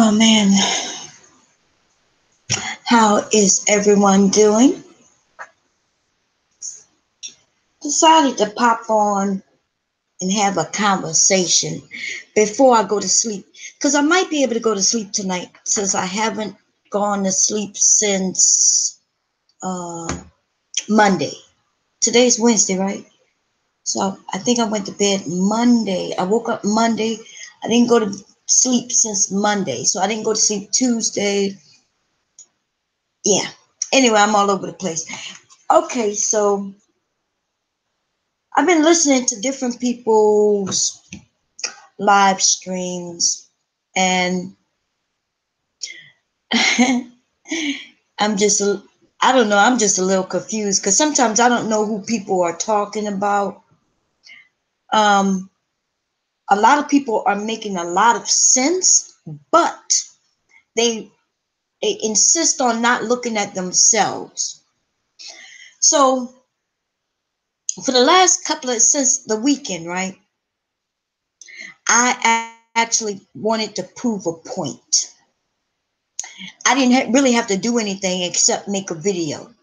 Oh man, how is everyone doing? Decided to pop on and have a conversation before I go to sleep because I might be able to go to sleep tonight since I haven't gone to sleep since Monday. Today's Wednesday, right? So I think I went to bed Monday. I woke up Monday. I didn't go to sleep since Monday. So I didn't go to sleep Tuesday. Yeah. Anyway, I'm all over the place. Okay, so I've been listening to different people's live streams, and I'm just, I don't know, I'm just a little confused because sometimes I don't know who people are talking about. Um, a lot of people are making a lot of sense, but they they insist on not looking at themselves. So for the last couple of since the weekend, right? I actually wanted to prove a point. I didn't really have to do anything except make a video.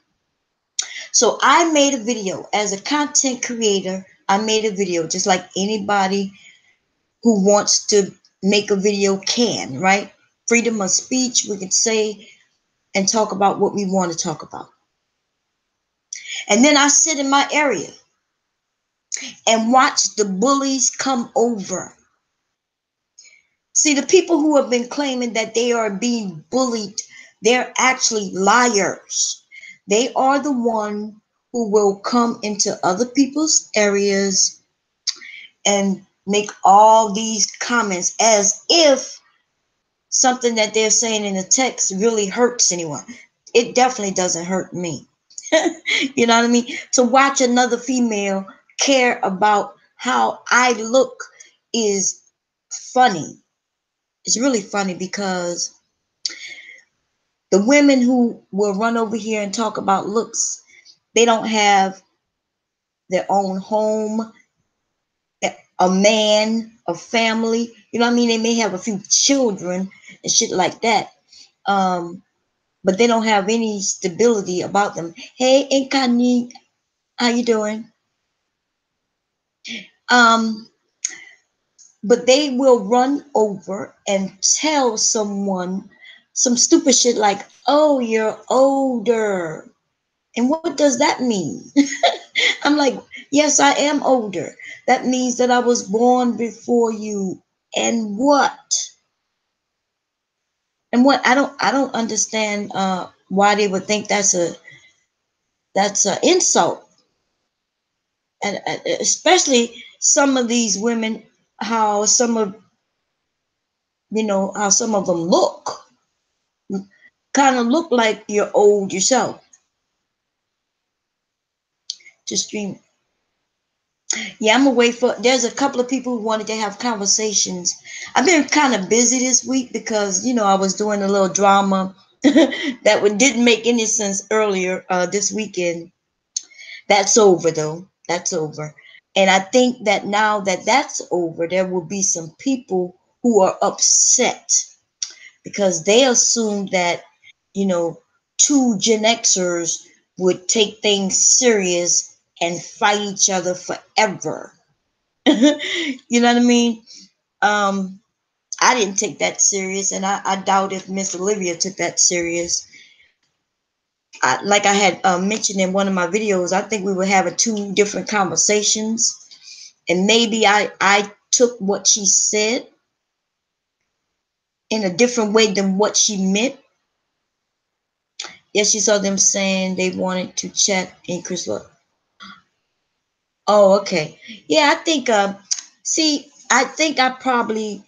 So I made a video as a content creator. I made a video just like anybody who wants to make a video can, right? Freedom of speech, we can say and talk about what we want to talk about. And then I sit in my area and watch the bullies come over. See, the people who have been claiming that they are being bullied, they're actually liars. They are the one who will come into other people's areas and make all these comments as if something that they're saying in the text really hurts anyone. It definitely doesn't hurt me. You know what I mean? To watch another female care about how I look is funny. It's really funny because the women who will run over here and talk about looks, they don't have their own home, a man, a family. You know what I mean? They may have a few children and shit like that. But they don't have any stability about them. Hey, Inkani, how you doing? Um, but they will run over and tell someone some stupid shit like, "Oh, you're older." And what does that mean? I'm like, yes, I am older. That means that I was born before you. And what? And what I don't understand why they would think that's a insult. And especially some of these women, how some of how some of them look, kind of look like you're old yourself. To stream. Yeah, I'm away for. There's a couple of people who wanted to have conversations. I've been kind of busy this week because I was doing a little drama didn't make any sense earlier this weekend. That's over though. That's over. And I think that now that that's over, there will be some people who are upset because they assume that, you know, two Gen Xers would take things serious and fight each other forever. You know what I mean? Um, I didn't take that serious, and I doubt if Miss Olivia took that serious. Like I had mentioned in one of my videos, I think we were having two different conversations, and maybe I took what she said in a different way than what she meant. Yes, she saw them saying they wanted to chat in Chris Look. Oh, okay. Yeah, I think. See, I think I probably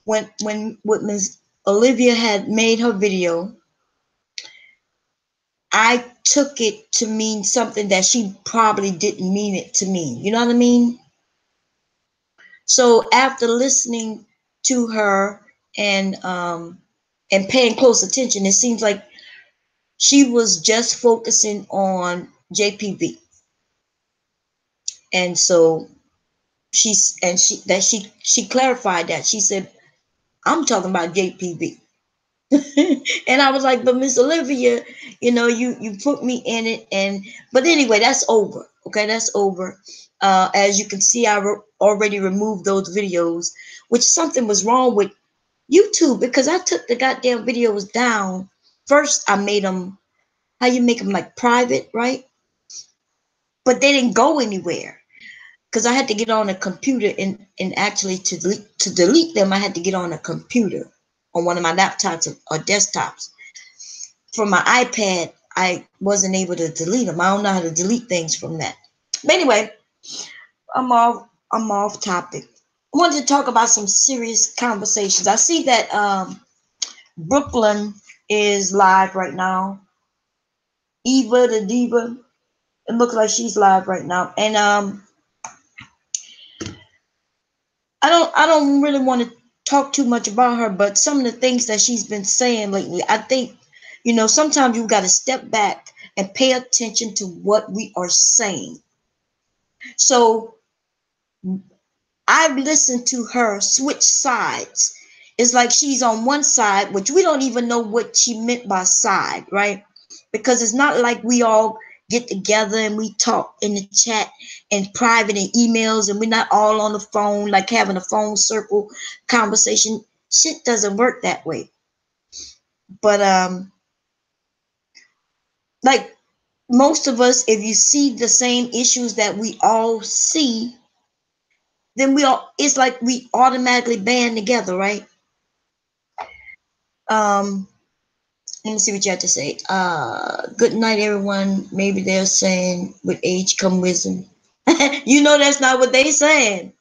when Miss Olivia had made her video, I took it to mean something that she probably didn't mean it to mean. You know what I mean? So after listening to her and paying close attention, it seems like she was just focusing on JPV. And so she clarified that. She said, I'm talking about JPV. And I was like, but Miss Olivia, you put me in it, but anyway, that's over. Okay, that's over. As you can see, I already removed those videos, which something was wrong with YouTube because I took the goddamn videos down. First, I made them, how you make them, like private, right? But they didn't go anywhere because I had to get on a computer, and actually to delete them, I had to get on a computer on one of my laptops or desktops. From my iPad, I wasn't able to delete them. I don't know how to delete things from that. But anyway, I'm off topic. I wanted to talk about some serious conversations. I see that Brooklyn is live right now. Eva the Diva. It looks like she's live right now. And I don't really want to talk too much about her, but some of the things that she's been saying lately, I think, sometimes you got to step back and pay attention to what we are saying. So I've listened to her switch sides. It's like she's on one side, which we don't even know what she meant by side, right? Because it's not like we all get together and we talk in the chat and private and emails, and we're not all on the phone, like having a phone circle conversation. Shit doesn't work that way. But like most of us, if you see the same issues that we all see, then it's like we automatically band together, right? Um, Let me see what you have to say. Good night, everyone. Maybe they're saying with age come wisdom. That's not what they saying.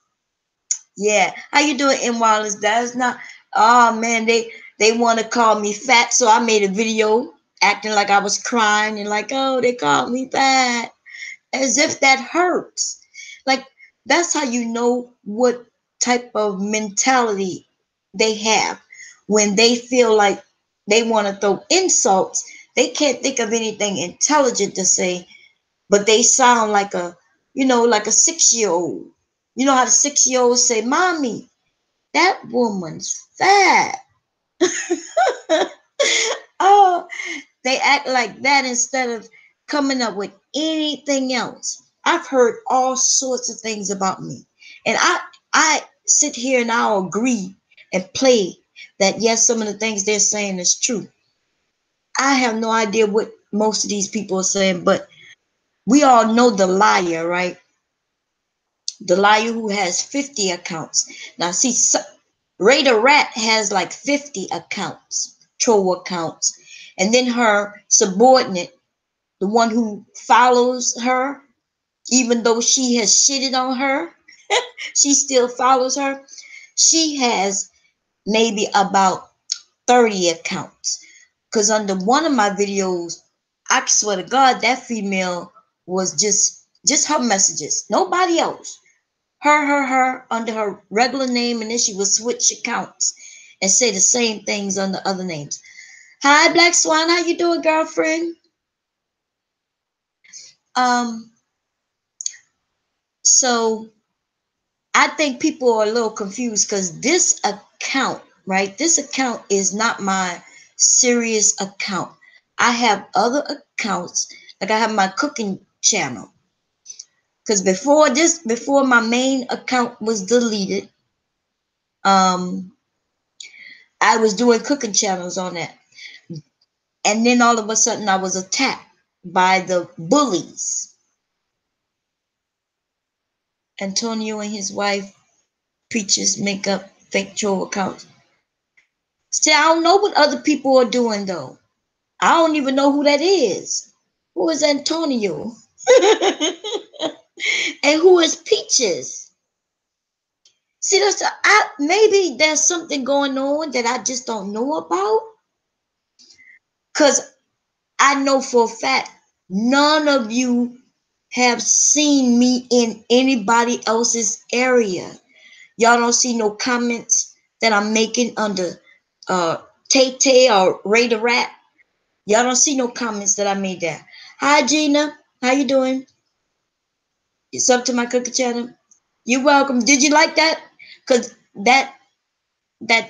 Yeah. How you doing, M Wallace? That's not. Oh man, they want to call me fat, so I made a video acting like I was crying and like, oh, they called me fat, as if that hurts. Like that's how you know what type of mentality they have when they feel like they want to throw insults. They can't think of anything intelligent to say, but they sound like like a 6-year old. You know how the 6-year olds say, "Mommy, that woman's fat." Oh, they act like that instead of coming up with anything else. I've heard all sorts of things about me. And I sit here and I'll agree and play that yes, some of the things they're saying is true. I have no idea what most of these people are saying, but we all know the liar, right? The liar who has 50 accounts. Now, see, Ray the Rat has like 50 accounts, troll accounts. And then her subordinate, the one who follows her, even though she has shitted on her, she still follows her. She has maybe about 30 accounts. Because under one of my videos, I swear to God, that female was just her messages, nobody else. Her under her regular name, and then she would switch accounts and say the same things under other names. Hi, Black Swan, how you doing, girlfriend? Um, so I think people are a little confused because this account, right? This account is not my serious account. I have other accounts, like I have my cooking channel. Because before my main account was deleted, um, I was doing cooking channels on that. And then all of a sudden I was attacked by the bullies. Antonio and his wife preachers make up fake troll accounts. See, I don't know what other people are doing though. I don't even know who that is. Who is Antonio? And who is Peaches? See, maybe there's something going on that I just don't know about. Because I know for a fact none of you have seen me in anybody else's area. Y'all don't see no comments that I'm making under Tay Tay or Ray the Rat. Y'all don't see no comments that I made there. Hi Gina, how you doing? It's up to my cookie channel. You're welcome. Did you like that? Cause that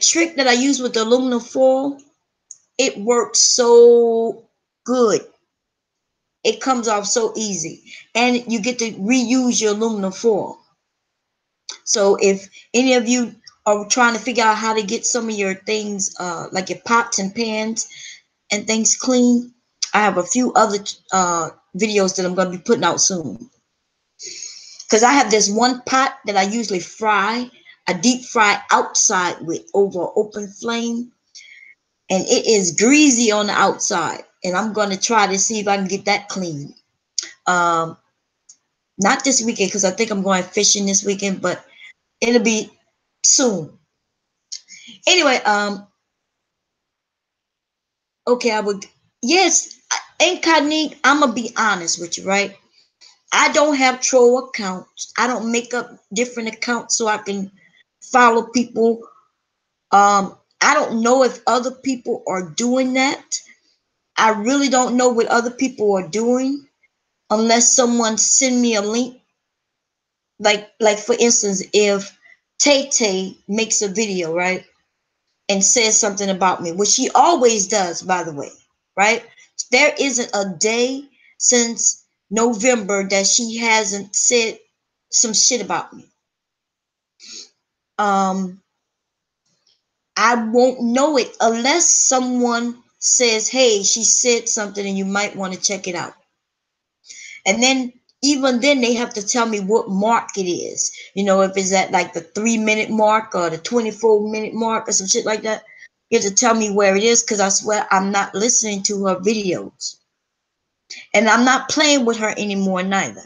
trick that I used with the aluminum foil, It works so good. It comes off so easy. And you get to reuse your aluminum foil. So if any of you are trying to figure out how to get some of your things, like your pots and pans and things clean, I have a few other videos that I'm going to be putting out soon. Because I have this one pot that I usually fry, I deep fry outside with over an open flame. And it is greasy on the outside. And I'm going to try to see if I can get that clean. Um, Not this weekend, because I think I'm going fishing this weekend, but it'll be soon. Anyway, okay, I would, yes, incognito, I'm gonna be honest with you, right? I don't have troll accounts. I don't make up different accounts so I can follow people. I don't know if other people are doing that. I really don't know what other people are doing unless someone send me a link. Like for instance, if Tay Tay makes a video, right, and says something about me, which she always does, by the way, right? There isn't a day since November that she hasn't said some shit about me. Um, I won't know it unless someone says, hey, she said something and you might want to check it out. And then even then they have to tell me what mark it is. You know, if it's at like the 3 minute mark or the 24 minute mark or some shit like that. You have to tell me where it is, because I swear I'm not listening to her videos. And I'm not playing with her anymore neither.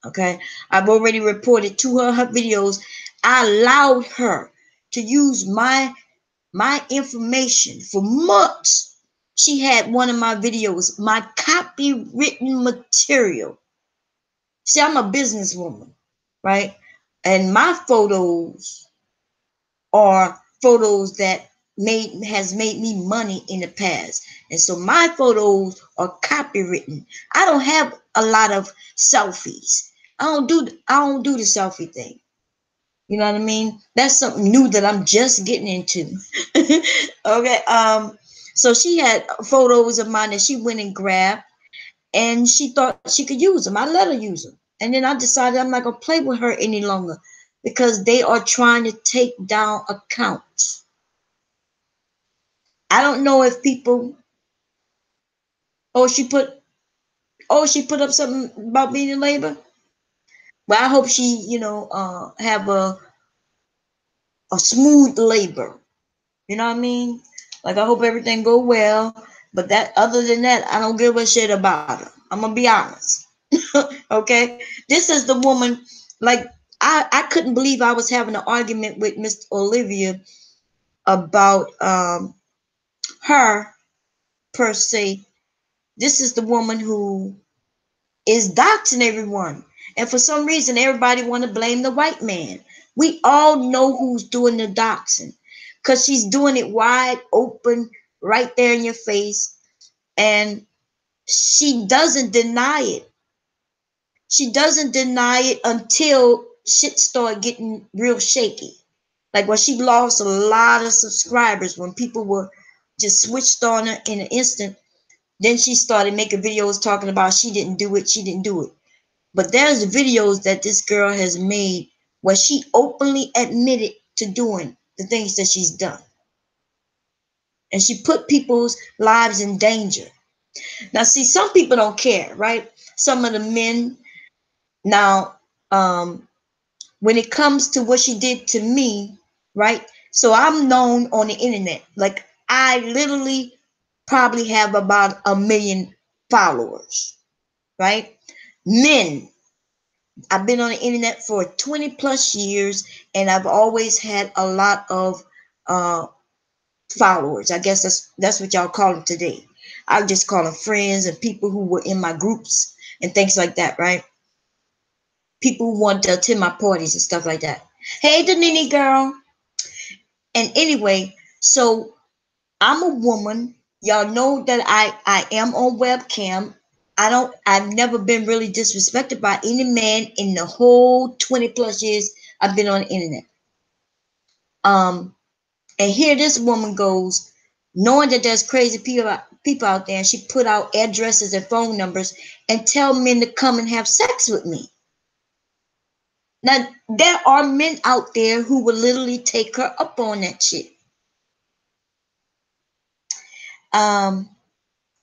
Okay. I've already reported to her videos. I allowed her to use my information for months. She had one of my videos, my copywritten material. See, I'm a businesswoman, right? And my photos are photos that has made me money in the past. And so my photos are copywritten. I don't have a lot of selfies. I don't do the selfie thing. You know what I mean? That's something new that I'm just getting into. Okay. So she had photos of mine that she went and grabbed, and she thought she could use them. I let her use them. And then I decided I'm not going to play with her any longer, because they are trying to take down accounts. I don't know if people, oh, she put up something about being in labor. Well, I hope she, have a smooth labor. You know what I mean? Like, I hope everything go well. But that, other than that, I don't give a shit about her. I'm gonna be honest. Okay, this is the woman. Like, I couldn't believe I was having an argument with Miss Olivia about her per se. This is the woman who is doxing everyone, and for some reason, everybody want to blame the white man. We all know who's doing the doxing, because she's doing it wide open, right there in your face, and she doesn't deny it. She doesn't deny it until shit started getting real shaky. Like when she lost a lot of subscribers, when people were just switched on her in an instant, then she started making videos talking about she didn't do it, she didn't do it. But there's videos that this girl has made where she openly admitted to doing the things that she's done. And she put people's lives in danger. Now, see, some people don't care, right? Some of the men. Now, when it comes to what she did to me, right? So I'm known on the internet. Like, I literally probably have about 1 million followers, right? Men. I've been on the internet for 20 plus years, and I've always had a lot of uh, followers. I guess that's what y'all call them today. I just call them friends and people who were in my groups and things like that, right? People who want to attend my parties and stuff like that. Hey, Danini girl. And anyway, so I'm a woman. Y'all know that I am on webcam. I've never been really disrespected by any man in the whole 20 plus years I've been on the internet. And here this woman goes knowing that there's crazy people out there, and she put out addresses and phone numbers and tell men to come and have sex with me. Now, there are men out there who will literally take her up on that shit.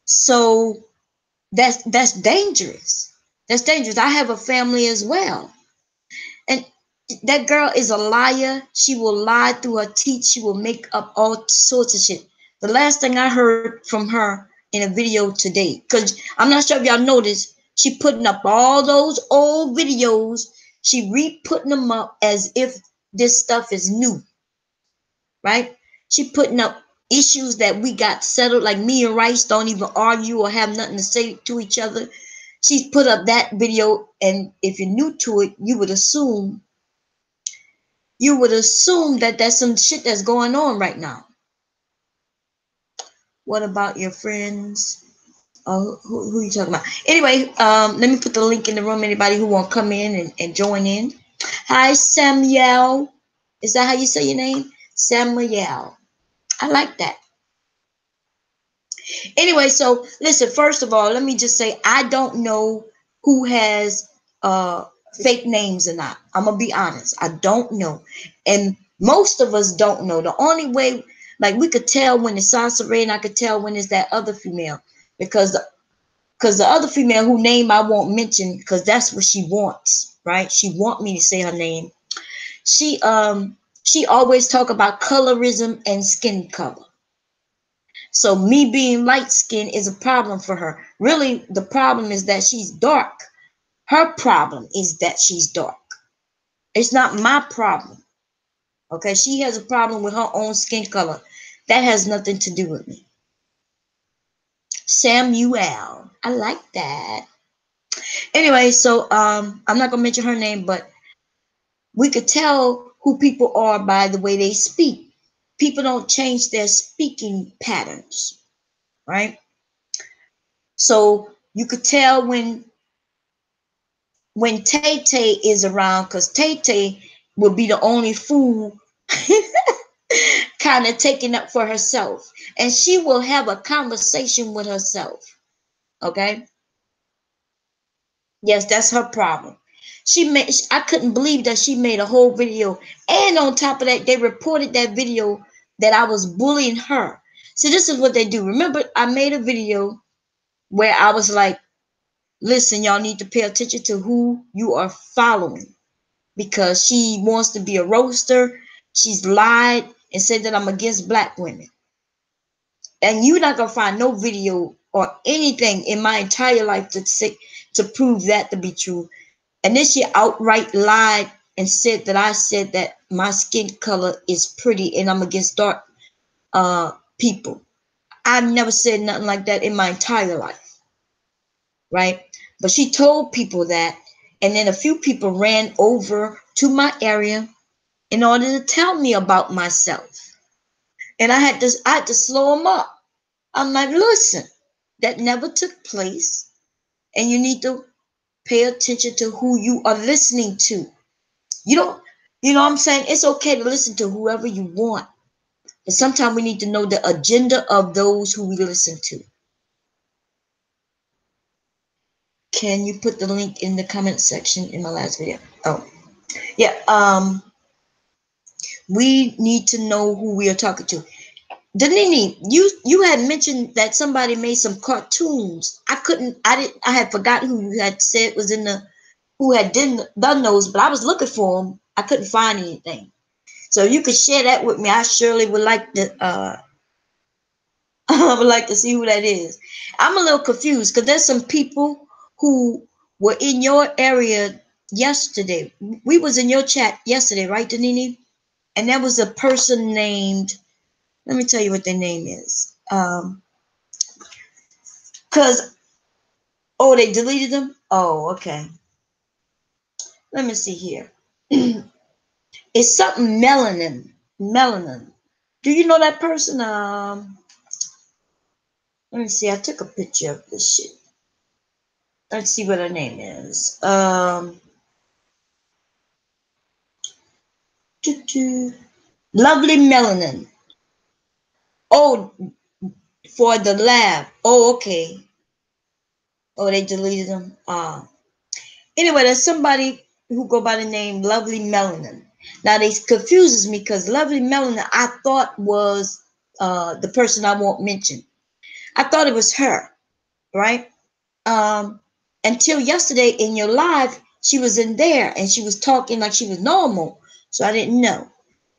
So that's dangerous. That's dangerous. I have a family as well. And that girl is a liar. She will lie through her teeth. She will make up all sorts of shit. The last thing I heard from her in a video today, because I'm not sure if y'all noticed, she putting up all those old videos. She re-putting them up as if this stuff is new, right? She putting up issues that we got settled, like me and Rice don't even argue or have nothing to say to each other. She's put up that video, and if you're new to it, you would assume that there's some shit that's going on right now. What about your friends? Oh, who are you talking about? Anyway, let me put the link in the room. Anybody who want to come in and join in. Hi, Samuel. Is that how you say your name? Samuel. I like that. Anyway, so listen, first of all, let me just say I don't know who has fake names or not. I'm gonna be honest. I don't know. And most of us don't know. The only way, like, we could tell when it's Sasha and I could tell when it's that other female. Because the other female who name I won't mention, because that's what she wants, right? She want me to say her name. She always talk about colorism and skin color. So me being light skinned is a problem for her. Really, the problem is that she's dark. Her problem is that she's dark. It's not my problem. Okay, she has a problem with her own skin color. That has nothing to do with me. Samuel. I like that. Anyway, so I'm not gonna mention her name, but we could tell who people are by the way they speak. People don't change their speaking patterns, right? So you could tell when Tay Tay is around, because Tay Tay will be the only fool kind of taking up for herself. And she will have a conversation with herself. Okay? Yes, that's her problem. I couldn't believe that she made a whole video. And on top of that, they reported that video that I was bullying her. So this is what they do. Remember, I made a video where I was like, listen, y'all need to pay attention to who you are following, because she wants to be a roaster. She's lied and said that I'm against black women. And you're not gonna find no video or anything in my entire life to prove that to be true. And then she outright lied and said that I said that my skin color is pretty and I'm against dark people. I've never said nothing like that in my entire life, right? But she told people that, and then a few people ran over to my area in order to tell me about myself. And I had to slow them up. I'm like, listen, that never took place, and you need to pay attention to who you are listening to. You don't, you know what I'm saying? It's okay to listen to whoever you want. But sometimes we need to know the agenda of those who we listen to. Can you put the link in the comment section in my last video? Oh, yeah. We need to know who we are talking to. Danini, you had mentioned that somebody made some cartoons. I had forgotten who you had said was in the, who had done those, but I was looking for them. I couldn't find anything. So you could share that with me. I surely would like to I would like to see who that is. I'm a little confused because there's some people who were in your area yesterday. We was in your chat yesterday, right, Danini? And there was a person named, let me tell you what their name is. Cause oh, they deleted them? Oh, okay. Let me see here. It's something melanin. Melanin. Do you know that person? Let me see. I took a picture of this shit. Let's see what her name is. Lovely Melanin. Oh, for the lab. Oh, okay. Oh, they deleted them. Anyway, there's somebody who go by the name Lovely Melanin. Now they confuses me because Lovely Melanin I thought was the person I won't mention. I thought it was her, right? Until yesterday in your live, she was in there and she was talking like she was normal. So I didn't know.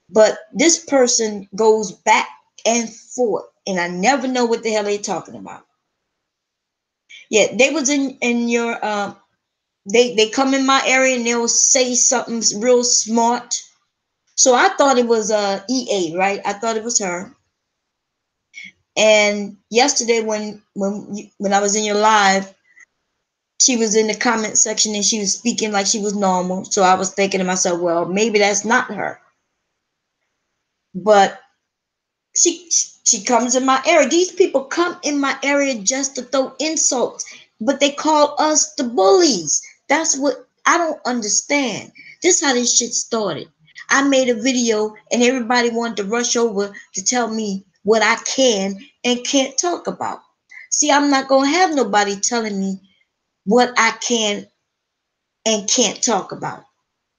But this person goes back and forth, and I never know what the hell they're talking about. Yeah, they was in your they come in my area and they'll say something real smart. So I thought it was EA, right? I thought it was her. And yesterday when I was in your live, she was in the comment section and she was speaking like she was normal. So I was thinking to myself, well, maybe that's not her. But she comes in my area. These people come in my area just to throw insults, but they call us the bullies. That's what I don't understand. This is how this shit started. I made a video and everybody wanted to rush over to tell me what I can and can't talk about. See, I'm not gonna have nobody telling me what I can and can't talk about.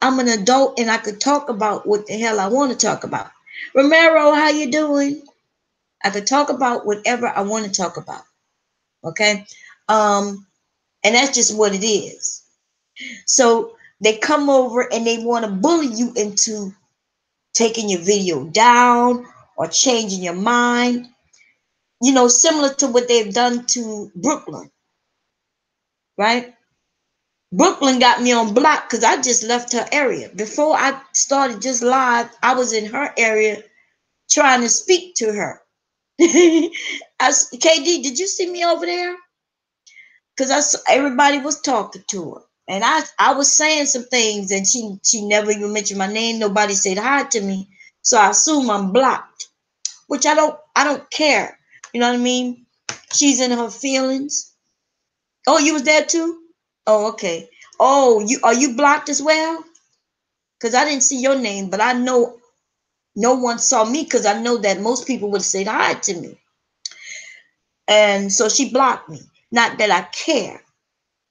I'm an adult and I could talk about what the hell I want to talk about. Romero, how you doing? I could talk about whatever I want to talk about. Okay. And that's just what it is. So they come over and they want to bully you into taking your video down or changing your mind. You know, similar to what they've done to Brooklyn, right? Brooklyn got me on block because I just left her area. Before I started just live, I was in her area trying to speak to her. KD, did you see me over there? Because everybody was talking to her. And I was saying some things and she never even mentioned my name. Nobody said hi to me. So I assume I'm blocked. Which I don't care. You know what I mean? She's in her feelings. Oh, you was there too? Oh, okay. Oh, are you blocked as well? Because I didn't see your name, but I know no one saw me because I know that most people would have said hi to me. And so she blocked me. Not that I care.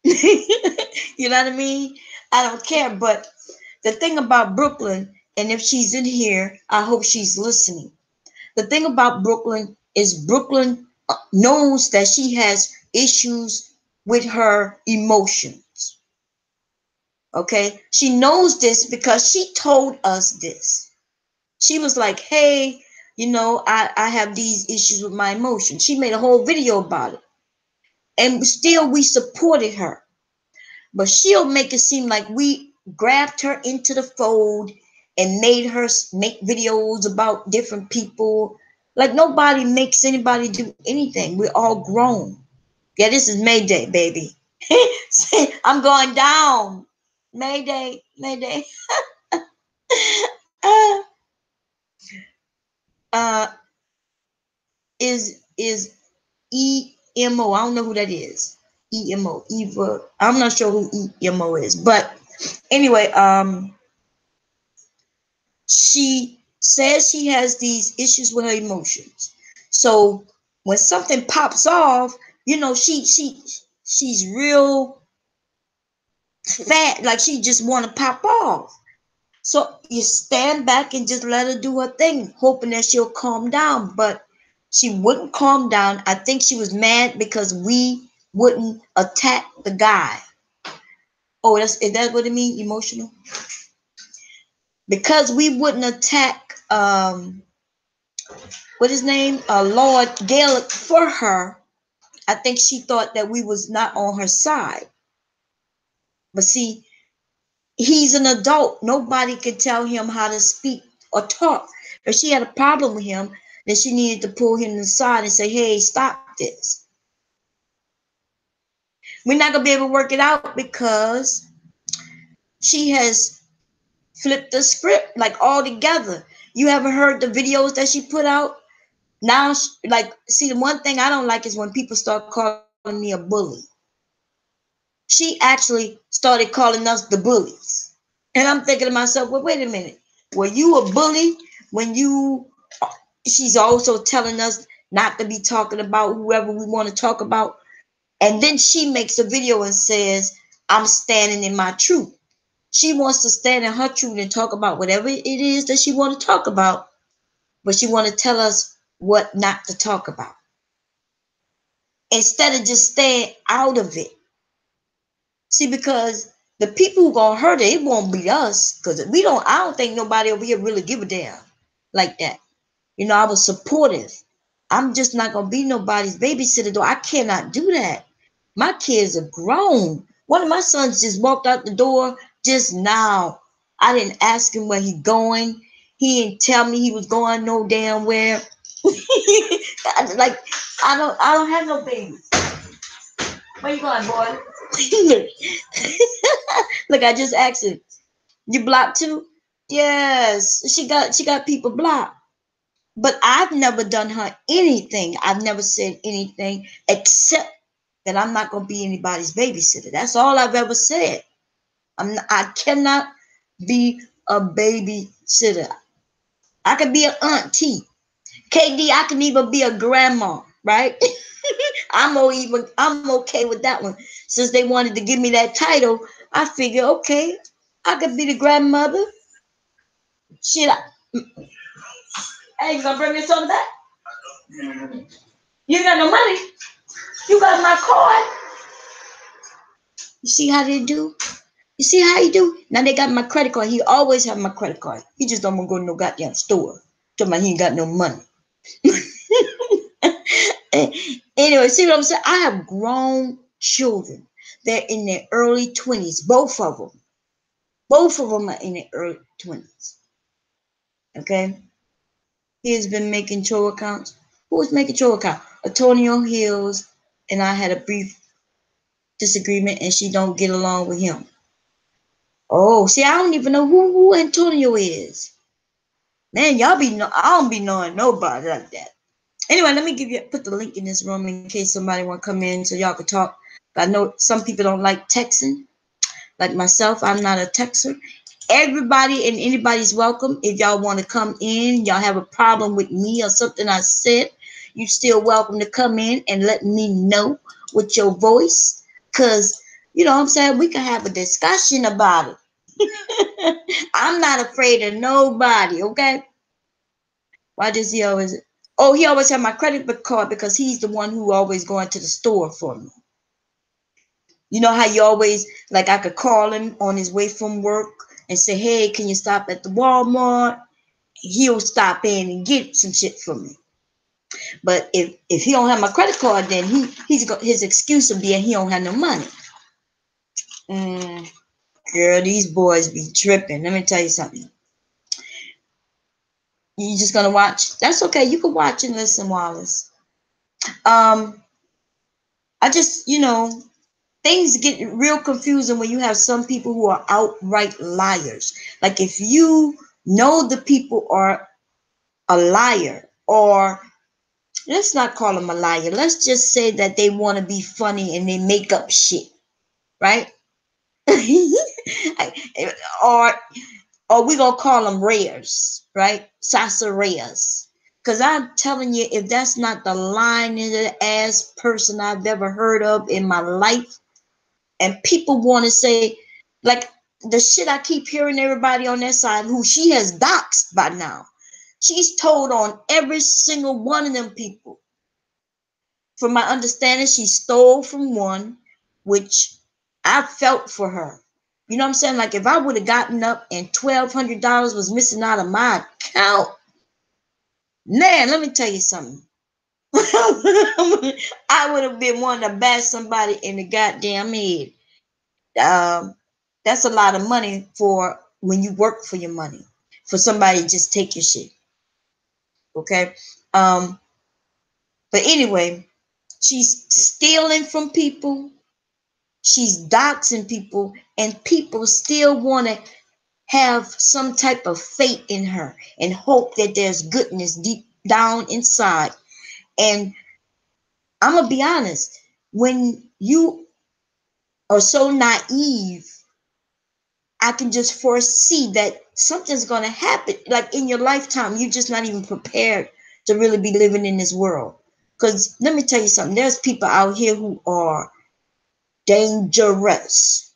You know what I mean? I don't care. But the thing about Brooklyn, and if she's in here, I hope she's listening. The thing about Brooklyn is Brooklyn knows that she has issues with her emotions. Okay? She knows this because she told us this. She was like, hey, I have these issues with my emotions. She made a whole video about it. And still we supported her. But she'll make it seem like we grabbed her into the fold and made her make videos about different people. Like nobody makes anybody do anything. We're all grown. Yeah, this is Mayday, baby. I'm going down. Mayday, Mayday. uh, uh, is EMO. I don't know who that is. EMO, Eva. I'm not sure who EMO is, but anyway, she says she has these issues with her emotions. So when something pops off, she's real fat, like she just want to pop off. So you stand back and just let her do her thing, hoping that she'll calm down. But she wouldn't calm down. I think she was mad because we wouldn't attack the guy. Oh, is that what it means? Emotional? Because we wouldn't attack what his name? Lord Gaelic for her. I think she thought that we was not on her side. But see, he's an adult. Nobody can tell him how to speak or talk. If she had a problem with him, then she needed to pull him aside and say, hey, stop this. We're not going to be able to work it out because she has flipped the script like all together. You haven't heard the videos that she put out? Now, see, the one thing I don't like is when people start calling me a bully. She actually started calling us the bullies. And I'm thinking to myself, well, wait a minute. Were you a bully when she's also telling us not to be talking about whoever we want to talk about. And then she makes a video and says, I'm standing in my truth. She wants to stand in her truth and talk about whatever it is that she want to talk about, but she want to tell us what not to talk about. Instead of just staying out of it. See, because the people who gonna hurt it won't be us. Because I don't think nobody over here really give a damn like that. You know, I was supportive. I'm just not gonna be nobody's babysitter though. I cannot do that. My kids are grown. One of my sons just walked out the door just now. I didn't ask him where he going. He didn't tell me he was going no damn where. Like I don't have no babies. Where you going, boy? Look, I just asked him. You blocked too? Yes. She got people blocked. But I've never done her anything. I've never said anything except that I'm not gonna be anybody's babysitter. That's all I've ever said. I cannot be a babysitter. I can be an auntie. KD, I can even be a grandma, right? I'm okay with that one. Since they wanted to give me that title, I figure okay, I could be the grandmother. Shit, hey, you gonna bring me something back? You got no money? You got my card. You see how they do? You see how he do? Now they got my credit card. He always have my credit card. He just don't want to go to no goddamn store. Talking about he ain't got no money. Anyway, see what I'm saying? I have grown children. They're in their early 20s. Both of them. Both of them are in their early 20s. Okay? He has been making Cho accounts. Who was making Cho account? Antonio Hills and I had a brief disagreement and she don't get along with him. Oh, see, I don't even know who Antonio is. Man, I don't be knowing nobody like that. Anyway, let me put the link in this room in case somebody want to come in so y'all can talk. I know some people don't like texting. Like myself, I'm not a texter. Everybody and anybody's welcome. If y'all want to come in, y'all have a problem with me or something I said, you still welcome to come in and let me know with your voice. Because, you know what I'm saying, we can have a discussion about it. I'm not afraid of nobody, okay? Why does he always... Oh, he always have my credit card because he's the one who always going to the store for me. You know how you always, like I could call him on his way from work and say, hey, can you stop at the Walmart? He'll stop in and get some shit from me. But if he don't have my credit card, then his excuse will be he don't have no money. Girl, these boys be tripping. Let me tell you something. You just gonna watch? That's okay. You can watch and listen, Wallace. I just, things get real confusing when you have some people who are outright liars. Like if you know the people are a liar, or let's not call them a liar. Let's just say that they want to be funny and they make up shit, right? or we gonna call them rares, right? Sasareas. Because I'm telling you, if that's not the lying ass person I've ever heard of in my life, and people want to say, like the shit I keep hearing everybody on that side who she has doxed by now. She's told on every single one of them people. From my understanding, she stole from one, which I felt for her. You know what I'm saying? Like if I would have gotten up and $1,200 was missing out of my account, man, let me tell you something. I would have been wanting to bash somebody in the goddamn head. That's a lot of money for when you work for your money. For somebody to just take your shit. Okay? But anyway, she's stealing from people. She's doxing people, and people still want to have some type of faith in her and hope that there's goodness deep down inside. And I'm going to be honest, when you are so naive, I can just foresee that something's going to happen. Like in your lifetime, you're just not even prepared to really be living in this world. Because let me tell you something. There's people out here who are dangerous.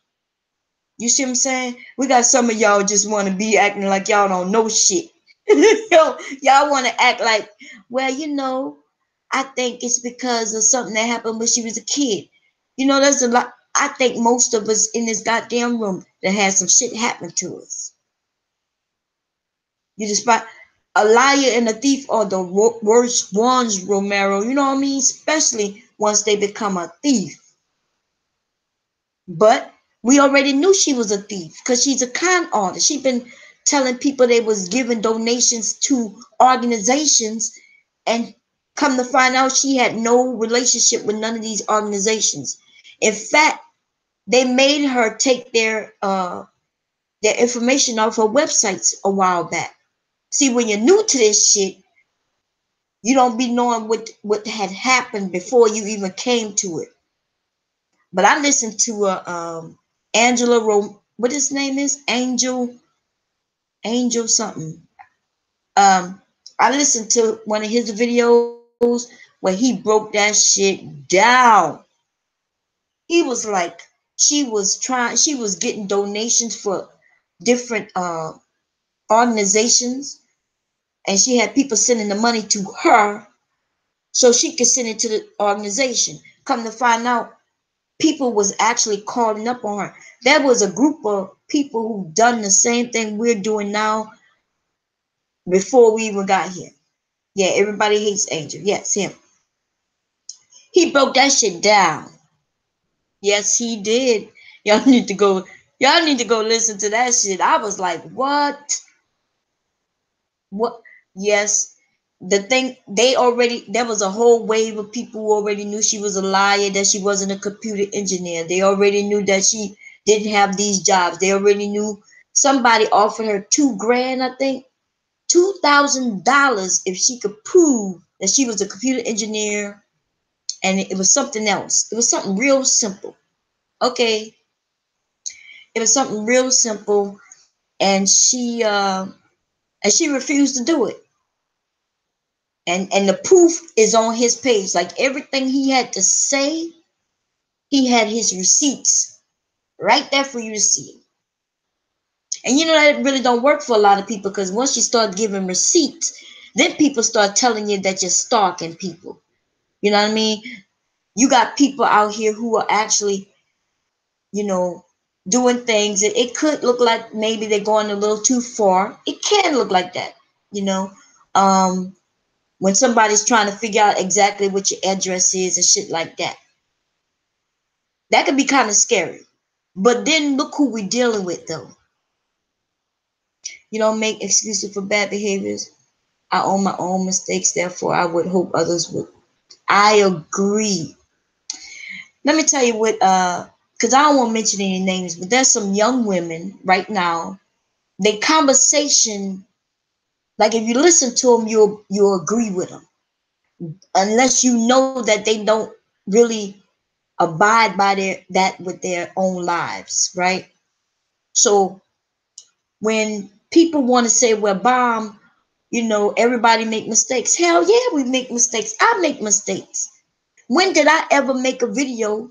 You see what I'm saying? We got some of y'all just want to be acting like y'all don't know shit. Y'all want to act like, well, I think it's because of something that happened when she was a kid. There's a lot. I think most of us in this goddamn room that had some shit happen to us. You just spot a liar and a thief are the worst ones, Romero. You know what I mean? Especially once they become a thief. But we already knew she was a thief because she's a con artist. She's been telling people they was giving donations to organizations, and come to find out she had no relationship with none of these organizations. In fact, they made her take their information off her websites a while back. See, when you're new to this shit, you don't be knowing what had happened before you even came to it. But I listened to Angela what his name is? Angel something. I listened to one of his videos where he broke that shit down. He was like, she was getting donations for different organizations, and she had people sending the money to her so she could send it to the organization. Come to find out, people was actually calling up on her. There was a group of people who done the same thing we're doing now before we even got here. Yeah, everybody hates Angel. Yes, him. He broke that shit down. Yes, he did. Y'all need to go. Y'all need to go listen to that shit. I was like, what? What? Yes. The thing, there was a whole wave of people who already knew she was a liar, that she wasn't a computer engineer. They already knew that she didn't have these jobs. They already knew somebody offered her $2,000, I think, $2,000 if she could prove that she was a computer engineer, and it was something else. It was something real simple. Okay, it was something real simple, and she refused to do it. And the proof is on his page. Like everything he had to say, he had his receipts right there for you to see. And that really don't work for a lot of people, because once you start giving receipts, then people start telling you that you're stalking people. You know what I mean? You got people out here who are actually, doing things. It could look like maybe they're going a little too far. It can look like that, you know. When somebody's trying to figure out exactly what your address is and shit like that. That could be kind of scary. But then look who we're dealing with, though. You don't make excuses for bad behaviors. I own my own mistakes, therefore I would hope others would. I agree. Let me tell you what, because I don't want to mention any names, but there's some young women right now. Their conversation, like if you listen to them, you'll agree with them, unless you know that they don't really abide by that with their own lives, right? So when people want to say, well, Bomb, everybody make mistakes. Hell yeah, we make mistakes. I make mistakes. When did I ever make a video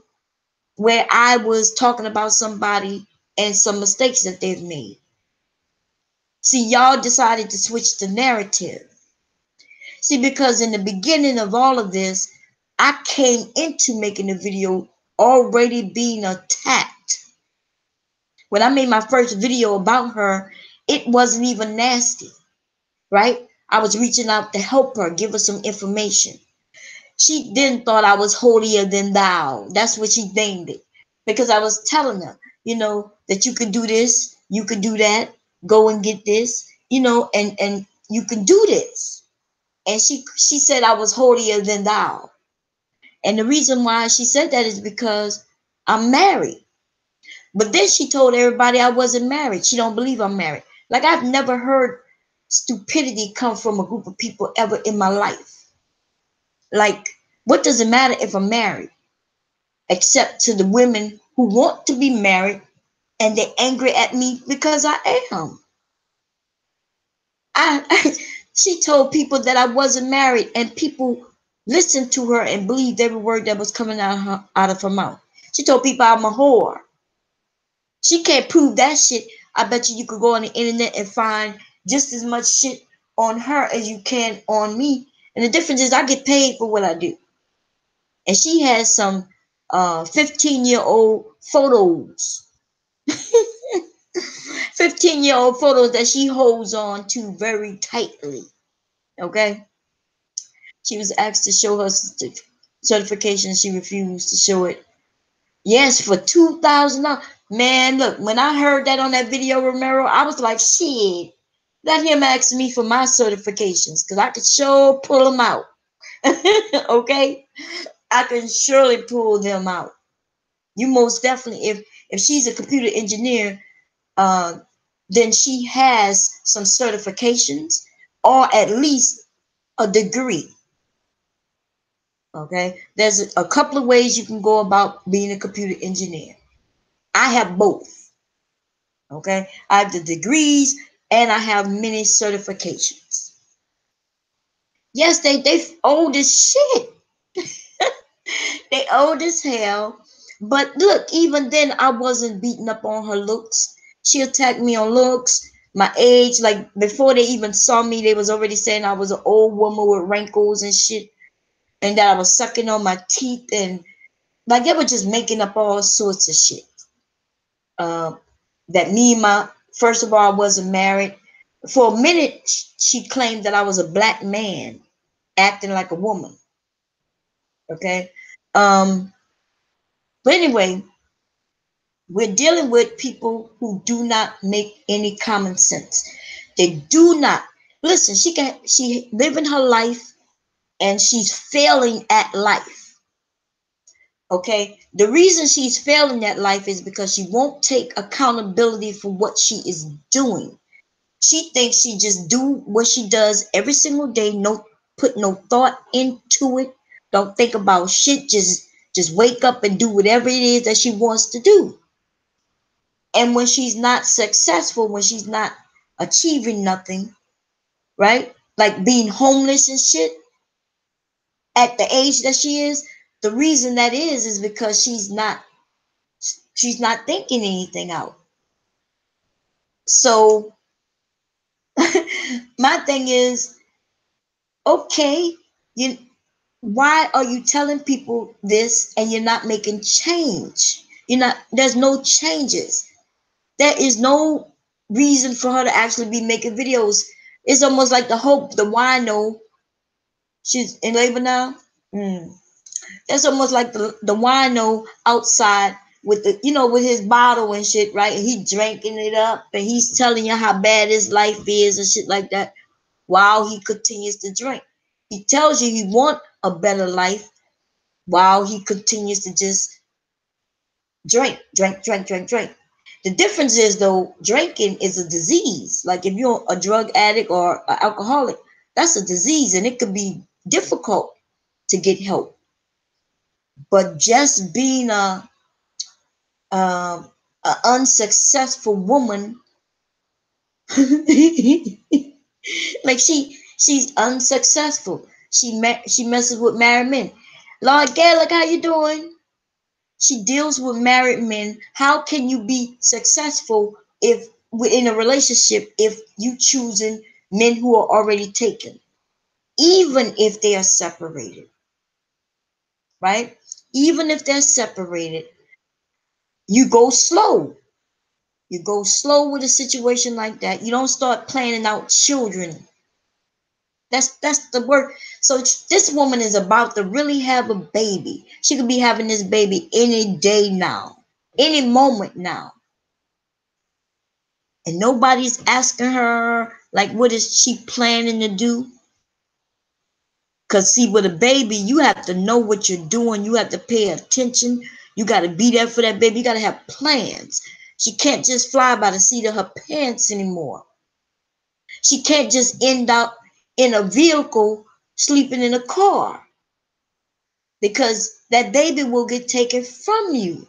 where I was talking about somebody and some mistakes that they've made? See, y'all decided to switch the narrative. See, because in the beginning of all of this, I came into making the video already being attacked. When I made my first video about her, it wasn't even nasty, right? I was reaching out to help her, give her some information. She then thought I was holier than thou. That's what she named it. Because I was telling her, that you could do this, you could do that, go and get this, and you can do this. And she said I was holier than thou. And the reason why she said that is because I'm married. But then she told everybody I wasn't married. She don't believe I'm married. Like, I've never heard stupidity come from a group of people ever in my life. Like, what does it matter if I'm married? Except to the women who want to be married and they're angry at me because I am. She told people that I wasn't married, and people listened to her and believed every word that was coming out of her mouth. She told people I'm a whore. She can't prove that shit. I bet you could go on the internet and find just as much shit on her as you can on me. And the difference is I get paid for what I do. And she has some 15-year-old photos. 15-year-old photos that she holds on to very tightly. Okay? She was asked to show her certification. She refused to show it. Yes, for $2,000. Man, look, when I heard that on that video, Romero, I was like, shit. Let him ask me for my certifications because I could sure pull them out. Okay? I can surely pull them out. You most definitely, if she's a computer engineer, uh, then she has some certifications or at least a degree. Okay? There's a couple of ways you can go about being a computer engineer. I have both. Okay? I have the degrees and I have many certifications. Yes, they old as shit. They old as hell. But look, even then I wasn't beating up on her looks. She attacked me on looks, my age. Like before they even saw me, they was already saying I was an old woman with wrinkles and shit. And that I was sucking on my teeth and like they were just making up all sorts of shit. Uh, that me and my first of all I wasn't married. For a minute, she claimed that I was a black man acting like a woman. Okay. Um, but anyway, we're dealing with people who do not make any common sense. They do not listen. She living her life and she's failing at life. Okay, the reason she's failing at life is because she won't take accountability for what she is doing. She thinks she just do what she does every single day. No, put no thought into it. Don't think about shit. Just wake up and do whatever it is that she wants to do. And when she's not successful, when she's not achieving nothing, right? Like being homeless and shit at the age that she is, the reason that is because she's not thinking anything out. So my thing is, okay, you why are you telling people this and you're not making change? You're not there's no changes. There is no reason for her to actually be making videos. It's almost like the wino. She's in labor now. Mm. That's almost like the wino outside with with his bottle and shit, right? And he drinking it up and he's telling you how bad his life is and shit like that while he continues to drink. He tells you he want a better life while he continues to just drink, drink, drink, drink, drink. The difference is though, drinking is a disease. Like if you're a drug addict or an alcoholic, that's a disease and it could be difficult to get help. But just being a unsuccessful woman, like she's unsuccessful. She messes with married men. Lord Gaelic, how you doing? She deals with married men. How can you be successful if in a relationship if you choosing men who are already taken, even if they are separated, right? Even if they're separated, you go slow. You go slow with a situation like that. You don't start planning out children. That's the word. So this woman is about to really have a baby. She could be having this baby any day now, any moment now. And nobody's asking her like what is she planning to do. Because see, with a baby you have to know what you're doing. You have to pay attention. You got to be there for that baby. You got to have plans. She can't just fly by the seat of her pants anymore. She can't just end up in a vehicle sleeping in a car because that baby will get taken from you.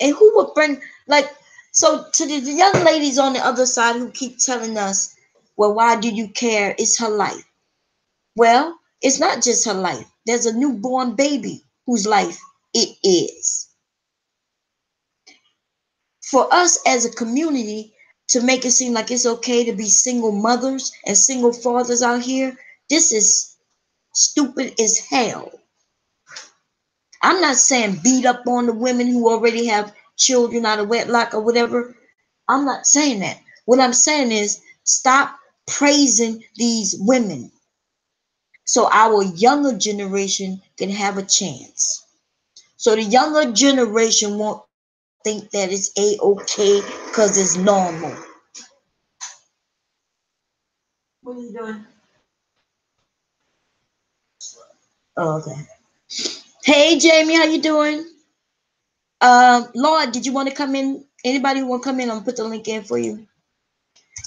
And who would bring like so to the young ladies on the other side who keep telling us, well, why do you care? It's her life. Well, It's not just her life. There's a newborn baby whose life it is. For us as a community to make it seem like it's okay to be single mothers and single fathers out here, this is stupid as hell. I'm not saying beat up on the women who already have children out of wedlock or whatever. I'm not saying that. What I'm saying is stop praising these women so our younger generation can have a chance. So the younger generation won't think that it's a-okay because it's normal. What are you doing? Oh, okay. Hey Jamie, how you doing? Lord, did you want to come in? Anybody want to come in? I'm gonna put the link in for you.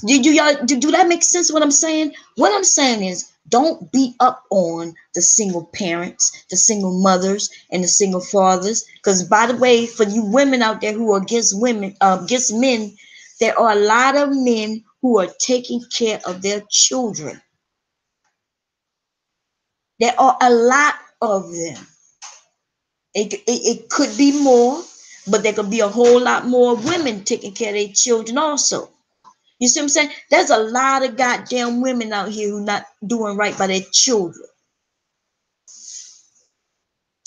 Did you y'all do that make sense what I'm saying? What I'm saying is don't beat up on the single parents, the single mothers, and the single fathers. Because by the way, for you women out there who are against women, against men, there are a lot of men who are taking care of their children. There are a lot of them. It could be more, but there could be a whole lot more women taking care of their children also. You see what I'm saying? There's a lot of goddamn women out here who not doing right by their children.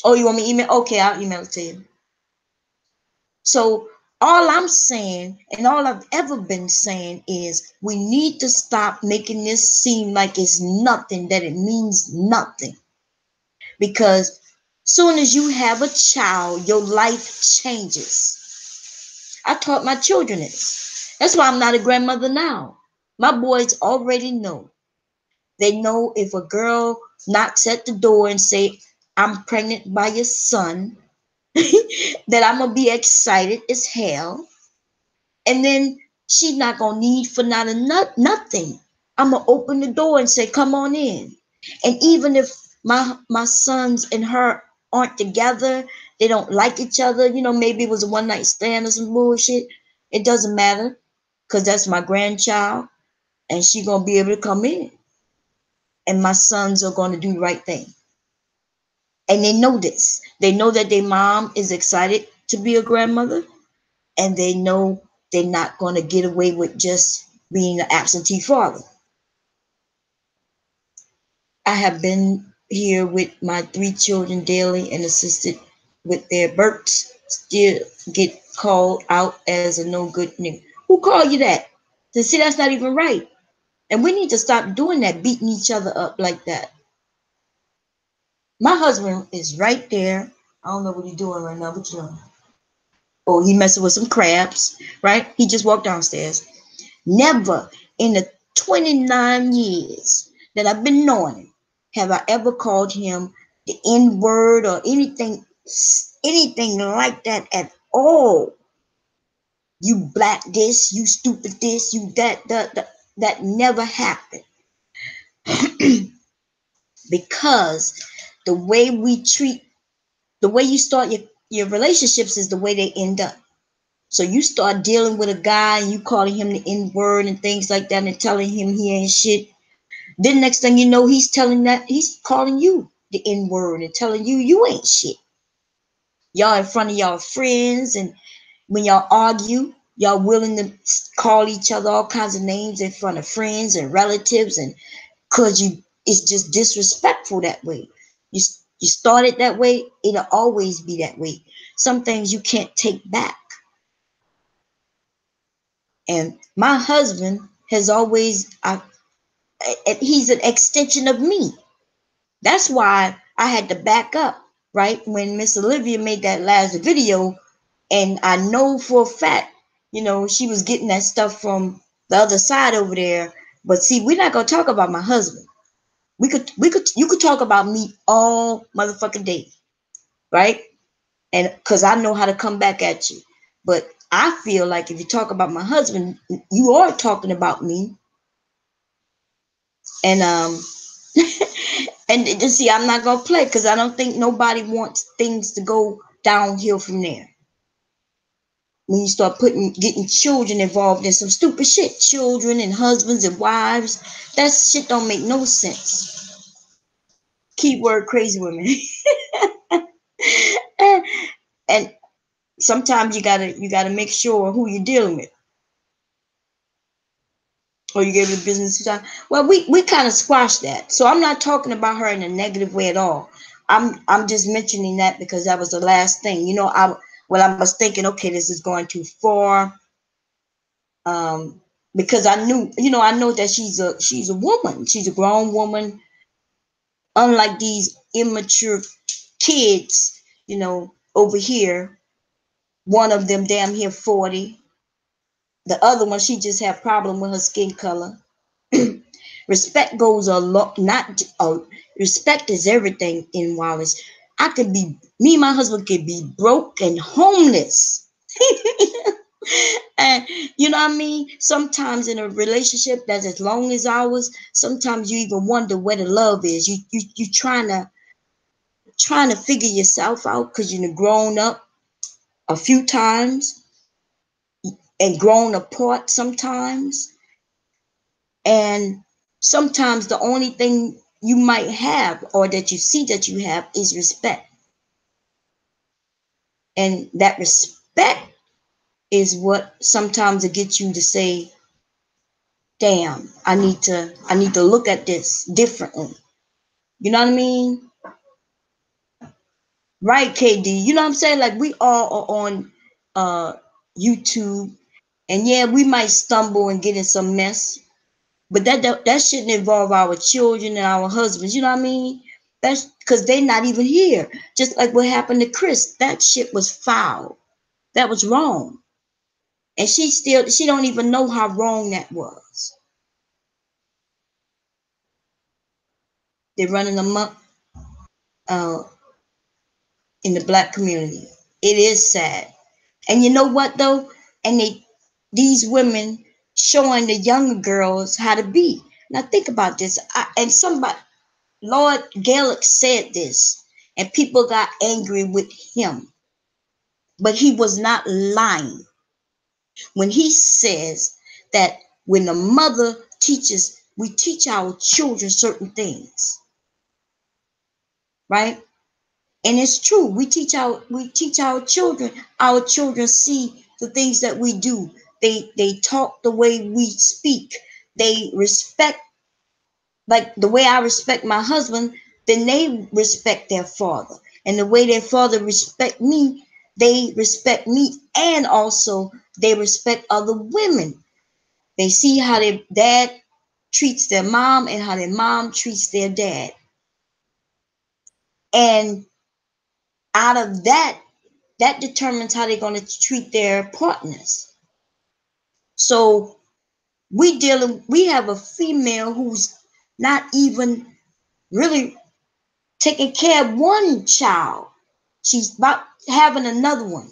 Oh, you want me to email? Okay, I'll email it to you. So all I'm saying, and all I've ever been saying is we need to stop making this seem like it's nothing, that it means nothing. Because soon as you have a child, your life changes. I taught my children this. That's why I'm not a grandmother now. My boys already know. They know if a girl knocks at the door and say, I'm pregnant by your son, that I'm going to be excited as hell. And then she's not going to need for not a nothing. I'm going to open the door and say, come on in. And even if my sons and her aren't together, they don't like each other, you know, maybe it was a one night stand or some bullshit, it doesn't matter because that's my grandchild and she's going to be able to come in. And my sons are going to do the right thing. And they know this. They know that their mom is excited to be a grandmother. And they know they're not going to get away with just being an absentee father. I have been here with my 3 children daily and assisted with their births. Still get called out as a no good nigga. Who called you that? To see that's not even right. And we need to stop doing that, beating each other up like that. My husband is right there. I don't know what he's doing right now, but you know. Oh, he messing with some crabs, right? He just walked downstairs. Never in the 29 years that I've been knowing him have I ever called him the N word or anything like that at all. You black this, you stupid this, you that never happened. Because the way we treat, the way you start your relationships is the way they end up. So you start dealing with a guy and you calling him the N word and things like that and telling him he ain't shit. Then next thing you know, he's calling you the N word and telling you you ain't shit. Y'all in front of y'all friends, and when y'all argue, y'all willing to call each other all kinds of names in front of friends and relatives, and cause it's just disrespectful that way. You started that way, it'll always be that way. Some things you can't take back. And my husband has always, he's an extension of me. That's why I had to back up, right? When Miss Olivia made that last video, and I know for a fact, you know, she was getting that stuff from the other side over there. But see, we're not gonna talk about my husband. You could talk about me all motherfucking day, right? And because I know how to come back at you. But I feel like if you talk about my husband, you are talking about me. And and to see, I'm not gonna play because I don't think nobody wants things to go downhill from there. When you start getting children involved in some stupid shit, children and husbands and wives, that shit don't make no sense. Keyword crazy women. And sometimes you gotta make sure who you're dealing with. Or you gave the business time. Well, we kind of squashed that. So I'm not talking about her in a negative way at all. I'm just mentioning that because that was the last thing. I was thinking, okay, this is going too far. Because I knew, I know that she's a woman. She's a grown woman. Unlike these immature kids, over here, one of them damn near 40. The other one, she just had problem with her skin color. Respect goes a lot. Not respect is everything in Wallace. Me and my husband could be broke and homeless. And you know what I mean? Sometimes in a relationship that's as long as ours, sometimes you even wonder where the love is. You trying to figure yourself out because you've grown up a few times and grown apart sometimes. And sometimes the only thing you might have or that you see that you have is respect. And that respect is what sometimes it gets you to say, damn, I need to look at this differently. You know what I mean? Right, KD. You know what I'm saying? Like we all are on YouTube, and yeah, we might stumble and get in some mess, but that shouldn't involve our children and our husbands. You know what I mean? That's because they're not even here. Just like what happened to Chris. That shit was foul. That was wrong. And she don't even know how wrong that was. They're running amok uh, in the black community. It is sad. And you know what though? And these women showing the younger girls how to be. Now think about this. And somebody, Lord Gaelic said this, and people got angry with him. But he was not lying when he says that when the mother teaches, we teach our children certain things, right? And it's true. We teach our children. Our children see the things that we do. They talk the way we speak. They respect, like the way I respect my husband, then they respect their father. And the way their father respect me, they respect me, and also they respect other women. They see how their dad treats their mom and how their mom treats their dad. And out of that determines how they're going to treat their partners. So we have a female who's not even really taking care of one child. She's about having another one.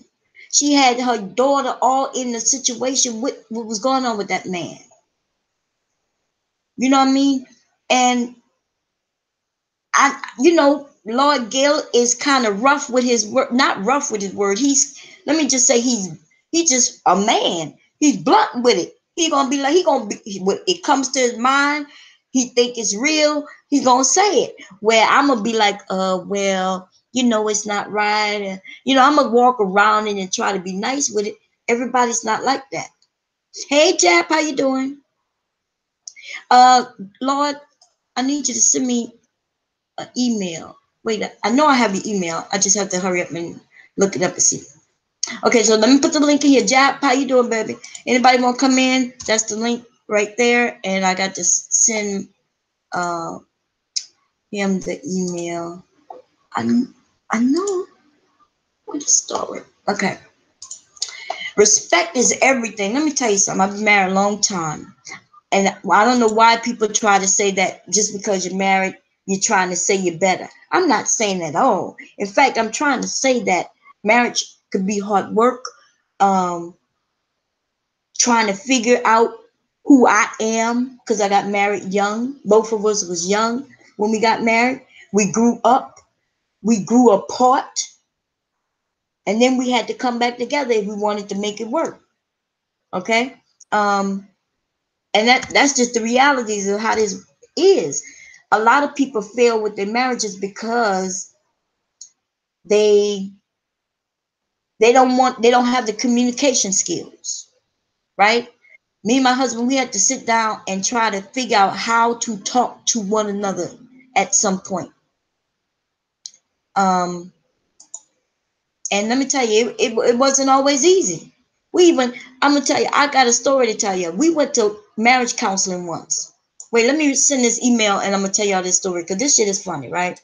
She had her daughter all in the situation with what was going on with that man. You know what I mean? And Lord Gale is kind of rough with his word, not rough with his word. Let me just say he's just a man. He's blunt with it. When it comes to his mind, he think it's real. He's gonna say it. Where I'm gonna be like, well, it's not right. I'm gonna walk around it and try to be nice with it. Everybody's not like that. Hey, Jap, how you doing? Lord, I need you to send me an email. Wait, I know I have your email. I just have to hurry up and look it up and see. Okay, so let me put the link in here. Jap, how you doing, baby? Anybody want to come in? That's the link right there. And I got to send him the email. I know where to start. Okay. Respect is everything. Let me tell you something. I've been married a long time. And I don't know why people try to say that just because you're married, you're trying to say you're better. I'm not saying that at all. In fact, I'm trying to say that marriage could be hard work. Trying to figure out who I am because I got married young. Both of us was young when we got married. We grew up. We grew apart. And then we had to come back together if we wanted to make it work. Okay? And that's just the realities of how this is. a lot of people fail with their marriages because they they don't have the communication skills, right? Me and my husband, we had to sit down and try to figure out how to talk to one another at some point. Um, and let me tell you, it wasn't always easy. I'm gonna tell you, I got a story to tell you. We went to marriage counseling once. Wait, let me send this email and I'm gonna tell y'all this story because this shit is funny, right?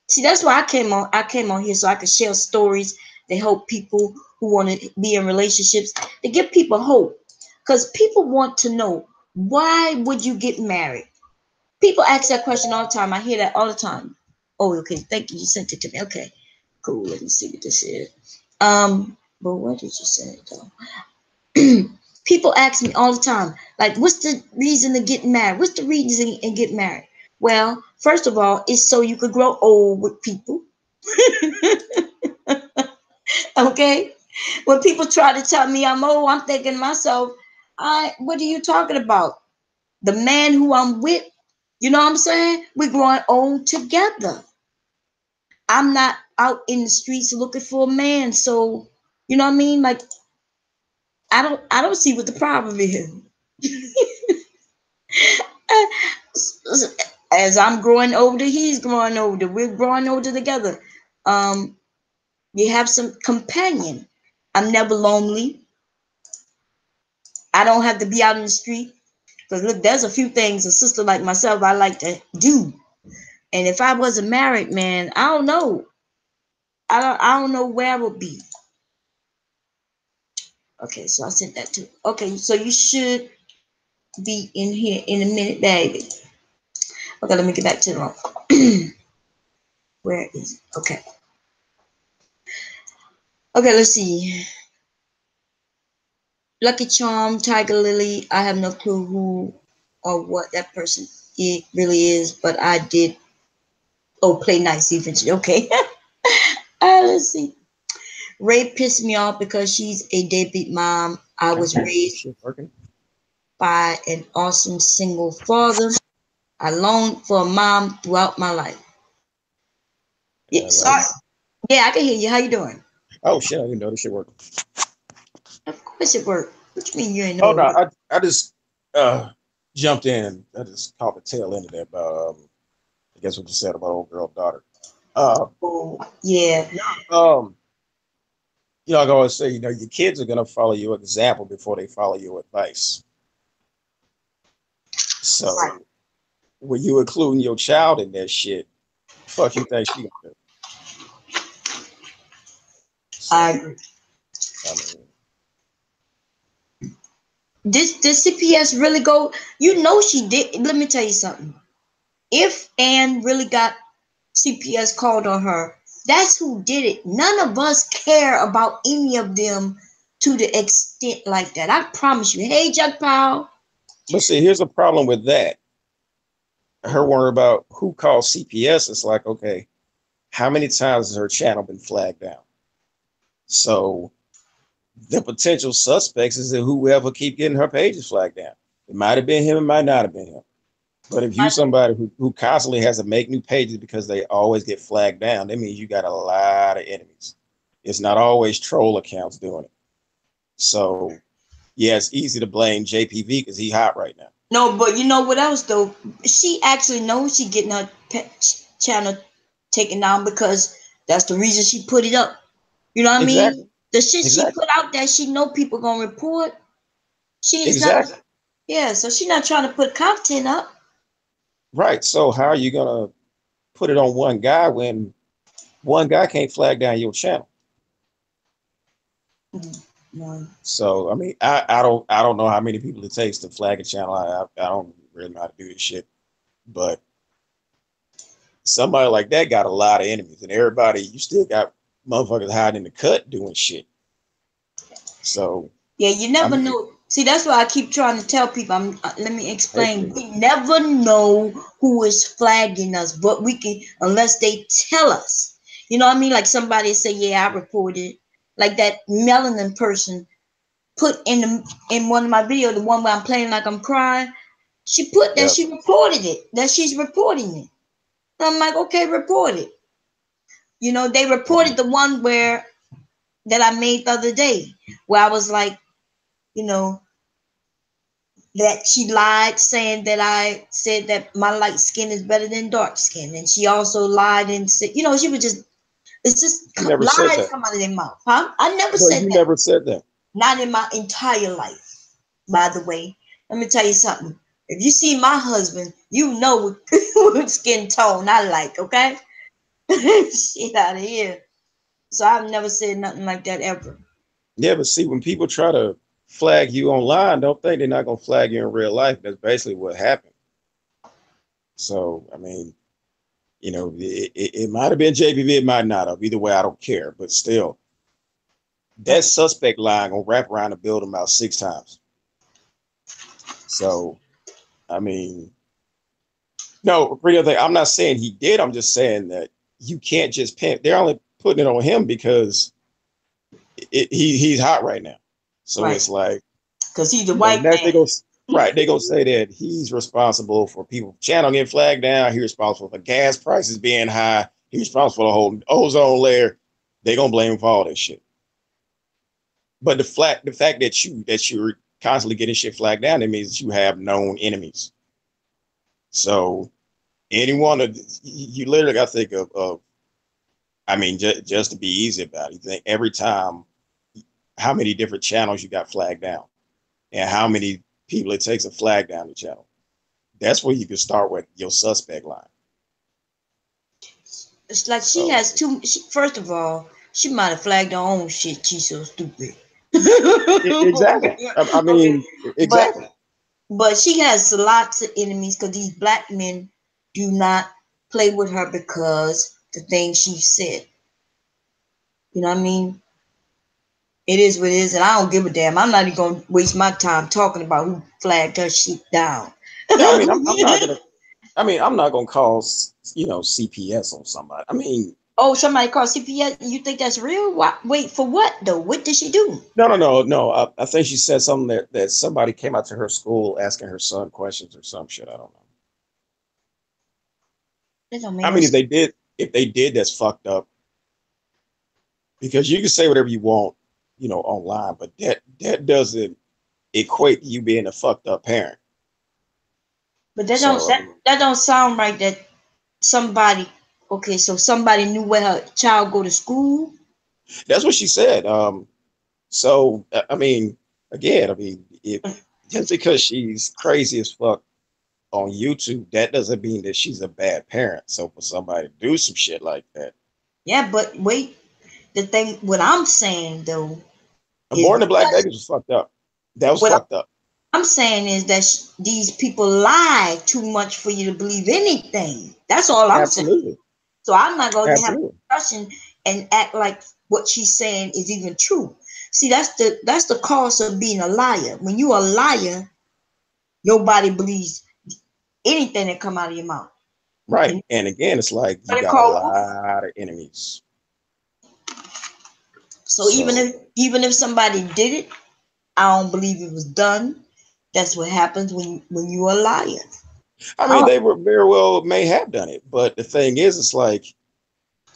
See, that's why I came on. I came on here so I could share stories to help people who want to be in relationships, to give people hope. Because people want to know, why would you get married? People ask that question all the time. I hear that all the time. Oh, okay. Thank you. You sent it to me. Okay, cool. Let me see what this is. But where did you send it though? People ask me all the time, like, what's the reason to get married? What's the reason to get married? Well, first of all, it's so you could grow old with people. Okay? When people try to tell me I'm old, I'm thinking to myself, what are you talking about? The man who I'm with, you know what I'm saying? We're growing old together. I'm not out in the streets looking for a man, so you know what I mean? Like, I don't see what the problem is. As I'm growing older, he's growing older. We're growing older together. Um, you have some companion. I'm never lonely. I don't have to be out in the street. Because look, there's a few things a sister like myself I like to do. And if I wasn't married, man, I don't know. I don't know where I would be. Okay, so I sent that too. Okay, so you should be in here in a minute, baby. Okay, let me get back to the where is it? Okay. Okay, let's see. Lucky Charm, Tiger Lily. I have no clue who or what that person it really is, but I did. Oh, play nice eventually. Okay. Let's see. Ray pissed me off because she's a deadbeat mom. I was raised by an awesome single father. I longed for a mom throughout my life. Yeah, sorry. Yeah, I can hear you. How you doing? Oh shit! I didn't know this shit worked. Of course it worked. What you mean you ain't Oh know no, it worked? I just jumped in. I just caught the tail end of that about I guess what you said about old girl daughter. Uh, Oh, yeah. no, um, I always say, your kids are gonna follow your example before they follow your advice. Right. So when you including your child in that shit, fuck you think she gonna do? I So agree. I mean, This CPS really go, you know she did. Let me tell you something. If Anne really got CPS called on her, that's who did it. None of us care about any of them to the extent like that. I promise you. Hey, Jack Powell. but see, here's a problem with that. Her worry about who calls CPS. It's like, okay, how many times has her channel been flagged down? So the potential suspects is that whoever keep getting her pages flagged down. It might have been him, it might not have been him. But if you somebody who constantly has to make new pages because they always get flagged down, that means you got a lot of enemies. It's not always troll accounts doing it. So yeah, it's easy to blame JPV because he hot right now. No, but you know what else though? She actually knows she getting her channel taken down because that's the reason she put it up. You know what I Exactly. mean? The shit she Exactly. put out there, she know people gonna report. She is not. Exactly. Yeah, so she not trying to put content up. Right. So how are you gonna put it on one guy when one guy can't flag down your channel? No. So I mean, I don't know how many people it takes to flag a channel. I don't really know how to do this shit, but somebody like that got a lot of enemies, and everybody you still got motherfuckers hiding in the cut doing shit. So Yeah, you I never mean, know. See, that's why I keep trying to tell people. Let me hey, explain. We never know who is flagging us, but we can unless they tell us. You know what I mean? Like somebody say, "Yeah, I reported." Like that melanin person put in one of my videos, the one where I'm playing like I'm crying. She put that Yeah. she reported it, that she's reporting it. I'm like, okay, report it. You know, they reported the one where that I made the other day, where I was like, you know, that she lied, saying that I said that my light skin is better than dark skin, and she also lied and said, you know, she was just, it's just You never said lies that. come out of their mouth, huh? I never Well, said you that, never said that. not in my entire life. By the way, let me tell you something. If you see my husband, you know what skin tone I like, okay? Shit out of here. So I've never said nothing like that ever. Yeah, but see, when people try to flag you online, don't think they're not gonna flag you in real life. That's basically what happened. So, I mean, it might have been JPV, it might not have. Either way, I don't care. But still, that suspect line gonna wrap around the building about 6 times. So, I mean, no, real thing. I'm not saying he did. I'm just saying that you can't just pin. They're only putting it on him because he's hot right now. So Right. it's like, Because he's a white next they man. go right. They gonna say that he's responsible for people channel getting flagged down. He's responsible for gas prices being high. He's responsible for the whole ozone layer. They gonna blame him for all that shit. But the fact that you're constantly getting shit flagged down, it means that you have known enemies. So anyone you literally got to think of I mean, just to be easy about it, you think every time how many different channels you got flagged down and how many people it takes to flag down the channel. That's where you can start with your suspect line. It's like she has too. First of all, she might have flagged her own shit. She's so stupid. Exactly. I mean, Okay, exactly. but she has lots of enemies because these black men do not play with her because the things she said. You know what I mean? It is what it is, and I don't give a damn. I'm not even gonna waste my time talking about who flagged her shit down. Yeah, I mean, I'm not gonna. I mean, I'm not gonna call CPS on somebody. I mean, Oh, somebody called CPS. You think that's real? What? Wait, for what though? What did she do? no. I think she said something that somebody came out to her school asking her son questions or some shit. I don't know. That don't make I no mean, sense. if they did, that's fucked up because you can say whatever you want, online, but that doesn't equate to you being a fucked up parent. But that don't So I that, mean, that don't sound right. That somebody. Okay, so somebody knew where her child go to school. that's what she said. So I mean, again, I mean, if just because she's crazy as fuck on YouTube, that doesn't mean that she's a bad parent. So for somebody to do some shit like that, Yeah, but wait. The thing, what I'm saying though, is aborting the black babies was fucked up. That was what fucked up. I'm saying is that these people lie too much for you to believe anything. That's all I'm saying. Absolutely, So I'm not going to have absolutely. a discussion and act like what she's saying is even true. See, that's the cost of being a liar. When you're a liar, nobody believes anything that come out of your mouth. Right. And And again, it's like you what they got a call wolf. lot of enemies. So even So if even if somebody did it, I don't believe it was done. That's what happens when you're a liar. I mean, Oh, they were very well may have done it, but the thing is, it's like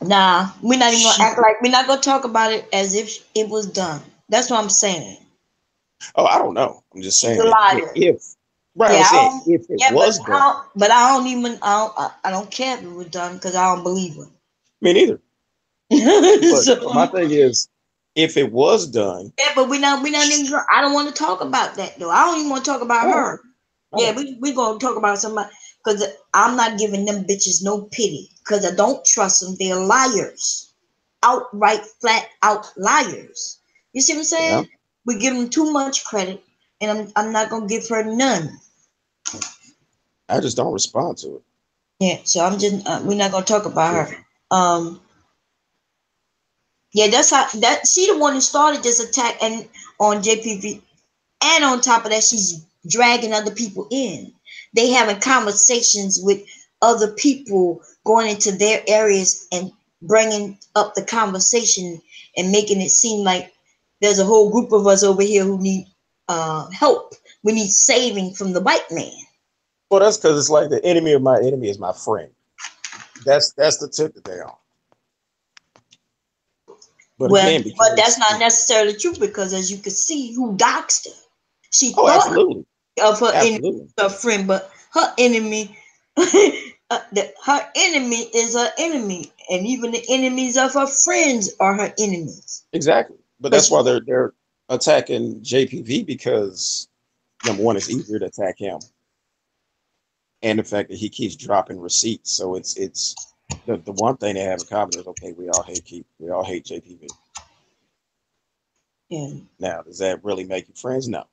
nah, we're not even gonna she. act like we're not gonna talk about it as if it was done. That's what I'm saying. Oh, I don't know. I'm just She's a saying liar. if right. I'm Yeah, saying if it yeah, but was I done. don't. But I don't even. I don't care if it was done because I don't believe Me neither. her. But So my thing is, if it was done, yeah, but we're not even. I don't want to talk about that though. I don't even want to talk about all right, her. all Yeah, right. we gonna talk about somebody because I'm not giving them bitches no pity because I don't trust them. They're liars, outright, flat out liars. You see what I'm Yeah, saying? We give them too much credit, and I'm not gonna give her none. I just don't respond to it. Yeah, so I'm just we're not gonna talk about her. Yeah, that's how that she the one who started this attack and on JPV, and on top of that, she's dragging other people in. They having conversations with other people, going into their areas and bringing up the conversation and making it seem like there's a whole group of us over here who need help. We need saving from the white man. Well, that's because it's like the enemy of my enemy is my friend. That's the tip that they're on. But Well, again, but that's because not necessarily true because as you can see, who doxed her? She oh, thought absolutely, of her enemy, absolutely, her friend, but her enemy, her enemy is her enemy, and even the enemies of her friends are her enemies. exactly. But that's Because why they're attacking JPV because number one, it's easier to attack him, and the fact that he keeps dropping receipts. So it's the one thing they have in common is okay, we all hate JPV. yeah, Now, does that really make you friends? No.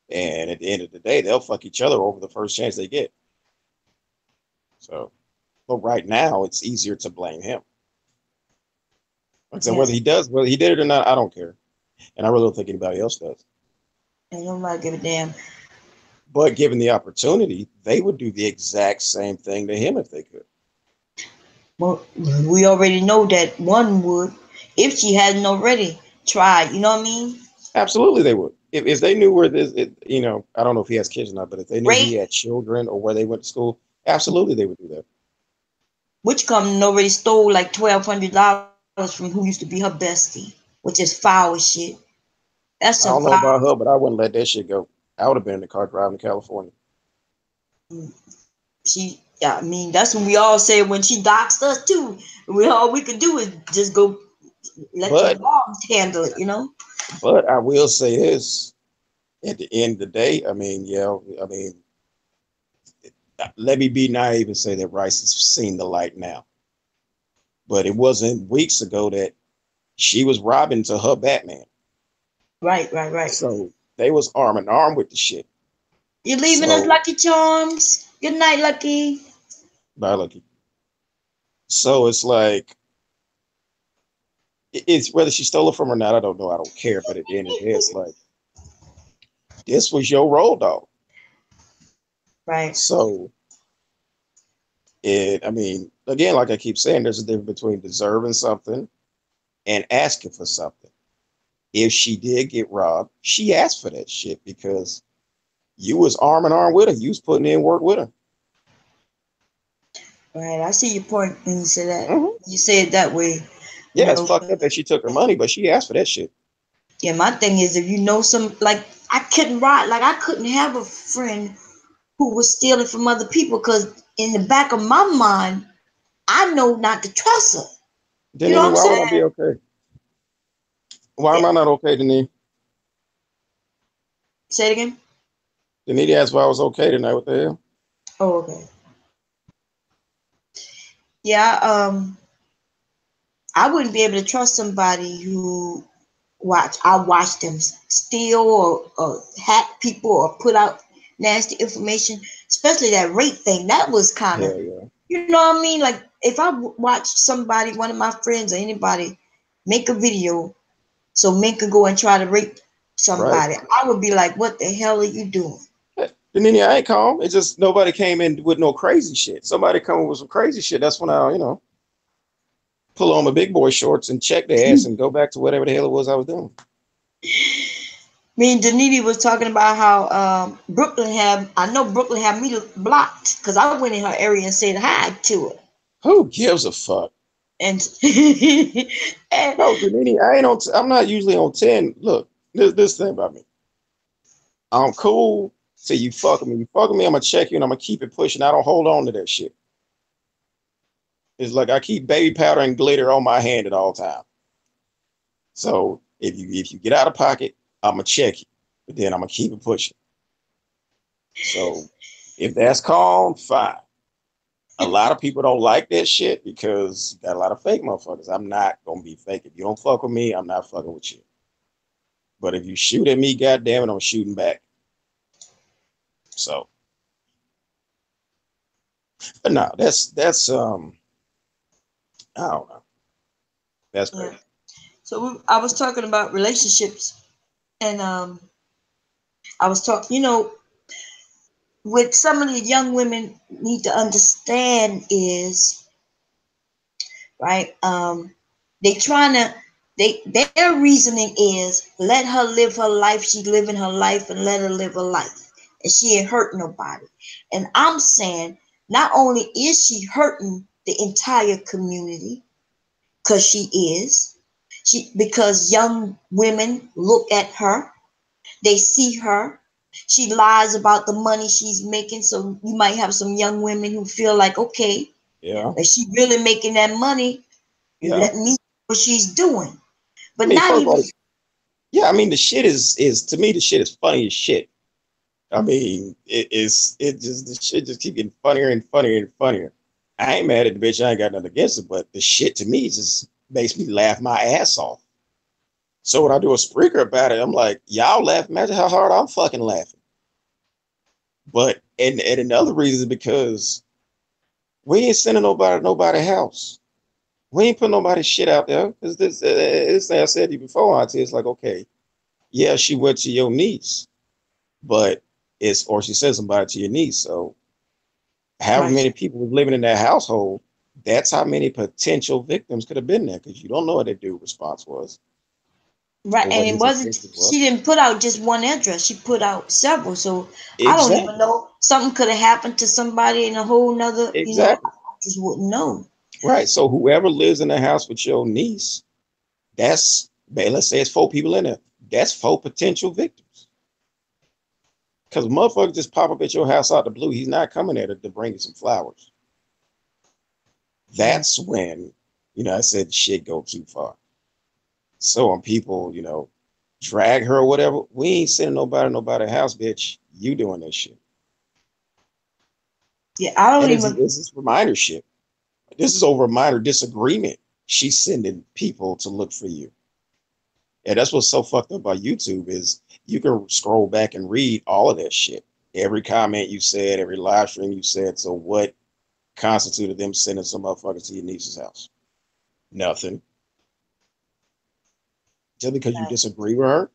And at the end of the day, they'll fuck each other over the first chance they get. So, but right now, it's easier to blame him. Like I said, yeah, whether he did it or not, I don't care, and I really don't think anybody else does. and nobody give a damn. But given the opportunity, they would do the exact same thing to him if they could. Well, we already know that one would, if she hadn't already tried. You know what I mean? Absolutely, they would. If they knew where I don't know if he has kids or not, but if they knew he Rape, had children or where they went to school, absolutely they would do that. which company already stole like $1,200 from who used to be her bestie, which is foul as shit. That's I some don't know foul. about her, but I wouldn't let that shit go. I would have been in the car driving to California. I mean, that's when we all said when she doxed us too. All we could do is just go let your But moms handle it, you know? but I will say this: at the end of the day, I mean, yeah, I mean, let me be naive and say that Rice has seen the light now. But it wasn't weeks ago that she was Robin to her Batman. Right, right, right. So they was arm in arm with the shit. You're leaving us, So Lucky Charms. Good night, Lucky. biology. So it's like it's whether she stole it from her or not, I don't know. I don't care. But at the end of the day, it's like this was your role, dog. Right, So I mean, again, like I keep saying, there's a difference between deserving something and asking for something. If she did get robbed, she asked for that shit because you was arm in arm with her. You was putting in work with her. right. I see your point when you say that. Mm-hmm. You say it that way, you Yeah, it's know. fucked up that she took her money, but she asked for that shit. Yeah, my thing is if you know some, like, I couldn't ride, like, I couldn't have a friend who was stealing from other people because in the back of my mind, I know not to trust her. Then You know what I'm why would I saying? be okay? Why Yeah. am I not okay, Denise? Say it again. Denise asked why I was okay tonight. What the hell? Oh, okay. Yeah, I wouldn't be able to trust somebody who I watch them steal or hack people or put out nasty information, especially that rape thing. That was kind of, Hell yeah. you know what I mean? Like if I watch somebody, one of my friends or anybody, make a video so men could go and try to rape Right. somebody, I would be like, what the hell are you doing? Denise, I ain't calm. It's just nobody came in with no crazy shit. Somebody come with some crazy shit. That's when I, pull on my big boy shorts and check the ass and go back to whatever the hell it was I was doing. Me and Daniti was talking about how I know Brooklyn had me blocked because I went in her area and said hi to her. Who gives a fuck? And, and No, Denise, I'm not usually on 10. Look, this thing about me. I'm cool till you fuck me. You fuck me, I'm gonna check you and I'm gonna keep it pushing. I don't hold on to that shit. It's like I keep baby powder and glitter on my hand at all times. So if you get out of pocket, I'm gonna check you, but then I'm gonna keep it pushing. So if that's calm, fine. A lot of people don't like that shit because you got a lot of fake motherfuckers. I'm not gonna be fake. If you don't fuck with me, I'm not fucking with you. But if you shoot at me, goddamn it, I'm shooting back. So, but no, that's I don't know. That's yeah. crazy. So I was talking about relationships, and I was talking, what some of the young women need to understand is, right? They trying to, their reasoning is let her live her life. She's living her life, and let her live her life, and she ain't hurt nobody. And I'm saying not only is she hurting the entire community, because because young women look at her, they see her. She lies about the money she's making. So you might have some young women who feel like, okay, Yeah. if she really making that money, Yeah. let me see what she's doing. I But mean, not first of even all, yeah, I mean, the shit is to me, the shit is funny as shit. I mean, it just, the shit just keep getting funnier and funnier and funnier. I ain't mad at the bitch. I ain't got nothing against it, but the shit to me just makes me laugh my ass off. So when I do a Spreaker about it, I'm like, y'all laugh. Imagine how hard I'm fucking laughing. But and another reason is because we ain't sending nobody to nobody's house. We ain't putting nobody's shit out there. Cause this thing I said to you before, Auntie, it's like, okay, yeah, she went to your niece, but or she said somebody to your niece. So however right, many people was living in that household, that's how many potential victims could have been there, because you don't know what that dude response was right. or And what it his wasn't, intention she was. didn't put out just one address. She put out several. So I don't even Exactly. know. Something could have happened to somebody in a whole nother, I Exactly. just wouldn't know. Right. So whoever lives in the house with your niece, that's, man, let's say it's 4 people in there. That's 4 potential victims. Because motherfucker just pop up at your house out the blue. He's not coming there to bring you some flowers. Mm. That's when, I said shit go too far. So when people, drag her or whatever, we ain't sending nobody house, bitch. You doing this shit. Yeah, I don't And even. it's this reminder shit. This is over a minor disagreement. She's sending people to look for you. And that's what's so fucked up about YouTube is you can scroll back and read all of that shit. Every comment you said, every live stream you said. So what constituted them sending some motherfuckers to your niece's house? Nothing. Just because you disagree with her,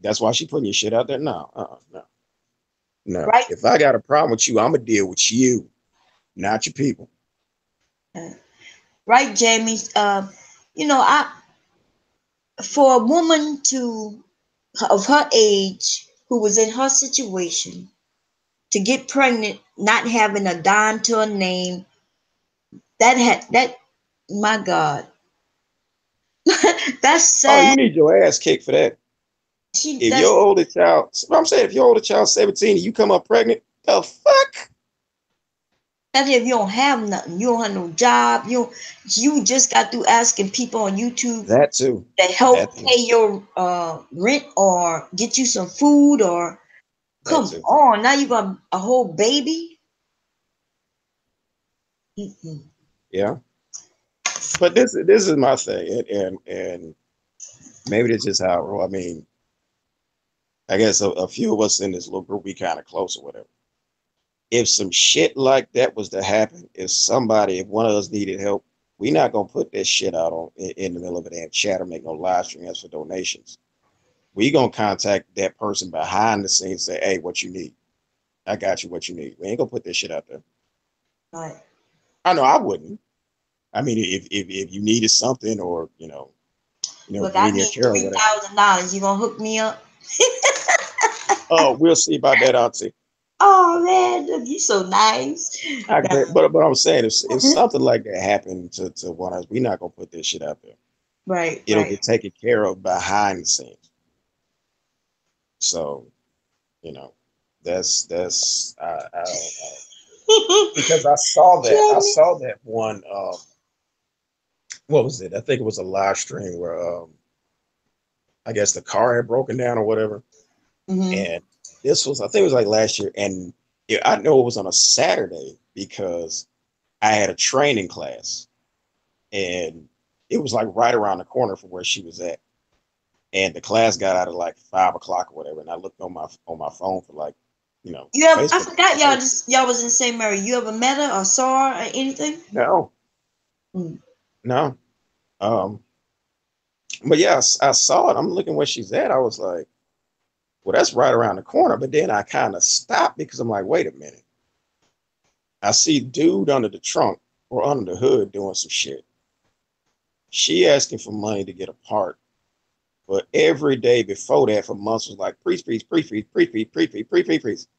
that's why she putting your shit out there? No, no, no. Right, If I got a problem with you, I'm gonna deal with you, not your people. uh, right, Jamie. I for a woman to of her age who was in her situation to get pregnant, not having a dime to her name, that my God, that's Oh, you sad. need your ass kicked for that. She If your that's oldest child, I'm saying, if your oldest child 17 and you come up pregnant, the fuck? That's if you don't have nothing, you don't have no job, you just got through asking people on YouTube That too. to That help too. pay your rent or get you some food or That come too. on, now you got a whole baby. Mm-mm. Yeah. But this is my thing, and maybe this is how I roll. I mean, I guess a few of us in this little group, we kind of close or whatever. If some shit like that was to happen, if one of us needed help, we not gonna put that shit out in the middle of a damn chat or make no live stream as for donations. We gonna contact that person behind the scenes, say, hey, what you need? I got you what you need. We ain't gonna put this shit out there. Right. I know I wouldn't. I mean, if you needed something, or Look, you I need your need care or whatever. $3,000. You gonna hook me up? Oh, we'll see about that, Auntie. Oh man, look, you so nice. I Nah. get, but I'm saying, if something like that happened to one of us, we're not gonna put this shit out there. Right, It'll right. get taken care of behind the scenes. So, you know, that's I don't know, because I Jamie. saw that one. What was it? I think it was a live stream where I guess the car had broken down or whatever, Hmm. and this was, I think it was like last year, and I know it was on a Saturday because I had a training class, and it was like right around the corner from where she was at. And the class got out at like 5 o'clock or whatever. And I looked on my phone for like, I Facebook. forgot Hey, y'all was in St. Mary. You ever met her or saw her or anything? no, Mm. no. Um, but yeah, I saw it. I'm looking where she's at. I was like, well, that's right around the corner. But then I kind of stopped because I'm like, wait a minute. I see dude under the trunk or under the hood doing some shit. She asking for money to get a part. But every day before that for months was like, priest, priest, priest, priest, priest, priest, priest, priest, priest, priest, priest.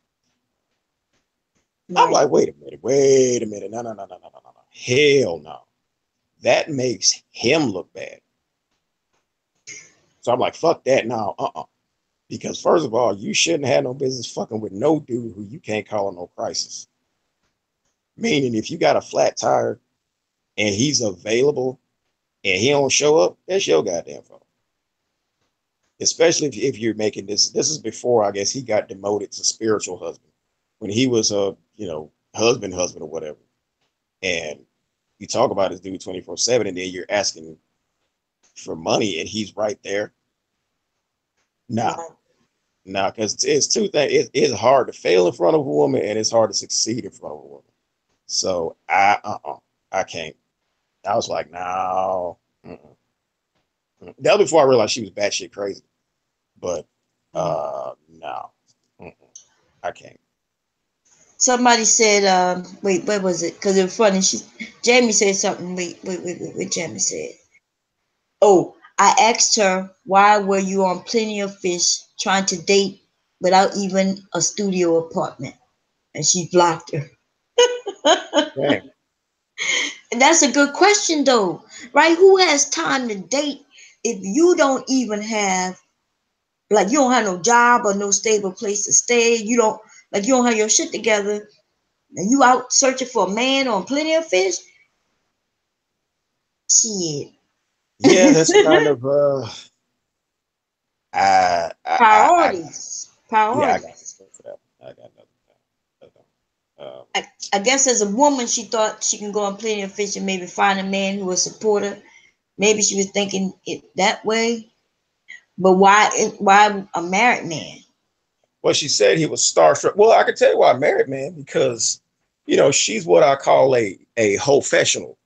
I'm Right. like, wait a minute. No, no, no, no, no, no, no. Hell no. That makes him look bad. So I'm like, fuck that. No, Because first of all, you shouldn't have no business fucking with no dude who you can't call on no crisis. Meaning if you got a flat tire and he's available and he don't show up, that's your goddamn fault. Especially if you're making this is before I guess he got demoted to spiritual husband. When he was a, husband or whatever. And you talk about this dude 24/7 and then you're asking for money and he's right there. Nah, Right. nah, because it's two things. It's hard to fail in front of a woman and it's hard to succeed in front of a woman. So I can't. I was like, no. Mm-mm. That was before I realized she was batshit crazy. But no. Mm-mm. I can't. Somebody said, wait, what was it? Because it was funny. Jamie said something. What Jamie said. Oh, I asked her, why were you on Plenty of Fish trying to date without even a studio apartment? And she blocked her. Dang. And that's a good question, though, right? Who has time to date if you don't even have, like, you don't have no job or no stable place to stay? You don't have your shit together, and you out searching for a man on Plenty of Fish? Shit. Yeah, that's kind of I Priorities. yeah, I got Priorities. nothing for that. I got nothing for that. I guess as a woman, she thought she can go on Plenty of Fish and maybe find a man who will support her. Maybe she was thinking it that way. But why a married man? Well, she said he was starstruck. Well, I can tell you why I married, man, because she's what I call a professional.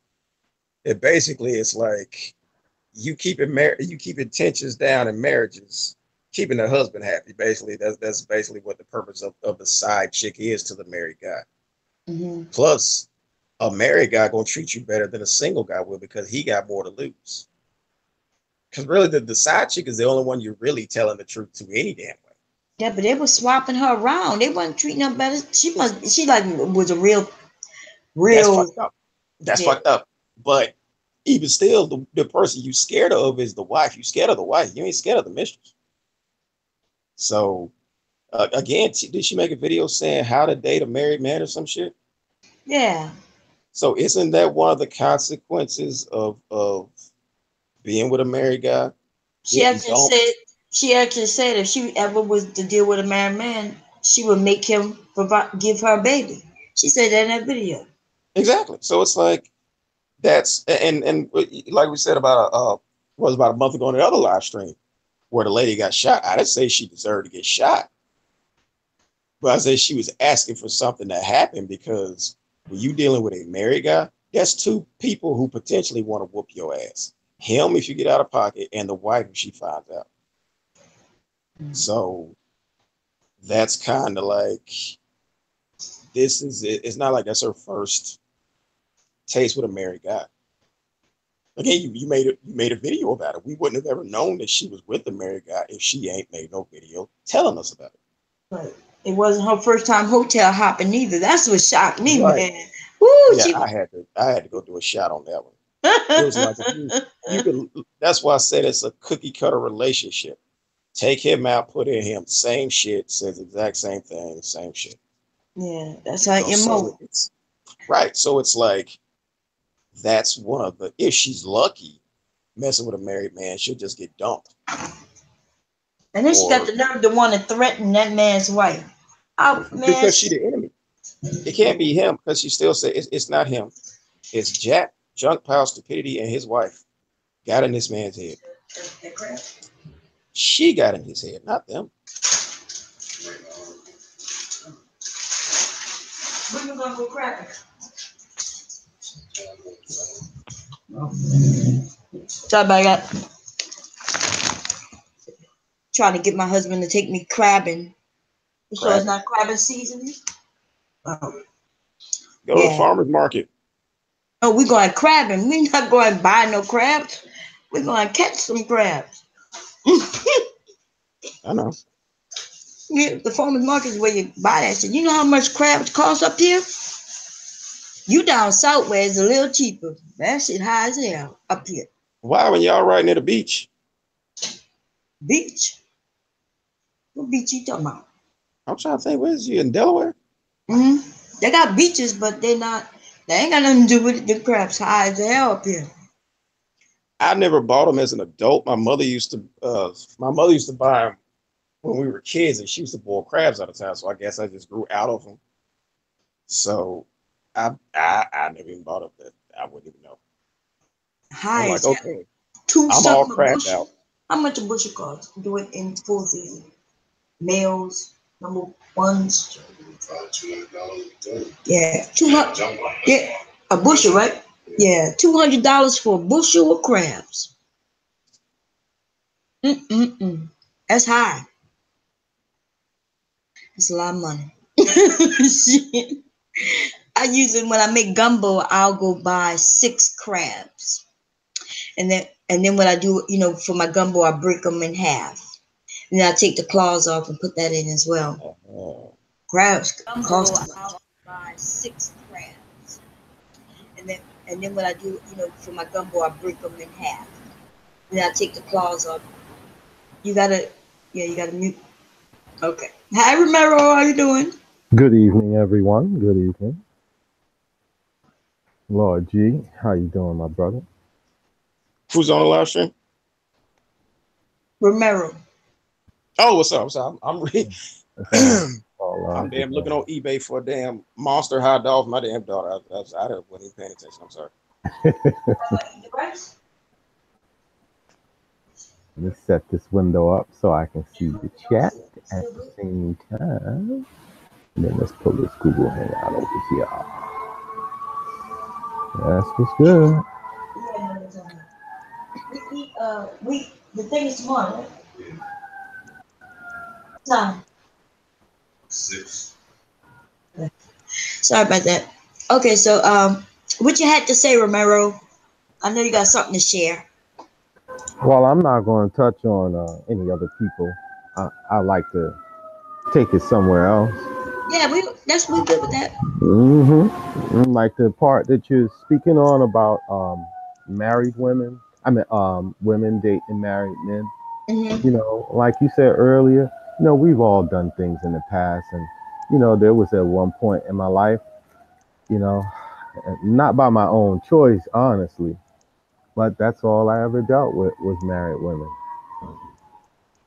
It basically is like you keeping tensions down in marriages, keeping the husband happy. Basically, that's basically what the purpose of the side chick is to the married guy. Hmm. Plus, a married guy gonna treat you better than a single guy will because he got more to lose. Because really, the side chick is the only one you're really telling the truth to any damn way. Yeah, but they were swapping her around. They wasn't treating her better. She like was a real, That's real, fucked up. That's yeah, fucked up. But even still, the person you scared of is the wife. You scared of the wife. You ain't scared of the mistress. So again, did she make a video saying how to date a married man or some shit? yeah. So isn't that one of the consequences of being with a married guy? She If you actually don't, said she actually said if she ever was to deal with a married man, she would make him give her a baby. She said that in that video. exactly. So it's like that's and like we said about was about a month ago on the other live stream where the lady got shot. I didn't say she deserved to get shot, but I said she was asking for something to happen because when you dealing with a married guy, that's two people who potentially want to whoop your ass. Him if you get out of pocket, and the wife if she finds out. So that's kind of like this is it. It's not like that's her first taste with a married guy. Again, you made a video about it. We wouldn't have ever known that she was with a married guy if she ain't made no video telling us about it. But it wasn't her first time hotel hopping either. That's what shocked me, Right. man. Woo, Yeah, she. I had to go do a shot on that one. It was like if you could that's why I said it's a cookie cutter relationship. Take him out, put in him, same shit, says exact same thing, same shit. Yeah, that's her So MO. it's right. So it's like that's one of the if she's lucky, messing with a married man, she'll just get dumped. And then she got Or the nerve to want to threaten that man's wife. Oh man, because she the enemy. It can't be him because she still said it's not him. It's Jack, Junk Pile, Stupidity, and his wife got in this man's head. She got in his head, not them. when you gonna go crapping? Sorry about that. Trying to get my husband to take me crabbing. So it's Crabbing. not crabbing season. Oh Go to the yeah. farmer's market. Oh, we going crabbing. We not going to buy no crabs. We're going to catch some crabs. I know. Yeah, the farmers market is where you buy that shit. You know how much crabs cost up here? You down south where it's a little cheaper. That shit high as hell up here. Why when y'all right near the beach? Beach? What beach you talking about? I'm trying to think, where's you in Delaware? Hmm. They got beaches, but they ain't got nothing to do with it. The crabs high as hell up here. I never bought them as an adult. My mother used to buy them when we were kids, and she used to boil crabs all the time. So I guess I just grew out of them. So I never even bought up that. I wouldn't even know. I'm High like, as hell. okay, Two I'm all something a crapped bushel. out. How much a bushel cost? Do it in full season. Males, number ones. Yeah, 200. Yeah, a bushel, right? Yeah, $200 for a bushel of crabs. Mm-mm-mm. That's high. That's a lot of money. Shit. I usually when I make gumbo, I'll go buy 6 crabs, and then what I do, for my gumbo, I break them in half, and then I take the claws off and put that in as well. Crabs cost too much. I'll buy 6 crabs, and then what I do, for my gumbo, I break them in half, and then I take the claws off. You gotta mute. Okay. Hi, Romero. How you doing? Good evening, everyone. Good evening. Lord G, how you doing, my brother? Who's on the live stream? Romero. Oh, what's up? I'm I'm damn Good looking on eBay for a damn monster hot dog for my damn daughter. I wasn't even paying attention. I'm sorry. Let's set this window up so I can see the chat at the same time. And then let's pull this Google Hangout over here. That's what's good. The thing is tomorrow, right? Time. 6. Sorry about that. Okay, so what you had to say, Romero? I know you got something to share. Well, I'm not going to touch on any other people. I like to take it somewhere else. Yeah, we good with that. Like the part that you're speaking on about married women. I mean, women dating married men. Mm-hmm. Like you said earlier, we've all done things in the past, and there was at one point in my life, you know, not by my own choice, honestly, but that's all I ever dealt with was married women.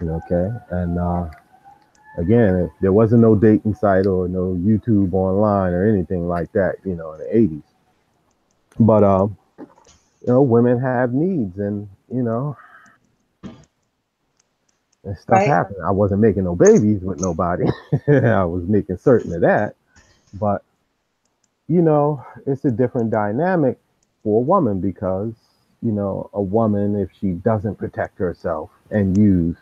Okay, and again, there wasn't no dating site or no YouTube online or anything like that, in the '80s. But women have needs, and and stuff Right. happened. I wasn't making no babies with nobody. I was making certain of that. But it's a different dynamic for a woman because a woman, if she doesn't protect herself and use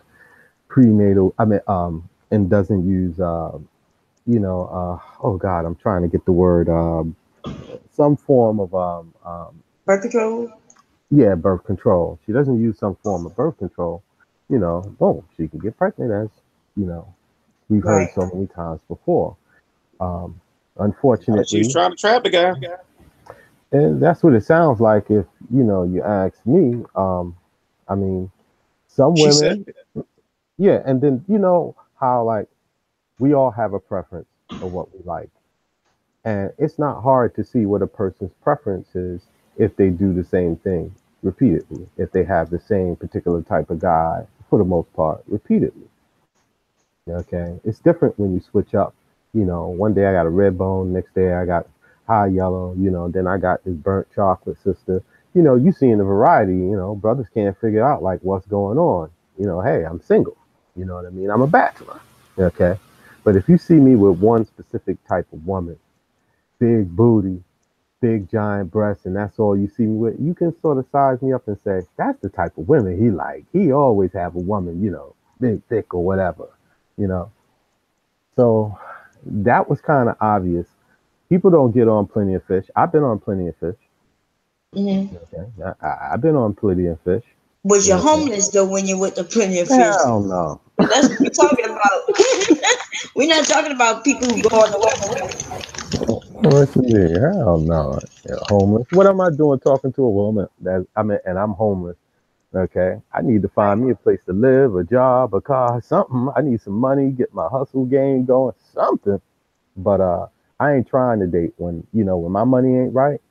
prenatal, and doesn't use, oh God, I'm trying to get the word, some form of, Birth control. yeah, birth control. She doesn't use some form of birth control, boom, she can get pregnant, as you know we've heard Right. so many times before. Um, She's unfortunately, trying to trap the guy. and that's what it sounds like. If you ask me, I mean, some She said, women, yeah, and then how, like, we all have a preference of what we like, and it's not hard to see what a person's preference is if they do the same thing repeatedly, if they have the same particular type of guy for the most part repeatedly. Okay, it's different when you switch up. One day I got a red bone, next day I got high yellow. Then I got this burnt chocolate sister. You seeing the variety. Brothers can't figure out like what's going on. Hey, I'm single. You know what I mean? I'm a bachelor. Okay, but if you see me with one specific type of woman, big booty, big giant breasts, and that's all you see me with, you can sort of size me up and say that's the type of women he like. He always have a woman, big, thick, or whatever. You know, so that was kind of obvious. People don't get on Plenty of Fish. I've been on Plenty of Fish. Mm-hmm. Okay, I've been on Plenty of Fish. Was you Yeah. homeless though when you with the plenty of fish? Hell no. That's what we're talking about. We're not talking about people who go on the web. What you mean? Hell no. Yeah, homeless. What am I doing talking to a woman that and I'm homeless? Okay. I need to find me a place to live, a job, a car, something. I need some money, get my hustle game going, something. But I ain't trying to date when my money ain't right.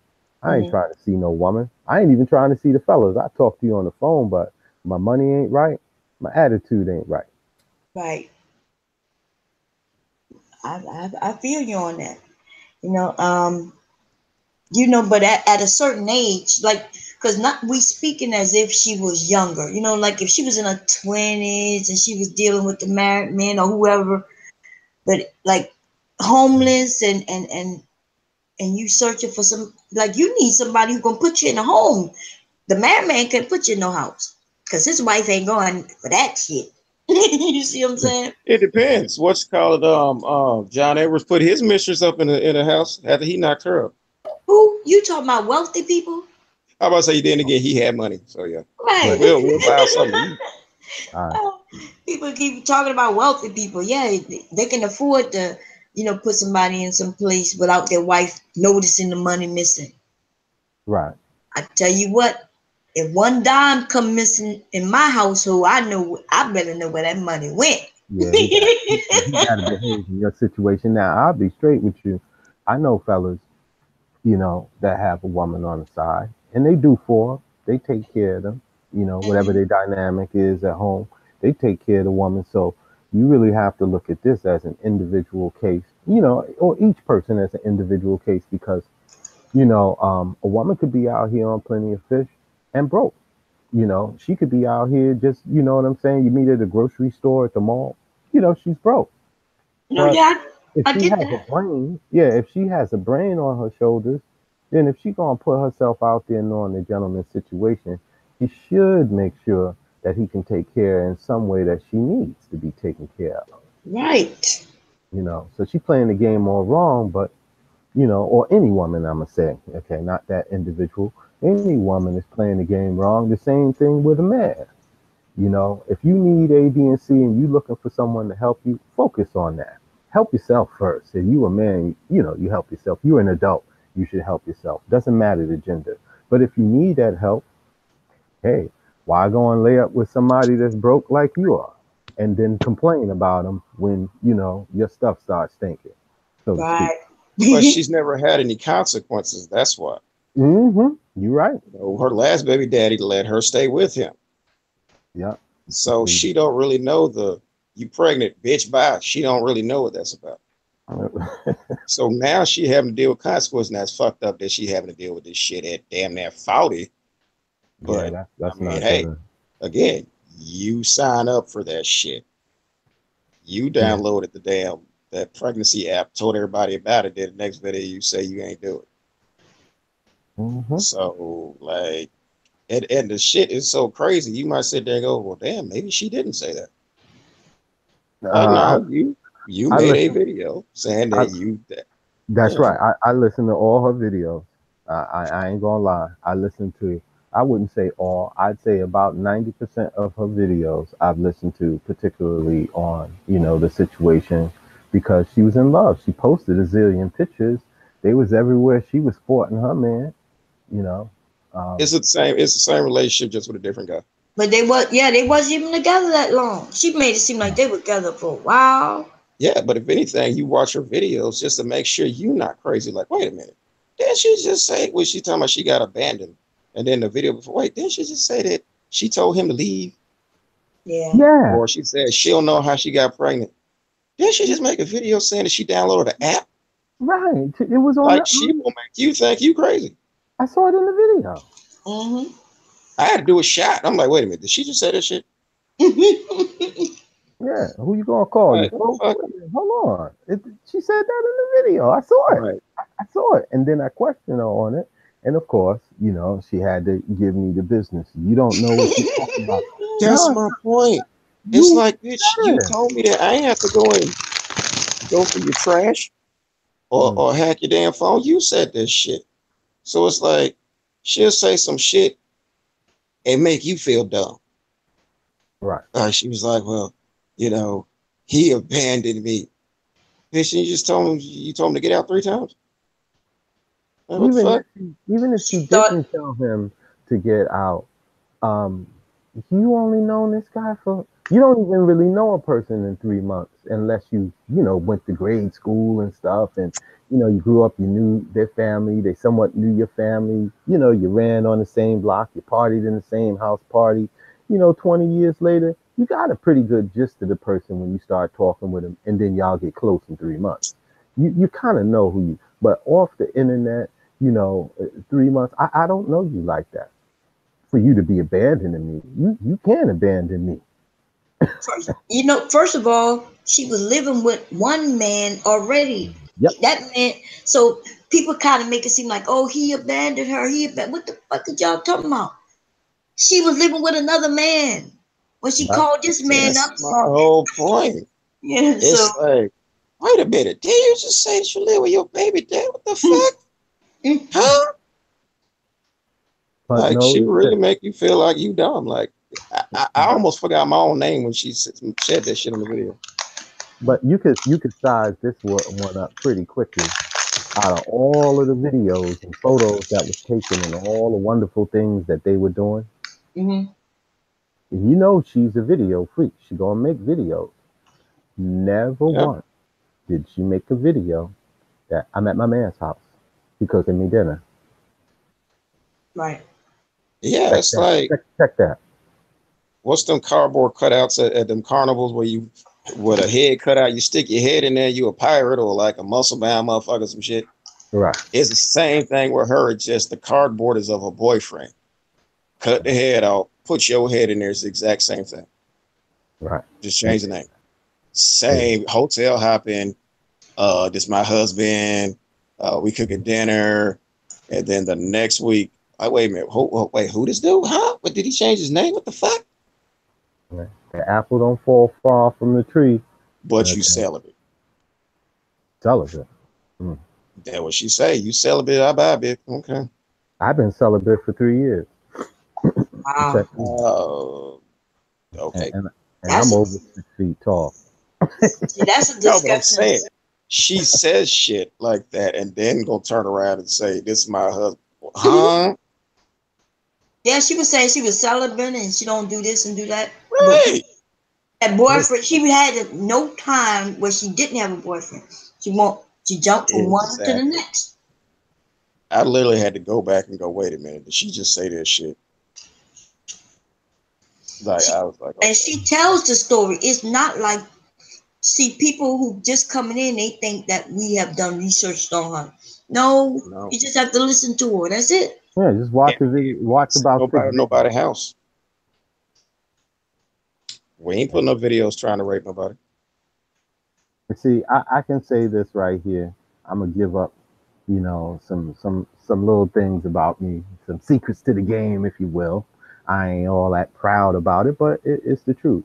I ain't Mhm. trying to see no woman. I ain't even trying to see the fellas. I talk to you on the phone, but my money ain't right. My attitude ain't right. Right. I feel you on that. You know, but at a certain age, like, because not we speaking as if she was younger, like if she was in her 20s and she was dealing with the married men or whoever, but like homeless and you searching for some, like, you need somebody who gonna put you in a home. The married man can put you in no house because his wife ain't going for that shit. You see what I'm saying? It depends. What's called John Edwards put his mistress up in a house after he knocked her up. Who you talking about? Wealthy people, How about say then again he had money. So yeah. Right. right? We'll buy something. All right. People keep talking about wealthy people. Yeah, they can afford to, put somebody in some place without their wife noticing the money missing. Right. I tell you what, if one dime come missing in my household, I better know where that money went. Yeah, he got to behave in your situation. Now, I'll be straight with you. I know fellas, that have a woman on the side, and they do for her. They take care of them. Whatever their dynamic is at home, they take care of the woman. So you really have to look at this as an individual case, or each person as an individual case because, a woman could be out here on Plenty of Fish and broke. She could be out here just, you know what I'm saying? You meet her at the grocery store, at the mall, she's broke. But Yeah, if I she get has a that. brain, yeah, if she has a brain on her shoulders, then if she gonna put herself out there knowing the gentleman's situation, he should make sure that he can take care in some way that she needs to be taken care of. Right. So she playing the game all wrong, but or any woman, I'm gonna say, okay, not that individual. Any woman is playing the game wrong. The same thing with a man. If you need A, B, and C and you looking for someone to help you, focus on that. Help yourself first. If you a man, you help yourself. You're an adult. You should help yourself. Doesn't matter the gender. But if you need that help, hey, why go and lay up with somebody that's broke like you are? And then complain about them when, your stuff starts stinking, so to speak. Right. But she's never had any consequences. That's why. You right. Her last baby daddy let her stay with him. Yeah. So she don't really know you pregnant, bitch, bye. She don't really know what that's about. So now she having to deal with consequences, and that's fucked up that she having to deal with this shit at damn near 40. Yeah, But that's I mean, not hey, good. again, you sign up for that shit. You Yeah. downloaded that pregnancy app, told everybody about it, then the next video you say you ain't do it. hmm So like, and the shit is so crazy. You might sit there and go, well, damn, maybe she didn't say that. Like, I, no, you I made a listen. video saying I, that. That's Yeah. right. I listen to all her videos. I ain't gonna lie. I listen to, I wouldn't say all, I'd say about 90% of her videos I've listened to, particularly on, the situation because she was in love. She posted a zillion pictures. They was everywhere. She was sporting her man, you know. It's Um, the same. It's the same relationship, just with a different guy. But they wasn't even together that long. She made it seem like they were together for a while. Yeah, but if anything, you watch her videos just to make sure you're not crazy. Like, wait a minute, didn't she just say when she talking about she got abandoned, and then the video before, wait, didn't she just say that she told him to leave, Yeah. yeah, or she said she don't know how she got pregnant? Didn't she just make a video saying that she downloaded the app? right. It was on Like, the, she will make you think you crazy. I saw it in the video. Mm-hmm. I had to do a shot. I'm like, wait a minute, did she just say that shit? Yeah, who you gonna call? Your Like, what the folks? fuck? Wait a minute, hold on. She said that in the video. I saw it. Right. I saw it, and then I questioned her on it. And of course, she had to give me the business. You don't know what you're talking about. That's No, my point. It's you like, bitch, you said it. told me that I ain't have to go and go through your trash Mm, or hack your damn phone. You said this shit. So it's like she'll say some shit and make you feel dumb. Right. She was like, well, you know, he abandoned me. Bitch, you told him to get out 3 times. Like, what the fuck? Even if She she thought, didn't tell him to get out, um, you only known this guy for, you don't even really know a person in 3 months unless you know, went to grade school and stuff, and you know, you grew up, you knew their family, they somewhat knew your family, you know, you ran on the same block, you partied in the same house party, you know, 20 years later, you got a pretty good gist of the person when you start talking with them, and then y'all get close in 3 months. You kind of know who you, but off the internet, you know, 3 months, I don't know you like that for you to be abandoning me. You can abandon me. first of all, she was living with one man already. Yep. That man, so people kind of make it seem like, oh, he abandoned her. What the fuck did y'all talking about? She was living with another man when she Yep. called this man up. That's my whole point. Yeah, so It's like, wait a minute, did you just say that you live with your baby dad? What the fuck? Huh? But Like, no, she really make you feel like you dumb. Like, I almost forgot my own name when she said that shit on the video. but you could size this one up pretty quickly. Out of all of the videos and photos that was taken and all the wonderful things that they were doing, mhm. you know she's a video freak. She gonna make videos. Never Yeah. once did she make a video that I'm at my man's house. He cooking me dinner. Right. Yeah, Check it's that. like, Check that. what's them cardboard cutouts at them carnivals where you, with a head cutout, you stick your head in there, you a pirate or like a muscle bound motherfucker, some shit. Right. It's the same thing with her. It's just the cardboard is of a boyfriend. Cut the head off, put your head in there. It's the exact same thing. Right. Just change the name. Same hotel hopping. This my husband. We cooking dinner, and then the next week, wait a minute. Wait, who this dude? Huh? What did he change his name? What the fuck? Right. The apple don't fall far from the tree. But you celibate. Celibate. Mm. That what she say. You celibate, I buy a bit. Okay. I've been celibate for 3 years. Wow. Okay. And I'm over 6 feet tall. See, that's a No, but I'm discussion. saying she says shit like that and then go turn around and say, "This is my husband." Huh? Yeah, she was saying she was celibate and she don't do this and do that. Right. But that boyfriend, she had no time where she didn't have a boyfriend. She jumped from one to the Exactly. next. I literally had to go back and go, wait a minute, did she just say that shit? Like, I was like, okay. And she tells the story. It's not like, see, people who just coming in, they think that we have done research on her. No, No. you just have to listen to her. That's it. Yeah, just watch the video. Watch about Nobody house. We ain't putting up videos trying to rape nobody. See, I can say this right here. I'm gonna give up, you know, some little things about me, some secrets to the game, if you will. I ain't all that proud about it, but it's the truth.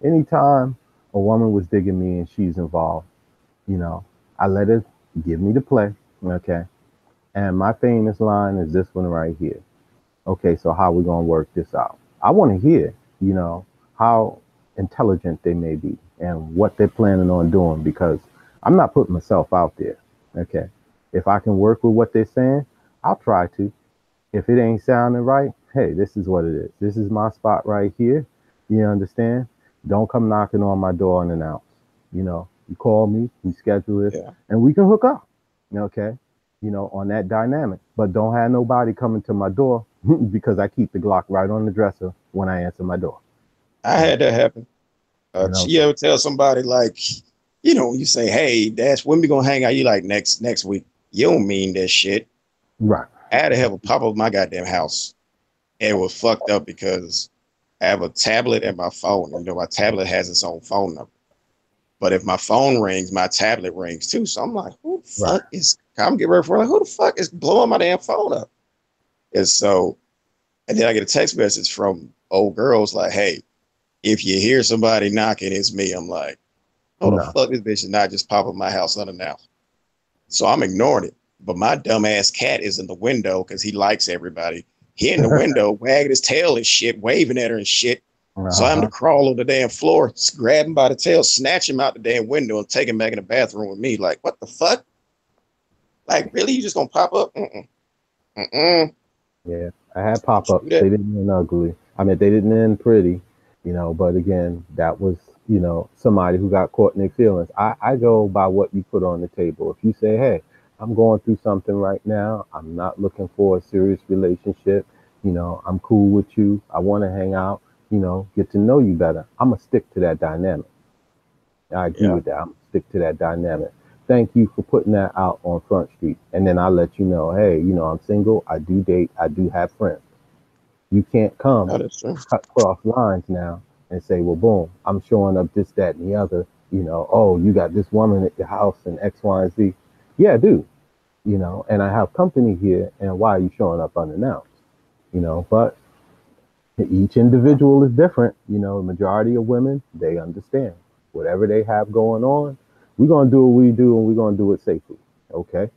Anytime a woman was digging me and she's involved, you know, I let her give me the play, okay? And my famous line is this one right here. Okay, so how we gonna work this out? I want to hear, you know, how intelligent they may be and what they're planning on doing, because I'm not putting myself out there. Okay, if I can work with what they're saying, I'll try to. If it ain't sounding right, hey, this is what it is. This is my spot right here. You understand? Don't come knocking on my door unannounced. You know, you call me, we schedule this, Yeah. and we can hook up. Okay, you know, on that dynamic. But don't have nobody coming to my door because I keep the Glock right on the dresser when I answer my door. I had that happen. You know? You ever tell somebody like, you know, you say, "Hey, Dash, when we gonna hang out?" You like next week. You don't mean that shit. Right. I had to have a pop up my goddamn house. And it was fucked up because I have a tablet and my phone. You know, my tablet has its own phone number. But if my phone rings, my tablet rings too. So I'm like, who the fuck is, I'm getting ready for like, who the fuck is blowing my damn phone up? And so, and then I get a text message from old girls like, hey, if you hear somebody knocking, it's me. I'm like, oh, the fuck, this bitch is not just pop up my house unannounced. So I'm ignoring it. But my dumbass cat is in the window because he likes everybody. He in the window, wagging his tail and shit, waving at her and shit. So I'm to crawl on the damn floor, grab him by the tail, snatch him out the damn window, and take him back in the bathroom with me. Like, what the fuck? Like, really? You just gonna pop up? Yeah, I had pop-ups. They didn't end ugly. I mean, they didn't end pretty, but again, that was, somebody who got caught in their feelings. I go by what you put on the table. If you say, hey, I'm going through something right now, I'm not looking for a serious relationship, I'm cool with you, I want to hang out, get to know you better, I'm going to stick to that dynamic. I agree with that. I'm going to stick to that dynamic. Thank you for putting that out on Front Street. And then I'll let you know, hey, I'm single, I do date, I do have friends. You can't come cut cross lines now and say, well, boom, I'm showing up this, that, and the other. Oh, you got this woman at your house and X, Y, and Z. Yeah, I do. And I have company here, and why are you showing up unannounced? But each individual is different. The majority of women, they understand. Whatever they have going on, we're going to do what we do, and we're going to do it safely. Okay?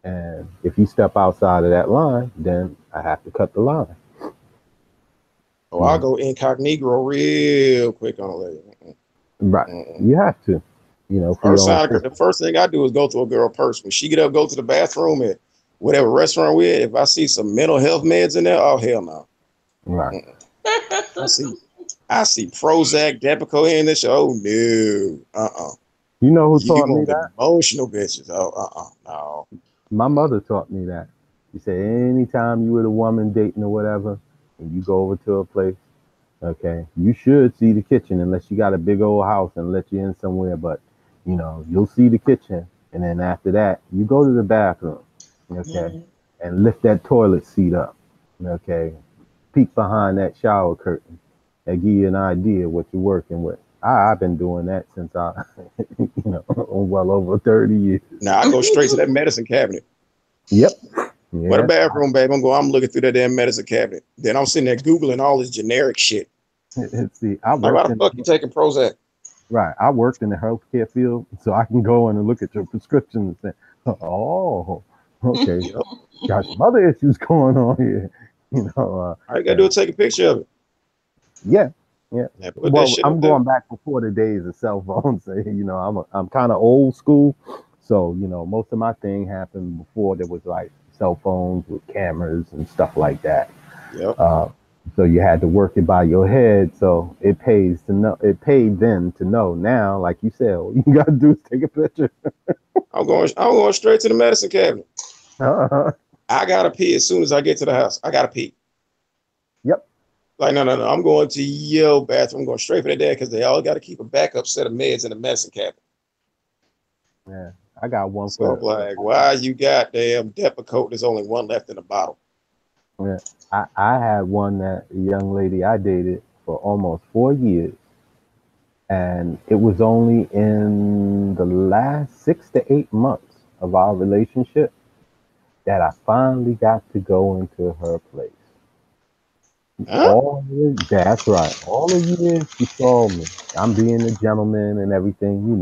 And if you step outside of that line, then I have to cut the line. Oh, I'll go incognito real quick on a lady. Right. You have to. The first thing I do is go to a girl purse. When she get up, go to the bathroom at whatever restaurant we're at. If I see some mental health meds in there, oh hell no. Right. I see Prozac, Depakote in this. Oh no. You know who taught me that? Emotional bitches. Oh no. My mother taught me that. She said anytime you with a woman dating or whatever, and you go over to a place, okay, you should see the kitchen unless you got a big old house and let you in somewhere. But you'll see the kitchen, and then after that, you go to the bathroom, okay, and lift that toilet seat up, okay, peek behind that shower curtain, and give you an idea what you're working with. I've been doing that since well over 30 years. Now I go straight to that medicine cabinet. Yep. What a bathroom, babe. I'm looking through that damn medicine cabinet. Then I'm sitting there Googling all this generic shit. See, why the fuck you taking Prozac? Right. I worked in the healthcare field, so I can go in and look at your prescription and say, oh, okay. Got some other issues going on here. All you gotta do is take a picture of it. Yeah. Well, I'm going back before the days of cell phones. I'm kind of old school. So, most of my thing happened before there was like cell phones with cameras and stuff like that. Yep. So you had to work it by your head. So it pays to know. It paid then to know. Now, like you said, all you gotta do is take a picture. I'm going straight to the medicine cabinet. I gotta pee as soon as I get to the house. I gotta pee. Yep. Like no. I'm going to your bathroom. I'm going straight for that dad because they all got to keep a backup set of meds in the medicine cabinet. Yeah, I got one. So like, why you got damn Depakote? There's only one left in the bottle. Yeah, I had one that a young lady I dated for almost 4 years, and it was only in the last 6 to 8 months of our relationship that I finally got to go into her place. Huh? That's right. All the years she saw me. I'm being a gentleman and everything,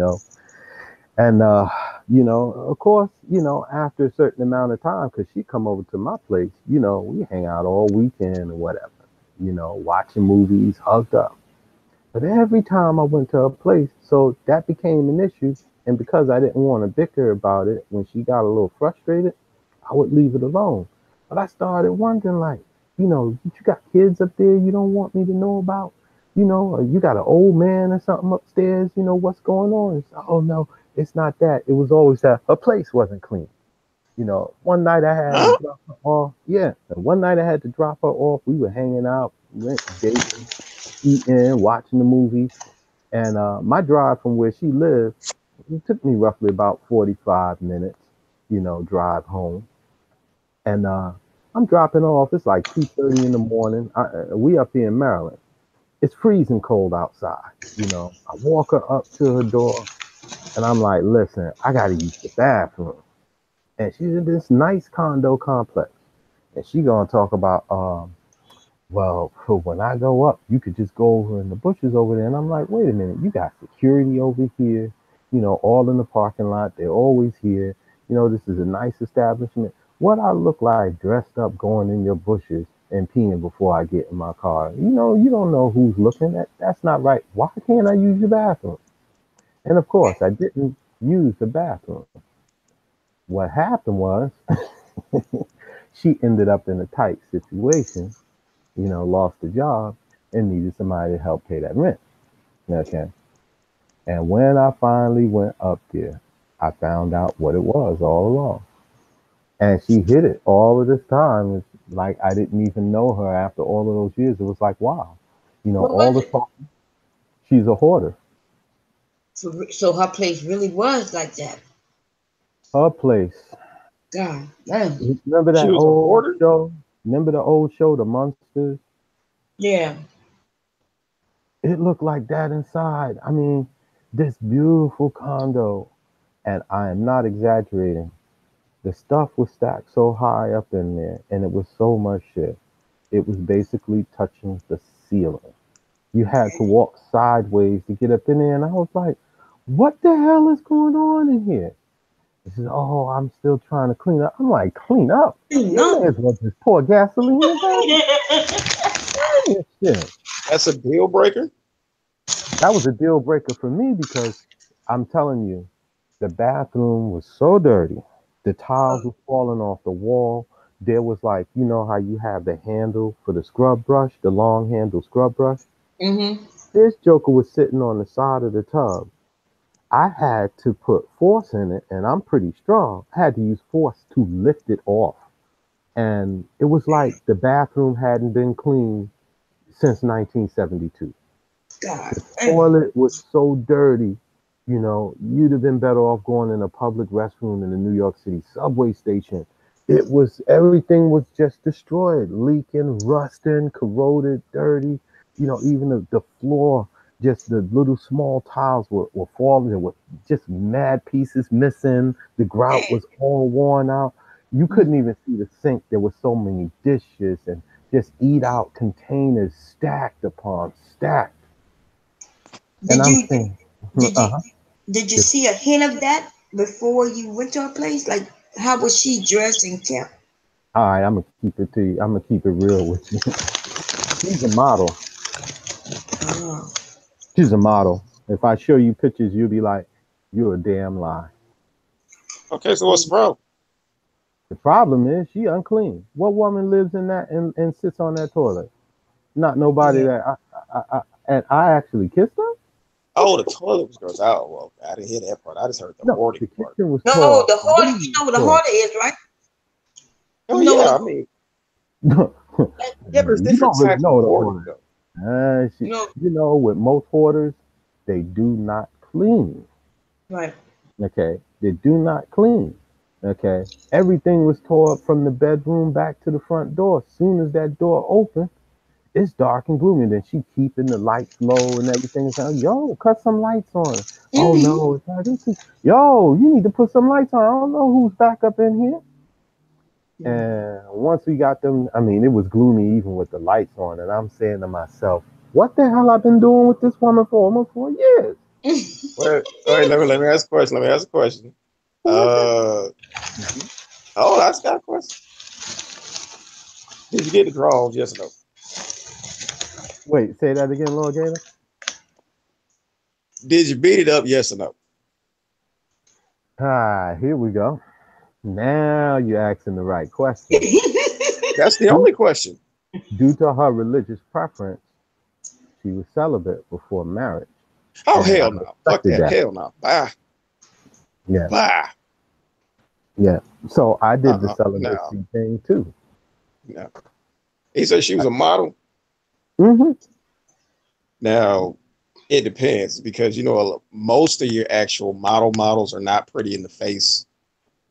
And, of course, after a certain amount of time, because she come over to my place, we hang out all weekend or whatever, watching movies, hugged up. But every time I went to her place, so that became an issue. And because I didn't want to bicker about it, when she got a little frustrated, I would leave it alone. But I started wondering, like, you got kids up there you don't want me to know about? Or you got an old man or something upstairs, what's going on? Oh, no, it's not that. It was always that her place wasn't clean. One night I had to drop her off. Yeah, and one night I had to drop her off. We were hanging out, went dating, eating, watching the movie. And my drive from where she lived, it took me roughly about 45 minutes, drive home. And I'm dropping off. It's like 2:30 in the morning. We up here in Maryland. It's freezing cold outside. I walk her up to her door, and I'm like, listen, I got to use the bathroom. And she's in this nice condo complex. And she going to talk about, well, when I go up, you could just go over in the bushes over there. And I'm like, wait a minute, you got security over here, all in the parking lot. They're always here. This is a nice establishment. What I look like dressed up going in your bushes and peeing before I get in my car. You know, you don't know who's looking. That's not right. Why can't I use your bathroom? And of course, I didn't use the bathroom. What happened was she ended up in a tight situation, you know, lost a job and needed somebody to help pay that rent. Okay. And when I finally went up there, I found out what it was all along. And she hid it all of this time. It's like I didn't even know her after all of those years. It was like, wow, you know, What all was the it? talk. She's a hoarder. So her place really was like that. Her place. God damn. Remember She that was a old hoarder. show? Remember the old show, The Monsters? Yeah. It looked like that inside. I mean, this beautiful condo, and I am not exaggerating. The stuff was stacked so high up in there, and it was so much shit. It was basically touching the ceiling. You had to walk sideways to get up in there, and I was like, "What the hell is going on in here?" He says, "Oh, I'm still trying to clean up." I'm like, "Clean up? You No. may as well just pour gasoline in that shit." That's a deal breaker. That was a deal breaker for me because I'm telling you, the bathroom was so dirty. The tiles were falling off the wall. There was like, you know how you have the handle for the scrub brush, the long handle scrub brush? Mm-hmm. This joker was sitting on the side of the tub. I had to put force in it, and I'm pretty strong. I had to use force to lift it off. And it was like the bathroom hadn't been cleaned since 1972. God The damn. toilet was so dirty, you know, you'd have been better off going in a public restroom in the New York City subway station. It was everything was just destroyed, leaking, rusting, corroded, dirty. You know, even the floor, just the little small tiles were falling. There were just mad pieces missing. The grout was all worn out. You couldn't even see the sink. There were so many dishes and just eat out containers stacked upon stacked. And Did I'm you saying, did you uh-huh. did you Yes. see a hint of that before you went to her place? Like how was she dressed and kept? All right, I'm gonna keep it to you. I'm gonna keep it real with you. She's a model. Oh. She's a model. If I show you pictures, you'll be like, "You're a damn lie." Okay, so what's the problem? The problem is she unclean. What woman lives in that and sits on that toilet? Not nobody Yeah. that and I actually kissed her. Oh, the toilet was gross. Oh, well, I didn't hear that part. I just heard the No, hoarding the part. kitchen was No, tall, the harder you way know what the tall. harder is, right? Oh You know what yeah, the I mean, yeah, there's You different don't really types of know the hoarding order. though. you know You know, with most hoarders, they do not clean. right. Okay, they do not clean. Okay, everything was tore up from the bedroom back to the front door. As soon as that door opened, it's dark and gloomy. Then she keeping the lights low and everything. It's like, yo, cut some lights on. Oh Mm-hmm. no, it's not this. Yo, you need to put some lights on. I don't know who's back up in here. And once we got them, I mean, it was gloomy even with the lights on. And I'm saying to myself, what the hell I've been doing with this woman for almost 4 years? Wait, let me ask a question. Let me ask a question. Who is it? Uh, Mhm. oh, I just got a question. Did you get the draws? Yes or no? Wait, say that again, Lord Gator. Did you beat it up? Yes or no? Ah, here we go. Now you're asking the right question. That's the Due, only question. due to her religious preference, she was celibate before marriage, Oh and I hell no! Fuck respected that! that. Hell no! Bye Yeah, bye. yeah. So I did the No celibacy thing too. no. He said she was a model. Hmm. Now it depends because you know most of your actual models are not pretty in the face.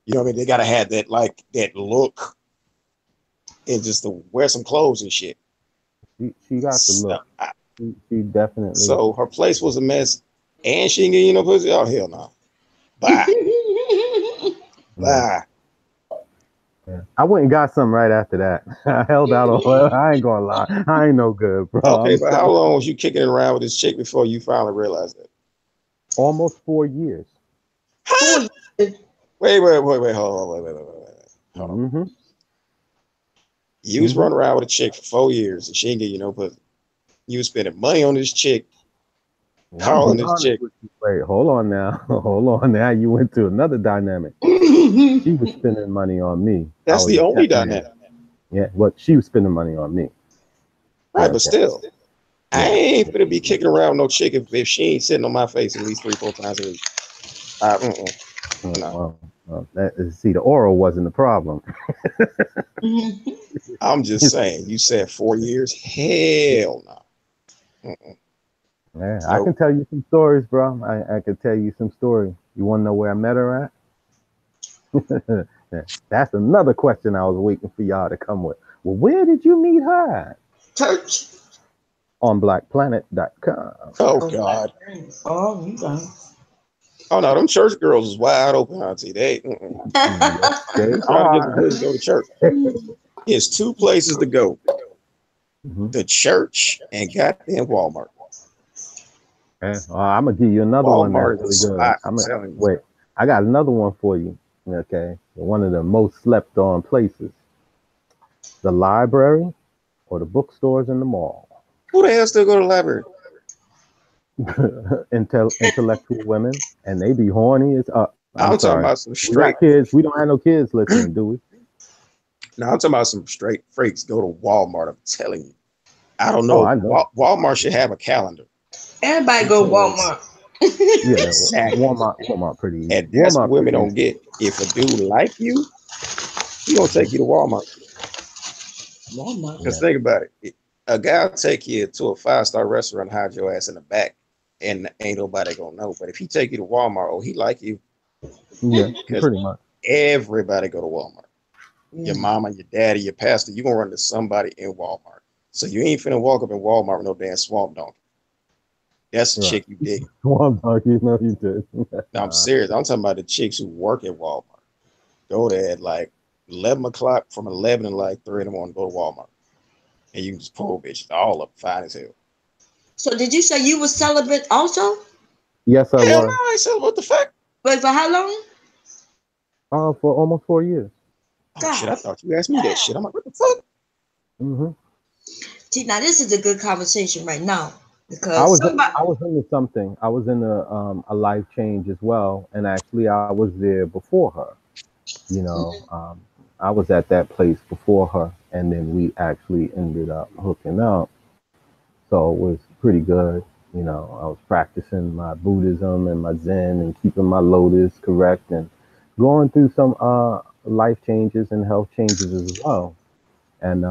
You know what I mean? They gotta have that like that look and just to wear some clothes and shit. She got the So, look. She definitely. so her place was a mess, and she didn't get you no pussy. Oh hell no! Bye Yeah. bye. Yeah. I went and got some right after that. I held out on. I ain't gonna lie. I ain't no good, bro. Okay, I'm but how long was you kicking it around with this chick before you finally realized that? almost 4 years. For Huh? you. Wait, hold on, wait, hold on. Hmm. You was running around with a chick for 4 years and she didn't get you no pussy. You was spending money on this chick, calling this chick. Wait, hold on now. Hold on now. You went to another dynamic. She was spending money on me. That's the only dynamic. Yeah, well, she was spending money on me. Right, but still, I ain't gonna be kicking around no chick if she ain't sitting on my face at least 3-4 times a week. No. See, the oral wasn't the problem. I'm just saying. You said 4 years. Hell no. Yeah, I can tell you some stories, bro. I can tell you some stories. You want to know where I met her at? That's another question I was waiting for y'all to come with. Well, where did you meet her at? Church. On blackplanet.com. Oh, God. Oh, you done. Oh, no, them church girls is wide open, Auntie. They trying to go to church. There's 2 places to go. The church and goddamn Walmart. I'm gonna give you another Walmart one that's really good. Wait, I got another one for you. Okay, one of the most slept on places: the library or the bookstores in the mall. Who the hell still go to the library? Intellectual women, and they be horny as up. I'm talking about some straight we got kids. We don't have no kids listening, do we? No, I'm talking about some straight freaks. Go to Walmart. I'm telling you. I don't know. Walmart should have a calendar. Everybody go Walmart. Yeah, exactly. Walmart pretty easy. And that's what women don't get. If a dude like you, he gonna take you to Walmart. Because think about it. A guy will take you to a 5-star restaurant, hide your ass in the back, and ain't nobody gonna know. But if he take you to Walmart, he like you. Yeah, pretty much. Everybody go to Walmart. Your mama, your daddy, your pastor, you gonna run to somebody in Walmart. So you ain't finna walk up in Walmart with no damn swamp donkey. That's a chick you dig. Swamp donkey, no, you did. No, I'm serious. I'm talking about the chicks who work at Walmart. Go there at like 11 o'clock, from 11 to like 3 in the morning, go to Walmart. And you can just pull bitches all up fine as hell. So did you say you were celibate also? Yes, I was. Hell no, I ain't celibate. What the fuck? Wait, for how long? For almost 4 years. Oh, shit, I thought you asked me that shit. I'm like, what the fuck? See, now this is a good conversation right now. Because I was into something. I was in a life change as well, and actually I was there before her. You know, I was at that place before her, and then we actually ended up hooking up. So it was pretty good. You know, I was practicing my Buddhism and my Zen and keeping my lotus correct and going through some life changes and health changes as well. And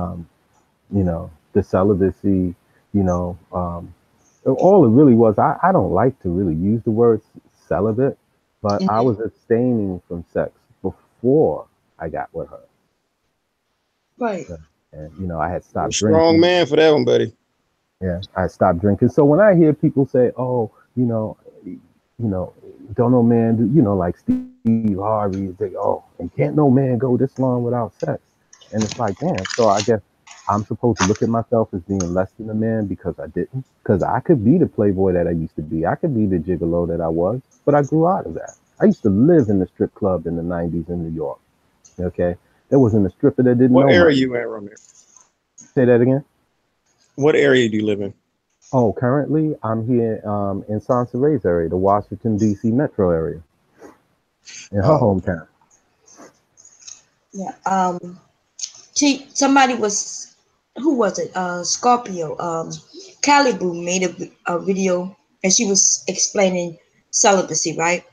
you know, the celibacy, you know, all it really was, I don't like to really use the word celibate, but I was abstaining from sex before I got with her. Right. And, you know, I had stopped drinking. Strong man for that one, buddy. Yeah, I stopped drinking. So when I hear people say, oh, don't no man do, you know, like Steve Harvey, they, oh, and can't no man go this long without sex. And it's like, damn, so I guess I'm supposed to look at myself as being less than a man because I didn't. Because I could be the playboy that I used to be. I could be the gigolo that I was, but I grew out of that. I used to live in the strip club in the 90s in New York. Okay? There wasn't a stripper that didn't know. What area you at, Romeo? Say that again? What area do you live in? Oh, currently I'm here in Sansares area, the Washington, D.C. metro area. In her hometown. Yeah. Somebody was, who was it? Scorpio. Calibu made a video and she was explaining celibacy, right?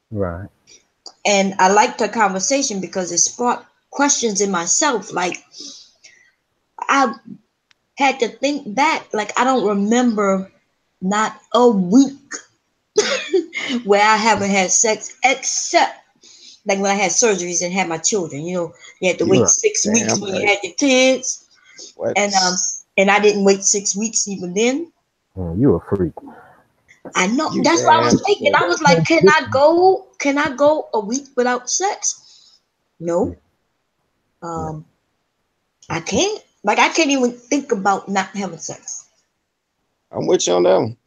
Right. And I liked her conversation because it sparked questions in myself. Like, I had to think back. Like, I don't remember not a week where I haven't had sex, except like when I had surgeries and had my children. You know, you had to wait 6 weeks when you had your kids. What? And I didn't wait 6 weeks even then. You a freak. I know. That's what I was thinking. I was like, can I go a week without sex? No. I can't. Like, I can't even think about not having sex. I'm with you on that one.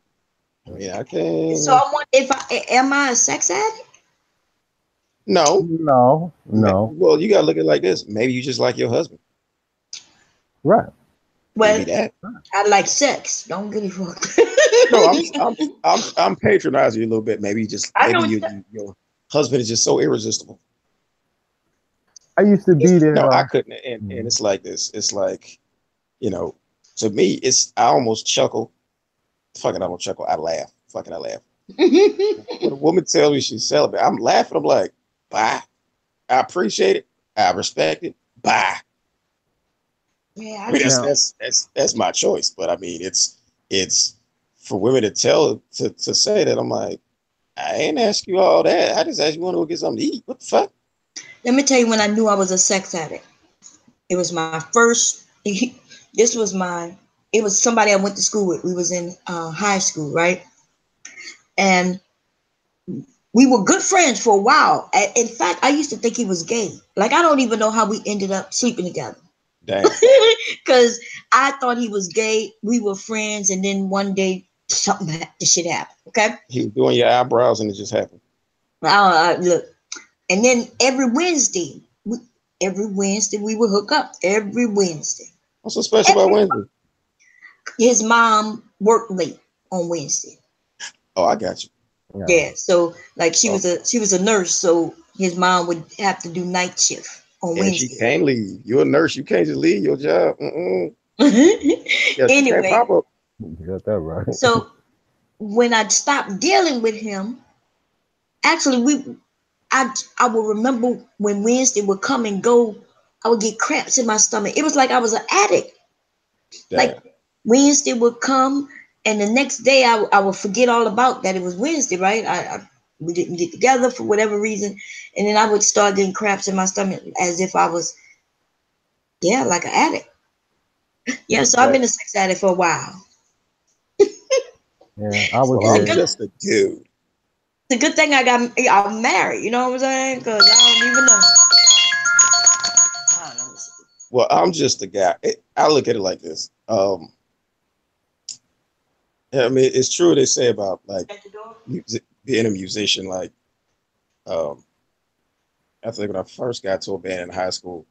I mean, I can't. So I wonder am I a sex addict? No. No. Well, you gotta look at it like this. Maybe you just like your husband. Right. Well, Maybe that. I like sex. Don't get it wrong. No, I'm patronizing you a little bit. Maybe just I know maybe what your husband is just so irresistible. I used to be there No, I though. couldn't. And it's like this. It's like, you know, to me, I almost chuckle. Fucking, I don't chuckle. I laugh. Fucking, I laugh. When a woman tells me she's celibate, I'm laughing. I'm like, bye. I appreciate it. I respect it. Bye. Yeah, I mean, Now, that's my choice. But I mean, it's for women to say that. I'm like, I ain't ask you all that. I just asked you want to go get something to eat. What the fuck? let me tell you when I knew I was a sex addict. It was my first. This was my. It was somebody I went to school with. We was in high school, right? And we were good friends for a while. In fact, I used to think he was gay. Like I don't even know how we ended up sleeping together. Damn. Because I thought he was gay. We were friends, and then one day the shit happened. Okay, He was doing your eyebrows and it just happened. look, and then every Wednesday we would hook up. Every Wednesday, What's so special about Wednesday? his mom worked late on Wednesday. Oh, I got you. yeah. Yeah, so like she Oh, was a nurse, so his mom would have to do night shift on and she Wednesday. can't leave. You're a nurse. You can't just leave your job. Yeah, she can't Anyway, pop up. You got that right. so when I stopped dealing with him, actually I will remember when Wednesday would come and go, I would get cramps in my stomach. It was like I was an addict. Damn. Like Wednesday would come, and the next day I would forget all about that it was Wednesday, right? We didn't get together for whatever reason, and then I would start getting cramps in my stomach as if I was, yeah, like an addict. Yeah, so I've Damn. been a sex addict for a while. Yeah, I was Well, It's a I'm good, there. just a dude. it's a good thing I'm married. You know what I'm saying? Because I don't even know. I don't know. Well, I'm just a guy. I look at it like this. I mean, it's true what they say about like At the door? being a musician. Like, um, I think when I first got to a band in high school,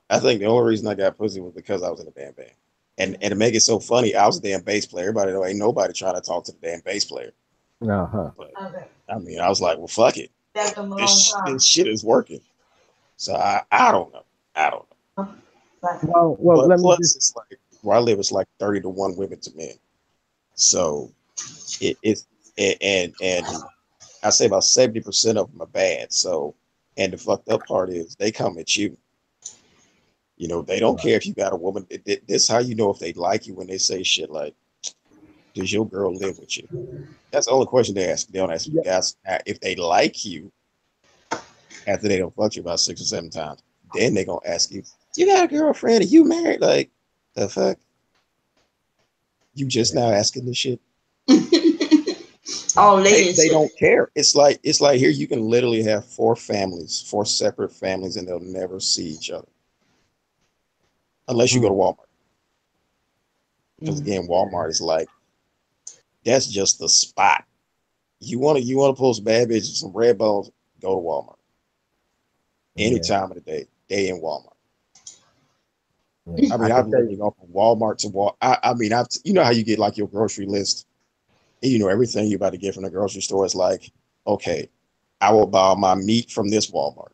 I think the only reason I got pussy was because I was in a band. And to make it so funny, I was a damn bass player. Everybody know ain't nobody trying to talk to the damn bass player. Uh-huh. But Okay. I mean, I was like, well, fuck it. That's a long This time. shit is working. So I don't know. I don't know. But Well, But let me plus, just. it's like where I live, it's like 30 to 1 women to men. So it's and I say about 70% of them are bad. So, and the fucked up part is they come at you. You know, they don't care if you got a woman. This how you know if they like you when they say shit like, "Does your girl live with you?" That's the only question they ask. They don't ask you Yeah, guys if they like you after they don't fuck you about 6 or 7 times. Then they gonna ask you, "You got a girlfriend? Are you married?" Like the fuck? You just now asking this shit? all They ladies. they don't care. It's like here you can literally have 4 families, 4 separate families, and they'll never see each other unless you go to Walmart. Because again, Walmart is like that's just the spot. You want to pull some bad bitches, some red bones, go to Walmart. Any yeah, time of the day, they in Walmart. yeah. I I mean, I've can tell literally gone from Walmart to Wal. I mean, you know how you get like your grocery list, and you know everything you're about to get from the grocery store is like, okay, I will buy my meat from this Walmart.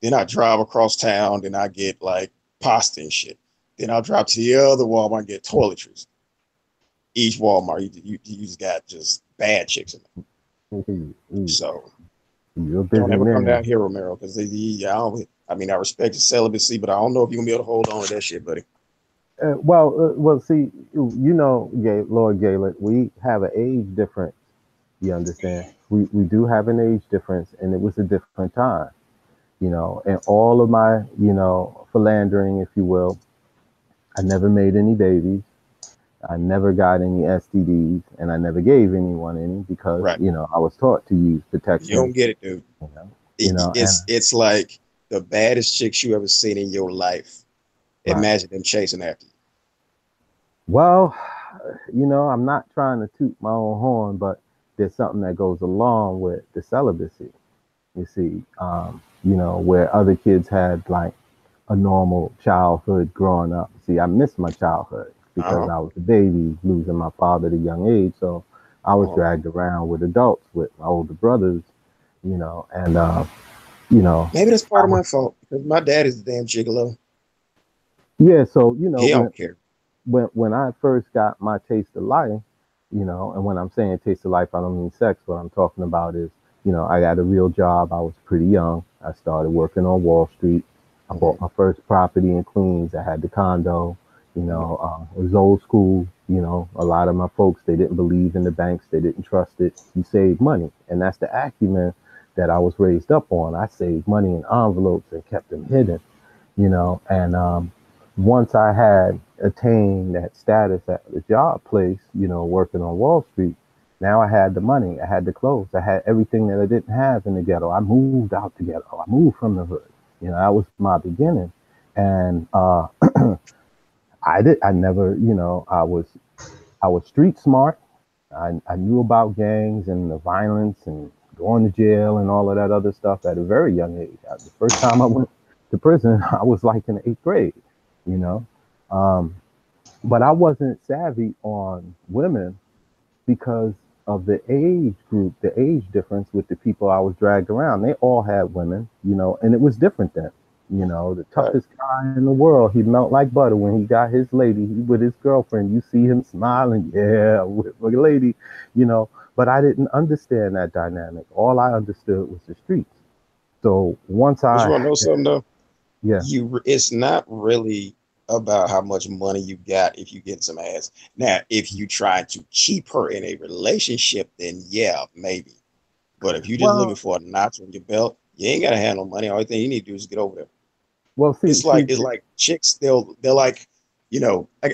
Then I drive across town, then I get like pasta and shit. Then I'll drive to the other Walmart and get toiletries. Each Walmart, you just got just bad chicks in there. you, So you're a busy don't ever come man. down here, Romero, because I mean, I respect your celibacy, but I don't know if you're gonna be able to hold on to that shit, buddy. Well, see, you know, Lord Gaelic, we have an age difference. You understand? We do have an age difference, and it was a different time. You know, and all of my, philandering, if you will, I never made any babies. I never got any STDs, and I never gave anyone any because Right. I was taught to use You don't protection. get it, dude. You know, you know, and It's like the baddest chicks you ever seen in your life. right. Imagine them chasing after you. Well, I'm not trying to toot my own horn, but there's something that goes along with the celibacy. You see, where other kids had like a normal childhood growing up. See, I missed my childhood because Uh-huh. I was a baby, losing my father at a young age. So I was Uh-huh. dragged around with adults, with my older brothers, and you know, Maybe that's part I of was my fault because my dad is the damn gigolo. yeah. So He don't care. when I first got my taste of life, and when I'm saying taste of life, I don't mean sex. What I'm talking about is, I got a real job. I was pretty young. I started working on Wall Street. I Mhm. bought my first property in Queens. I had the condo. It was old school. A lot of my folks, they didn't believe in the banks. They didn't trust it. You save money, and that's the acumen that I was raised up on. I saved money in envelopes and kept them hidden. And once I had attained that status at the job place, working on Wall Street, now I had the money, I had the clothes, I had everything that I didn't have in the ghetto. I moved out the ghetto, I moved from the hood. That was my beginning. And I never, I was street smart. I knew about gangs and the violence and going to jail and all of that other stuff at a very young age. The first time I went to prison, I was like in the eighth grade, you know. Um, but I wasn't savvy on women because of the age group, the age difference with the people I was dragged around. They all had women, and it was different then. The Right. toughest guy in the world, he'd melt like butter when he got his lady, with his girlfriend. You see him smiling, yeah, with a lady, But I didn't understand that dynamic. All I understood was the streets. So once But you I, want to know something though? yeah, It's not really about how much money you got if you get some ass. Now, if you try to keep her in a relationship, then yeah, maybe. But if you're just looking well, for a notch on your belt, you ain't gotta have no money. Only thing you need to do is get over there. well, see, see, It's like chicks. They're like,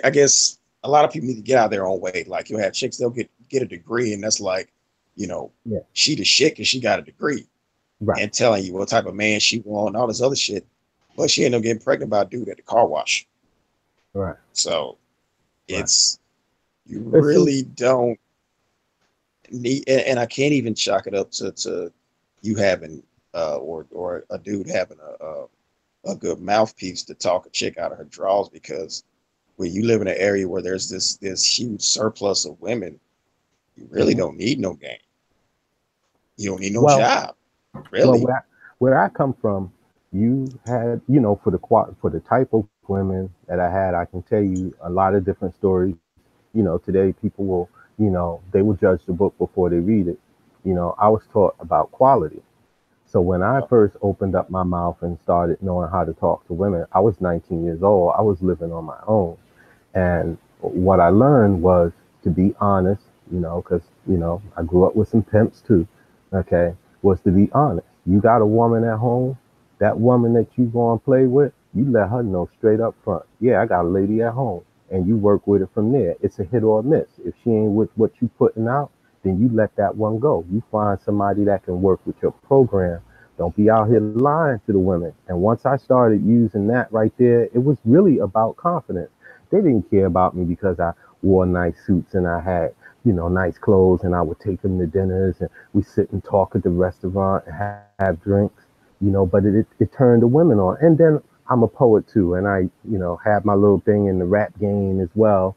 I guess a lot of people need to get out of their own way. Like you'll have chicks, they'll get a degree, and that's like, you know, yeah, she the shit because she got a degree right, and telling you what type of man she want and all this other shit. But she ended up getting pregnant by a dude at the car wash. right, So right. it's you See, really don't need, and I can't even chalk it up to you having or a dude having a good mouthpiece to talk a chick out of her drawers because when you live in an area where there's this huge surplus of women, you really mhm. don't need no game. You don't need no well, job, Well, really. where I come from, you had, for for the type of women that I had, I can tell you a lot of different stories. Today people will, they will judge the book before they read it. I was taught about quality. So when I Uh, first opened up my mouth and started knowing how to talk to women, I was 19 years old. I was living on my own. And what I learned was to be honest, because, I grew up with some pimps too, okay, was to be honest. You got a woman at home, that woman that you go and play with, you let her know straight up front, yeah, I got a lady at home. And you work with it from there. It's a hit or a miss. If she ain't with what you putting out, then you let that one go. You find somebody that can work with your program. Don't be out here lying to the women. And once I started using that right there, it was really about confidence. They didn't care about me because I wore nice suits and I had, nice clothes, and I would take them to dinners and we sit and talk at the restaurant and have drinks, but it turned the women on. And then I'm a poet too, and I, have my little thing in the rap game as well,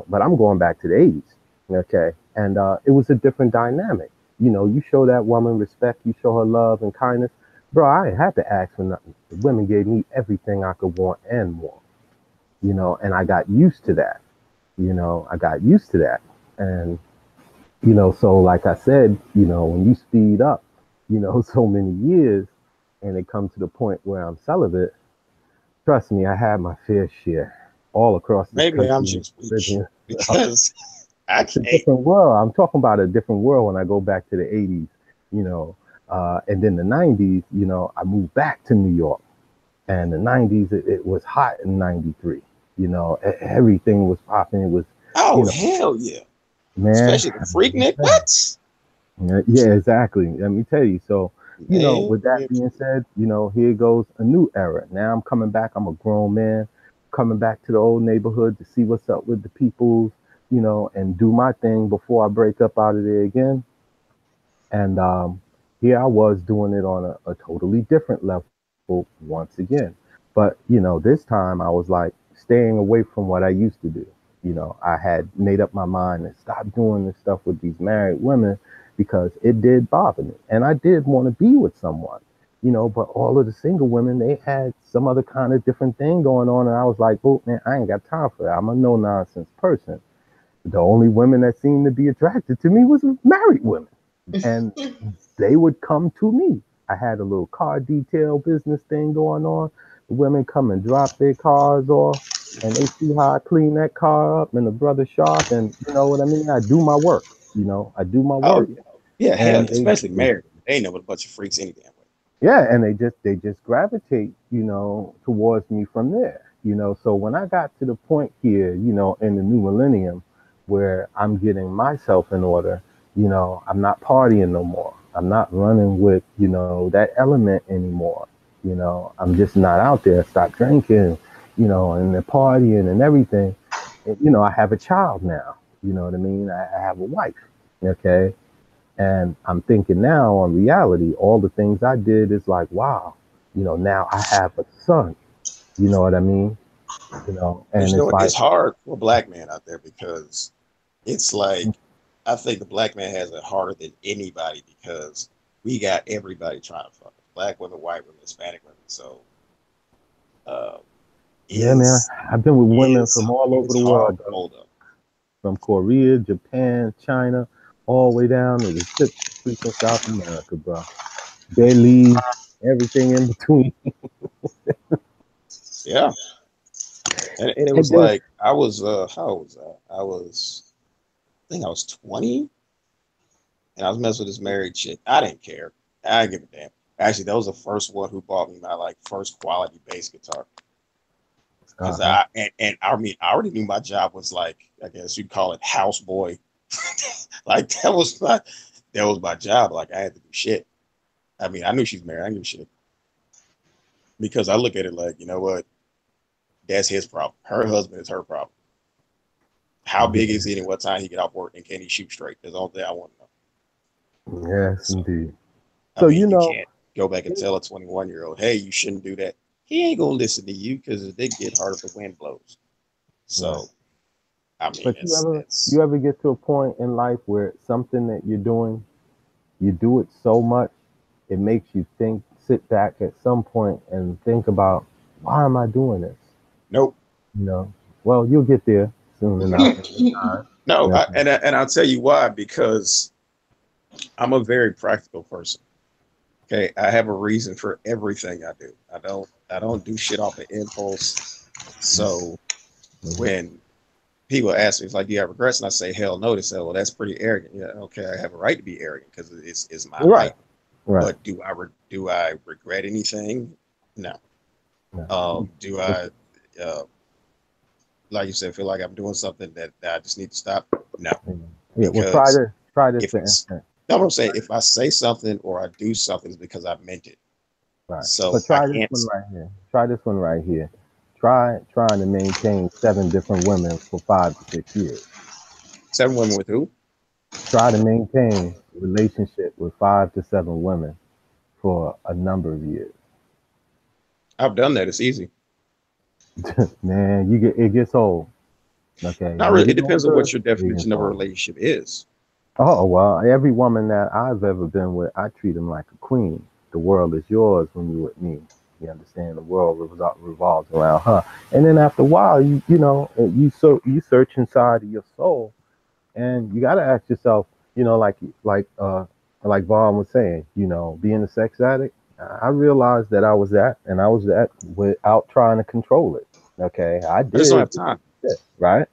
but I'm going back to the 80s. Okay. And it was a different dynamic. You show that woman respect, you show her love and kindness. Bro, I ain't had to ask for nothing. The women gave me everything I could want and more, and I got used to that. I got used to that. And, so like I said, when you speed up, so many years and it comes to the point where I'm celibate, trust me, I had my fair share all across this Maybe I'm country and just weak Caribbean. because I It's a can't. different world. I'm talking about a different world when I go back to the 80s, you know. And then the 90s, I moved back to New York. And the 90s, it was hot in 93. Everything was popping. It was, Oh you know, hell yeah! man. Especially the Freaknik. What? Yeah, exactly. Let me tell you. So, Man, with that being said, here goes a new era. Now I'm coming back. I'm a grown man, coming back to the old neighborhood to see what's up with the peoples, and do my thing before I break up out of there again. And here I was doing it on a totally different level once again. But But, this time I was like staying away from what I used to do. I had made up my mind and stopped doing this stuff with these married women because it did bother me. And I did want to be with someone, but all of the single women, they had some other kind of different thing going on. And I was like, oh, man, I ain't got time for that. I'm a no nonsense person. The only women that seemed to be attracted to me was married women. And they would come to me. I had a little car detail business thing going on. The women come and drop their cars off, and they see how I clean that car up in the brother shop, and you know what I mean? I do my work. I do my work. Yeah, hell, And especially married. They ain't know what a bunch of freaks any damn way. Yeah, and they just gravitate, towards me from there. So when I got to the point here, in the new millennium where I'm getting myself in order, I'm not partying no more. I'm not running with, that element anymore. I'm just not out there. Stop drinking, and the partying and everything. And, I have a child now. You know what I mean? I have a wife. Okay. And I'm thinking now on reality, all the things I did is like, wow, now I have a son. You know what I mean? And it's like, it's hard for a black man out there because it's like, I think the black man has it harder than anybody because we got everybody trying to fuck us. Black women, white women, Hispanic women. So, yeah, man, I've been with women from all over the world, from Korea, Japan, China, all the way down to the streets of South America, bro. Belize, everything in between. Yeah. And it was like, I was, how old was I think I was 20. And I was messing with this married chick. I didn't care. I didn't give a damn. Actually, that was the first one who bought me my first quality bass guitar. Because I already knew my job was like, I guess you'd call it houseboy. Like that was my job. Like I had to do shit. I mean, I knew she's married. I knew shit. Because I look at it like, you know what? That's his problem. Her husband is her problem. How big is he and what time he get off work and can he shoot straight? That's all that I want to know. Yes, indeed. So you can't go back and tell a 21-year-old, hey, you shouldn't do that. He ain't gonna listen to you because they get hard if the wind blows. So, I mean, but you ever get to a point in life where something that you're doing, you do it so much, it makes you sit back at some point and think about, why am I doing this? Nope. Well, you'll get there soon enough. No, and I'll tell you why, because I'm a very practical person. Okay, I have a reason for everything I do. I don't do shit off of impulse. So when people ask me, it's like, do you have regrets? And I say, hell no. They say, well, that's pretty arrogant. Yeah, okay, I have a right to be arrogant because it's my right. But do I regret anything? No. Do I, like you said, feel like I'm doing something that I just need to stop? No. Yeah, well, try this for instance. No, I'm saying if I say something or I do something, it's because I meant it. Right. So but try this one right here. Try this one right here. Trying to maintain 7 different women for 5 to 6 years. 7 women with who? Try to maintain a relationship with 5 to 7 women for a number of years. I've done that. It's easy. Man, it gets old. Okay. Not really. It depends on what your definition of a relationship is. Oh, well, every woman that I've ever been with, I treat them like a queen. The world is yours when you're with me. You understand? The world revolves around her. And then after a while, you search inside of your soul, and you got to ask yourself, like Vaughn was saying, being a sex addict, I realized that I was that without trying to control it. Okay, I did. I just don't have time. Right?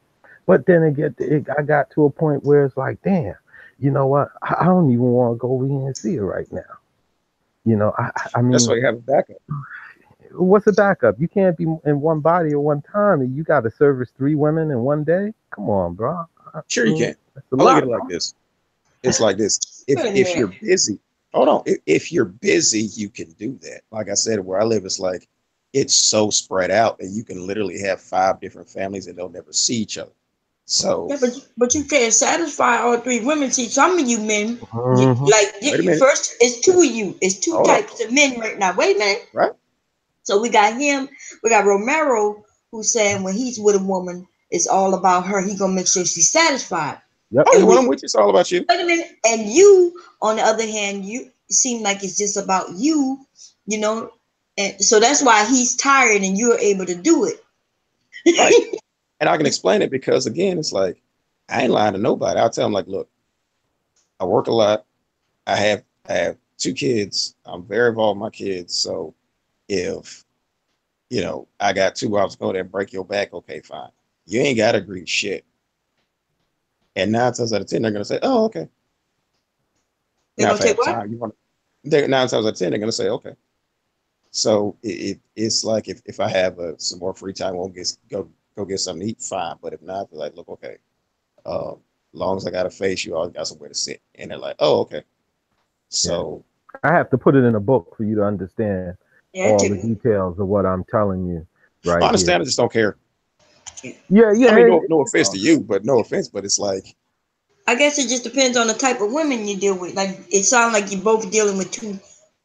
But then I got to a point where it's like, damn, you know what? I don't even want to go over here and see her right now. I mean, that's why you have a backup. What's a backup? You can't be in one body at one time, and you got to service 3 women in one day. Come on, bro. Sure, you can. I look at it like this. It's like this. If you're busy, hold on. If you're busy, you can do that. Like I said, where I live, it's like it's so spread out that you can literally have 5 different families and they'll never see each other. So yeah, but you can't satisfy all 3 women. See, some of you men, Mm-hmm. first it's 2 of you. It's 2 types of men right now. Wait a minute. Right. So we got him. We got Romero, who's saying when he's with a woman, it's all about her. He gonna make sure she's satisfied. Yep. Oh, yeah, And when we I'm with you, it's all about you. wait a minute. And you, on the other hand, you seem like it's just about you, you know. And so that's why he's tired and you're able to do it. Right. And I can explain it because again, it's like I ain't lying to nobody. I'll tell them like, look, I work a lot. I have 2 kids. I'm very involved with my kids. So if I got 2 hours to go there and break your back, okay, fine. You ain't gotta agree to shit. And 9 times out of 10, they're gonna say, oh, okay. They're Now gonna if I take have what? time, 9 times out of 10, they're gonna say, okay. So it's like if I have some more free time, won't go get something to eat, fine. But if not, they're like, look, okay. As long as I got a face, you always got somewhere to sit. And they're like, oh, okay. Yeah. So I have to put it in a book for you to understand Yeah, all the details of what I'm telling you I right here. understand. I just don't care. Yeah, yeah. I mean, no offense to you, but no offense. But it's like, I guess it just depends on the type of women you deal with. Like it sounds like you're both dealing with two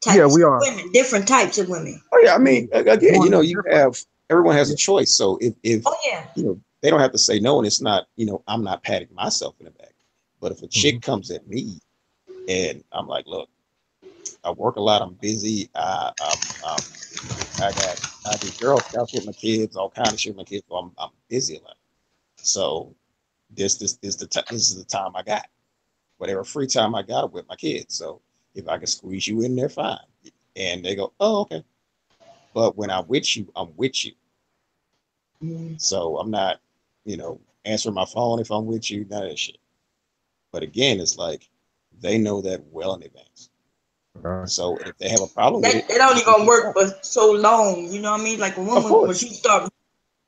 Yeah, types we of are. women, different types of women. oh yeah. I mean, again, One is you different. have everyone has Yeah. a choice. So if Oh yeah. they don't have to say no, and it's not, I'm not patting myself in the back. But if a chick Mhm. comes at me and I'm like, look, I work a lot. I'm busy. I do Girl Scouts with my kids, all kind of shit with my kids. So I'm busy a lot. So this is the time I got. Whatever free time I got with my kids. So if I can squeeze you in there, fine. And they go, oh, okay. But when I'm with you, I'm with you. Mm. So I'm not, answering my phone if I'm with you, none of that shit. But again, it's like they know that well in advance. All right. So if they have a problem with it, That only we can gonna keep work going. for so long. You know what I mean? Like a Of woman when course, she start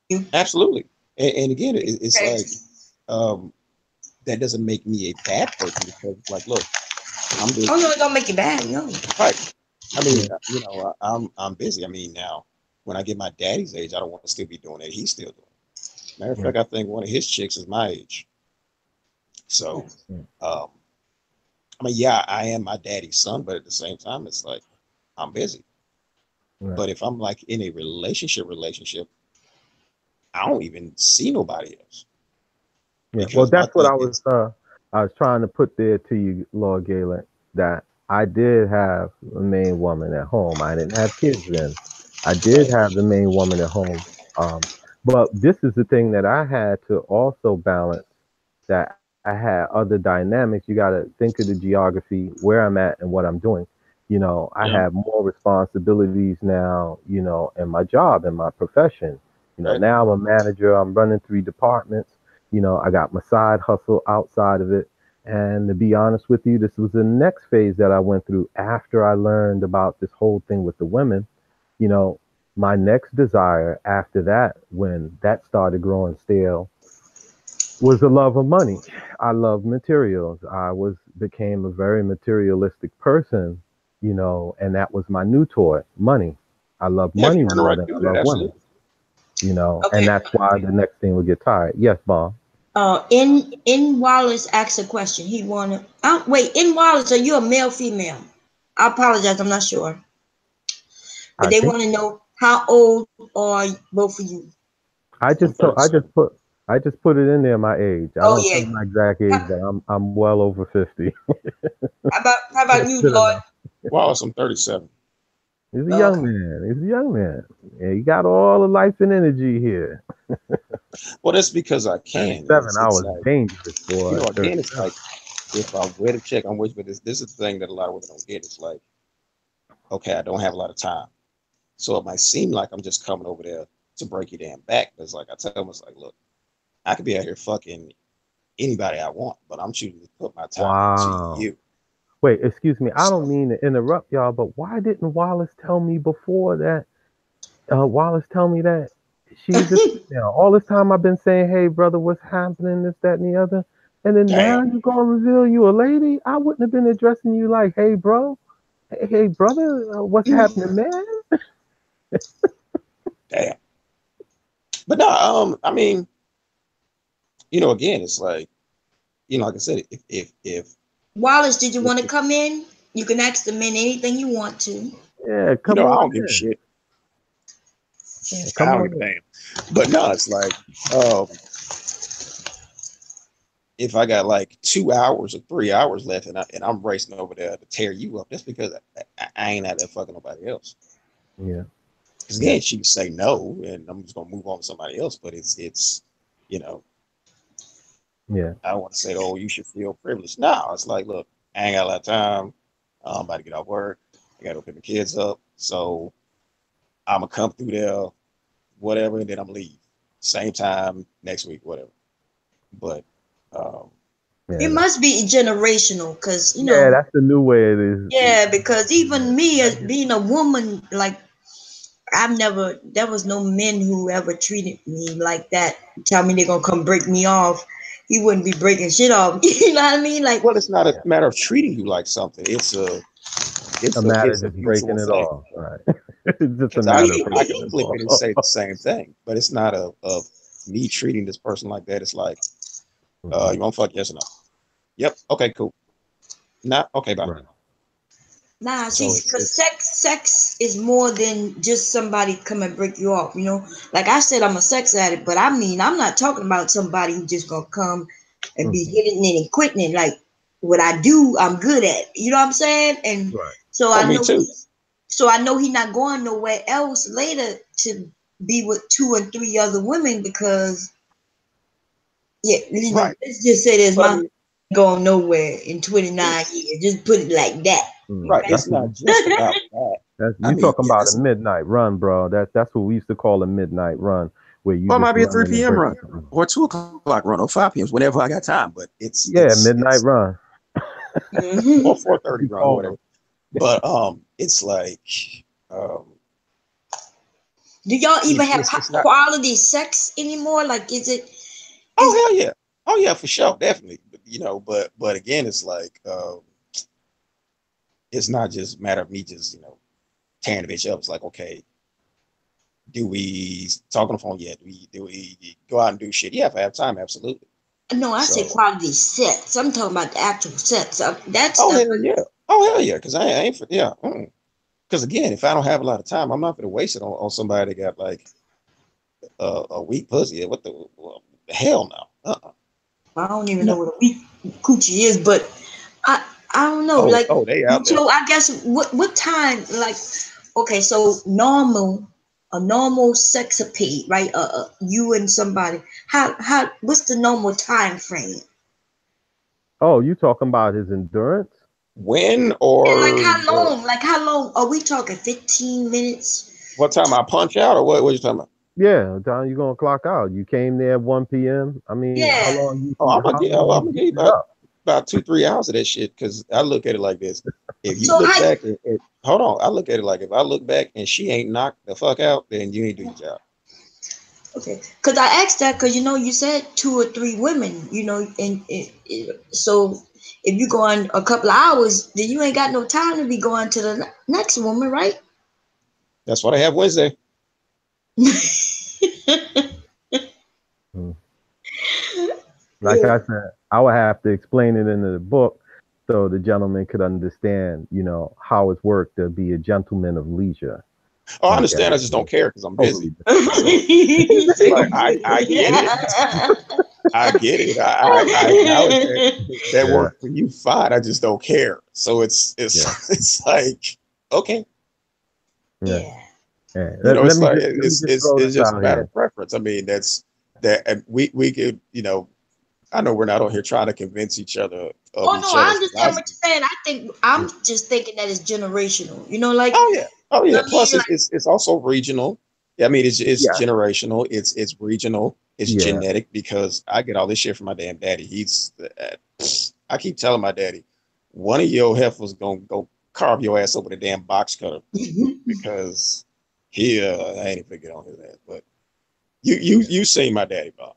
you. absolutely. And again, it's Okay. like um, that doesn't make me a bad person because, like, look, I'm Oh busy. no, it don't make you bad. No. Right. I Yeah. mean, I'm busy. I mean, now when I get my daddy's age, I don't want to still be doing it. He's still doing it. Matter of Yeah. fact, I think one of his chicks is my age. So, Yeah. um, I mean, yeah, I am my daddy's son, but at the same time, it's like I'm busy. Right. But if I'm like in a relationship, I don't even see nobody else Yeah. Well, because my that's what thing I was. is, I was trying to put there to you, Lord Galen, that I did have a main woman at home. I didn't have kids then. I did right, have the main woman at home. Um, but this is the thing that I had to also balance. That I had other dynamics. You got to think of the geography, where I'm at, and what I'm doing. I yeah, have more responsibilities now, in my job, in my profession. right, Now I'm a manager, I'm running 3 departments. I got my side hustle outside of it. And to be honest with you, this was the next phase that I went through after I learned about this whole thing with the women. You know, my next desire after that, when that started growing stale, was the love of money. I love materials. I became a very materialistic person, and that was my new toy, money. I love yeah. If money you earn the more right than to do I that, love women, absolutely. and Okay. that's why the next thing would get tired. Yes, Bob. In Wallace asked a question. He wanted. Wait. In Wallace, are you a male, female? I apologize. I'm not sure, but I they think want to know how old are both of you. I'm I 37. just put it in there my age. I Oh don't tell yeah. my exact age, How, but I'm well over 50. how about It's you, good Lord? enough. Wallace, I'm 37. He's a young Okay. man. He's a young man. Yeah, he got all the life and energy here. Well, that's because I can. 37, I It's was like, dangerous, boy. again, it's 37. like if I wear the check, I'm with, but this is the thing that a lot of women don't get. It's like, okay, I don't have a lot of time. So it might seem like I'm just coming over there to break your damn back. But it's like I tell them, it's like, look, I could be out here fucking anybody I want, but I'm choosing to put my time into Wow. you. Wait, excuse me. I don't So mean to interrupt y'all, but why didn't Wallace tell me before that? Wallace tell me that she's a female. All this time I've been saying, "Hey, brother, what's happening? This, that, and the other." And then damn, now you gonna reveal you a lady? I wouldn't have been addressing you like, "Hey, bro, hey, brother, what's happening, man?" damn. But no, I mean, again, it's like, like I said, Wallace, did you want to if come in? You can ask the men anything you want to. Yeah, come I on don't give a in. shit. Yeah, I come don't on. give a damn. But no, it's like, um, if I got like 2 hours or 3 hours left and I'm racing over there to tear you up, that's because I ain't out there fucking nobody else. Yeah. Because again, she can say no, and I'm just gonna move on to somebody else. But it's you know, Yeah. I don't want to say, oh, you should feel privileged. No, it's like, look, I ain't got a lot of time. I'm about to get off work. I got to pick the kids up, so I'm gonna come through there, whatever, and then I'm leave. Same time next week, whatever. But It Yeah. must be generational, because Yeah, that's the new way it is. yeah, because even me as being a woman, like there was no men who ever treated me like that. Tell me they're gonna come break me off. He wouldn't be breaking shit off. You know what I mean? Like, well, it's not a matter of treating you like something. A matter of It's a just mutual breaking it thing. off. Right. It's just a Because matter of I breaking can it flip it and off. say the same thing, but it's not of me treating this person like that. It's like, you want to fuck, yes or no? Yep. Okay, cool. Nah, okay, bye. Right. nah, see, So because it's sex is more than just somebody come and break you off. Like I said, I'm a sex addict, but I mean, I'm not talking about somebody who just gonna come and be hitting it and quitting it. Like what I do, I'm good at. You know what I'm saying? And Right. so oh, I me know. too. So I know he's not going nowhere else later to be with 2 and 3 other women, because Right. let's just say this, But I my mean, going nowhere in 29 years. Just put it like that. right. That's It's not just about that. I you mean, talking yeah, about a it's midnight run, bro. That's what we used to call a midnight run, where you well, it might just be a 3 running and p.m. breaking run something. or 2 o'clock run or 5 p.m. whenever I got time. But Yeah, midnight run. or Mhm. 4:30 You run or call whatever. But it's like um, Do y'all even have it's not. quality sex anymore? Like, is it? Is Oh hell yeah. Oh yeah, for sure, definitely. But again, it's like it's not just a matter of me just tearing the bitch up. It's like, okay, do we talk on the phone yet? Do we go out and do shit? Yeah, if I have time, absolutely. no? I say So quality sex. I'm talking about the actual sex. That oh stuff. hell yeah. Oh hell yeah, because I ain't for yeah. Because again, if I don't have a lot of time, I'm not going to waste it on somebody that got like a weak pussy. What the hell no? I don't even know No. what a weak coochie is, but I don't know. Oh Like, oh, they out there. so I guess what time? Like, okay, so a normal sexapade, right? You and somebody. How what's the normal time frame? Oh, you talking about his endurance? When Yeah, like or how what? long? Like how long are we talking? 15 minutes? What time I punch out or what? What you talking about? Yeah, time you gonna clock out. You came there at 1 p.m. I mean, Yeah. Oh, how long I'm you gonna give you keep it up? about 2 3 hours of that shit because I look at it like this. If you So look how? back hold on, I look at it like if I look back and she ain't knocked the fuck out, then you ain't do your job. Okay, because I asked that because you said 2 or 3 women, so if you go on a couple of hours, then you ain't got no time to be going to the next woman, right? That's what I have Wednesday. Mm. Like I said, I would have to explain it in the book so the gentleman could understand, how it's worked to be a gentleman of leisure. Oh, I Like understand. I just don't care because I'm busy. totally. So it's like I get it. I get it. I acknowledge that Yeah, worked for you fine. I just don't care. So yeah, it's like okay, yeah, Yeah. yeah. Let it's me like just throw it's this just a out matter here. of preference. I mean, that's that and we could I know we're not on here trying to convince each other of Oh no, each I other's understand what value. you're saying. I think I'm just thinking that it's generational. Like, Oh yeah, oh you know yeah. what I Plus, mean? Like, it's also regional. I mean, it's Yeah, generational. It's regional. It's yeah. genetic because I get all this shit from my damn daddy. I keep telling my daddy, one of your heifers gonna go carve your ass up with a damn box cutter because I ain't even get on his ass. But you seen my daddy, Bob.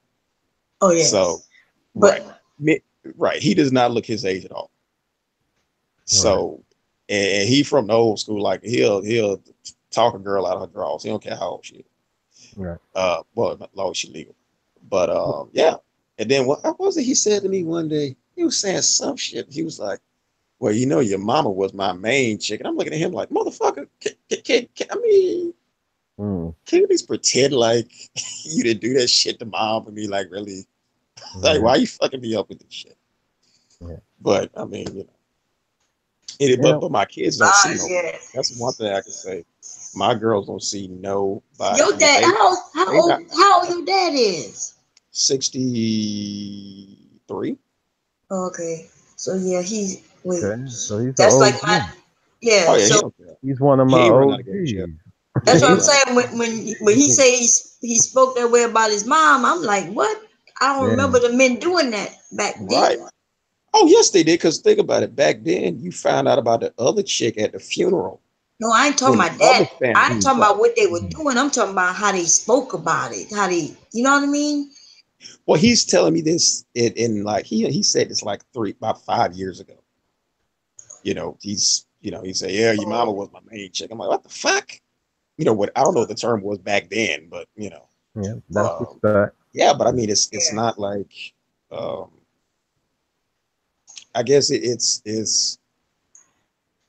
oh So yes, right, but right. He does not look his age at all. Right, So, and he from the old school, like he'll talk a girl out of her drawers. He don't care how old she is. right. Well, as long as she legal. But yeah. And then what was it he said to me one day? He was saying some shit. He was like, "Well, your mama was my main chick." And I'm looking at him like, "Motherfucker, I mean, Can you at least pretend like you didn't do that shit to mom and be like, really? Like, why you fucking me up with this shit? Yeah. But I mean, you know, but my kids don't see no. Yeah. That's one thing I can say. My girls don't see nobody. Your I mean, dad, they not how old your dad is? 63. Okay. So yeah, Okay, so he's an that's like OG. my, Oh yeah. yeah, he So don't care. He's one of He my ain't run out of game shit. OGs. Yeah, that's he what ain't I'm run out saying. When he say he spoke that way about his mom, I'm like, what? I don't Yeah. remember the men doing that back of then. right. Oh yes, they did. Because think about it. Back then, you found out about the other chick at the funeral No, I ain't talking when the about other that. I family. ain't talking about what they were Mhm. doing. I'm talking about how they spoke about it. How they, you know what I mean? Well, he's telling me this in like he said this like about 5 years ago. You know, he said, yeah, your mama was my main chick. I'm like, what the fuck? You know what? I don't know what the term was back then, but you know, Yeah, that's um, respect. yeah. But I mean, it's Yeah. not like um, I guess it's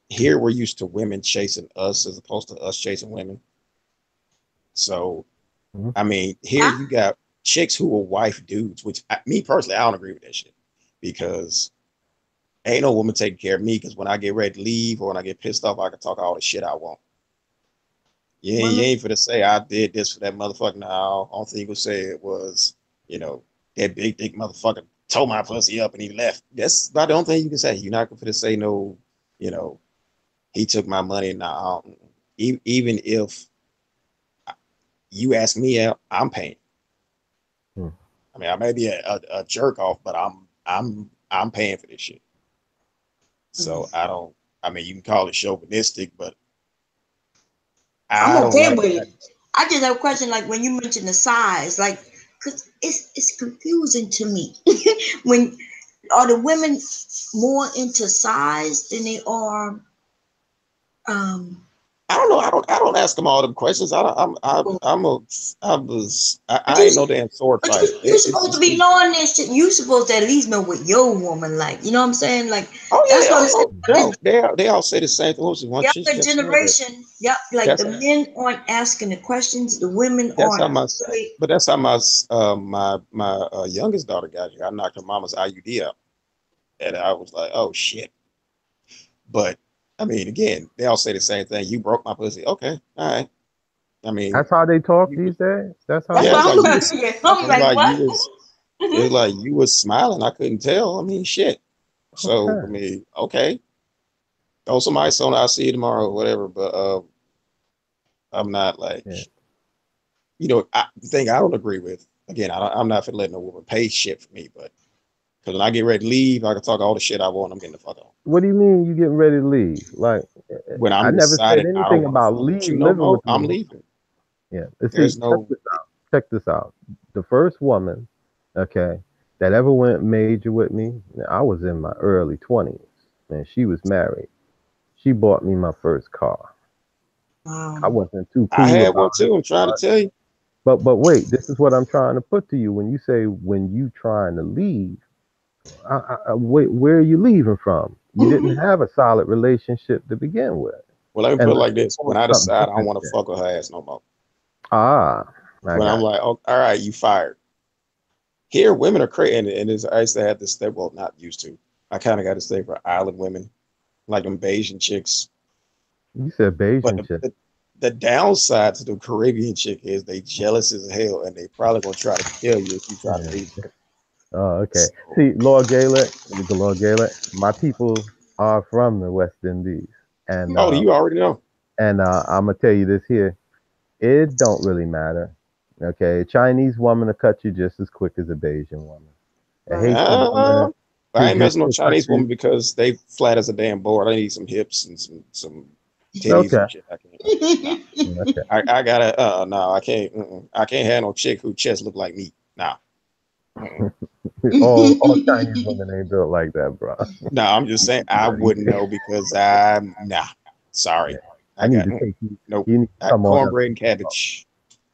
here we're used to women chasing us as opposed to us chasing women. So Mhm. I mean, here Yeah. you got chicks who will wife dudes, which me personally, I don't agree with that shit because ain't no woman taking care of me. Because when I get ready to leave or when I get pissed off, I can talk all the shit I want. You Women. ain't for to say I did this for that motherfucker. Now, only thing you could say it was, you know, that big dick motherfucker tore my pussy up and he left. That's not the only thing you can say. You're not going to say no, you know, he took my money. Now, even if you ask me out, I'm paying. Hmm. I mean, I may be a jerk off, but I'm paying for this shit. So I don't. I mean, you can call it chauvinistic, but I'm I don't okay like with that. it. I just have a question, like when you mentioned the size, like, cause it's confusing to me. When are the women more into size than they are? Um, I don't know. I don't ask them all them questions. I don't, I'm a but I ain't no damn sword but fighter. you It's supposed to just be easy. knowing this shit. You supposed to at least know what your woman like. You know what I'm saying? Like Oh that's yeah, what oh, it's. no, they all say the same thing. What was it? One chick Younger kept saying that. generation, yep, like That's the men aren't asking the questions, the women that's how aren't my really. but that's how my youngest daughter got here. I knocked her mama's IUD out, and I was like, oh shit. But I mean, again, they all say the same thing. You broke my pussy. Okay, all right. I mean, That's how they talk you, these days. That's how That's they yeah, what it's talk. like I'm you like. was, Yeah, I'm it's like, like you what? was, it's like you was smiling. I couldn't tell. I mean, shit. So I Okay. mean, okay, throw some ice on it. I'll see you tomorrow, whatever. But I'm not like, Yeah. the thing I don't agree with. Again, I'm not for letting a woman pay shit for me, but because when I get ready to leave, I can talk all the shit I want. I'm getting the fuck on. What do you mean you getting ready to leave? Like, When I I'm never said decided I don't anything want to about fuck with you no living more, with I'm me. leaving. Yeah. But see, There's no. check this out. The first woman, okay, that ever went major with me, I was in my early 20s, and she was married. She bought me my first car. I Wow. wasn't too I cool had about one too. I'm trying to it. tell you. But wait, this is what I'm trying to put to you. When you say when you trying to leave, where are you leaving from? You didn't have a solid relationship to begin with, Well, let me put and it let's like this: when suppose I something decide I don't different want to there. fuck with her ass no more, Ah, I when I'm got like, oh, all right, you fired. Here, women are crazy, and I used to have this thing. Well, not used to. I kind of got this thing for island women, like them Bayesian chicks. you. You said But Bayesian the, chick. the, the downside to the Caribbean chick is they jealous as hell, and they probably gonna try to kill you if you try to Yeah. leave them. Oh, okay. So, See, Lord Gaelic, the Lord Gaelic, my people are from the West Indies, and oh, you already know. I'm gonna tell you this here. It don't really matter. Okay, a Chinese woman will cut you just as quick as a Bayesian woman. A Right. Haitian woman I is ain't just messing no to cut Chinese woman you. because they flat as a damn board. I need some hips and some titties Okay, and shit. I can't. Nah, okay. I gotta. No, I can't. I can't have no chick who chest look like me. Nah. Mm-mm. All Chinese women ain't built like that, bro. No, I'm just saying I wouldn't know because I'm nah. Yeah. Sorry, I I need got to take you. nope. You need to come on up. Cornbread and cabbage.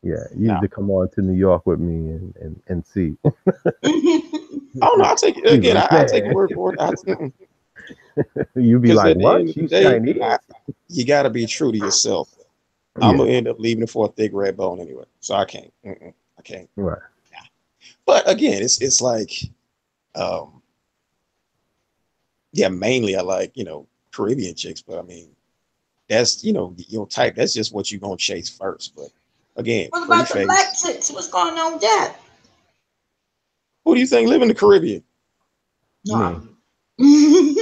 Yeah, you need No. to come on to New York with me and see. Oh no, I'll take it See again. what I'm I'll take your saying? word for it. You be Because like, at the what? end of the She's day, Chinese? you got to be true to yourself. I'm gonna end up leaving it for a thick red bone anyway. So I can't. I can't. Right. Nah. But again, it's like, yeah, mainly I like, Caribbean chicks, but I mean, that's, your type. That's just what you're gonna chase first. But again, What pretty about the black face. chicks? What's going on with that? Who do you think live in the Caribbean? No, Me.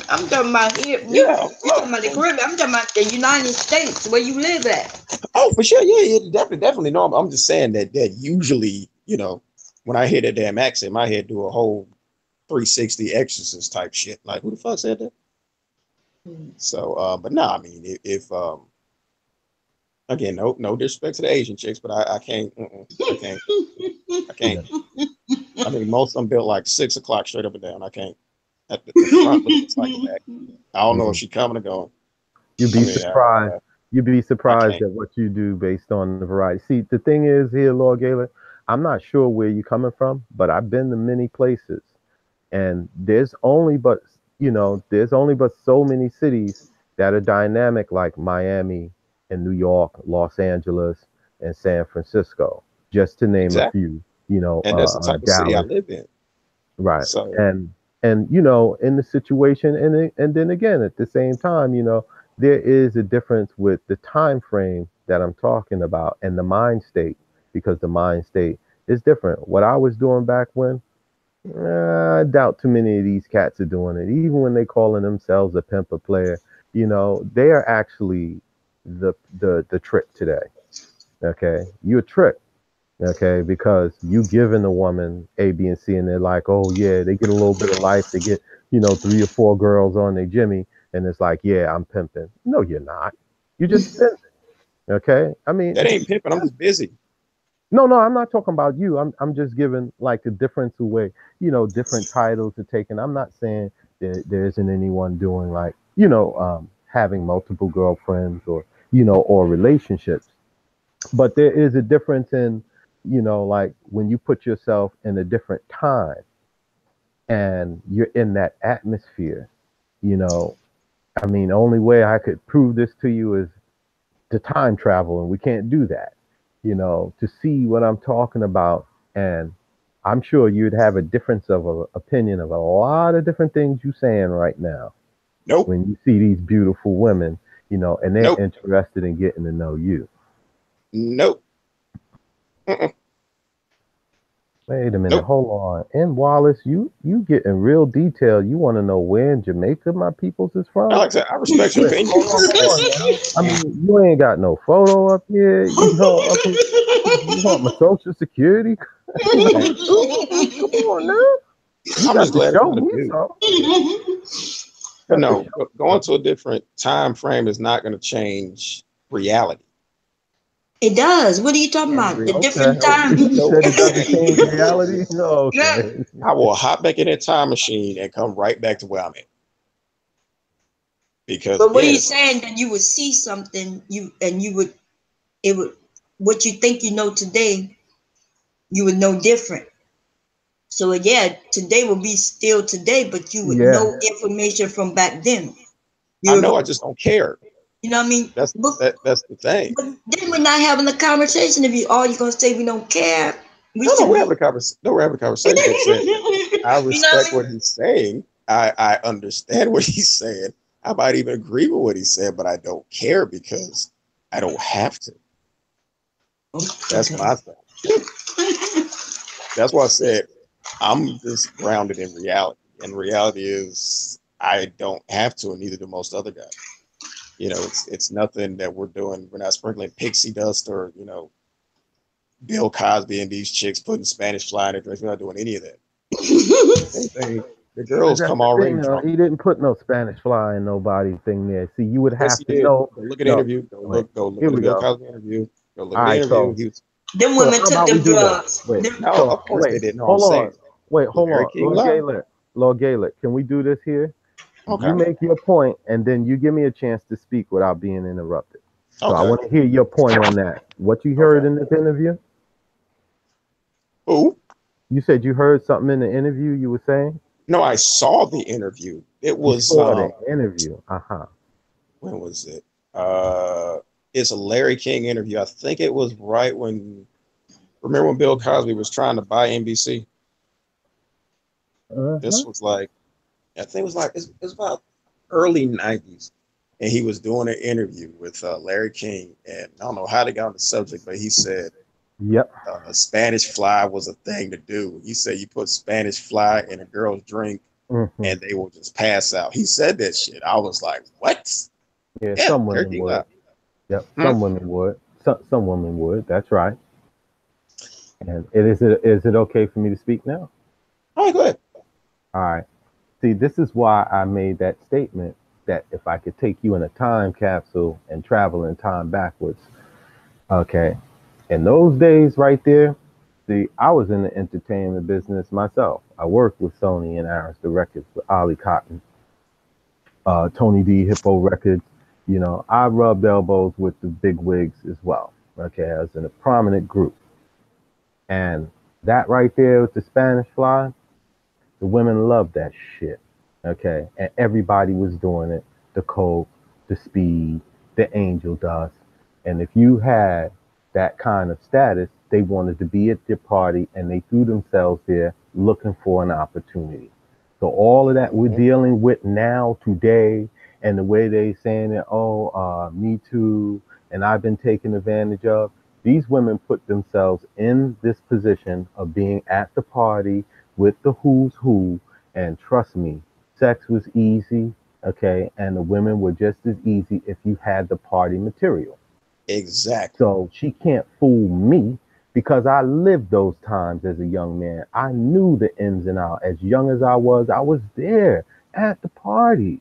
I'm talking about here. You Yeah. talking about the Caribbean. I'm talking about the United States, where you live at. Oh, for sure. Yeah, definitely. No, I'm just saying that usually, when I hear that damn accent, my head do a whole 360 exorcist type shit. Like, who the fuck said that? So, but no, I mean, if again, no disrespect to the Asian chicks, but I can't, I can't. I mean, most of them built like 6 o'clock straight up and down. I can't. At the front looks like the back. I don't know if she coming or going. You'd be surprised. You'd be surprised at what you do based on the variety. See, the thing is here, Lord Galen, I'm not sure where you're coming from, but I've been to many places, and there's only but so many cities that are dynamic like Miami and New York, Los Angeles, and San Francisco, just to name a few. And that's the type of city I live in. Right. So and in the situation, and then again at the same time, there is a difference with the time frame that I'm talking about and the mind state, because the mind state is different. What I was doing back when, I doubt too many of these cats are doing it. Even when they calling themselves a pimp or player, they are actually the trick today. Okay, you're a trick. Okay, because you giving a woman A, B, and C, and they're like, oh yeah, they get a little bit of life. They get 3 or 4 girls on their Jimmy, and it's like, yeah, I'm pimping. No, you're not. You're just pimping. Okay, I mean, that ain't pimping. I'm just busy. No, I'm not talking about you. I'm just giving like a difference of way, different titles are taken. I'm not saying there isn't anyone doing like, having multiple girlfriends or or relationships, but there is a difference in, like when you put yourself in a different time and you're in that atmosphere, I mean, the only way I could prove this to you is to time travel, and we can't do that, to see what I'm talking about. And I'm sure you'd have a difference of opinion of a lot of different things you're saying right now. Nope. When you see these beautiful women, and they're interested in getting to know you. Nope. Wait a minute, hold on. And Wallace, you getting real detailed. You want to know where in Jamaica my peoples is from? Like I said, I respect your opinion. I mean, you ain't got no photo up here. You want my social security? Come on now. I'm just glad to show me something. But no, going to a different time frame is not going to change reality. It does. What are you talking about? The different time. You said it doesn't change reality? No, okay. I will hop back in that time machine and come right back to where I'm at. Because but what are you saying? That you would see something, what you think you know today, you would know different. So yeah, today will be still today, but you would know information from back then. I know, I just don't care. You know what I mean? That's the thing. But then we're not having a conversation. If you all you're gonna say we don't care. We're having a conversation. No, we're having a conversation. I respect what he's saying. I understand what he's saying. I might even agree with what he said, but I don't care because I don't have to. That's my thing. That's why I said I'm just grounded in reality. And reality is I don't have to, and neither do most other guys. It's nothing that we're doing. We're not sprinkling pixie dust or, Bill Cosby and these chicks putting Spanish fly in their drinks. We're not doing any of that. The girls come already drunk. He didn't put no Spanish fly in nobody thing there. See, you would have to know. Go look at the interview. Go look at the Bill Cosby interview. Go look at the interview. Them women took them drugs. Of course they didn't. Hold on. Lord Gaelic, can we do this here? Okay. You make your point, and then you give me a chance to speak without being interrupted. So I want to hear your point on that. What you heard in this interview? Who? You said you heard something in the interview you were saying? No, I saw the interview. It was the interview. When was it? it's a Larry King interview. I think it was right when, remember when Bill Cosby was trying to buy NBC? This was like, I think it was like, it was about early 90s. And he was doing an interview with Larry King. And I don't know how they got on the subject, but he said, Yep. Spanish fly was a thing to do. He said you put Spanish fly in a girl's drink and they will just pass out. He said that shit. I was like, what? Yeah, some women would. Yep, some women would. Some women would. That's right. And is it okay for me to speak now? Oh, go ahead. All right. See, this is why I made that statement that if I could take you in a time capsule and travel in time backwards, okay. In those days right there, see, I was in the entertainment business myself. I worked with Sony and Arista Records, with Ollie Cotton, Tony D, Hippo Records. You know, I rubbed elbows with the big wigs as well. Okay, I was in a prominent group. And that right there with the Spanish fly, the women loved that shit. Okay, and everybody was doing it. The coke, the speed, the angel dust. And if you had that kind of status, they wanted to be at your party and they threw themselves there looking for an opportunity. So all of that we're dealing with now today, and the way they saying it, me too, and I've been taken advantage of. These women put themselves in this position of being at the party with the who's who, and trust me, sex was easy, okay, and the women were just as easy if you had the party material. Exactly. So she can't fool me because I lived those times as a young man. I knew the ins and outs. As young as I was there at the parties.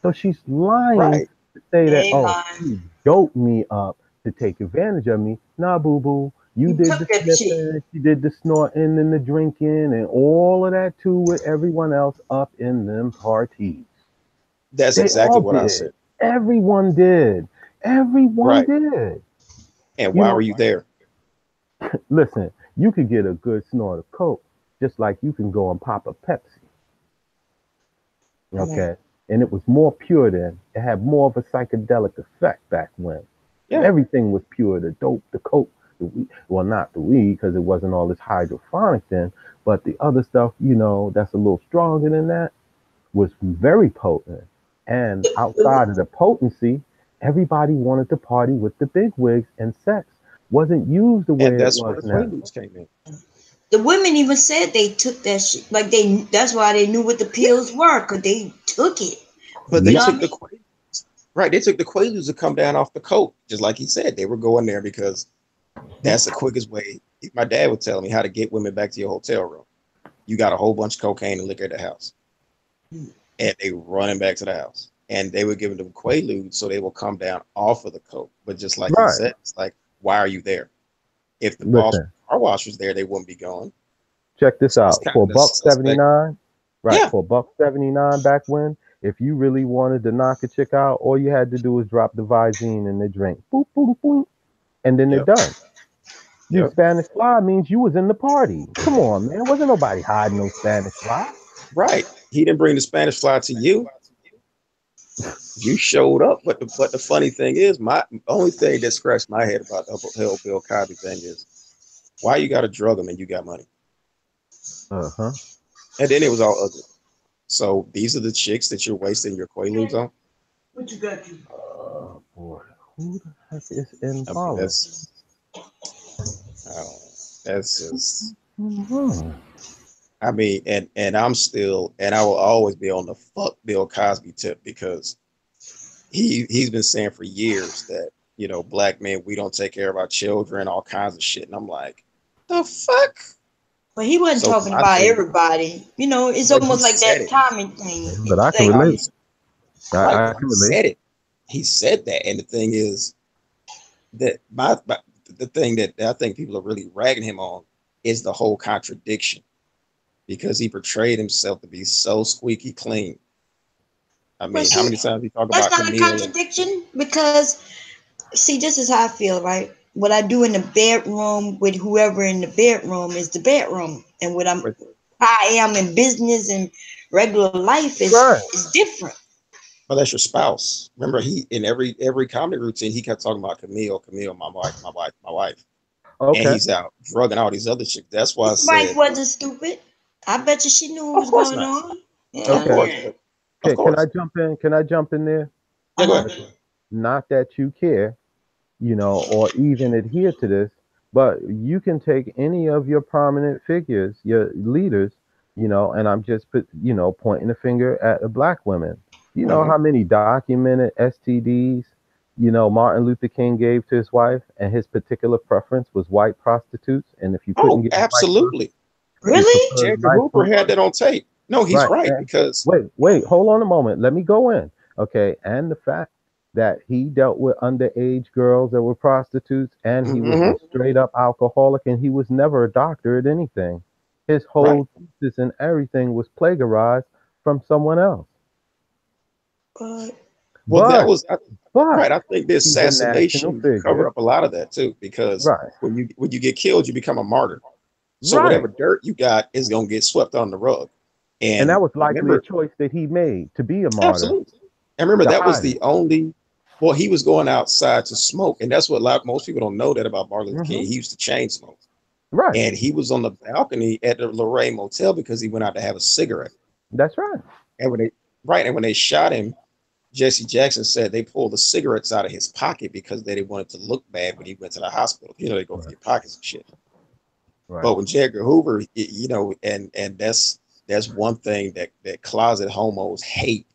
So she's lying to say that, she doped me up to take advantage of me. Nah, boo-boo. You did the sniffing, she did the snorting and the drinking and all of that too with everyone else up in them parties. That's exactly what I said. Everyone did. Everyone did. And why were you there? Listen, you could get a good snort of coke, just like you can go and pop a Pepsi. Okay. And it was more pure then. It had more of a psychedelic effect back when. Yeah. Everything was pure. The dope, the coke, the weed. Well, not the weed, because it wasn't all this hydroponic then, but the other stuff, you know, that's a little stronger than that, was very potent. And outside of the potency, everybody wanted to party with the big wigs, and sex wasn't used the way it was where the Quaaludes came in. The women even said they took that shit. Like that's why they knew what the pills were, because they took it. But they took the Quaaludes. Right, they took the Quaaludes to come down off the coke. Just like he said, they were going there because that's the quickest way. My dad would tell me how to get women back to your hotel room. You got a whole bunch of cocaine and liquor at the house. And they running back to the house. And they were giving them Quaaludes so they will come down off of the coke. But just like he said, it's like, why are you there? If the boss car wash was there, they wouldn't be going. Check this out. For $1.79, for $1.79 back when, if you really wanted to knock a chick out, all you had to do was drop the Visine in the drink. Boop, boop, boop. And then they're done. Your Spanish fly means you was in the party. Come on, man. Wasn't nobody hiding no Spanish fly. Right. He didn't bring the Spanish fly to you. You showed up, but the funny thing is, my only thing that scratched my head about the whole Bill Cosby thing is, why you got to drug him and you got money? And then it was all ugly. So these are the chicks that you're wasting your Quaaludes on. What you got? Oh boy, who the heck is in Harlem? That's just. I mean, and I'm still, and I will always be on the fuck Bill Cosby tip, because he's been saying for years that, you know, black men, we don't take care of our children, all kinds of shit. And I'm like, the fuck? But he wasn't talking about everybody. You know, it's almost like that Tommy thing. But I can relate. I can relate. He said that. And the thing is that the thing that I think people are really ragging him on is the whole contradiction, because he portrayed himself to be so squeaky clean. I mean, how many times he talk about that's not a contradiction, because see, this is how I feel, right? What I do in the bedroom with whoever in the bedroom is the bedroom, and what I am in business and regular life is different. But that's your spouse. Remember, he in every comedy routine, he kept talking about Camille, Camille, my wife, my wife, my wife. And Okay. he's out drugging all these other chicks. That's why I His wife said, wasn't stupid. I bet you she knew what of was course going not. on. Of Yeah. Okay. course. Of Okay. Can I course. jump in? Can I jump in there? Yeah, go Uh-huh. ahead. Not that you care, or even adhere to this, but you can take any of your prominent figures, your leaders, and I'm just pointing the finger at the black women. You know Hmm. how many documented STDs, Martin Luther King gave to his wife, and his particular preference was white prostitutes. And if you couldn't Oh, get a white prostitute, absolutely. he Really? preferred J. Edgar life Hoover from had that on tape. No, he's right. right And because wait, hold on a moment. Let me go in. Okay. And the fact that he dealt with underage girls that were prostitutes and he was a mhm, straight up alcoholic and he was never a doctor at anything. His right. whole thesis and everything was plagiarized from someone else. But Well, that But, was but right. I think the he's a national assassination covered figure. up a lot of that too, because Right. when you get killed, you become a martyr. So Right. whatever dirt you got is gonna get swept on the rug. And that And was likely a remember, choice that he made to be a martyr, absolutely. And remember, to that was hide the it. only. Well, he was going outside to smoke, and that's what most people don't know that about Martin Luther King. Hmm. He used to chain smoke, Right. and he was on the balcony at the Lorraine Motel because he went out to have a cigarette. That's right. And when they shot him, Jesse Jackson said they pulled the cigarettes out of his pocket because they didn't want it to look bad when he went to the hospital. They go through Right. your pockets and shit. Right. But when J. Edgar Hoover, and that's one thing that closet homos hate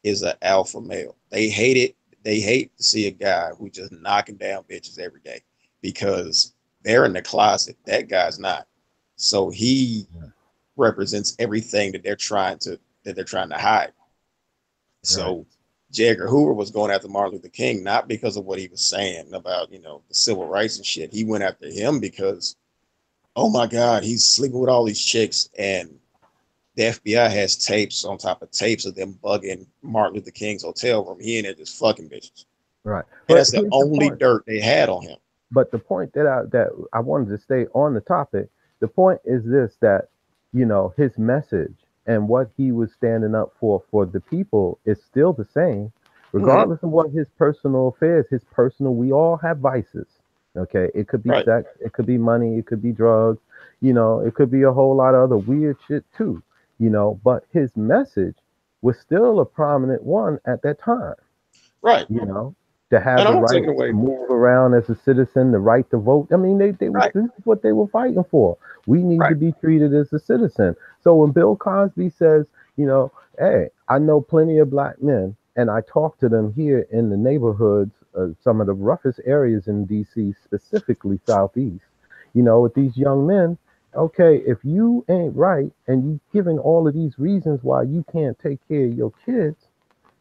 is an alpha male. They hate it. They hate to see a guy who just knocking down bitches every day because they're in the closet. That guy's not. So he represents everything that they're trying to hide. Right. So J. Edgar Hoover was going after Martin Luther King not because of what he was saying about the civil rights and shit. He went after him because, oh my God, he's sleeping with all these chicks, and the FBI has tapes on top of tapes of them bugging Martin Luther King's hotel room. He in there just fucking bitches, Right. and But that's the here's the only point. dirt they had on him. But the point that I wanted to stay on the topic, the point is this, that his message and what he was standing up for the people is still the same, Hmm. regardless of what his personal affairs, his personal. We all have vices. Okay, it could be Right, sex, it could be money, it could be drugs, it could be a whole lot of other weird shit too. But his message was still a prominent one at that time, right. you know, to have And the I'm not right taking to away. move around as a citizen, the right to vote. I mean, they was Right, this is what they were fighting for. We need to right. be treated as a citizen. So when Bill Cosby says, hey, I know plenty of black men, and I talk to them here in the neighborhoods, some of the roughest areas in D.C., specifically Southeast. With these young men. Okay, if you ain't right and you giving all of these reasons why you can't take care of your kids,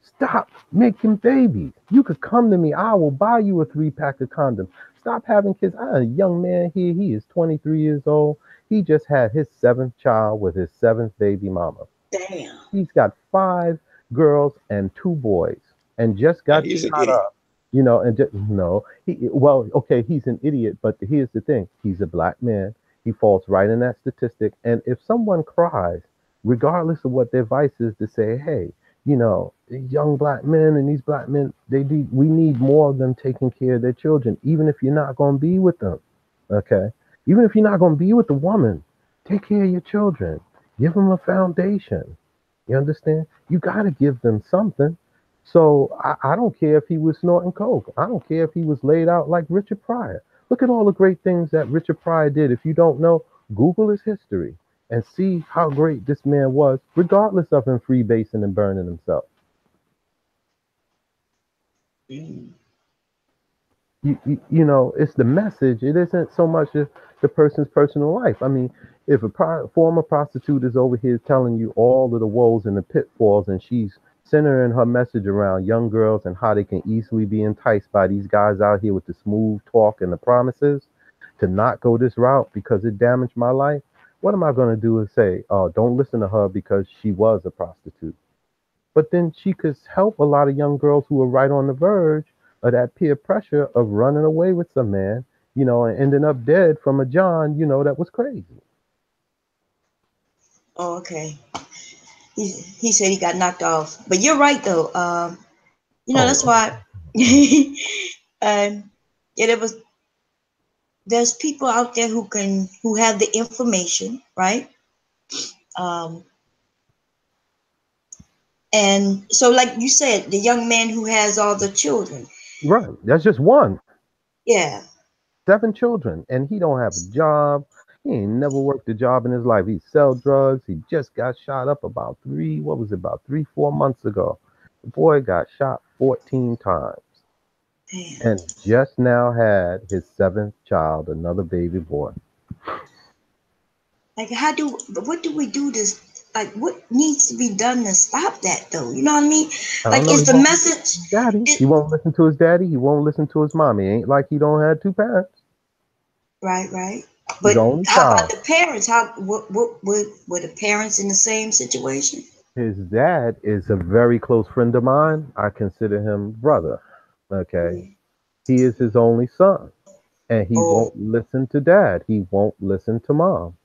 stop making babies. You could come to me. I will buy you a 3-pack of condoms. Stop having kids. I have a young man here. He is 23 years old. He just had his seventh child with his seventh baby mama. damn. He's got 5 girls and 2 boys and just Yeah, got he's an shot idiot. up. And just, no, well, okay, he's an idiot, but here's the thing. He's a black man. He falls right in that statistic. And if someone cries, regardless of what their vice is, to say, hey, young black men and these black men, we need more of them taking care of their children, even if you're not going to be with them. Okay. Even if you're not going to be with the woman, take care of your children. Give them a foundation. You understand? You got to give them something. So I don't care if he was snorting coke. I don't care if he was laid out like Richard Pryor. Look at all the great things that Richard Pryor did. If you don't know, Google his history and see how great this man was, regardless of him freebasing and burning himself. Mm. It's the message. It isn't so much the person's personal life. I mean, if a former prostitute is over here telling you all of the woes and the pitfalls, and she's centering her message around young girls and how they can easily be enticed by these guys out here with the smooth talk and the promises to not go this route because it damaged my life, what am I going to do and say, oh, don't listen to her because she was a prostitute? But then she could help a lot of young girls who are right on the verge of that peer pressure of running away with some man, and ending up dead from a John, that was crazy. Oh, okay. he said he got knocked off. But you're right though. That's Oh, why. Yeah, there's people out there who have the information, right? Um, and so, like you said, the young man who has all the children. right. That's just one. Yeah. 7 children, and he don't have a job. He ain't never worked a job in his life. He sell drugs. He just got shot up about what was it, about 3, 4 months ago. The boy got shot 14 times Damn. and just now had his 7th child, another baby boy. Like, what do we do to, like, what needs to be done to stop that though? You know what I mean? I Like, don't know. is He the won't listen to message? his daddy. It, He won't listen to his daddy. He won't listen to his mommy. Ain't like he don't have 2 parents. right, right. He's But the only how about child. the parents? What were the parents in the same situation? His dad is a very close friend of mine. I consider him brother. Okay. Mm. He is his only son. And he Oh, won't listen to dad. He won't listen to mom.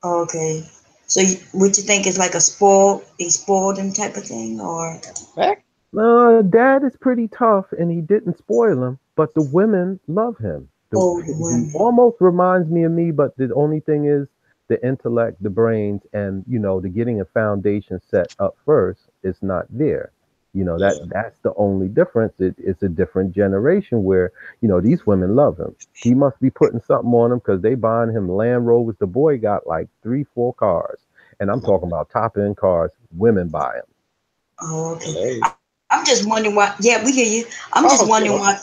okay. So, what you think is like they spoiled him type of thing, or? Back. Dad is pretty tough, and he didn't spoil him. But the women love him. Oh, the He women. almost reminds me of me, but the only thing is the intellect, the brains, and the getting a foundation set up first is not there. Yeah. That's the only difference. It's a different generation where these women love him. He must be putting something on him because they buying him Land Rovers. The boy got like 3, 4 cars, and I'm talking about top end cars. Women buy him. Oh, okay. Hello. I'm just wondering why. Yeah, we hear you. I'm just Oh, shit. wondering why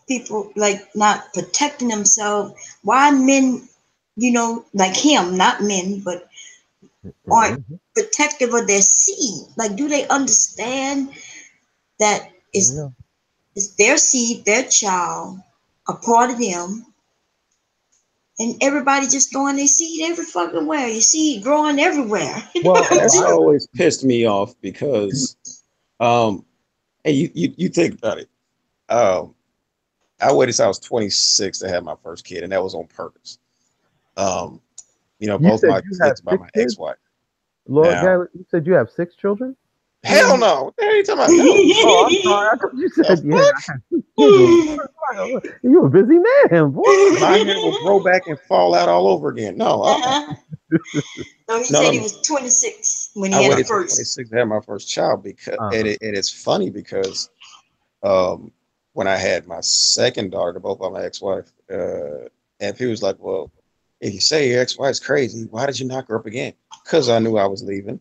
people like not protecting themselves. Why men, like him, not men, but aren't Mhm. protective of their seed. Like, do they understand that Yeah. it's their seed, their child, a part of them, and everybody just throwing their seed every fucking where. Your seed growing everywhere. Well, a That's lot of always pissed me off because, um, and you think about it. Um, I waited till I was 26 to have my first kid, and that was on purpose. Um, you both said my you have kids by six my kids, ex-wife. Lord Now, Galley. You said you have 6 children. hell no. What the hell are you talking about? No. Oh, I'm sorry. I thought you The said yeah. fuck? I have 6 children. You a busy man, boy. My hair will grow back and fall out all over again. No, So he no, said no, he no. was 26 when I he had a waited till first. 26 to have my first child because, and, Uh-huh. and it's funny because um, when I had my second daughter, both by my ex-wife, and he was like, "Well, if you say your ex-wife's crazy, why did you knock her up again?" Because I knew I was leaving,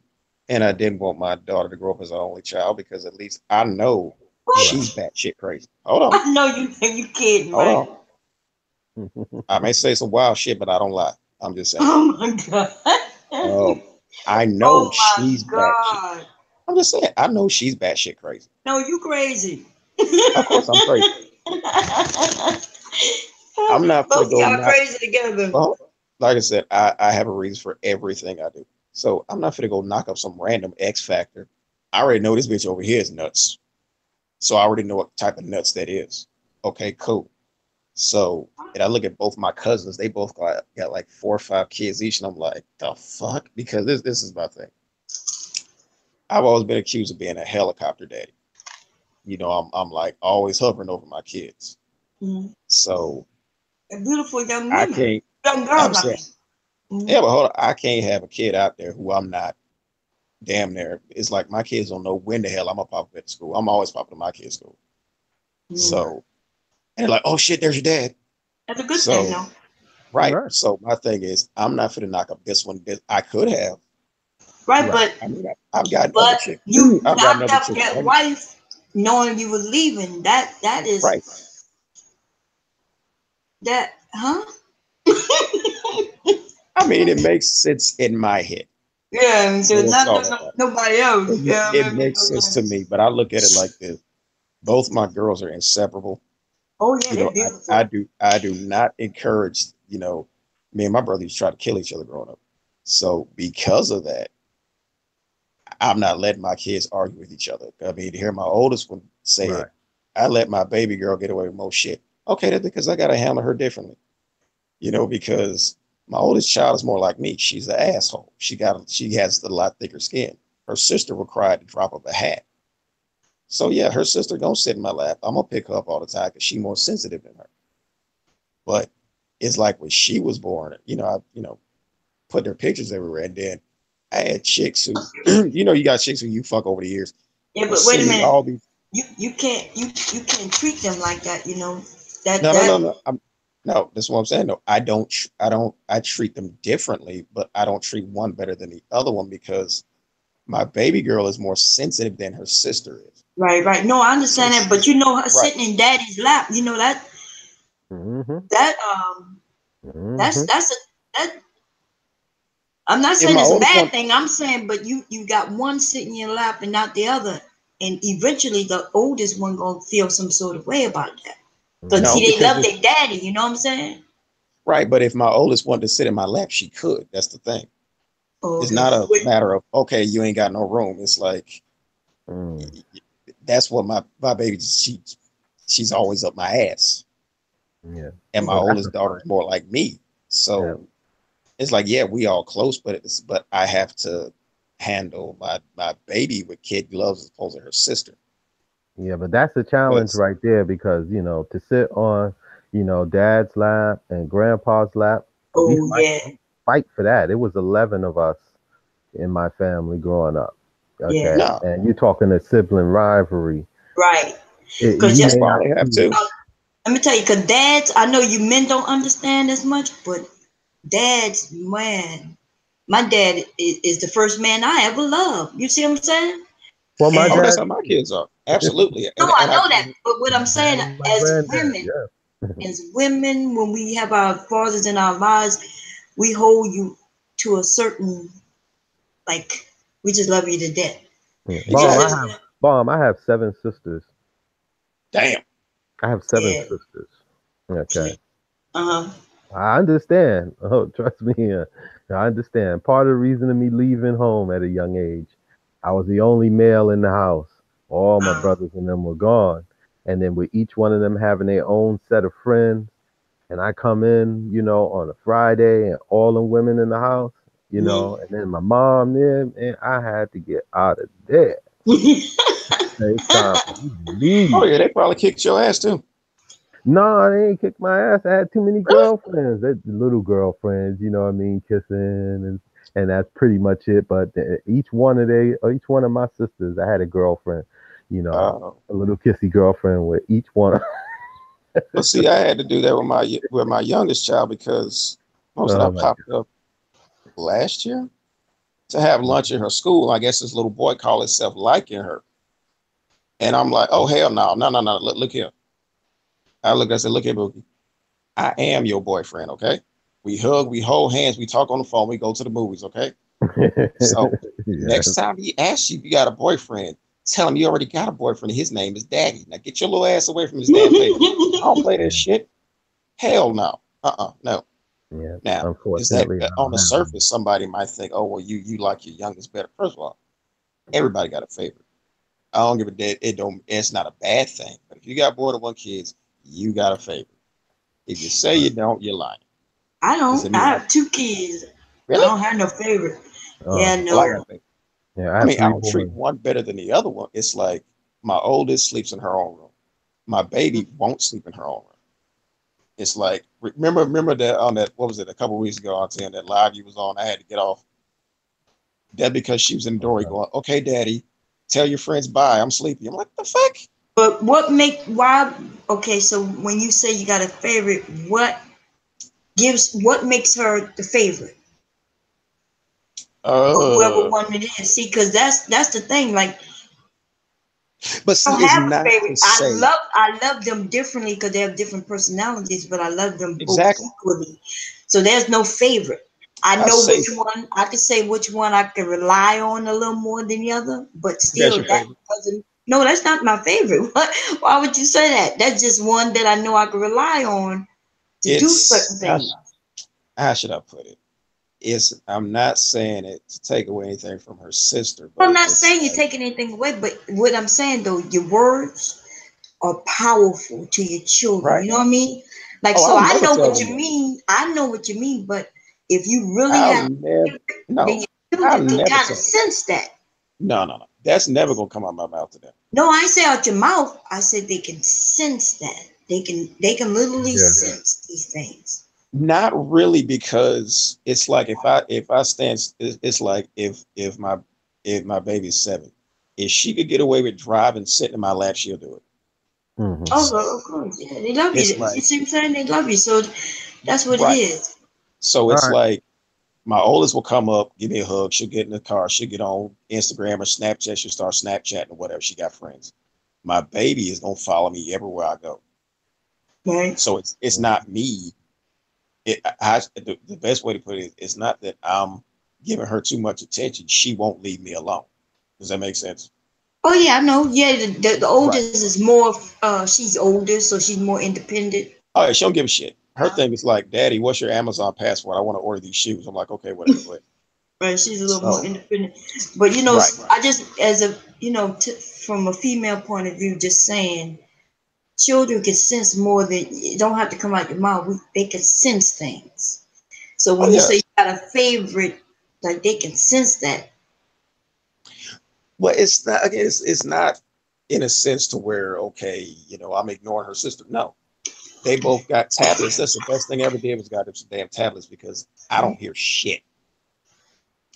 and I didn't want my daughter to grow up as an only child because at least I know Right. she's What? batshit crazy. Hold on, I know you kidding, hold right? on. I may say some wild shit, but I don't lie. I'm just saying. Oh my god. Um, I know Oh my she's batshit. god. I'm just saying. I know she's batshit crazy. No, you crazy. Of course, I'm crazy. I'm not gonna Both of go y'all knock. crazy together. Well, like I said, I have a reason for everything I do. So I'm not gonna go knock up some random X factor. I already know this bitch over here is nuts. So I already know what type of nuts that is. Okay, cool. So, and I look at both my cousins, they both got like 4 or 5 kids each, and I'm like, the fuck? Because this is my thing. I've always been accused of being a helicopter daddy. I'm like always hovering over my kids. Mhm. So And beautiful young I women, can't. young I'm girls, I saying, mean. Mhm. yeah, but hold on, I can't have a kid out there who I'm not damn near. It's like my kids don't know when the hell I'm gonna pop up at school. I'm always popping to my kids' school. Mhm. So and they're like, oh shit, there's your dad. That's a good thing, So though. right. Right. So my thing is, I'm not gonna knock up this one. I could have. Right, Right. but I mean, I've gotten other but chicks. you I've gotten knocked other up chicks that pregnant. wife knowing you were leaving. That is Right. that, huh? I mean, it makes sense in my head. Yeah, so And that's not all that matters. nobody else. Yeah, It that makes makes no sense to sense. me, but I look at it like this. Both my girls are inseparable. Oh yeah, You they're know, I beautiful. do I do not encourage, me and my brother used to try to kill each other growing up. So because of that, I'm not letting my kids argue with each other. I mean, to hear my oldest one say it, Right. I let my baby girl get away with most shit. Okay, that's because I gotta handle her differently. Because My oldest child is more like me. She's an asshole. She has a lot thicker skin. Her sister will cry at the drop of a hat. So yeah, her sister gonna sit in my lap. I'm gonna pick her up all the time because she's more sensitive than her. But it's like when she was born, put their pictures everywhere, and then I had chicks who, you got chicks who you fuck over the years. Yeah, but wait a minute. All these... You can't treat them like that. No, that's what I'm saying. No, I treat them differently, but I don't treat one better than the other one because my baby girl is more sensitive than her sister is. Right. No, I understand that, but her sitting in daddy's lap, that. Mm-hmm. I'm not saying it's a bad thing. I'm saying, but you got one sitting in your lap and not the other, and eventually the oldest one gonna feel some sort of way about that. Because they love their daddy. You know what I'm saying? Right, but if my oldest wanted to sit in my lap, she could. That's the thing. Okay. It's not a matter of okay, you ain't got no room. It's like that's what my baby. She's always up my ass. Yeah, and my oldest daughter is more like me, so it's like we all close, but I have to handle my baby with kid gloves as opposed to her sister. Yeah, but that's a challenge right there because to sit on dad's lap and grandpa's lap. We fight for that. It was 11 of us in my family growing up. Okay, and you're talking a sibling rivalry, right? Because you probably have to. Let me tell you, because dads, I know you men don't understand as much, but dads, man, my dad is the first man I ever loved. You see what I'm saying? Well, that's how my kids are. Absolutely. No, I know that. But what I'm saying, as women, when we have our fathers in our lives, we hold you to a certain, like, we just love you to death. Bomb, I have 7 sisters. Damn. I have 7 sisters. Okay. I understand. Oh, trust me. I understand. Part of the reason of me leaving home at a young age, I was the only male in the house. All my brothers and them were gone. And then with each one of them having their own set of friends, and I come in, on a Friday and all the women in the house, and then my mom there, and I had to get out of there. It's time for me to leave. Oh yeah, they probably kicked your ass too. No, they ain't kicked my ass. I had too many girlfriends. They're little girlfriends, you know what I mean, kissing and that's pretty much it. But each one of my sisters, I had a girlfriend, a little kissy girlfriend with each one. Well, see, I had to do that with my youngest child because I popped up last year to have lunch in her school. I guess this little boy called himself liking her. And I'm like, oh, hell no. Look here. I said, look here, Boogie. I am your boyfriend, okay? We hug, we hold hands, we talk on the phone, we go to the movies, okay? So next time he asks you if you got a boyfriend, tell him you already got a boyfriend. His name is Daddy. Now get your little ass away from his damn face. I don't play that shit. Hell no. No. Yeah. Now, is that on the surface, somebody might think, oh, well, you like your youngest better. First of all, everybody got a favorite. I don't give a damn. It's not a bad thing. But if you got more than one kids, you got a favorite. If you say you don't, you're lying. I don't. I have 2 kids. Really? I don't have no favorite. Yeah, no. Well, I got a favorite. Yeah, I don't treat one better than the other one. It's like my oldest sleeps in her own room. My baby won't sleep in her own room. It's like remember that on that, what was it, a couple of weeks ago on that live you was on, I had to get off. That because she was in the door going, okay, Daddy, tell your friends bye. I'm sleepy. I'm like, the fuck? But okay, so when you say you got a favorite, what makes her the favorite? Whoever one it is. See, because that's the thing. Like, but see, I don't have a favorite. I love them differently because they have different personalities, but I love them both equally. So there's no favorite. I know which one. I can say which one I can rely on a little more than the other, but still, that doesn't. No, that's not my favorite. Why would you say that? That's just one that I know I can rely on to do certain things. How should I put it? I'm not saying it to take away anything from her sister. But I'm not saying you're taking anything away, but what I'm saying though, your words are powerful to your children. Right. You know what I mean? Like, so I know what you mean. I know what you mean, but If you really I'll have, never, then no, your I'll children can never kind of tell them. sense that. No. That's never gonna come out my mouth to them. No, I say out your mouth. I said they can sense that. They can literally Yeah. sense these things. Not really, because it's like if I stand, it's like if my baby's 7, if she could get away with driving, sitting in my lap, she'll do it. Hmm. Oh, So well, of course, yeah, they love you. it's You like, see what I'm saying? They love you, so that's what it right. is. So All it's right. like my oldest will come up, give me a hug. She'll get in the car. She'll get on Instagram or Snapchat. She'll start Snapchatting or whatever. She got friends. My baby is gonna follow me everywhere I go. Right? So it's not me. The best way to put it is, it's not that I'm giving her too much attention. She won't leave me alone. Does that make sense? Oh yeah, I know. Yeah, the Right. oldest is more. She's older, so she's more independent. Oh, yeah, she don't give a shit. Her thing is like, Daddy, what's your Amazon password? I want to order these shoes. I'm like, okay, whatever. Go ahead. Right? She's a little more So, independent. But right. I just as a from a female point of view, just saying, children can sense more than it don't have to come out your mouth. They can sense things. So Oh when you yeah. say you got a favorite, like they can sense that. Well, it's not, again, it's not in a sense to where, okay, I'm ignoring her sister. No, they both got tablets. That's the best thing I ever did, was got them some damn tablets, because I don't hear shit.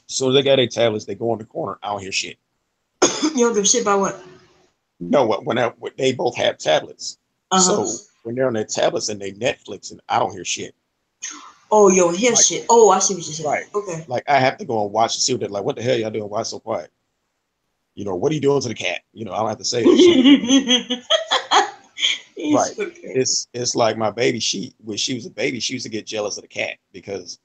So they got their tablets, they go in the corner, I don't hear shit. You don't give a shit about what? No, when they both have tablets. Uh huh. So when they're on their tablets and they Netflix, and I don't hear shit. Oh, you don't hear Like, shit. Oh, I see what you're saying. right. Okay. Like, I have to go and watch and see what they're like. What the hell y'all doing? Why so quiet? What are you doing to the cat? I don't have to say that shit. Right. It's okay. It's like my baby, when she was a baby, she used to get jealous of the cat, because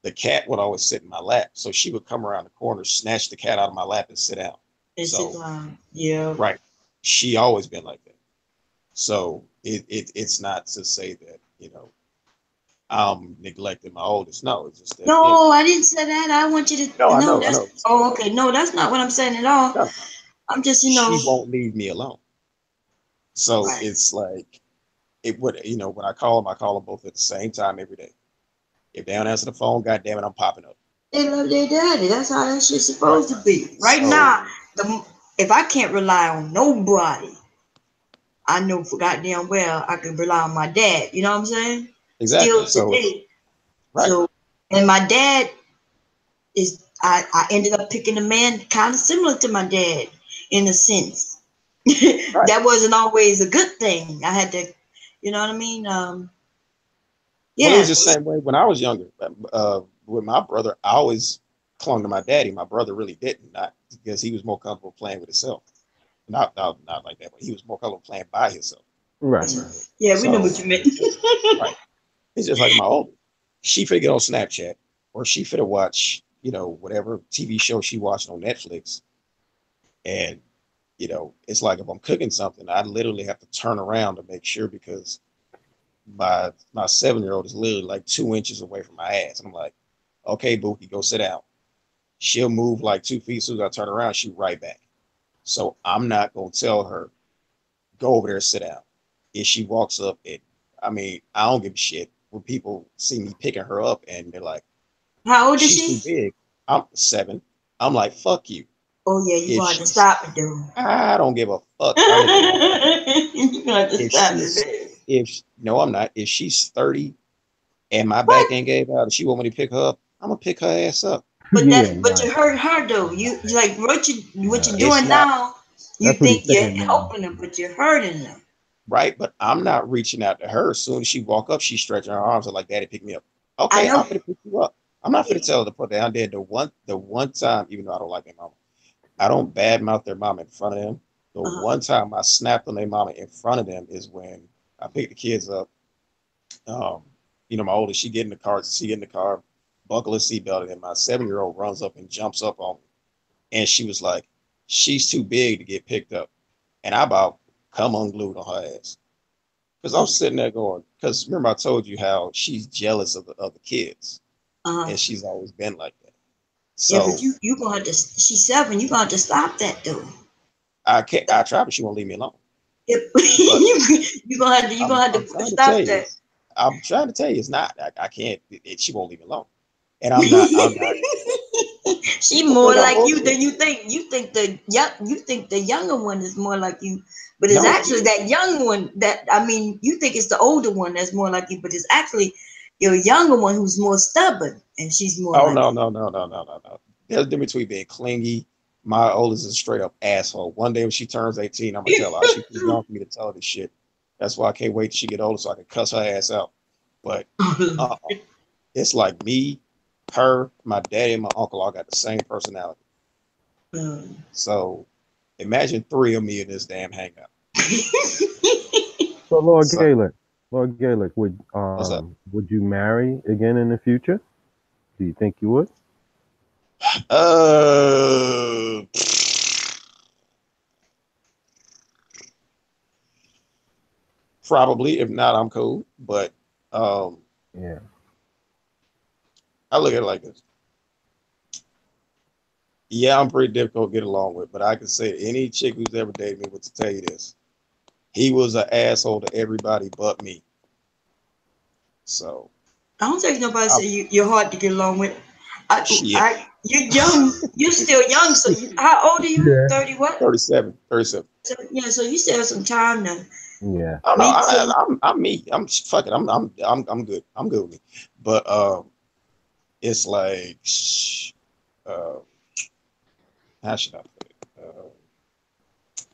the cat would always sit in my lap. So she would come around the corner, snatch the cat out of my lap, and sit down. It's So, yeah. right. She always been like that. So it's not to say that, I'm neglecting my oldest. No, it's just that, No, I didn't say that. I want you no, to I no. know, I That's know. oh, okay. No, that's not what I'm saying at all. No, I'm just she won't leave me alone. So right. it's like, when I call them both at the same time every day. If they don't answer the phone, God damn it, I'm popping up. They love their daddy. That's how that shit's Right. supposed to be. Right So, now, if I can't rely on nobody, I know for goddamn well I can rely on my dad. You know what I'm saying? exactly. Still So it's today. right. So, and my dad I ended up picking a man kind of similar to my dad in a sense. Right. That wasn't always a good thing. I had to, you know what I mean? Well, it was Yeah. the same way when I was younger. With my brother, I always clung to my daddy. My brother really didn't, not because he was more comfortable playing with himself. Not like that, but he was more comfortable playing by himself. Right. Yeah, we know So what you meant. right, it's just like my oldest. She finna get on Snapchat, or she finna watch, whatever TV show she watching on Netflix, and it's like, if I'm cooking something, I literally have to turn around to make sure, because my 7-year-old is literally like 2 inches away from my ass. And I'm like, okay, Bookie, go sit down. She'll move like 2 feet. As soon as I turn around, she's right back. So I'm not gonna tell her, go over there and sit down. If she walks up, I don't give a shit when people see me picking her up and they're like, How old is she's too she? big. I'm 7. I'm like, fuck you. Oh yeah, you If gonna have to she's, stop it, dude. I don't give a fuck. I live in North. You gonna have to If stop she's, it. if no, I'm not. If she's 30 and my back What? ain't gave out and she want me to pick her up, I'm gonna pick her ass up. Yeah. But Right. you hurt her though. You Right. like what you're It's doing not now. You That's what think he's you're saying now. helping them, but you're hurting them. right, but I'm not reaching out to her. As soon as she walk up, she's stretching her arms like, Daddy, pick me up. I Okay, know. I'm gonna pick you up. I'm not Yeah. gonna tell her to put down there. The one time, even though I don't like their mama, I don't badmouth their mama in front of them. The Uh-huh. one time I snapped on their mama in front of them is when I picked the kids up. Um, my oldest, she get in the car, buckle a seatbelt, and my 7-year-old runs up and jumps up on me. And she was like, she's too big to get picked up. And I about come unglued on her ass. Because I'm sitting there going, because remember I told you how she's jealous of the kids. Uh-huh. And she's always been like that. Yeah, but So you gonna have to. She's 7. You gonna have to stop that though. I try, but she won't leave me alone. Yep. But You gonna have to. You I'm gonna have I'm to trying to tell stop you, that. I'm trying to tell you, it's not. I can't. She won't leave me alone. And I'm not. She Don't more think I'm like you bullshit. than you think. You think the younger one is more like you, but it's No. actually that young one that I mean. You think it's the older one that's more like you, but it's actually your younger one who's more stubborn, and she's more Oh like no, you. no, no, no, no, no, no. There's a difference between being clingy. My oldest is a straight up asshole. One day when she turns 18, I'm gonna tell her she's too young for me to tell her this shit. That's why I can't wait till she get older so I can cuss her ass out. But uh, it's like me, her, my daddy, and my uncle all got the same personality. Mm. So imagine three of me in this damn hangout. So So Lord Gaelic, what's up? would you marry again in the future? Do you think you would? Uh, Probably. If not, I'm cool. But um, Yeah. I look at it like this. Yeah, I'm pretty difficult to get along with, but I can say any chick who's ever dated me would tell you this. He was an asshole to everybody but me. So, I don't think nobody I, say you're hard to get along with. shit, You're young. You're still young. So how old are you? Yeah. 30 what? 37, 37. So, yeah. So you still have some time to Yeah. I don't know. meet some. I'm me. I'm fuck it. I'm good. I'm good with me. But it's like, uh, how should I put it?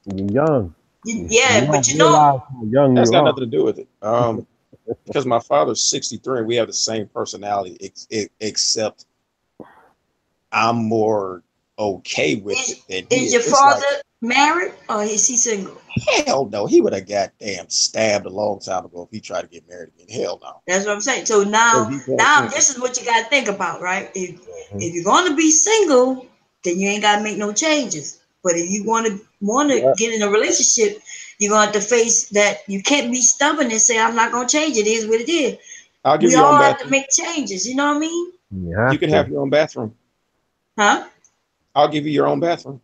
You're young. You Yeah, but don't you know, realize how young That's you got are. nothing to do with it. Because my father's 63 and we have the same personality, except I'm more okay with is, it than he is is. your It's like, father married or is he single? hell no, he would have goddamn stabbed a long time ago if he tried to get married again. Hell no. That's what I'm saying. So So now, he can't. now Mm-mm. this is what you got to think about, right? Mhm. If you're going to be single, then you ain't got to make no changes. But if you want to Yeah. get in a relationship, you're going to have to face that you can't be stubborn and say I'm not going to change. It is what it is. I'll give We you your own all have to bathroom. make changes. You know what I mean? You You have can have to. your own bathroom. Huh? I'll give you your own bathroom.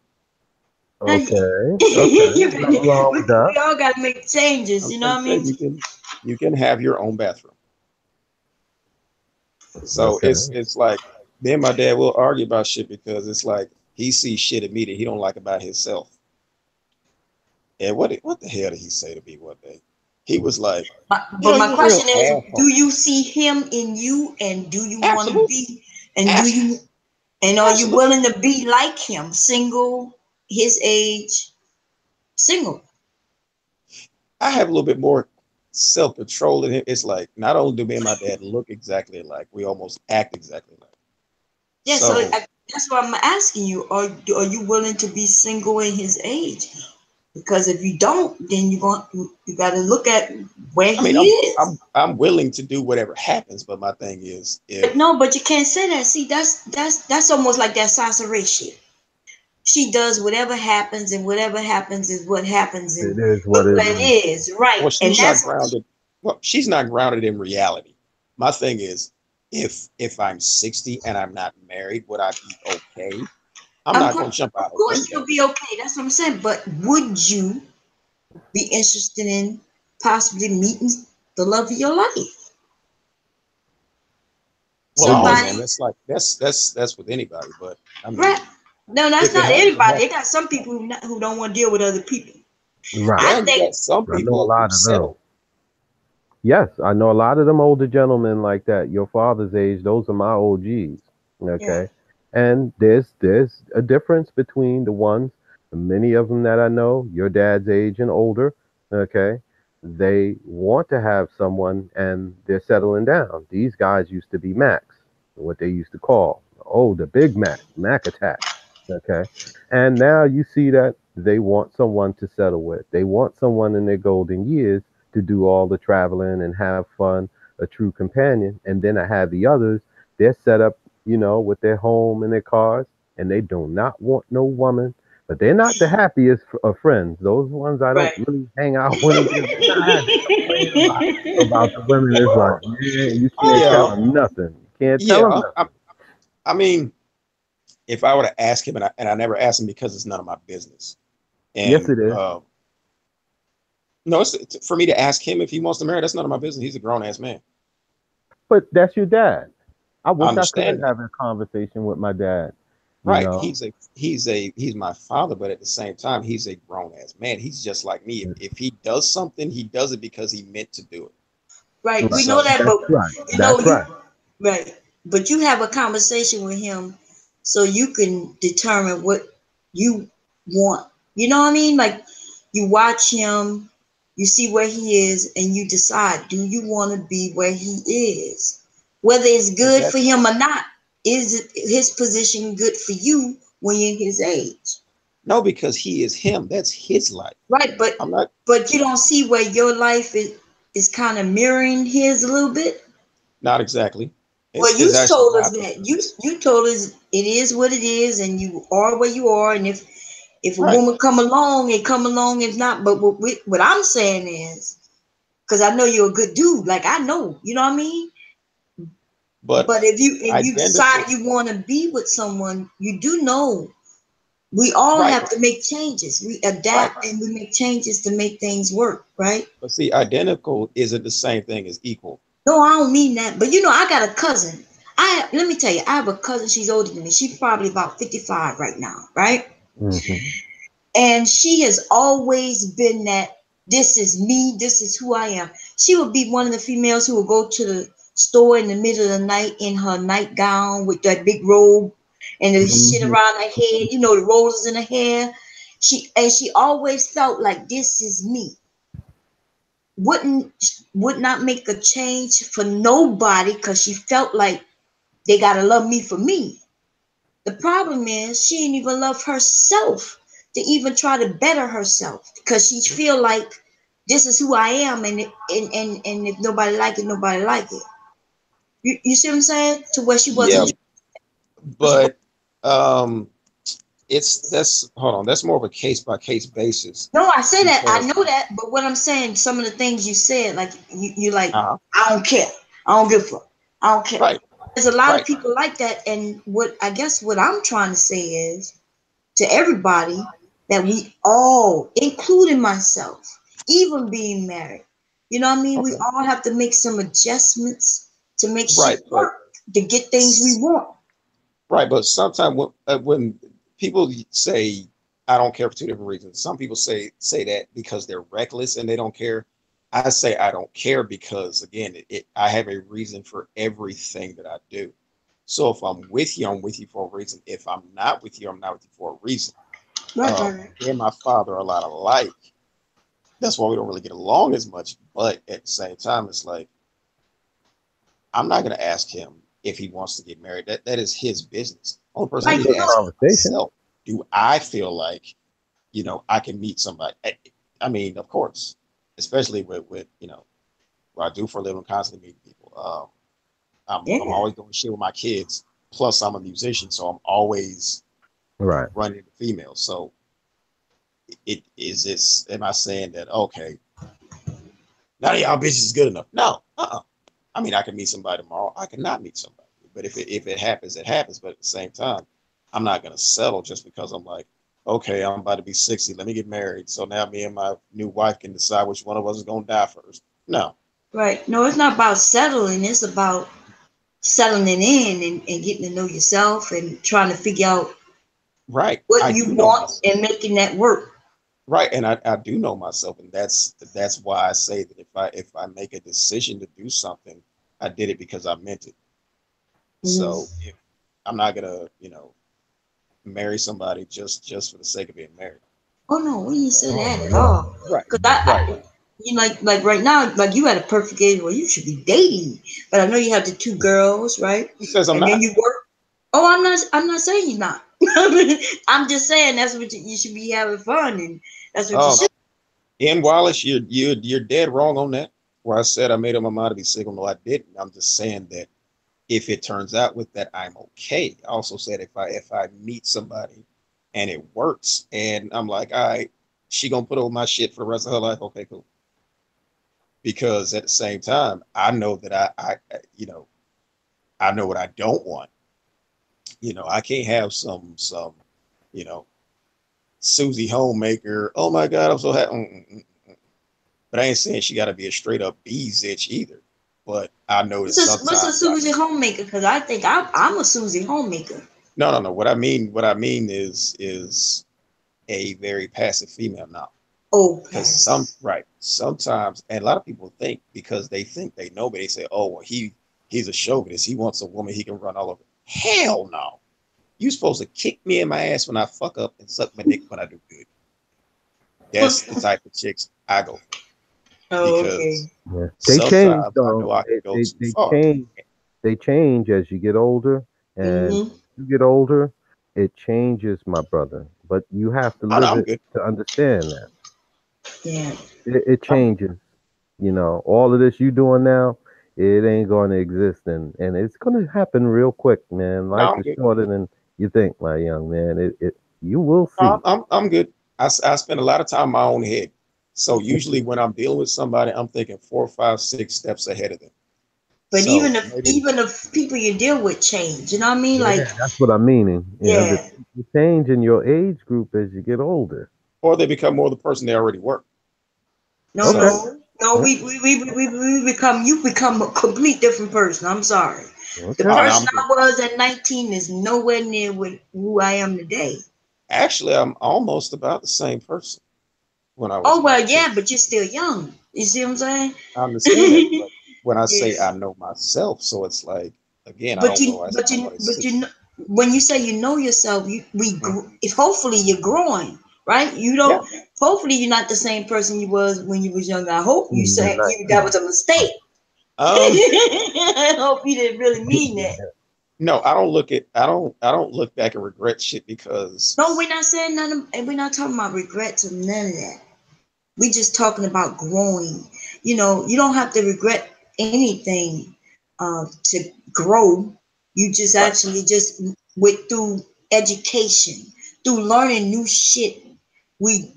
Now, Okay. Okay. we, Nothing wrong with that. we all got to make changes. I'm You know trying what to I say mean? you can have your own bathroom. So it's Okay. it's like me and my dad will argue about shit because it's like he sees shit in me that he don't like about himself. And what the hell did he say to me one day? He was like, But my you're a real question is, do asshole. you see him in you, and do you want to Absolutely. be, and do Abs- you, and are you Absolutely. willing to be like him, single, his age, single? I have a little bit more self-control than him. It's like not only do me and my dad look exactly alike, we almost act exactly alike. Yeah, so So that's why I'm asking you: are you willing to be single in his age? Because if you don't, then you got to look at where I mean, he is. I'm willing to do whatever happens, but my thing is, But if no, but you can't say that. See, that's almost like that Sasha shit. She does whatever happens, and whatever happens is what happens, and It is what look it what it is. is, right? well, And she's not that's grounded. Well, she's not grounded in reality. My thing is, if I'm 60 and I'm not married, would I be okay? I'm not gonna jump of out a course you'll window. be okay. That's what I'm saying. But would you be interested in possibly meeting the love of your life? Well, oh Yeah. Somebody, man, that's with anybody. But I right? mean, No, that's if it not happens, it everybody. happens. They got some people who don't want to deal with other people. Right. I Well, you think got some I know a people who lot of them. settle. Yes, I know a lot of them older gentlemen like that. Your father's age, those are my OGs. yeah. Okay. And there's a difference between the ones, many of them that I know, your dad's age and older. Okay. They want to have someone and they're settling down. These guys used to be Macs, what they used to call, oh, the Big Mac, Mac attack. Okay. And now you see that they want someone to settle with. They want someone in their golden years to do all the traveling and have fun, a true companion. And then I have the others, they're set up, with their home and their cars, and they do not want no woman. But they're not the happiest of friends. Those ones I don't Right. really hang out with them because they I had to complain about the women. It's like, man, you can't tell Yeah, them nothing. You can't tell them yeah. nothing. I mean, if I were to ask him, and I never asked him because it's none of my business. Yes, And it is. no, it's for me to ask him if he wants to marry. That's none of my business. He's a grown ass man. But that's your dad. I I wish I could understand that. have a conversation with my dad. You Right. know, He's my father, but at the same time, he's a grown ass man. He's just like me. If he does something, he does it because he meant to do it. Right. We right? know So that, That's but right. you know, That's you right. right. But you have a conversation with him so you can determine what you want. You know what I mean? Like you watch him, you see where he is, and you decide, do you want to be where he is? Whether it's good for exactly. him or not, is his position good for you when you're his age? No, because he is him. That's his life. Right, I'm not. but you don't see where your life is kind of mirroring his a little bit. Not exactly. Well, It's you actually told us not. that you told us it is what it is, and you are where you are. And if a Right. woman come along, it come along. If not, but what I'm saying is, because I know you're a good dude, like I know, you know what I mean. But But if you decide identical. you want to be with someone, you do know we all Right. have to make changes. We Right. adapt and we make changes to make things work, right? But see, identical isn't the same thing as equal. No, I don't mean that. But you know, I got a cousin. Let me tell you, I have a cousin. She's older than me. She's probably about 55 right now, right? Hmm. And she has always been that. This is me. This is who I am. She would be one of the females who would go to the store in the middle of the night in her nightgown with that big robe and the shit Hmm. around her head. You know, the rollers in her hair. She always felt like this is me. Wouldn't would not make a change for nobody because she felt like they gotta love me for me. The problem is she didn't even love herself to even try to better herself because she feel like this is who I am, and if nobody like it, nobody like it. You see what I'm saying? To where she Yeah, wasn't. but um, it's that's hold on. That's more of a case by case basis No, I say that. I because know that. But what I'm saying, some of the things you said, like you like, uh I don't care. I don't give a fuck. I don't care. right, There's a lot of right, people like that. And what I guess what I'm trying to say is to everybody that we all, including myself, even being married, you know what I mean? We okay, all have to make some adjustments to make right, shit work, to get things we want. right. But sometimes when people say I don't care for two different reasons. Some people say that because they're reckless and they don't care. I say I don't care because again, I have a reason for everything that I do. So if I'm with you, I'm with you for a reason. If I'm not with you, I'm not with you for a reason. Right, right, right. Me and my father are a lot alike. That's why we don't really get along as much. But at the same time, it's like I'm not going to ask him if he wants to get married. That is his business. Only person I Right, need you to Good ask know, is conversation. myself. Do I feel like I can meet somebody? I mean, of course, especially with what I do for a living, constantly meeting people. I'm yeah. always doing shit with my kids. Plus, I'm a musician, so I'm always Right. running into females. So it is this. Am I saying that okay? None of y'all bitches is good enough. No. I mean, I can meet somebody tomorrow. I cannot meet somebody. But if it happens, it happens. But at the same time, I'm not gonna settle just because I'm like, okay, I'm about to be 60. Let me get married. So now me and my new wife can decide which one of us is gonna die first. No. Right. No, it's not about settling. It's about settling in and getting to know yourself and trying to figure out Right. what I you do know want myself. and making that work. Right. And I do know myself. And that's why I say that if I make a decision to do something, I did it because I meant it. So Mhm. if I'm not gonna, marry somebody just for the sake of being married. Oh no, we didn't say Oh that at no. all. Right. Cause Right. you like right now, like you at a perfect age where you should be dating. But I know you have the two girls, right? Who says I'm And then not? you work. Oh, I'm not saying you're not. I'm just saying that's what you should be having fun, and that's what you Um, should. Ian Wallace, you're dead wrong on that. Where I said I made up my mind to be single, no, I didn't. I'm just saying that if it turns out with that, I'm okay. I also said if I meet somebody and it works, and I'm like, all right, she gonna put over my shit for the rest of her life. Okay, cool. Because at the same time, I know that I know what I don't want. I can't have some you know Susie homemaker. Oh my God, I'm so happy. But I ain't saying she got to be a straight up bees itch either. but I noticed What's a sometimes. Susie homemaker? Because I think I'm a Susie homemaker. No. What I mean is a very passive female now. Oh, Because pass. sometimes, and a lot of people think because they think they know, but they say, "Oh, well, he's a chauvinist. He wants a woman he can run all over." Hell no! You supposed to kick me in my ass when I fuck up and suck my dick when I do good. That's the type of chicks I go for Oh, okay. because Yeah. They change sometimes I know though. I can go too They far. change. They change as you get older, and Mm-hmm. you get older, it changes, my brother. But you have to Oh no, live I'm it good. to understand that Yeah. it I'm, changes. You know, all of this you doing now, it ain't going to exist, and it's going to happen real quick, man. no, Life I'm is good. shorter than you think, my young man. It you will I'm, see. I'm, I'm good. I spend a lot of time in my own head. So usually when I'm dealing with somebody, I'm thinking 4, 5, 6 steps ahead of them. But So maybe, even if people you deal with change, you know what I mean? Yeah, Like, that's what I'm meaning. You know, yeah. the change in your age group as you get older. or they become more the person they already were. No, Okay. So no. No, Yeah, we become you become a complete different person. I'm sorry. The okay. oh, no, I'm person good. I was at 19 is nowhere near with who I am today. Actually, I'm almost about the same person when I was Oh well, 19. yeah, but you're still young. You see what I'm saying? I understand that, but when I Yeah. say I know myself, so it's like again, I don't know as somebody But you six. know, when you say you know yourself, Mhm. if hopefully you're growing, right? You Yeah. don't. Hopefully you're not the same person you was when you was younger. I hope you You're said that 19. was a mistake. Um. I hope you didn't really mean that. No, I don't look back and regret shit because No, we're not saying nothing, and we're not talking about regrets or none of that. We just talking about growing. You know, you don't have to regret anything to grow. You just right. actually just with through education, through learning new shit, we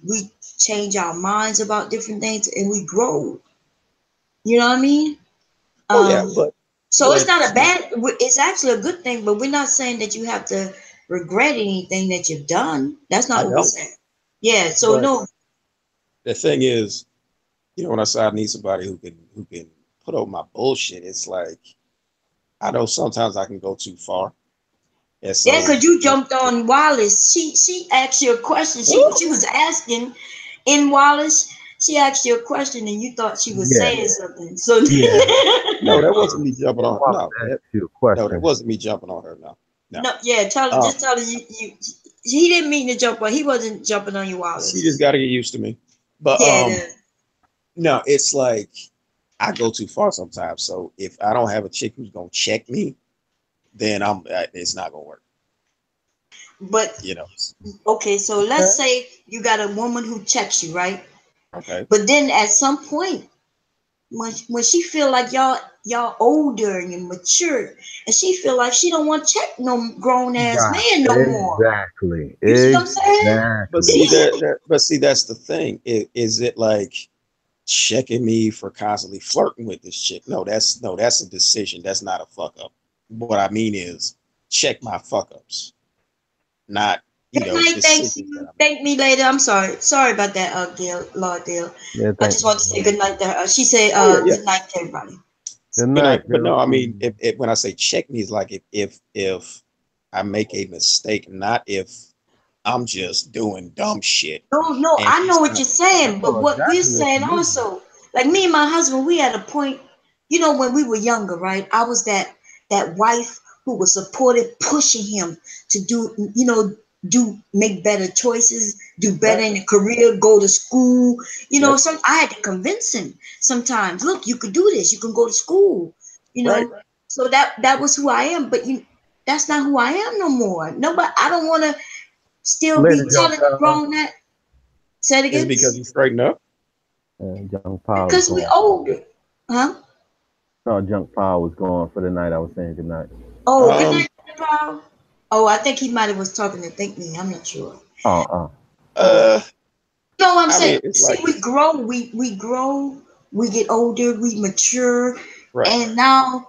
change our minds about different things and we grow. You know what I mean? Oh yeah, Um, so it's but not a bad. It's actually a good thing, but we're not saying that you have to regret anything that you've done. That's I not what we're don't. saying. Yeah. So But no. the thing is, when I say I need somebody who can put up my bullshit, it's like I know sometimes I can go too far, and Yeah, so because you jumped on Wallace. She asked you a question. She was asking in Wallace. She asked you a question and you thought she was Yeah, saying something. So yeah. no, that wasn't me jumping on her. Wallace No, asked that you a no, that question. wasn't me jumping on her. No, no. no, yeah, tell her Um, just tell her he didn't mean to jump on. He wasn't jumping on you, she just Wallace. got to get used to me. But Yeah, no, it's like I go too far sometimes. So if I don't have a chick who's gonna check me, then it's not gonna work. but You know. okay, so let's say you got a woman who checks you, right? Okay. But then at some point when she feel like y'all older and you're mature and she feel like she don't want to check no grown ass Right. man no more. Exactly. You see what I'm saying? But Exactly. see but see that's the thing. Is it like checking me for constantly flirting with this chick? No, that's a decision. That's not a fuck up. What I mean is check my fuck ups, not Good night, thanks decisions that you. I make. Thank me later. I'm sorry. Sorry about that, Gail, Lord Dale. Yeah, I thank just want to say you. good night to her. She said Oh yeah, yeah. good night to everybody. Good Good night. night, But girl. no, I mean if when I say check me, it's like if I make a mistake, not if I'm just doing dumb shit No, and I know she's what you're constantly. saying, but Oh, what we're exactly what saying you mean. also, like me and my husband, we at a point, when we were younger, right? I was that wife who was supportive, pushing him to make better choices, do better Right, in the career, go to school. yep, I had to convince him sometimes. Look, you could do this. You can go to school. You right. know, so that was who I am. But that's not who I am no more. Nobody. I don't want to still Later, be young telling the power. grown that. Say it Is it again. because you straighten up? Young power was Because we going. older. Huh? Thought Junk Power was going for the night. I was saying good night. Oh, good Um, night, Paul. Oh, I think he might have was talking to Think Me. I'm not sure. Oh. Oh, uh, you know what I'm I saying? mean, it's See, like we grow. We grow. We get older. We mature. right, And now,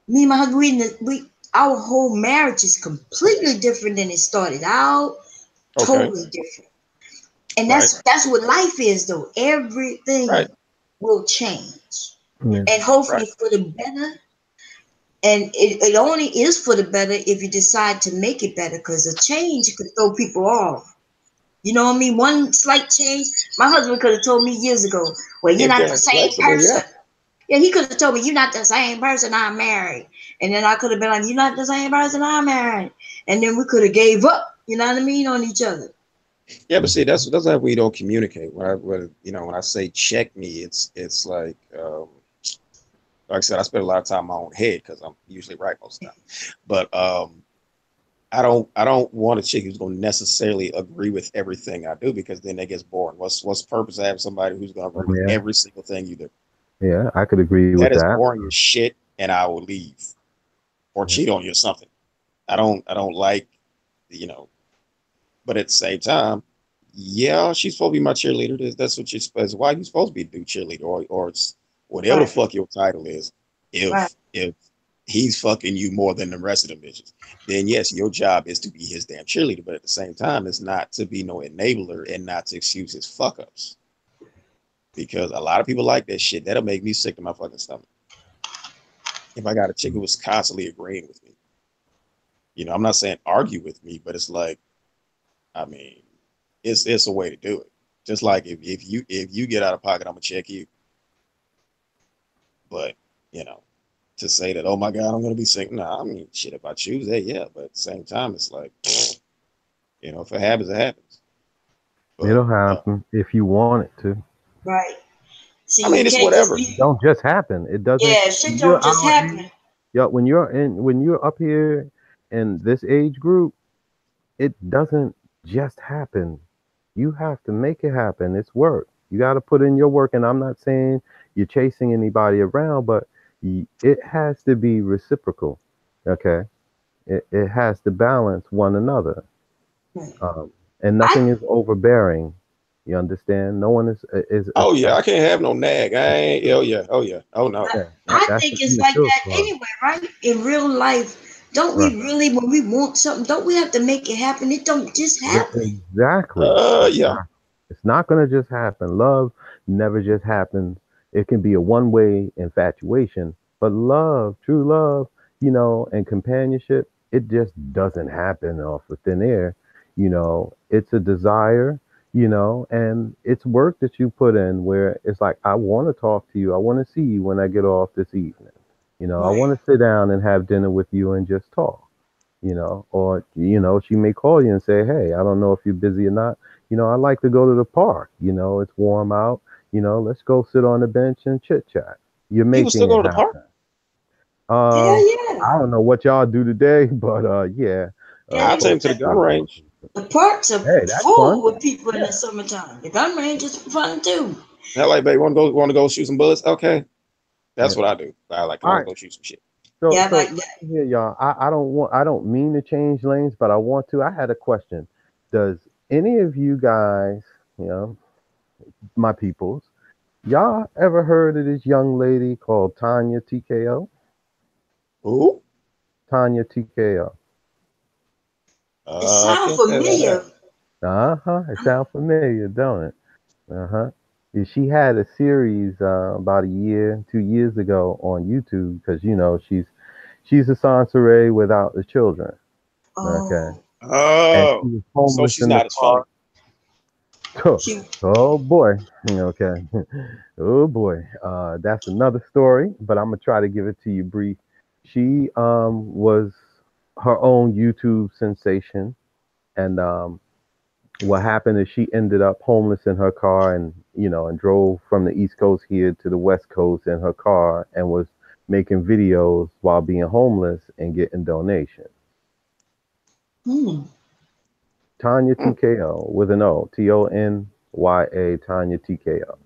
me and my husband, our whole marriage is completely different than it started out. okay, Totally different. And right, that's what life is, though. Everything right. will change. Yeah. and hopefully Right. for the better. And it only is for the better if you decide to make it better, because a change could throw people off. You know what I mean? One slight change. My husband could have told me years ago, well, you're If not they're the same inflexible, person. yeah. Yeah, he could have told me, you're not the same person I'm married. And then I could have been like, you're not the same person I'm married. And then we could have gave up, you know what I mean, on each other. Yeah, but see, that's how we don't communicate. When I say check me, it's like I said, I spend a lot of time in my own head because I'm usually right most of the time. But I don't want a chick who's going to necessarily agree with everything I do, because then that gets boring. What's the purpose of having somebody who's going to agree with Yeah. every single thing you do? Yeah. I could agree with That is that. boring as shit, and I will leave or Yeah. cheat on you or something. I don't like, you know. But at the same time, yeah, she's supposed to be my cheerleader. That's what you're supposed. Why you supposed to be do cheerleader, or it's whatever the Right, fuck your title is. right, If he's fucking you more than the rest of them bitches, then yes, your job is to be his damn cheerleader. But at the same time, it's not to be no enabler and not to excuse his fuck ups. Because a lot of people like that shit. That'll make me sick to my fucking stomach. If I got a chick who was constantly agreeing with me, I'm not saying argue with me, but it's like, I mean, it's a way to do it. Just like if you get out of pocket, I'm gonna check you. But you know, to say that, oh my God, I'm gonna be sick. Nah, I mean, shit, if I choose that, yeah. But at the same time, it's like, if it happens, it happens. But It'll happen if you want it to. right. I See, you mean, it's can't just whatever. It be, don't just happen. It doesn't. yeah, shit When you're don't just out here, happen. yeah, when you're up here in this age group, it doesn't just happen. You have to make it happen. It's work. You got to put in your work. And I'm not saying you're chasing anybody around, but it has to be reciprocal. Okay. It has to balance one another. Right. Um, and I nothing is overbearing. You understand? No one is Oh yeah, I attached. can't have no nag. I ain't. Oh yeah. Oh yeah. Oh no. I Yeah, I that's think the it's like immature that part. anyway, right? In real life, don't Right. we really, when we want something, don't we have to make it happen? It don't just happen. Exactly. Yeah. It's not going to just happen. Love never just happens. It can be a one way infatuation, but love, true love, and companionship, it just doesn't happen off of thin air. It's a desire, and it's work that you put in where it's like, I want to talk to you. I want to see you when I get off this evening. I Right. want to sit down and have dinner with you and just talk. Or she may call you and say, hey, I don't know if you're busy or not. I like to go to the park. It's warm out. Let's go sit on the bench and chit chat. You're People making still it go to the park. happen. Hell yeah. I don't know what y'all do today, but yeah, Yeah, I'll take the, him to the gun range. the parks are hey, that's full fun. with people in Yeah, the summertime. The gun range is fun too. Hell, like, baby, want to go shoot some bullets? Okay, that's yeah. what I do. I like, I All want to right. go shoot some shit. So Yeah, I so like listen that. here, y'all. I don't mean to change lanes, but I want to. I had a question. Does any of you guys, you know, my peoples, y'all ever heard of this young lady called Tanya TKO? Ooh, Tanya TKO. It I sounds can't say that I familiar. have. Uh-huh. It sounds familiar, don't it? Uh-huh. Yeah, she had a series about a year, 2 years ago on YouTube because she's a Sansaray without the children. Okay. Oh, And she Oh, was so homeless she's in the not as funny. car. Oh, she. oh boy. Okay. Oh boy. That's another story, but I'm gonna try to give it to you brief. She was her own YouTube sensation, and what happened is she ended up homeless in her car, and drove from the East Coast here to the West Coast in her car, and was making videos while being homeless and getting donations. Hmm. Tanya Hmm. TKO with an O, Tony, Tanya TKO.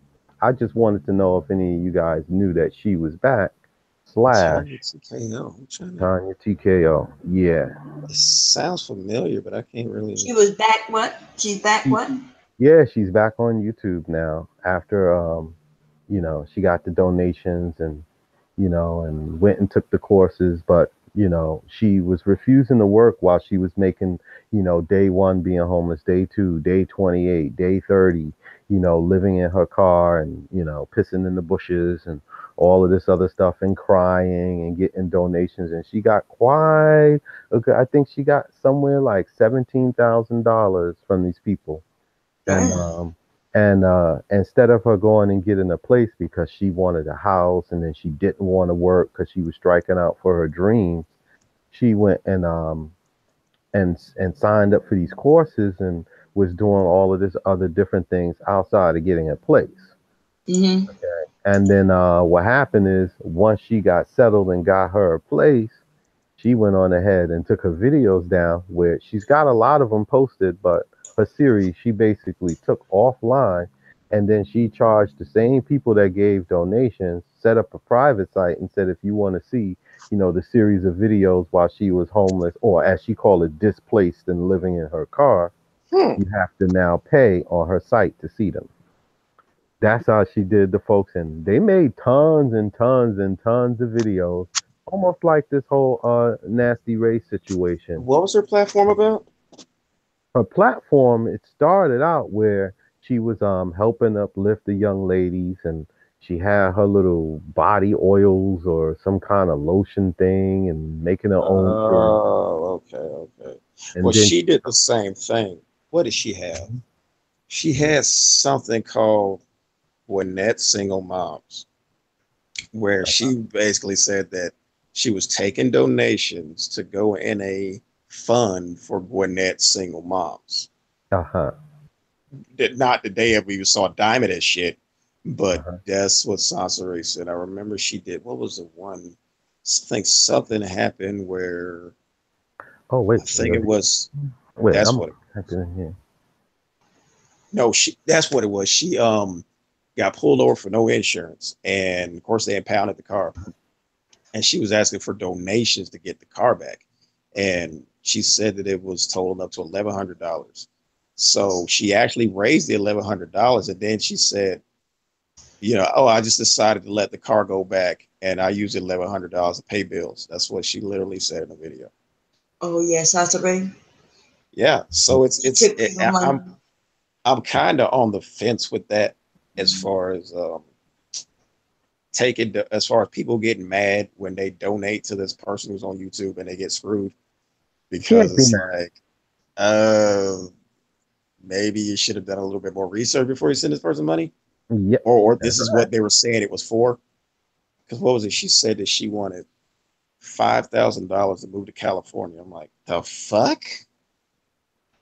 I just wanted to know if any of you guys knew that she was back. Tanya Slash TKO. I'm trying to. Tanya TKO. Yeah. It sounds familiar, but I can't really. She was back what? She's back She, what? yeah, she's back on YouTube now after she got the donations and went and took the courses, but she was refusing to work while she was making, day one being homeless, day two, day 28, day 30, living in her car and, pissing in the bushes and all of this other stuff and crying and getting donations. And she got quite okay. I think she got somewhere like $17,000 from these people. And Yeah. instead of her going and getting a place because she wanted a house and then she didn't want to work because she was striking out for her dreams, she went and signed up for these courses and was doing all of this other different things outside of getting a place. Mm-hmm. And then what happened is once she got settled and got her a place, she went on ahead and took her videos down where she's got a lot of them posted, but her series she basically took offline, and then she charged the same people that gave donations, set up a private site and said if you want to see, the series of videos while she was homeless or as she called it, displaced and living in her car, Hmm. you have to now pay on her site to see them. That's how she did the folks, and they made tons and tons and tons of videos, almost like this whole nasty race situation. What was her platform about? Her platform, it started out where she was helping uplift the young ladies, and she had her little body oils or some kind of lotion thing and making her own thing. Oh, okay, okay. Well, And then she did the same thing. What did she have? She had something called Gwinnett Single Moms, where she basically said that she was taking donations to go in a fund for Gwinnett single moms. uh-huh, That not the day ever even saw Diamond as shit, but uh-huh. that's what Sansa said. I remember she did. What was the one? I think something happened where Oh I wait, think it was. wait, That's I'm what it typing in here. No, she. That's what it was. She got pulled over for no insurance, and of course they impounded the car, and she was asking for donations to get the car back, and she said that it was totaled up to $1,100. So she actually raised the $1,100, and then she said, oh, I just decided to let the car go back, and I used $1,100 to pay bills. That's what she literally said in the video. Oh yes, that's right. Yeah, so She took people money. I'm kind of on the fence with that as far as as far as people getting mad when they donate to this person who's on YouTube and they get screwed because Can't be it's mad. like, uh, maybe you should have done a little bit more research before you send this person money, Yep, or this that's is right. what they were saying it was for. Because what was it? She said that she wanted $5,000 to move to California. I'm like, the fuck?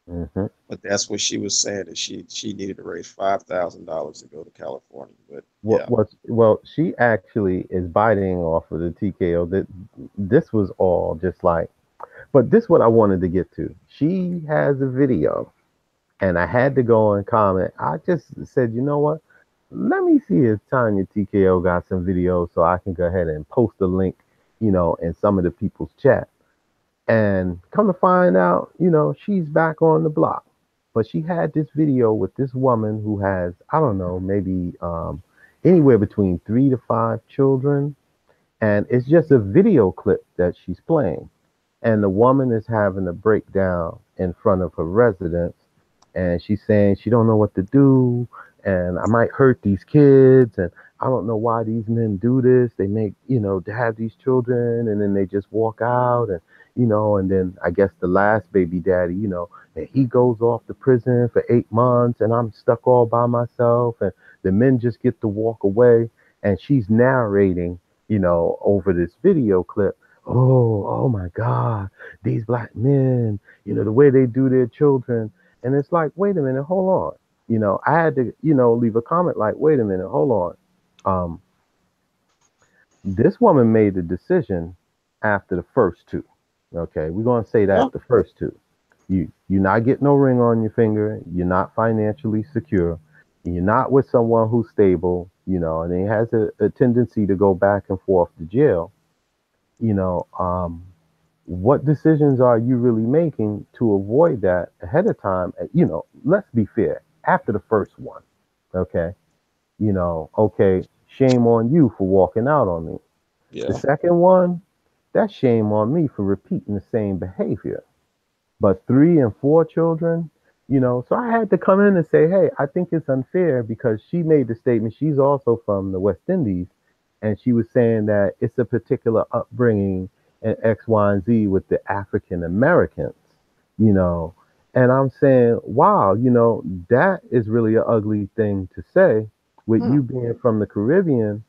Hmm. But that's what she was saying that she needed to raise $5,000 to go to California. But What yeah, was well, she actually is biting off of the TKO. That this was all just like, but this what I wanted to get to. She has a video, and I had to go and comment. I just said, you know what? Let me see if Tanya TKO got some videos so I can go ahead and post a link, in some of the people's chat. And come to find out, she's back on the block. But she had this video with this woman who has, I don't know, maybe anywhere between 3 to 5 children. And it's just a video clip that she's playing. And the woman is having a breakdown in front of her residence. And she's saying she don't know what to do. And I might hurt these kids. And I don't know why these men do this. They make, to have these children and then they just walk out. And then I guess the last baby daddy, and he goes off to prison for 8 months and I'm stuck all by myself. And the men just get to walk away. And she's narrating, over this video clip. Oh my God, these black men, the way they do their children. And it's like, wait a minute, hold on. I had to, leave a comment like, wait a minute, hold on. Um, this woman made the decision after the first two. Okay, we're gonna say yeah, that the first two. You're not getting no ring on your finger. You're not financially secure. You're not with someone who's stable. And he has a tendency to go back and forth to jail. You know, um, what decisions are you really making to avoid that ahead of time? Let's be fair. After the first one, okay, okay, shame on you for walking out on me. The yeah. second one, that's shame on me for repeating the same behavior. But 3 and 4 children, so I had to come in and say, hey, I think it's unfair because she made the statement. She's also from the West Indies. and she was saying that it's a particular upbringing in X, Y, and Z with the African Americans, you know. And I'm saying, wow, that is really an ugly thing to say with Hmm. you being from the Caribbean.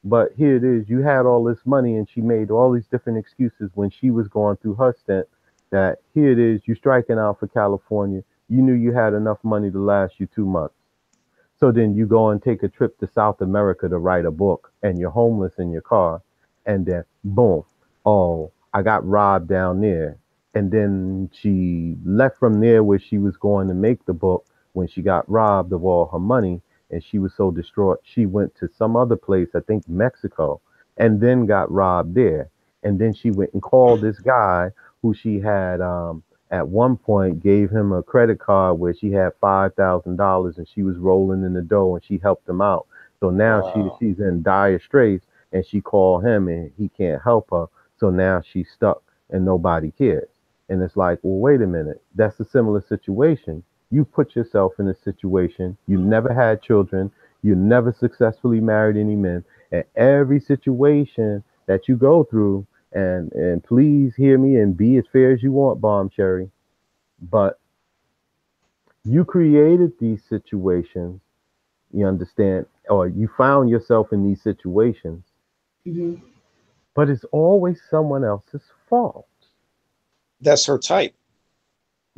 But here it is, you had all this money and she made all these different excuses when she was going through her stint that here it is, you striking out for California. You knew you had enough money to last you 2 months. So then you go and take a trip to South America to write a book and you're homeless in your car. And then boom, oh, I got robbed down there. And then she left from there where she was going to make the book when she got robbed of all her money. And she was so distraught, she went to some other place, I think Mexico, and then got robbed there. And then she went and called this guy who she had at one point gave him a credit card where she had $5,000 and she was rolling in the dough and she helped him out. So now Wow. she's in dire straits and she called him and he can't help her. So now she's stuck and nobody cares. And it's like, well, wait a minute. That's a similar situation. You put yourself in a situation, you never had children, you never successfully married any men, and every situation that you go through, and please hear me and be as fair as you want, Bomb Cherry, but you created these situations, you understand, or you found yourself in these situations, Mhm. but it's always someone else's fault. That's her type.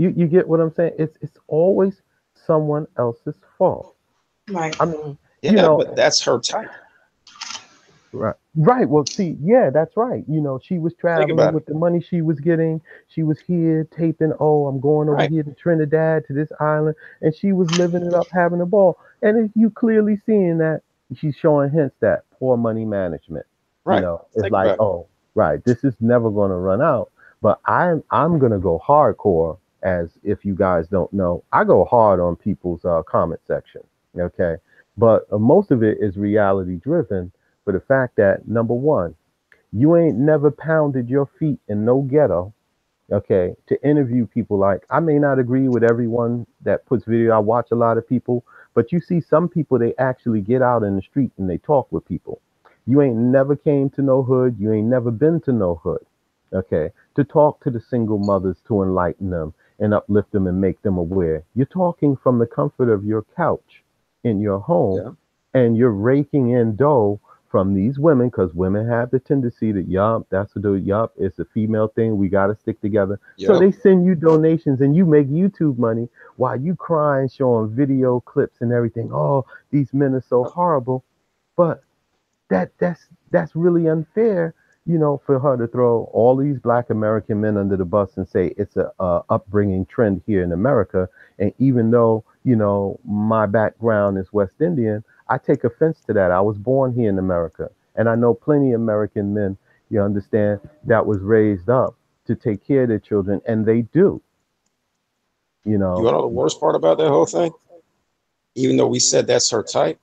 You get what I'm saying? It's always someone else's fault. Right. I mean, you Yeah, know, but that's her type. right. Right. Well, see, yeah, that's right. She was Think traveling about it. with the money she was getting. She was here taping, oh, I'm going over Right. here to Trinidad to this island. And she was living it up, having a ball. And if you clearly seeing that she's showing hints that poor money management. Right. It's Think like, about it. oh, right, this is never gonna run out. But I'm gonna go hardcore, as if you guys don't know. I go hard on people's comment section. Okay. But most of it is reality driven for the fact that number one, you ain't never pounded your feet in no ghetto, okay, to interview people. Like, I may not agree with everyone that puts video. I watch a lot of people, but you see some people, they actually get out in the street and they talk with people. You ain't never came to no hood. You ain't never been to no hood, okay, to talk to the single mothers to enlighten them and uplift them and make them aware. You're talking from the comfort of your couch in your home, Yeah. and you're raking in dough from these women because women have the tendency to, yup, that's what do, yup, it's a female thing. We got to stick together. So Yep. they send you donations and you make YouTube money while you crying, showing video clips and everything. Oh, these men are so Yep. horrible. But that's really unfair, for her to throw all these black American men under the bus and say it's a upbringing trend here in America. And even though, my background is West Indian, I take offense to that. I was born here in America, and I know plenty of American men, you understand, that was raised up to take care of their children, and they do, you You know. want to know the worst part about that whole thing? Even though we said that's her type,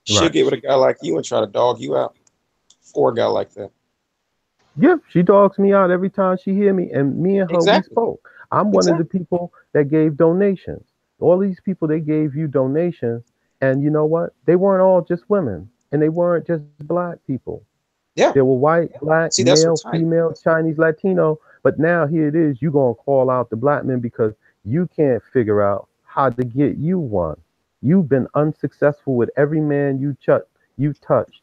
she'll Right. get with a guy like you and try to dog you out for a guy like that. Yeah, she dogs me out every time she hear me, and me and her, we Exactly. spoke. I'm one of the Exactly. people that gave donations. All these people, they gave you donations, and you know what? They weren't all just women, and they weren't just black people. Yeah. There were white, black, See, that's her male, type. female, Chinese, Latino. But now here it is, you gonna call out the black men because you can't figure out how to get you one. You've been unsuccessful with every man you touched,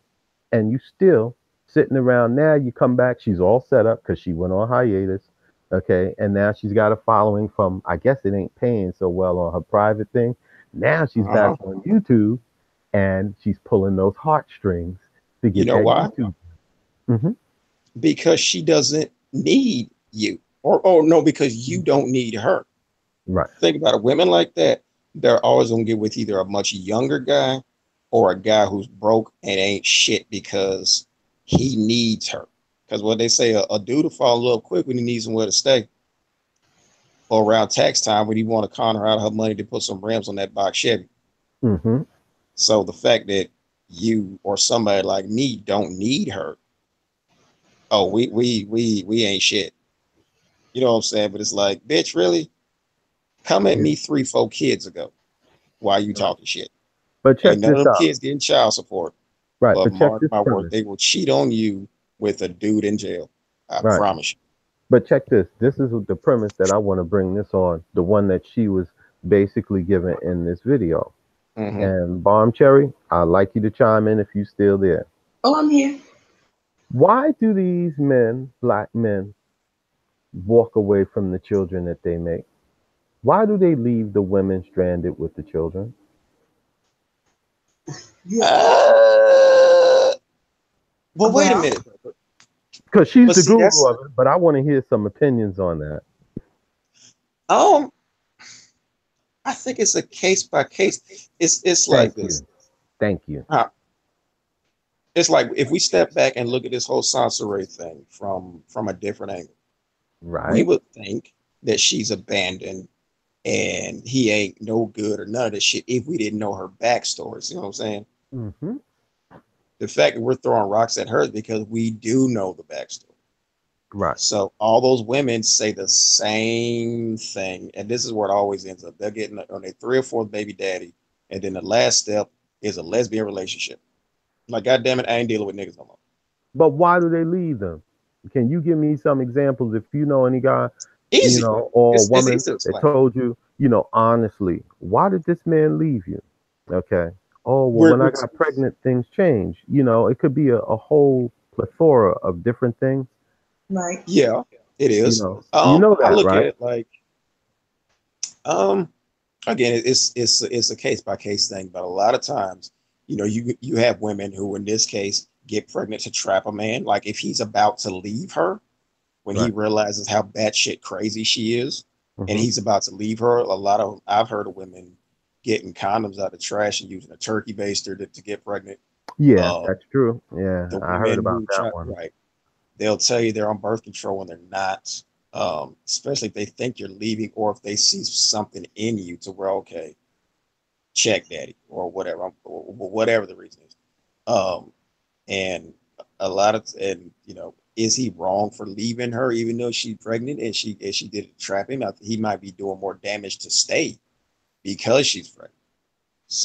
and you still sitting around. Now you come back, she's all set up because she went on hiatus, okay, and now she's got a following from, I guess it ain't paying so well on her private thing. Now she's back Uh-huh. on YouTube and she's pulling those heartstrings to You get know that why? YouTube. Hmm. Because she doesn't need you. Or oh no, because you don't need her. Right. Think about it. Women like that, they're always gonna get with either a much younger guy or a guy who's broke and ain't shit because he needs her. Because what they say, a dude will fall in love quick when he needs somewhere to stay, or around tax time when he want to con her out of her money to put some rims on that box Chevy. Hmm. So the fact that you or somebody like me don't need her, oh, we ain't shit. You know what I'm saying? But it's like, bitch, really? Come at Yeah. me 3, 4 kids ago. Why you Right. talking shit? But Ain't check none of this them out. kids getting child support. Right. But But check mark this my word, premise. they will cheat on you with a dude in jail. I Right. promise you. But check this. This is the premise that I want to bring this on. The one that she was basically given in this video. Hmm. And Bomb Cherry, I'd like you to chime in if you still there. Oh, I'm here. Why do these men, black men, walk away from the children that they make? Why do they leave the women stranded with the children? Yeah. But wait a Well, minute. Because she's But the see, guru that's of it, but I want to hear some opinions on that. um. I think it's a case by case. It's like Thank this. you. Thank you. It's like if we step back and look at this whole Sansaray thing from a different angle, we Right? would think that she's abandoned and he ain't no good or none of this shit if we didn't know her backstory. You know what I'm saying? Mm-hmm. The fact that we're throwing rocks at her is because we do know the backstory. Right. So all those women say the same thing, and this is where it always ends up. They're getting on their three or fourth baby daddy, and then the last step is a lesbian relationship. Like, God damn it, I ain't dealing with niggas no more. But why do they leave them? Can you give me some examples if you know any guy, Easy. or It's woman easy to that explain. told you, honestly, why did this man leave you? Okay. Oh, well, We're, when I we're, got pregnant, things changed. It could be a whole plethora of different things. right. yeah, it is. You know I that, look at right? it like, um, again, it's a case by case thing, but a lot of times, you have women who, in this case, get pregnant to trap a man. Like if he's about to leave her, when he Right. realizes how batshit crazy she is, and Hmm. he's about to leave her. I've heard of women getting condoms out of trash and using a turkey baster to get pregnant. Yeah, Uh, that's true. Yeah, the I heard women about who that try, one. right, they'll tell you they're on birth control when they're not. Especially if they think you're leaving or if they see something in you to where, okay, check daddy or whatever, or whatever the reason is. Um, and is he wrong for leaving her even though she's pregnant and she did it to trap him? He might be doing more damage to stay because she's pregnant.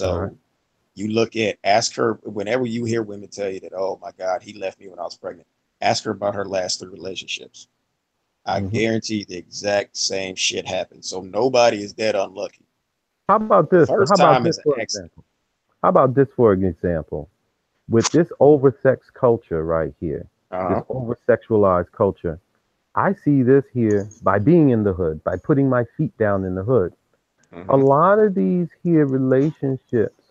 All right. So ask her whenever you hear women tell you that, oh my God, he left me when I was pregnant. Ask her about her last three relationships. I Hmm. guarantee the exact same shit happened. So nobody is that unlucky. How about The this? How first about time this is an for accident. example? How about this for an example? With this oversex culture right here, this Uh-huh. over sexualized culture, I see this here by being in the hood, by putting my feet down in the hood. A Mm-hmm. lot of these here relationships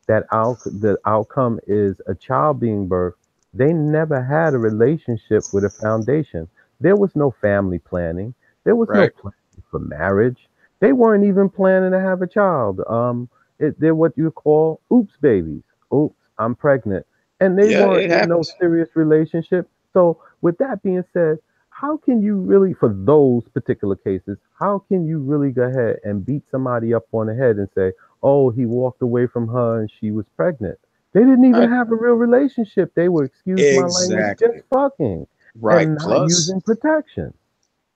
the outcome is a child being birthed. They never had a relationship with a foundation. There was no family planning. There was no Right. planning for marriage. They weren't even planning to have a child. They're what you call oops babies. Oops, I'm pregnant, and they Yeah, weren't it in no happens. serious relationship. So, with that being said, how can you really, for those particular cases, how can you really go ahead and beat somebody up on the head and say, oh, he walked away from her and she was pregnant? They didn't even Right. have a real relationship. They were, excuse my language, just Exactly. fucking Right. and not Plus, using protection.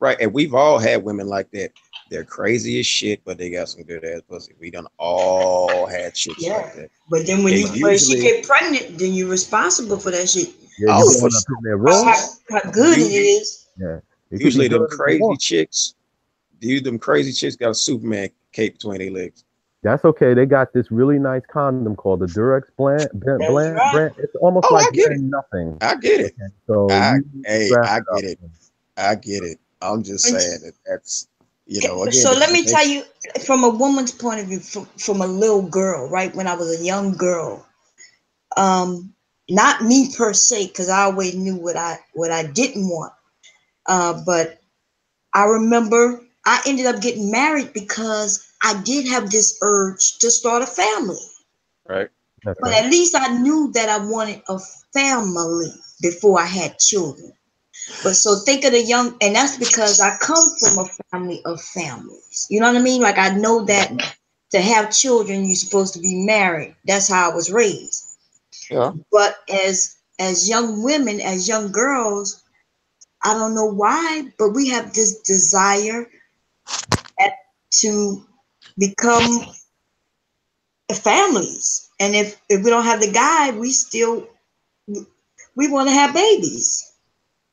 right. And we've all had women like that. They're crazy as shit, but they got some good ass pussy. We done all had chicks like Yeah. that. But then when And she usually, get pregnant, then you're responsible for that shit. Yeah, you oh, So for going up sure. in their how, room? how, how good it Usually, is. Yeah. It could be usually them good as you crazy want. chicks, them crazy chicks got a Superman cape between their legs. That's okay. They got this really nice condom called the Durex That's right. brand. It's almost Oh, like I get it. wearing nothing. I get it. Okay. So you need to strap I it up. get it. I get it. I'm just saying that that's, again, So this let is a me case. tell you, from a woman's point of view, from a little girl, right? When I was a young girl, not me per se, because I always knew what I didn't want. But I remember I ended up getting married because I did have this urge to start a family. Right. But Okay. at least I knew that I wanted a family before I had children. But so think of the young, and that's because I come from a family of families. You know what I mean? Like I know that to have children, you're supposed to be married. That's how I was raised. Yeah. But as young women, as young girls, I don't know why, but we have this desire to become families. And if we don't have the guy, we still we want to have babies.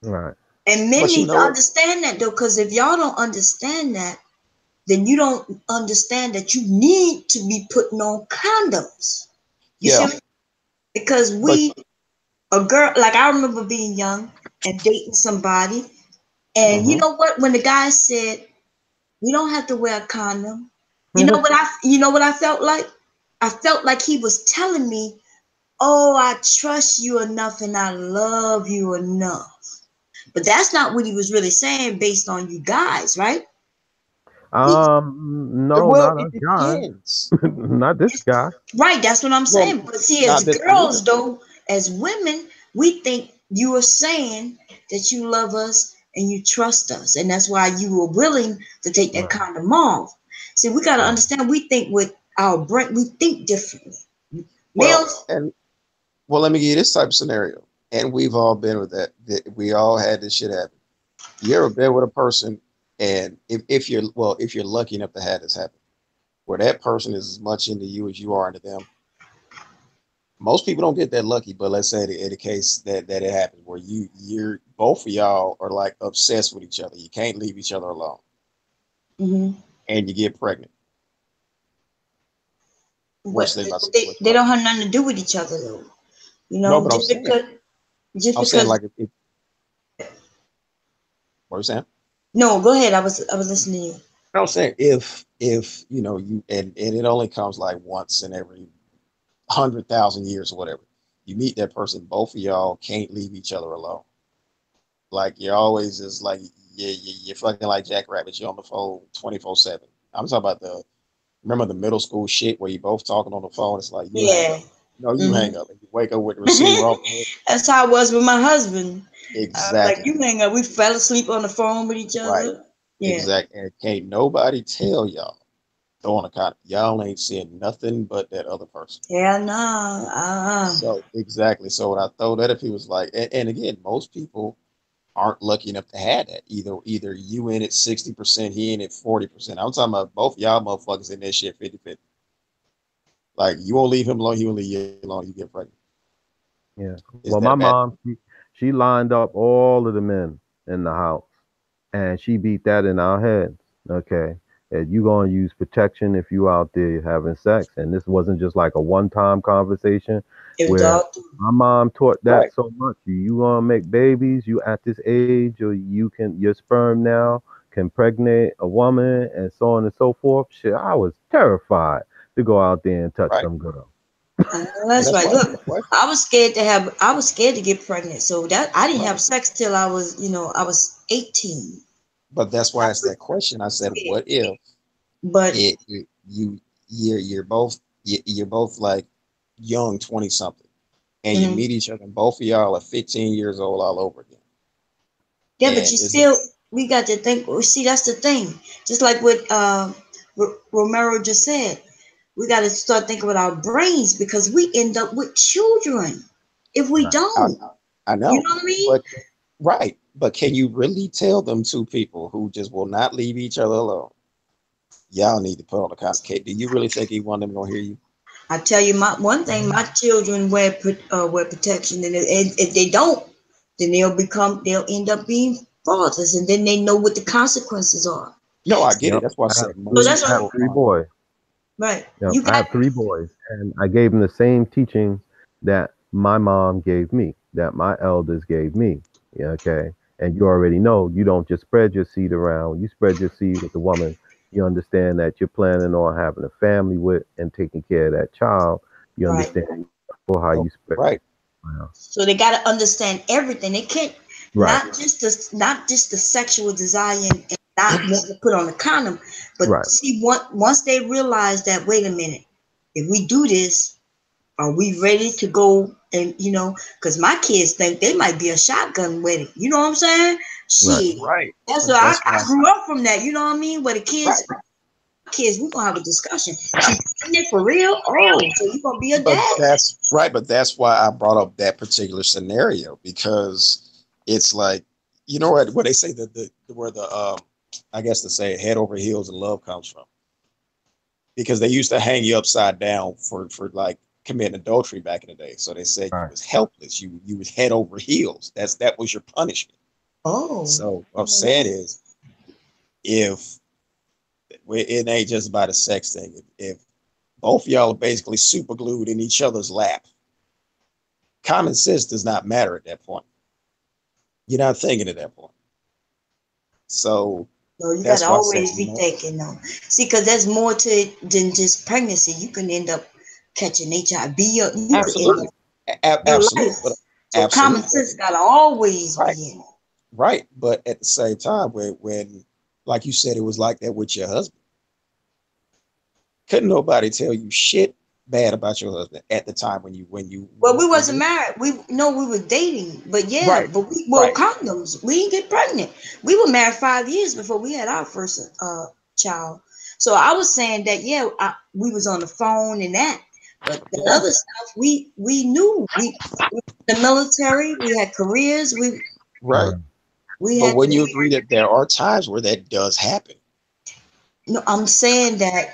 Right. And men But you need to know what? understand that though, because if y'all don't understand that, then you don't understand that you need to be putting on condoms. You see Yeah, what I'm saying? Because but a girl, like I remember being young and dating somebody, and you mhm. know what? When the guy said, we don't have to wear a condom, you know what I felt like? I felt like he was telling me, oh, I trust you enough and I love you enough. But that's not what he was really saying based on you guys, right? He, No, Well, not it us guys. depends. Not this guy. right, that's what I'm Well, saying. But see, as not that neither. girls, though, as women, we think you are saying that you love us and you trust us. And that's why you were willing to take that Right. condom off. See, we got to Right. understand, we think with our brain, we think differently. Well, Males, and well, let me give you this type of scenario. And we've all been with that. We all had this shit happen. You ever been with a person, and if you're well, if you're lucky enough to have this happen, where that person is as much into you as you are into them. Most people don't get that lucky, but let's say in the case that it happens where you're both of y'all are like obsessed with each other. You can't leave each other alone, mhm, and you get pregnant. What you but think about they, situation they like don't that? have nothing to do with each other, though. No, but Just because, just I'm saying because. like if what are you saying? No, go ahead. I was listening to you. I'm saying if you know you and it only comes like once in every 100,000 years or whatever. You meet that person, both of y'all can't leave each other alone. Like you're always just like you're fucking like Jackrabbit. You're on the phone 24/7. I'm talking about the remember the middle school shit where you both talking on the phone. It's like you hang Yeah. up. No, you Hmm. hang up and you wake up with the receiver off the hook. That's how it was with my husband. I was like, Exactly. you hang up. We fell asleep on the phone with each Right. other. Yeah. Exactly. And can't nobody tell y'all throwing a con y'all ain't seeing nothing but that other person. Yeah, no. So exactly. So when I throw that at people, it's like, and again, most people aren't lucky enough to have that. Either you in it 60%, he in it 40%. I'm talking about both y'all motherfuckers in that shit 50-50. Like you won't leave him alone, he won't leave you alone, you get pregnant. Yeah. Is Well, my that bad? mom, she lined up all of the men in the house, and she beat that in our heads. Okay. And you gonna use protection if you out there having sex. And this wasn't just like a one-time conversation It was where all through. my mom taught that Right. so much. You gonna make babies, you at this age, or you can your sperm now can pregnate a woman and so on and so forth. Shit, I was terrified to go out there and touch Right. some girl. I know And that's that's right. why I asked Look, the question. I was scared to get pregnant. So that I didn't Right. have sex till I was 18. But that's why I I asked was that question. I said, scared. what if But you're both like young 20 something and you mhm. meet each other and both of y'all are 15 years old all over again. Yeah, but And you is it still, we got to think. See, that's the thing. Just like what Romero just said, we got to start thinking with our brains because we end up with children if we Right. I, don't. I You know, know what I mean? but right. But can you really tell them two people who just will not leave each other alone? Y'all need to put on a condom. Do you really think either one of them gonna hear you? I tell you, my one thing, my children wear protection, and if they don't, then they'll end up being fathers, and then they know what the consequences are. No, I get it. Yep. That's why I I have said So most three that's I have what, people three aren't. boys. right. Yep, You I got have three boys, and I gave them the same teachings that my mom gave me, that my elders gave me. Yeah, okay, and you already know you don't just spread your seed around. You spread your seed with the woman you understand that you're planning on having a family with and taking care of that child. You right. understand for how Oh, you spread right. it around. So they got to understand everything. They can't Right, not just the sexual desire and not want to put on a condom, but right, see, once they realize that, wait a minute, if we do this, are we ready to go? And because my kids think they might be a shotgun wedding. You know what I'm saying? right. Shit, Right. that's But what I, that's I why grew up from that. You know what I mean? Where the right. kids, we gonna have a discussion. She pregnant for real? Oh, so you gonna be a But dad? that's right. But that's why I brought up that particular scenario because it's like you know what where they say that the where the I guess to say head over heels and love comes from because they used to hang you upside down for like committing adultery back in the day. So they said you Right. was helpless. You was head over heels. That was your punishment. Oh, So what I'm saying is, if it ain't just about a sex thing, if both of y'all are basically super glued in each other's lap, common sense does not matter at that point. You're not thinking at that point. So no, you that's gotta why I said, always be thinking though. See, because there's more to it than just pregnancy. You can end up catching HIV, or you could end absolutely, up your absolutely, life. but So common absolutely, sense gotta always right, be in it. right. But at the same time, when like you said, it was like that with your husband. Couldn't nobody tell you shit bad about your husband at the time when you Well, we when wasn't you married. We were dating, but yeah, right, but we wore right. condoms. We didn't get pregnant. We were married 5 years before we had our first child. So I was saying that yeah, we was on the phone and that, but the Yeah, other stuff we knew. We the military. We had careers. right. We But had when to. you agree that there are times where that does happen, No, I'm saying that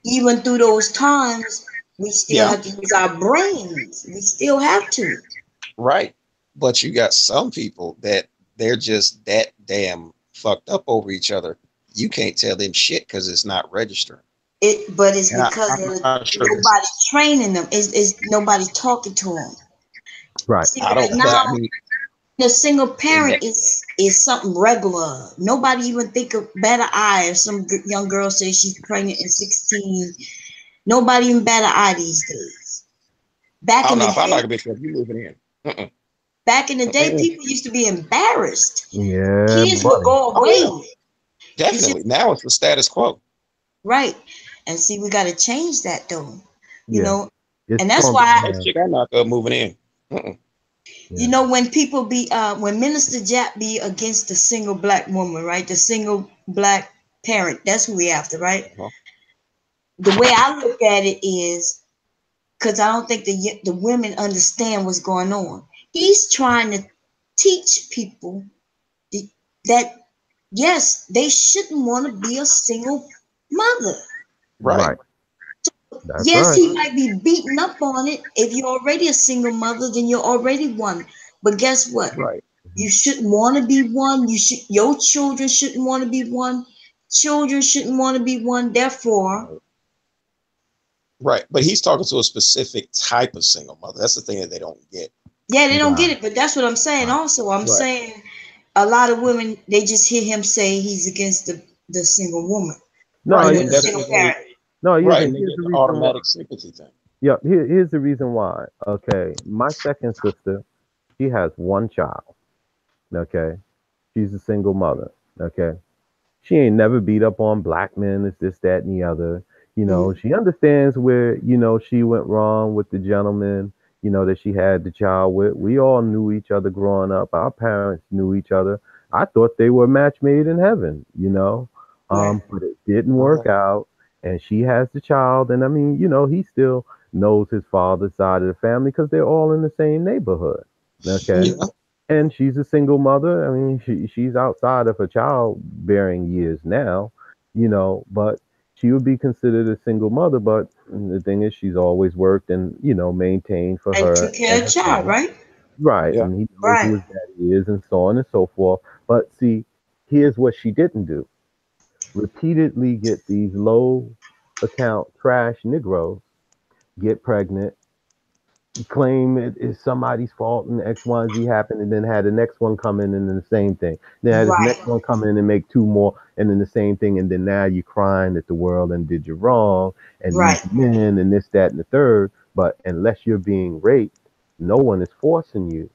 even through those times, we still yeah, have to use our brains. We still have to. right. But you got some people that they're just that damn fucked up over each other. You can't tell them shit because it's not registering. But it's And because I'm not sure this. nobody training them. Is nobody talking to them? Right. See, I right don't. But now, I mean, the single in parent that, is something regular. Nobody even think of bat an eye if some young girl says she's pregnant at 16. Nobody even bat an eye these days. Back I'm in the not. I'm not day, gonna be sure if you moving in. Mm-mm, mm-mm. people used to be embarrassed. Yeah, Kids would buddy. go Oh away. yeah, It's just definitely. Now it's the status quo. right. And see, we got to change that though. You Yeah. know, It's and that's gonna why Next chick I knock up moving in. Mm-mm. you yeah. know when people be when Minister Jap be against the single black woman, right? The single black parent. That's who we after, right? Uh-huh. The way I look at it is because I don't think the women understand what's going on. He's trying to teach people that yes, they shouldn't want to be a single mother. Right, Right. That's Yes, right. he might be beaten up on it. If you're already a single mother, then you're already one. But guess what? right, Mhm. You shouldn't want to be one. Your children shouldn't want to be one. Children shouldn't want to be one. Therefore, right, right. But he's talking to a specific type of single mother. That's the thing that they don't get. yeah, they don't Right. get it. But that's what I'm saying. Right. Also, I'm Right. saying a lot of women they just hear him say he's against the single woman. No, Right. You know, And the yeah. that's single what they parent. No, right. And they here's get the the reason why. automatic sympathy thing. Yeah, here's the reason why. Okay. My second sister, she has one child. Okay. She's a single mother. Okay. She ain't never beat up on black men, it's this, that, and the other. Mm, She understands where, she went wrong with the gentleman, that she had the child with. We all knew each other growing up. Our parents knew each other. I thought they were a match made in heaven. right. But it didn't Uh-huh. work out. And she has the child. And I mean, he still knows his father's side of the family because they're all in the same neighborhood. Okay. Mm, Yeah. And she's a single mother. I mean, she's outside of her childbearing years now, but she would be considered a single mother. But the thing is, she's always worked and, maintained for and her took care and of the her child, son. right? Right. Yeah. And he knows who Right. his daddy is and so on and so forth. But see, here's what she didn't do repeatedly get these low account trash Negroes get pregnant, claim it is somebody's fault and X, Y, and Z happened, and then had the next one come in and then the same thing. Then had this Right. next one come in and make two more, and then the same thing, and then now you're crying that the world and did you wrong, and these Right. men and this, that, and the third. But unless you're being raped, no one is forcing you.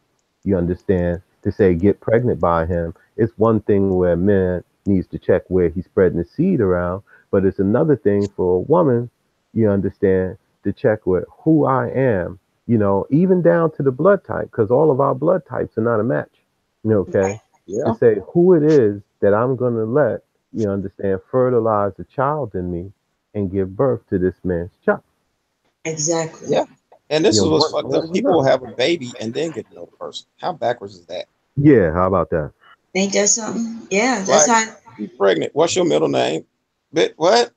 You understand? To say get pregnant by him. It's one thing where a man needs to check where he's spreading the seed around, but it's another thing for a woman. You understand? To check with who I am, even down to the blood type, because all of our blood types are not a match. Okay, to Yeah. say who it is that I'm going to let, fertilize a child in me and give birth to this man's child. Exactly. Yeah. And this is what's fucked One up. is People will enough. have a baby and then get to know the person. How backwards is that? Yeah, how about that? Ain't that something? Yeah, that's Like, how. you pregnant. What's your middle name? Bit what?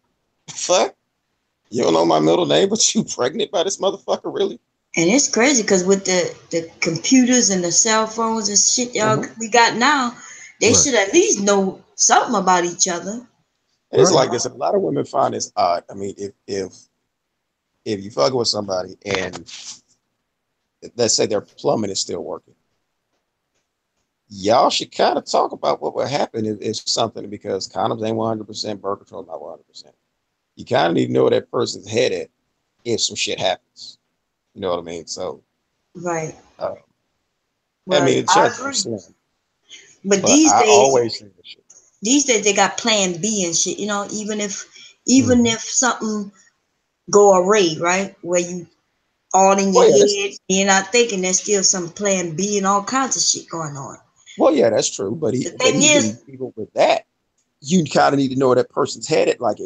Fuck. You don't know my middle name, but you pregnant by this motherfucker, really? And it's crazy because with the computers and the cell phones and shit y'all we got now, they Right. should at least know something about each other. It's Right. like this. A lot of women find this odd. I mean, if you fuck with somebody and let's say their plumbing is still working, y'all should kind of talk about what would happen if something, because condoms ain't 100%, birth control not 100%. You kind of need to know where that person's head at if some shit happens. You know what I mean? So, Right. uh, I Well, mean, the I chances are agree. slim, But but I always say this shit. these days they got plan B and shit, you know, even Mhm. if something go awry, right? Where you all in your Well, yeah, that's head, you're not thinking there's still some plan B and all kinds of shit going on. well, yeah, that's true. The But thing is, even with that, you kind of need to know where that person's headed. Like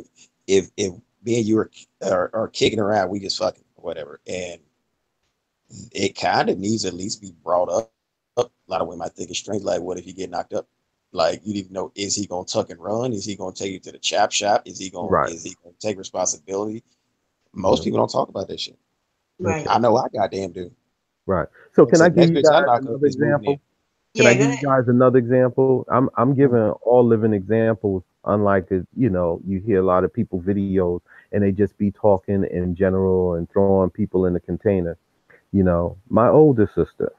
if me and you are kicking around, we just fucking whatever, and it kind of needs to at least be brought up. A lot of women might think it's strange. Like, what if you get knocked up? Like, you need to know: is he gonna tuck and run? Is he gonna take you to the chap shop? Right. Is he gonna take responsibility? Most Yeah. people don't talk about that shit. right? Okay. I know I goddamn do. Right. So Like I can I said, give next you bitch I guys knock up another is moving in. example? Can I Yeah, go give you ahead. guys another example? I'm Mhm. giving all living examples, unlike you hear a lot of people videos and they just be talking in general and throwing people in the container. My older sister,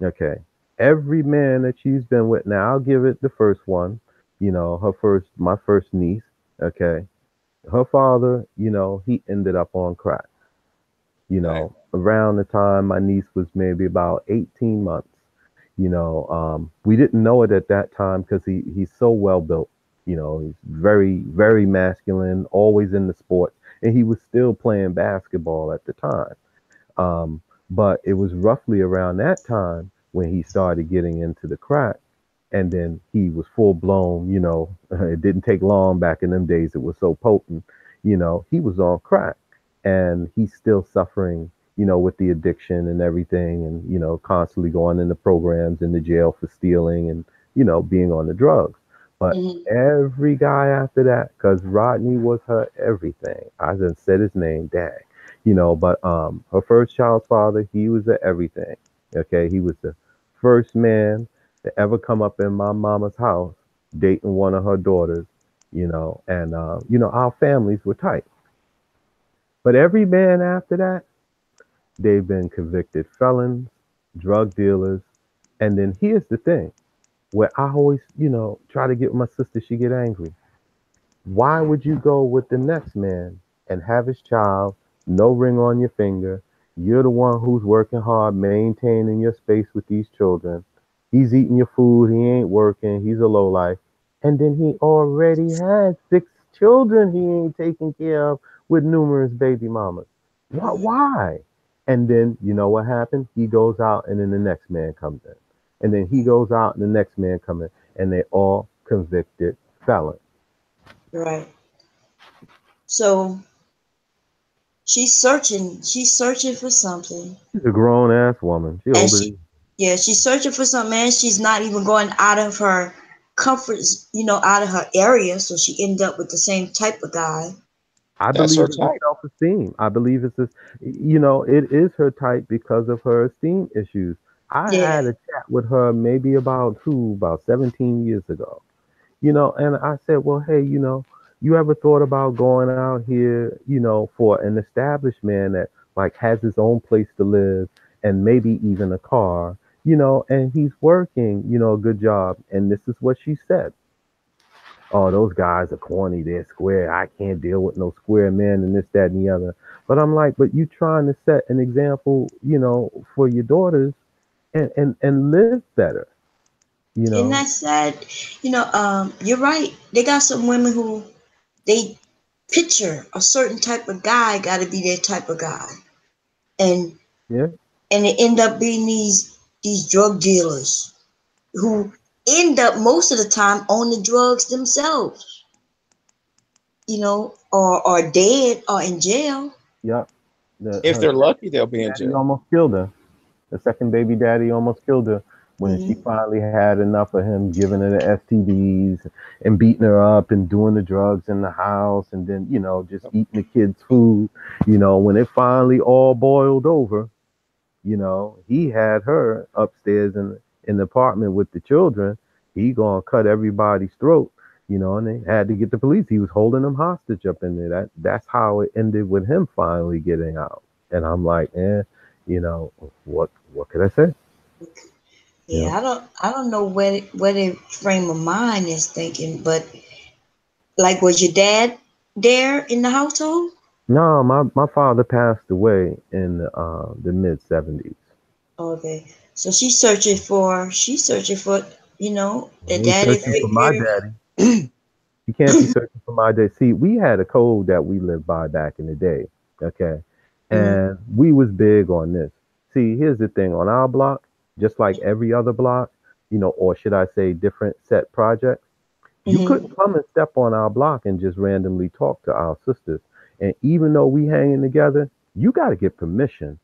okay, every man that she's been with now, I'll give it the first one, my first niece, okay. Her father, he ended up on crack, Okay. around the time my niece was maybe about 18 months. We didn't know it at that time because he's so well built. He's very, very masculine, always in the sports, and he was still playing basketball at the time. But it was roughly around that time when he started getting into the crack, and then he was full blown. It didn't take long back in them days. It was so potent. He was on crack, and he's still suffering. With the addiction and everything, and constantly going into programs in the jail for stealing and being on the drugs. But Hmm. every guy after that, because Rodney was her everything. I just said his name, Dag. But her first child's father, he was the everything. Okay, he was the first man to ever come up in my mama's house dating one of her daughters. And our families were tight. But every man after that, they've been convicted felons, drug dealers, and then here's the thing, where I always, try to get my sister, she get angry. Why would you go with the next man and have his child, no ring on your finger? You're the one who's working hard, maintaining your space with these children. He's eating your food, he ain't working, he's a lowlife. And then he already has 6 children he ain't taking care of with numerous baby mamas. Why? And then you know what happened? He goes out and then the next man comes in. And then he goes out and the next man comes in. And they all convicted felons. Right. So she's searching for something, She's a grown ass woman. She and older than she's searching for something, and she's not even going out of her comforts, out of her area, so she end up with the same type of guy. I That's her believe it's a type. self-esteem. I believe it's this, it is her type because of her esteem issues. I Yeah. had a chat with her maybe about 17 years ago. And I said, well, hey, you ever thought about going out here, for an established man that like has his own place to live and maybe even a car, and he's working, a good job. And this is what she said. Oh, those guys are corny, they're square. I can't deal with no square men and this, that, and the other. But I'm like, but you trying to set an example, for your daughters and live better, you And know? that's sad. You're right. They got some women who they picture a certain type of guy got to be their type of guy, and Yeah. it end up being these drug dealers who end up most of the time on the drugs themselves, or dead or in jail. Yep. The If her they're second lucky, they'll be in daddy jail. almost killed her. The second baby daddy almost killed her. When she finally had enough of him giving her the STDs and beating her up and doing the drugs in the house and then, just eating the kids' food, when it finally all boiled over, he had her upstairs in the apartment with the children. He gonna cut everybody's throat, and they had to get the police. He was holding them hostage up in there. That's how it ended with him finally getting out. And I'm like, what could I say? Yeah, I don't know where their frame of mind is thinking, but like, was your dad there in the household? No, my father passed away in the mid 70s. Okay, so she's searching for the He's daddy searching for my figure. daddy. You can't be searching for my daddy. See, we had a code that we lived by back in the day. Okay. Mhm, And we was big on this. See, here's the thing on our block, just like every other block, or should I say different set projects, you mhm. couldn't come and step on our block and just randomly talk to our sisters. And even though we hanging together, you got to get permission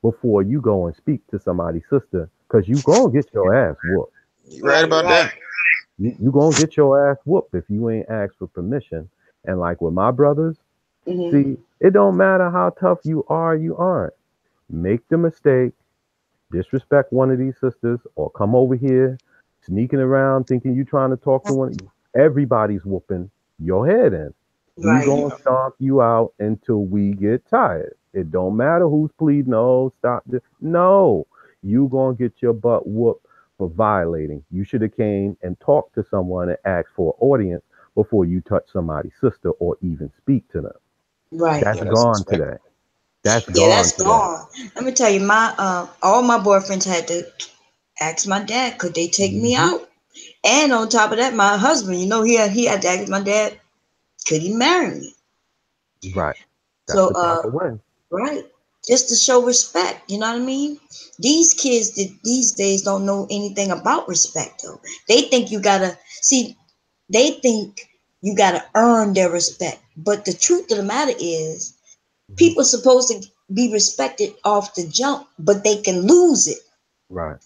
before you go and speak to somebody's sister because you going to get your ass whooped. You right Right, about right. that? You going to get your ass whooped if you ain't asked for permission. And like with my brothers, Mhm. see, it don't matter how tough you are, you aren't. Make the mistake, disrespect one of these sisters, or come over here sneaking around thinking you trying to talk to one. Everybody's whooping your head in. We Right, gonna stomp you out until we get tired. It don't matter who's pleading. No, stop this. No, you gonna get your butt whooped for violating. You should have came and talked to someone and asked for an audience before you touch somebody's sister or even speak to them. right. That's Yeah, that's gone disrespectful. today. That's Yeah, gone that's today. gone. Let me tell you, my all my boyfriends had to ask my dad, could they take me Hmm. out? And on top of that, my husband, he had to ask my dad, could he marry me? Right. That's So the proper way. right, just to show respect. You know what I mean? These kids these days don't know anything about respect though. They think you gotta see. They think you gotta earn their respect. But the truth of the matter is, Mhm. people supposed to be respected off the jump, but they can lose it. Right.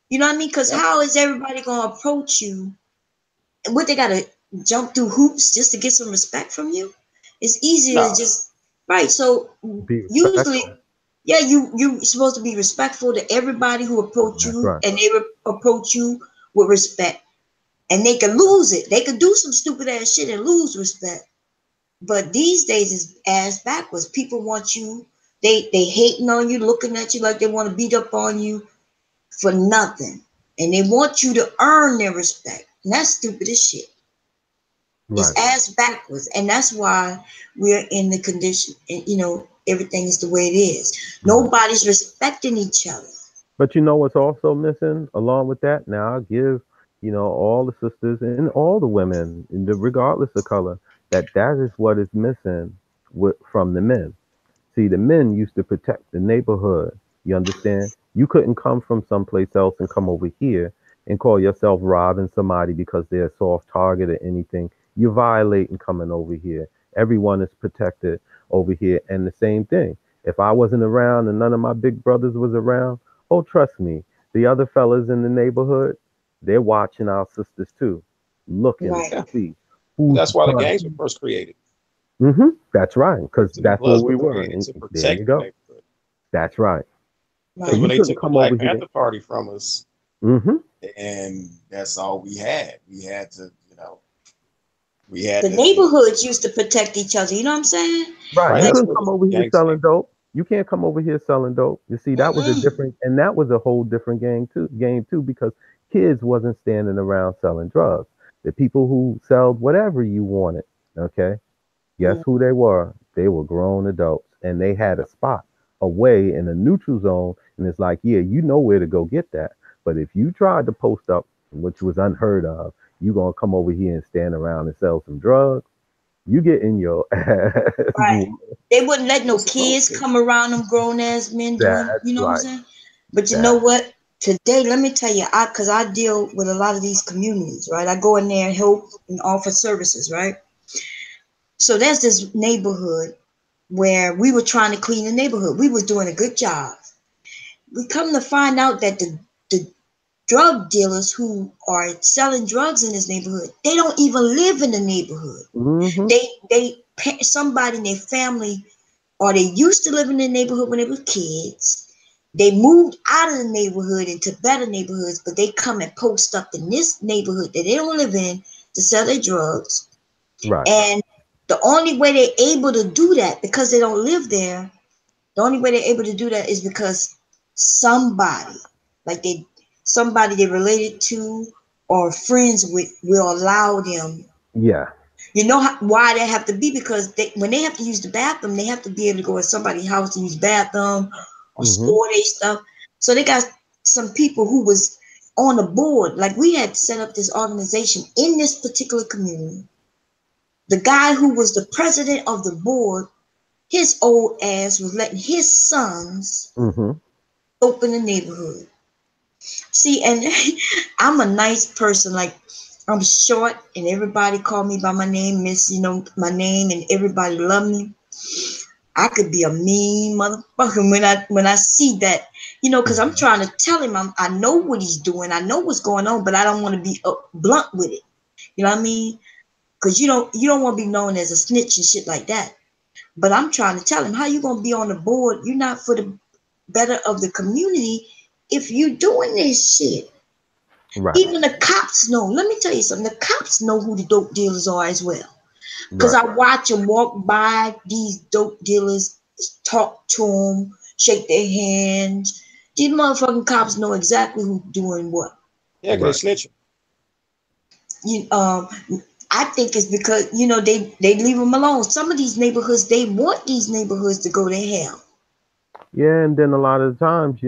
You know what I mean? Because Yep. how is everybody gonna approach you? What, they gotta jump through hoops just to get some respect from you? It's easier to No. just right. So Be usually, respectful. yeah, you supposed to be respectful to everybody who approach That's you, right. and they approach you with respect. And they can lose it. They could do some stupid ass shit and lose respect. But these days it's ass backwards. People want you. They hating on you, looking at you like they want to beat up on you for nothing, and they want you to earn their respect. And that's stupid as shit. It's Right. ass backwards, and that's why we're in the condition. And everything is the way it is. Right. Nobody's respecting each other. But you know what's also missing along with that? Now I'll give, all the sisters and all the women, regardless of color, that is what is missing from the men. See, the men used to protect the neighborhood. You understand? You couldn't come from someplace else and come over here and call yourself robbing somebody because they're a soft target or anything. You're violating coming over here. Everyone is protected over here. And the same thing. If I wasn't around and none of my big brothers was around, oh, trust me, the other fellas in the neighborhood, they're watching our sisters too, looking Right, to Yeah. see who's That's why the the gangs were first created, That's right, because to be that's what Bloods we were were. created And to there you protect the go. neighborhood. That's right. So Because right. you when they couldn't took the come over Black here. Panther Party from us, Hmm. and that's all we had. We had The to, neighborhoods used to protect each other. You know what I'm saying? Right. right. You Like, That's couldn't where come the over here gangs came selling from. dope. You can't come over here selling dope. You see, that was a mm-mm. different, and that was a whole different game too, because kids wasn't standing around selling drugs. The people who sold whatever you wanted, okay, guess Mm. who they were? They were grown adults, and they had a spot away in a neutral zone. And it's like, yeah, you know where to go get that. But if you tried to post up, which was unheard of, you gonna come over here and stand around and sell some drugs. You get in your ass. Right. They wouldn't let You're no supposed kids to. come around them grown ass men doing, That's you know what I'm right. saying? But you know That what? Today, let me tell you, because I deal with a lot of these communities, right? I go in there and help and offer services, right? So there's this neighborhood where we were trying to clean the neighborhood. We was doing a good job. We come to find out that the drug dealers who are selling drugs in this neighborhood, they don't even live in the neighborhood. Mm-hmm. Somebody in their family, or they used to live in the neighborhood when they were kids. They moved out of the neighborhood into better neighborhoods, but they come and post up in this neighborhood that they don't live in to sell their drugs. Right. And the only way they're able to do that, because they don't live there, the only way they're able to do that is because somebody they're related to or friends with will allow them. Yeah. You know why they have to be? Because when they have to use the bathroom, they have to be able to go in somebody's house to use bathroom or store their stuff. So they got some people who was on the board. Like, we had set up this organization in this particular community. The guy who was the president of the board, his old ass was letting his sons open the neighborhood. See, and I'm a nice person. Like, I'm short and everybody call me by my name, miss, my name, and everybody love me. I could be a mean motherfucker when I see that, because I'm trying to tell him I know what he's doing. I know what's going on, but I don't want to be blunt with it. You know what I mean? Because you don't want to be known as a snitch and shit like that. But I'm trying to tell him, how you going to be on the board? You're not for the better of the community if you're doing this shit. Right. Even the cops know. Let me tell you something. The cops know who the dope dealers are as well. Because I watch them walk by these dope dealers, talk to them, shake their hands. These motherfucking cops know exactly who's doing what. Yeah, because they snitching. I think it's because, they leave them alone. Some of these neighborhoods, they want these neighborhoods to go to hell. Yeah, and then a lot of the times,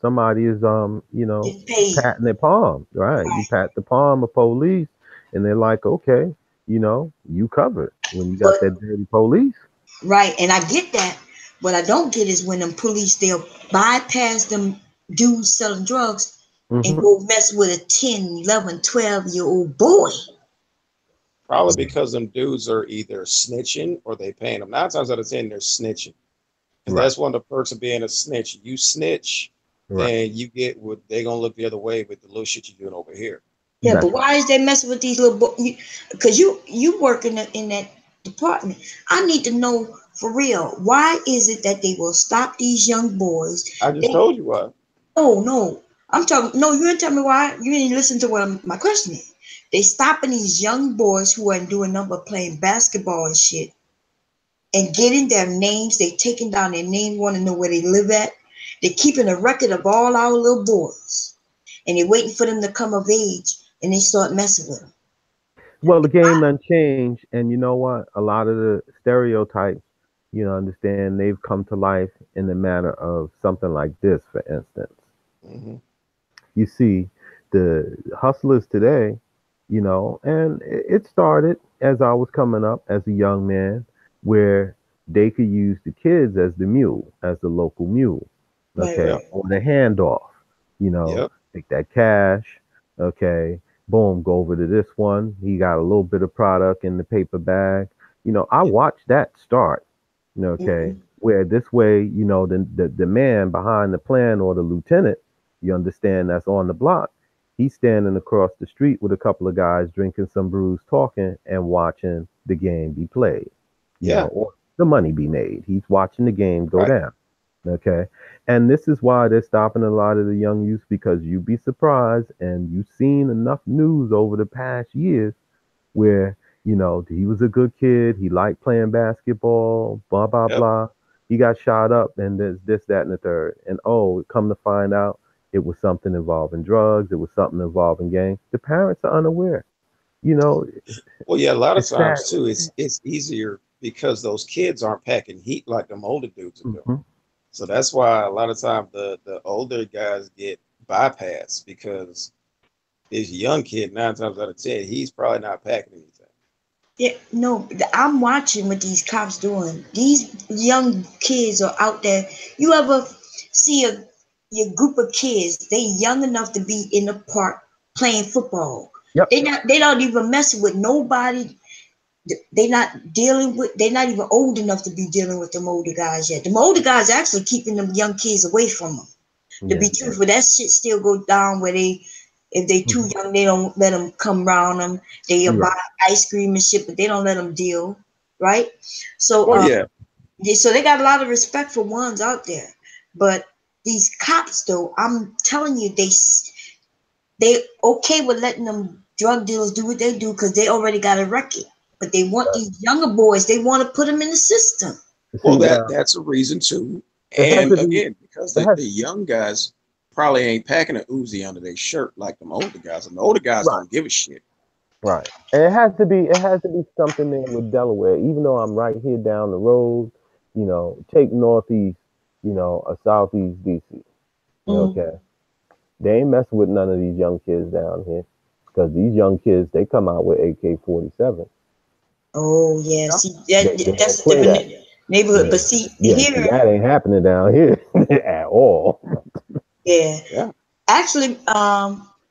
somebody is, patting their palm, right? You pat the palm of police, and they're like, okay, you covered when you got that dirty police. Right, and I get that. What I don't get is when them police, they'll bypass them dudes selling drugs and go mess with a 10, 11, 12-year-old boy. Probably because them dudes are either snitching or they paying them. 9 times out of 10, they're snitching. Because that's one of the perks of being a snitch. You snitch, then you get what they're going to look the other way with the little shit you're doing over here. Yeah, but why is they messing with these little boys? Because you work in that department. I need to know for real, why is it that they will stop these young boys? I just told you why. No. I'm talking. No, you didn't tell me why. You didn't listen to what my question is. They stopping these young boys who are doing nothing but playing basketball and shit, and getting their names. They taking down their name, want to know where they live at. They're keeping a record of all our little boys, and they're waiting for them to come of age, and they start messing with them. Well, the game done changed, and you know what? A lot of the stereotypes, understand they've come to life in the manner of something like this, for instance. You see, the hustlers today, and it started as I was coming up as a young man, where they could use the kids as the mule, as the local mule, okay, or the handoff, take that cash, okay, boom, go over to this one. He got a little bit of product in the paper bag. I watched that start, okay, where this way, the man behind the plan, or the lieutenant, you understand, that's on the block, he's standing across the street with a couple of guys drinking some brews, talking and watching the game be played. Or the money be made. He's watching the game go down. Okay. And this is why they're stopping a lot of the young youth, because you'd be surprised, and you've seen enough news over the past years where, he was a good kid. He liked playing basketball, blah, blah, blah. He got shot up, and there's this, that, and the third. And come to find out, it was something involving drugs. It was something involving gangs. The parents are unaware. Well, yeah, a lot of times too, it's easier because those kids aren't packing heat like them older dudes are doing. So that's why a lot of times the older guys get bypassed, because this young kid, 9 times out of 10, he's probably not packing anything. Yeah, no, I'm watching what these cops doing. These young kids are out there. You ever see your group of kids? They young enough to be in the park playing football. They don't even messing with nobody. They're not even old enough to be dealing with them older guys yet. Them older guys actually keeping them young kids away from them. To be truthful, that shit still go down where if they too young, they don't let them come around them. They buy ice cream and shit, but they don't let them deal, right? So, Oh yeah. so they got a lot of respect for ones out there, but these cops, though, I'm telling you, they okay with letting them drug dealers do what they do because they already got a record. But they want these younger boys. They want to put them in the system. Well, that's a reason too. And again, because the young guys probably ain't packing an Uzi under their shirt like them older guys, and the older guys don't give a shit. Right. And it has to be something there with Delaware. Even though I'm right here down the road, you know, take Northeast, you know, or Southeast DC. Okay. They ain't messing with none of these young kids down here. Because these young kids, they come out with AK-47. Oh yeah, see that's a different neighborhood. But see here, that ain't happening down here at all. Yeah. Actually,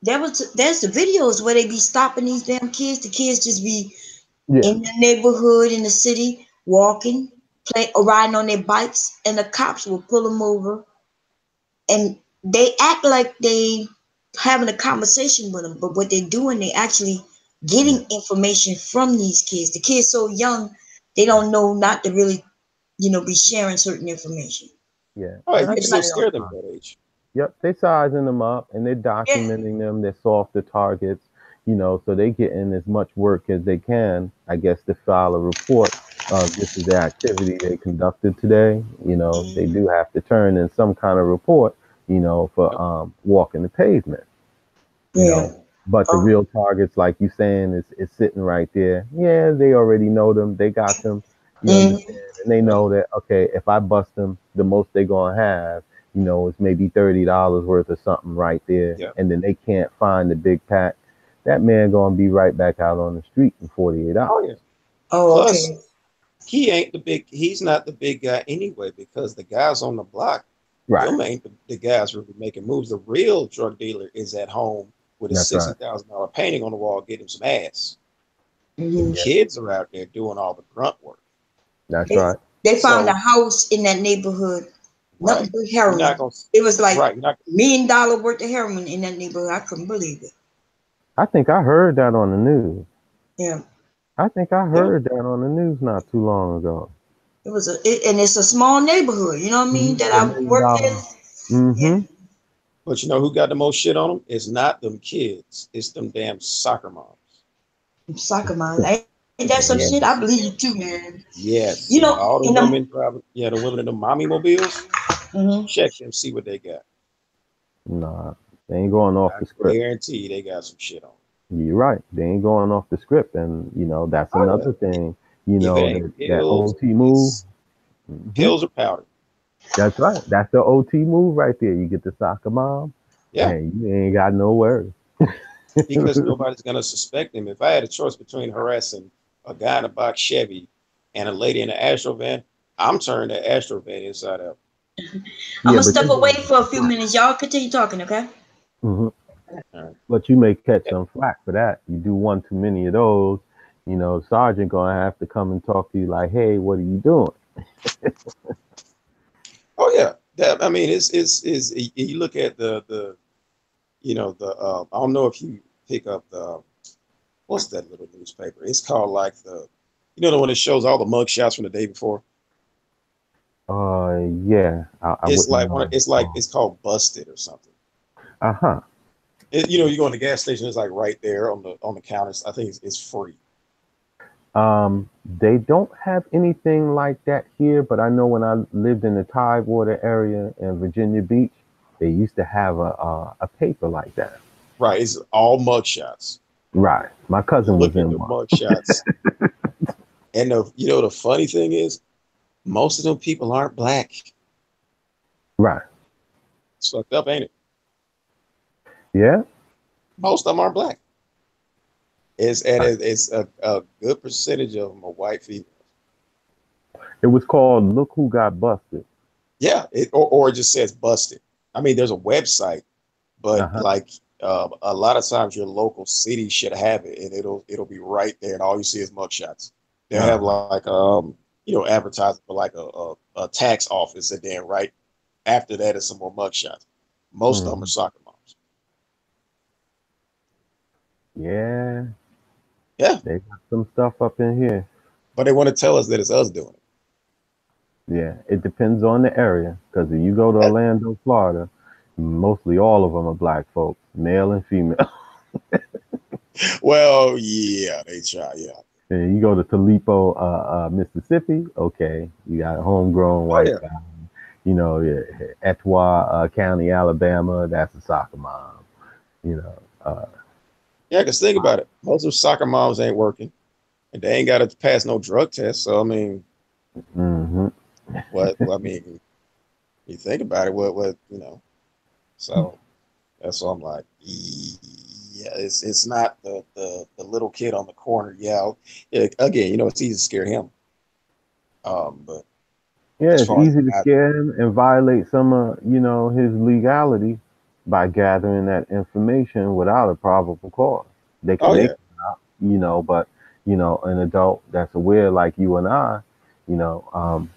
there's the videos where they be stopping these damn kids. The kids just be in the neighborhood in the city walking, playing or riding on their bikes, and the cops will pull them over, and they act like they having a conversation with them, but what they're doing, they actually getting information from these kids. The kids so young, they don't know not to really, be sharing certain information. Yeah. Oh, you can still scare them at that age. Yep, they're sizing them up and they're documenting them. They're softer targets, you know, so they get in as much work as they can, I guess, to file a report. This is the activity they conducted today. You know, they do have to turn in some kind of report, you know, for walking the pavement. You know, but the real targets, like you saying, is sitting right there. Yeah, they already know them. They got them. You understand? And they know that, okay, if I bust them, the most they're going to have, you know, it's maybe $30 worth of something right there. Yeah. And then they can't find the big pack. That man going to be right back out on the street in 48 hours. Oh, yeah. Oh, plus, okay. He's not the big guy anyway, because the guys on the block, them ain't the guys really making moves. The real drug dealer is at home with a $60,000 painting on the wall, getting some ass. The kids are out there doing all the grunt work. That's right. They found a house in that neighborhood. Nothing but heroin. It was like $1 million worth of heroin in that neighborhood. I couldn't believe it. I think I heard that on the news. Yeah. I think I heard that on the news not too long ago. It was and it's a small neighborhood. You know what I mean? That I worked in. Yeah. But you know who got the most shit on them? It's not them kids. It's them damn soccer moms. Soccer moms. Ain't that some shit? I believe you too, man. Yes. You know, all the women driving. Yeah, the women in the mommy mobiles. Check them, see what they got. Nah, they ain't going off the script. I guarantee they got some shit on. You're right. They ain't going off the script, and you know that's another thing. You know that OT move. Pills or powder. That's right. That's the OT move right there. You get the soccer mom. Yeah. And you ain't got no worries. Because nobody's gonna suspect him. If I had a choice between harassing a guy in a box Chevy and a lady in an Astro van, I'm turning the Astro van inside out. I'm gonna step away for a few minutes. Y'all continue talking, okay? Right. But you may catch some flack for that. You do one too many of those, you know, Sergeant gonna have to come and talk to you like, hey, what are you doing? Oh yeah, that I mean, is you look at the you know I don't know if you pick up the what's that little newspaper? It's called like the the one that shows all the mug shots from the day before. Yeah. It's called Busted or something. You go in the gas station, it's like right there on the counters. I think it's free. They don't have anything like that here, but I know when I lived in the Tidewater area in Virginia Beach, they used to have a paper like that. Right, it's all mug shots. Right, my cousin was in the mug shots. And the funny thing is, most of them people aren't black. Right. It's fucked up, ain't it? Yeah. Most of them aren't black. It's a good percentage of them are white females. It was called "Look Who Got Busted." Yeah, or it just says "busted." I mean, there's a website, but a lot of times your local city should have it, and it'll be right there, and all you see is mugshots. They have like advertising for like a tax office, and then right after that is some more mugshots. Most of them are soccer moms. Yeah. Yeah. They got some stuff up in here. But they want to tell us that it's us doing it. Yeah, it depends on the area. Because if you go to Yeah. Orlando, Florida, mostly all of them are black folks, male and female. Well, yeah, they try, yeah. And you go to Toledo, Mississippi, okay, you got a homegrown Oh, white yeah. guy. You know, yeah, Etowah County, Alabama, that's a soccer mom. You know, Yeah, because think about it. Most of soccer moms ain't working. And they ain't got to pass no drug test. So, I mean, hmm I mean, you think about it, what, you know. So that's why I'm like, yeah, it's not the little kid on the corner. Yeah, again, you know, it's easy to scare him. But yeah, as it's far as easy to scare him and violate some of, you know, his legality by gathering that information without a probable cause. They oh can yeah, make, you know, but you know, an adult that's aware like you and I, you know,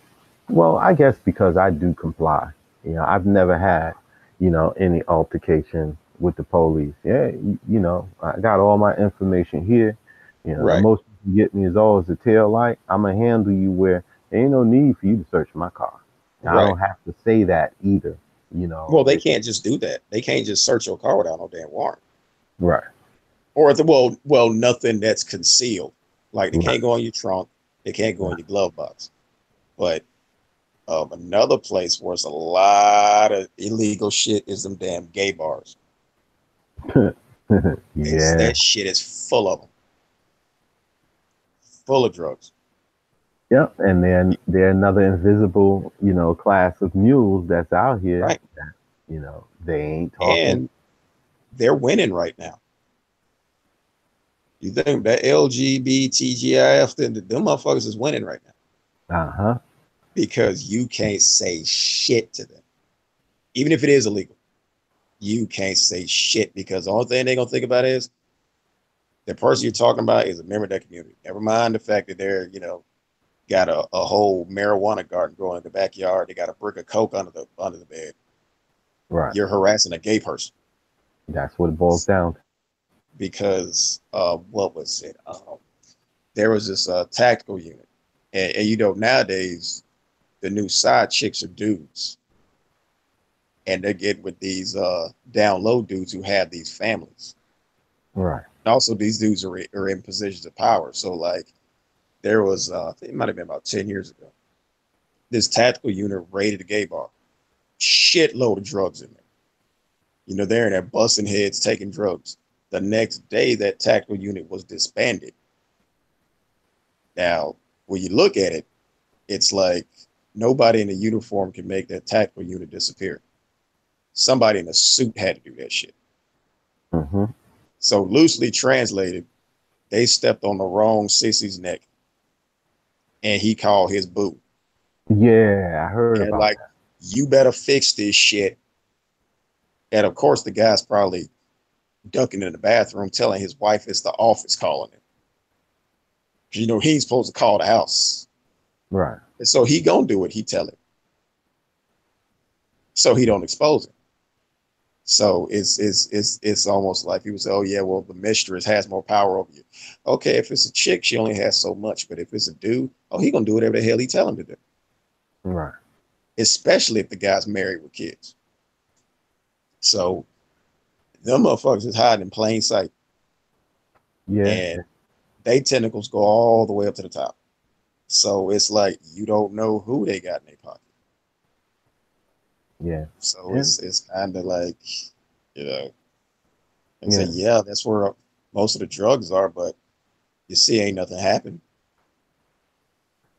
well, I guess because I do comply. You know, I've never had, you know, any altercation with the police. Yeah, you know, I got all my information here. You know, the right, most you can get me is always the tail light. I'm gonna handle you where there ain't no need for you to search my car. Now, I right. don't have to say that either. You know, Well, they can't just do that. They can't just search your car without no damn warrant. right, Or nothing that's concealed. Like they right. can't go in your trunk, they can't go in your glove box. But another place where it's a lot of illegal shit is them damn gay bars. Yeah. That shit is full of them, full of drugs. Yep, and then they're another invisible, you know, class of mules that's out here. Right. That, you know, they ain't talking. And they're winning right now. You think that LGBTGIF, them motherfuckers is winning right now Uh huh. because you can't say shit to them. Even if it is illegal, you can't say shit because the only thing they're going to think about is the person you're talking about is a member of that community. Never mind the fact that they're, you know, got a whole marijuana garden growing in the backyard. They got a brick of coke under the bed. Right. You're harassing a gay person. That's what it boils down to. Because what was it? There was this tactical unit, and you know nowadays the new side chicks are dudes, and they get with these down low dudes who have these families. Right. And also, these dudes are in positions of power. So like there was, I think it might have been about 10 years ago, this tactical unit raided a gay bar, shitload of drugs in there. You know, they're in there busting heads, taking drugs. The next day, that tactical unit was disbanded. Now, when you look at it, it's like nobody in a uniform can make that tactical unit disappear. Somebody in a suit had to do that shit. Mm-hmm. So, loosely translated, they stepped on the wrong sissy's neck and he called his boo. Yeah, I heard And, about like, that. you better fix this shit. And of course, the guy's probably ducking in the bathroom, telling his wife it's the office calling him. You know, he ain't supposed to call the house. Right. And so he gonna do what he tell him. So he don't expose it. So it's almost like he would say, oh yeah, well, the mistress has more power over you. Okay, if it's a chick, she only has so much. But if it's a dude, oh, he gonna do whatever the hell he tell him to do. Right. Especially if the guy's married with kids. So them motherfuckers is hiding in plain sight. Yeah. And they tentacles go all the way up to the top. So it's like you don't know who they got in their pocket. Yeah. So Yeah. it's kind of like, you know, and say, Yeah. yeah, that's where most of the drugs are, but you see, ain't nothing happened.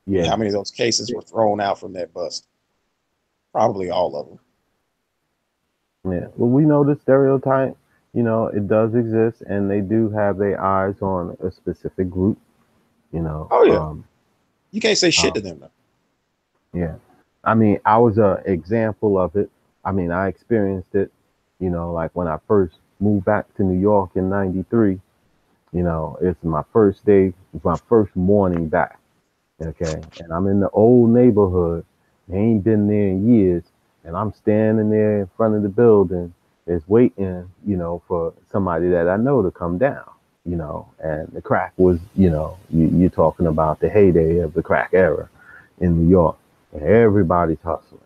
I mean, Yeah. how many of those cases were thrown out from that bust? Probably all of them. Yeah. Well, we know the stereotype, you know, it does exist and they do have their eyes on a specific group, you know. Oh yeah, you can't say shit Um, to them though. yeah. I mean, I was a example of it. I mean, I experienced it, you know, like when I first moved back to New York in 93, you know, it's my first day, it's my first morning back. Okay. And I'm in the old neighborhood. I ain't been there in years. and I'm standing there in front of the building, is waiting, for somebody that I know to come down, and the crack was, you're talking about the heyday of the crack era in New York, and everybody's hustling.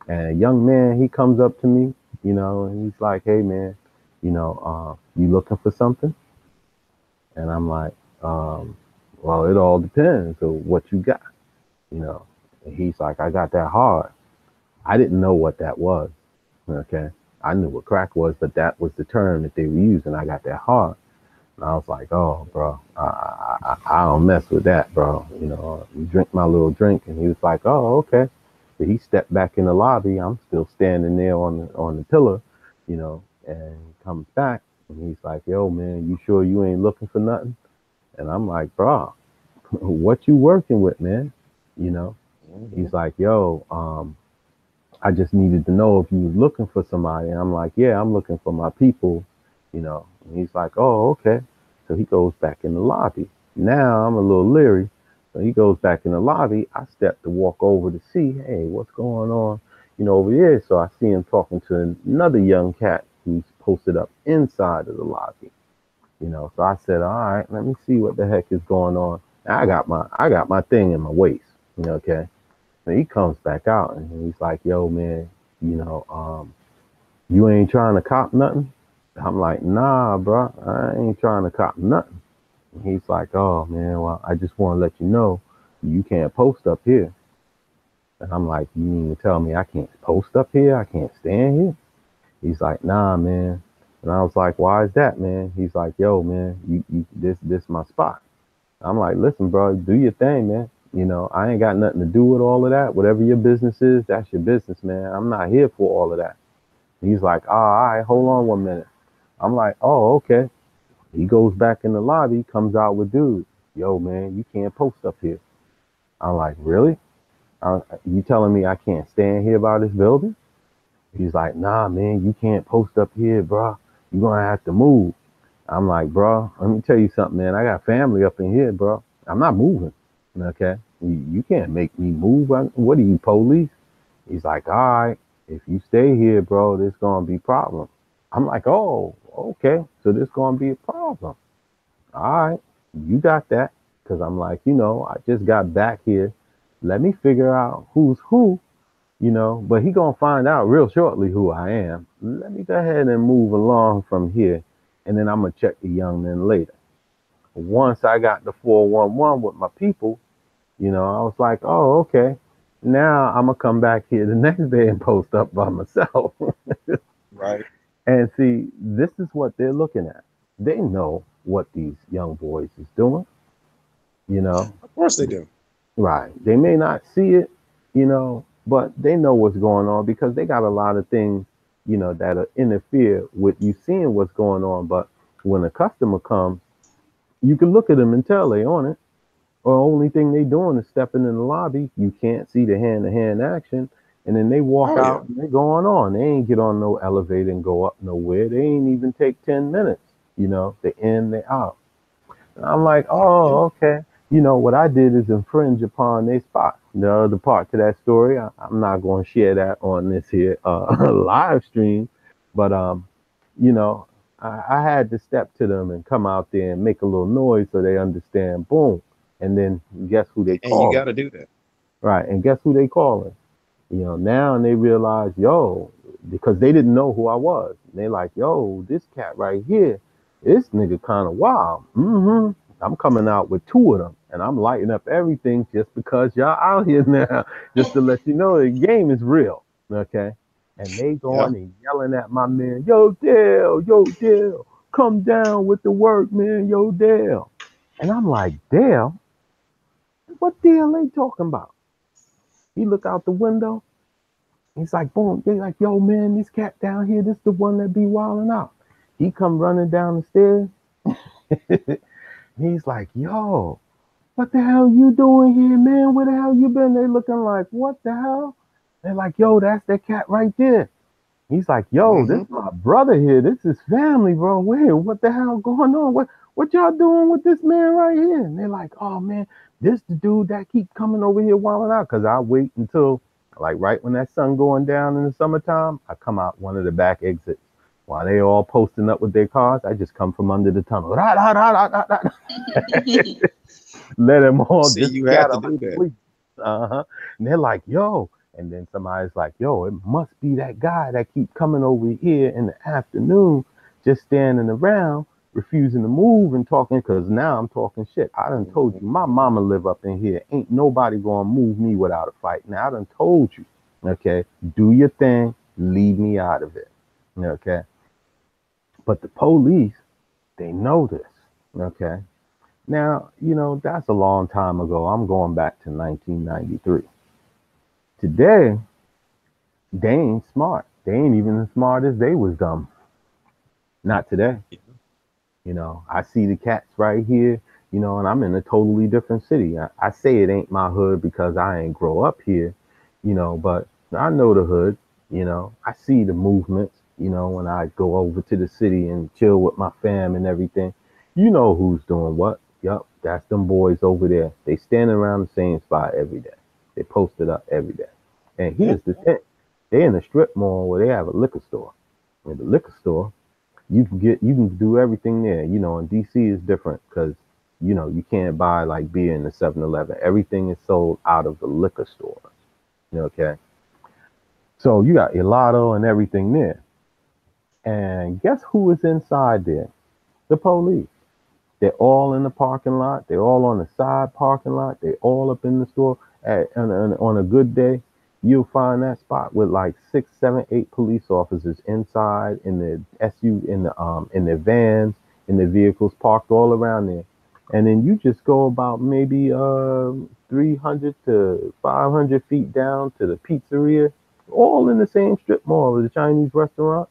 And a young man, he comes up to me, and he's like, hey man, you looking for something? And I'm like, well, it all depends on what you got, you know. And he's like, I got that hard. I didn't know what that was. Okay. I knew what crack was, but that was the term that they were using. I got that hard. And I was like, oh, bro, I don't mess with that, bro. You drink my little drink. And he was like, oh, okay. So he stepped back in the lobby. I'm still standing there on the pillar, and he comes back and he's like, yo, man, you sure you ain't looking for nothing? And I'm like, bro, what you working with, man? He's like, yo, I just needed to know if you was looking for somebody. And I'm like, yeah, I'm looking for my people, And he's like, oh, okay. So he goes back in the lobby. Now I'm a little leery. So he goes back in the lobby. I step to walk over to see, hey, what's going on, over here. So I see him talking to another young cat who's posted up inside of the lobby. So I said, all right, let me see what the heck is going on. I got my thing in my waist, okay. And he comes back out and he's like, yo, man, you ain't trying to cop nothing? I'm like, nah, bro, I ain't trying to cop nothing. And he's like, oh, man, well, I just want to let you know you can't post up here. And I'm like, you mean to tell me I can't post up here? I can't stand here? He's like, nah, man. And I was like, why is that, man? He's like, yo, man, this my spot. I'm like, listen, bro, do your thing, man. I ain't got nothing to do with all of that. Whatever your business is, that's your business, man. I'm not here for all of that. He's like, oh, all right, hold on 1 minute. I'm like, oh, okay. He goes back in the lobby, comes out with dude. Yo, man, you can't post up here. I'm like, really? You telling me I can't stand here by this building? He's like, nah, man, you can't post up here, bro. You're going to have to move. I'm like, bro, let me tell you something, man. I got family up in here, bro. I'm not moving. Okay. You can't make me move. What are you, police? He's like, all right, if you stay here, bro, there's going to be problems. I'm like, oh, okay. So there's going to be a problem. All right. You got that. Cause I'm like, I just got back here. Let me figure out who's who, but he going to find out real shortly who I am. Let me go ahead and move along from here. And then I'm going to check the young men later. Once I got the 411 with my people, I was like, oh, okay. Now I'm going to come back here the next day and post up by myself. Right. And see, this is what they're looking at. They know what these young boys is doing, Of course they do. Right. They may not see it, but they know what's going on because they got a lot of things, that interfere with you seeing what's going on. But when a customer comes, you can look at them and tell they on it. Or only thing they doing is stepping in the lobby. You can't see the hand-to-hand action. And then they walk out and they're going on. They ain't get on no elevator and go up nowhere. They ain't even take 10 minutes. They in, they out. And I'm like, oh, okay. What I did is infringe upon their spot. The other part to that story, I'm not going to share that on this here live stream. But, I had to step to them and come out there and make a little noise so they understand. Boom. And then guess who they call? And you got to do that. Right. And guess who they calling? Now they realize, yo, because they didn't know who I was. And they like, yo, this cat right here, this nigga kind of wild. I'm coming out with 2 of them and I'm lighting up everything just because y'all out here now, just to let you know the game is real. Okay. And they going and yelling at my man, yo, Dale, come down with the work, man, yo, Dale. And I'm like, Dale? What Dale they talking about? He look out the window. He's like, boom. They like, yo, man, this cat down here, this the one that be wilding out. He come running down the stairs. He's like, yo, what the hell you doing here, man? Where the hell you been? They looking like, what the hell? They're like, yo, that's that cat right there. He's like, yo, this is my brother here. This is family, bro. Wait, what the hell going on? What y'all doing with this man right here? And they're like, oh, man, this the dude that keep coming over here wilding out. Because I wait until Like right when that sun going down in the summertime, I come out one of the back exits. While they all posting up with their cars, I just come from under the tunnel. Rah, rah, rah, rah, rah, rah. Let them all See, just you have scatter to like do that. fleas. Uh-huh. And they're like, yo. And then somebody's like, yo, it must be that guy that keep coming over here in the afternoon, just standing around, refusing to move and talking, because now I'm talking shit. I done told you, my mama live up in here. Ain't nobody gonna move me without a fight. Now I done told you, okay, do your thing, leave me out of it. Okay. But the police, they know this. Okay. Now, that's a long time ago. I'm going back to 1993. Today, they ain't smart. They ain't even as smart as they was dumb. Not today. I see the cats right here, and I'm in a totally different city. I say it ain't my hood because I ain't grow up here, but I know the hood, I see the movements, when I go over to the city and chill with my fam and everything. You know who's doing what. Yup, that's them boys over there. They stand around the same spot every day. They post it up every day. And here's the thing. They in a strip mall where they have a liquor store. In the liquor store, you can do everything there. In DC is different because you can't buy like beer in the 7-Eleven. Everything is sold out of the liquor store. Okay. So you got Elotto and everything there. And guess who is inside there? The police. They're all in the parking lot. They're all on the side parking lot. They're all up in the store. On a good day, you'll find that spot with like 6, 7, 8 police officers inside in the in their vans, in their vehicles parked all around there. And then you just go about maybe 300 to 500 feet down to the pizzeria, all in the same strip mall of the Chinese restaurant.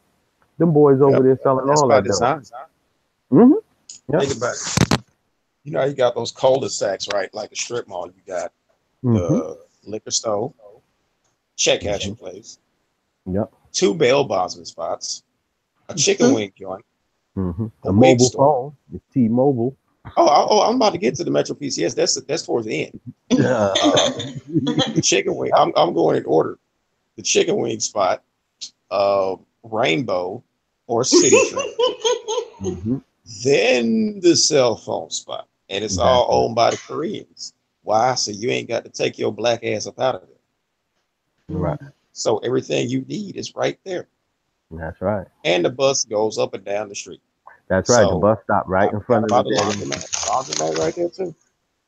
Them boys over Yep. there selling That's all by that dope. design. Mm-hmm. Yep. Think about it. You got those cul-de-sacs, right? Like a strip mall. You got Mm-hmm. the liquor store, check Mm-hmm. cashing place, Yep. 2 bail bondsman spots, a chicken wing joint, Mm-hmm. a A wing mobile store. phone. It's T-Mobile. I'm about to get to the Metro PCS. That's towards the end. Yeah. The chicken wing. I'm going in order. The chicken wing spot, Rainbow or City Trend, Mm-hmm. then the cell phone spot, and it's That's all it. owned by the Koreans. Why? So you ain't got to take your black ass up out of it. Right. So everything you need is right there, That's right. and the bus goes up and down the street. That's right. The So bus stop right I in forgot front of the about the dead end. laundromat right there too.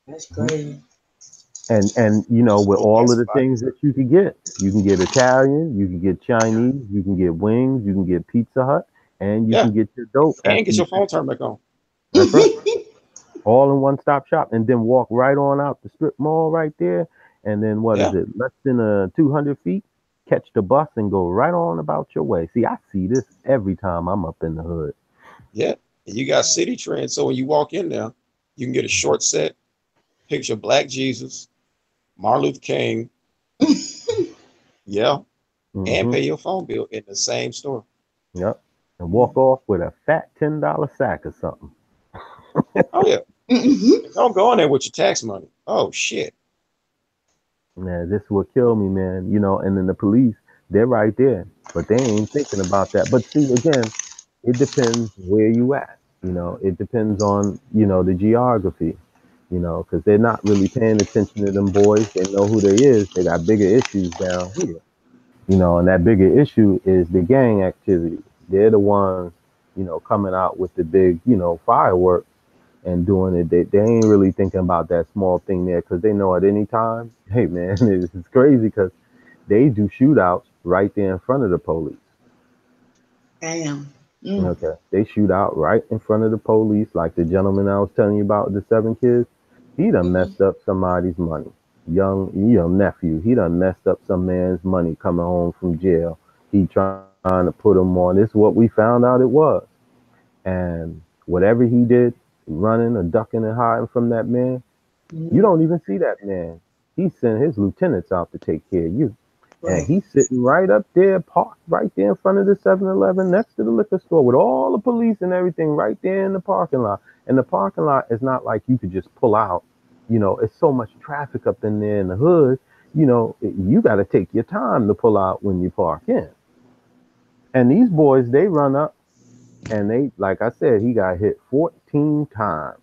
That's Mhm. crazy. And with So all that's of the things that you can get Italian, you can get Chinese, you can get wings, you can get Pizza Hut, and you yeah, can get your dope and at get the. your phone turned back on. That's right. All in one stop shop, and then walk right on out the strip mall right there, and then what is Yeah, it? Less than 200 feet. Catch the bus and go right on about your way. See, I see this every time I'm up in the hood. yeah. And you got City Trend, so when you walk in there, you can get a short set, picture Black Jesus, Martin Luther King, yeah, and Mm-hmm. pay your phone bill in the same store. Yep. And walk off with a fat $10 sack or something. Oh yeah, Mhm. and don't go in there with your tax money. Oh shit. Man, this is what killed me, man. And then the police, they're right there, but they ain't thinking about that. But see, again, it depends where you at. It depends on, the geography, because they're not really paying attention to them boys. They know who they is. They got bigger issues down here, and that bigger issue is the gang activity. They're the ones, coming out with the big, fireworks and doing it. They ain't really thinking about that small thing there because they know at any time, hey man, it's crazy because they do shootouts right there in front of the police. Damn. Mm. Okay, they shoot out right in front of the police, like the gentleman I was telling you about, the 7 kids. He done Mhm. messed up somebody's money. Young nephew. He done messed up some man's money coming home from jail. He trying to put him on. This is what we found out it was. And whatever he did, running or ducking and hiding from that man, you Mhm. don't even see that man. He sent his lieutenants out to take care of you. And Right. he's sitting right up there, parked right there in front of the 7-Eleven next to the liquor store with all the police and everything right there in the parking lot. And the parking lot is not like you could just pull out. It's so much traffic up in there in the hood. you know, you got to take your time to pull out when you park in. And these boys, they run up and they, like I said, he got hit 14 times.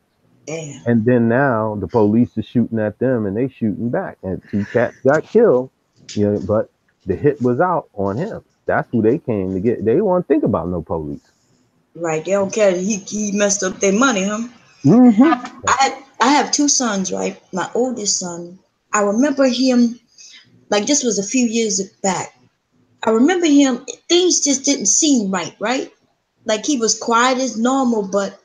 Damn. And then now the police are shooting at them and they shooting back. And 2 cats got killed, you know, but the hit was out on him. That's who they came to get. They won't think about no police. Right. They don't care that he messed up their money, huh? Mm-hmm. I have 2 sons, right? My oldest son, I remember him, like this was a few years back. I remember him, things just didn't seem right, right? Like he was quiet as normal, but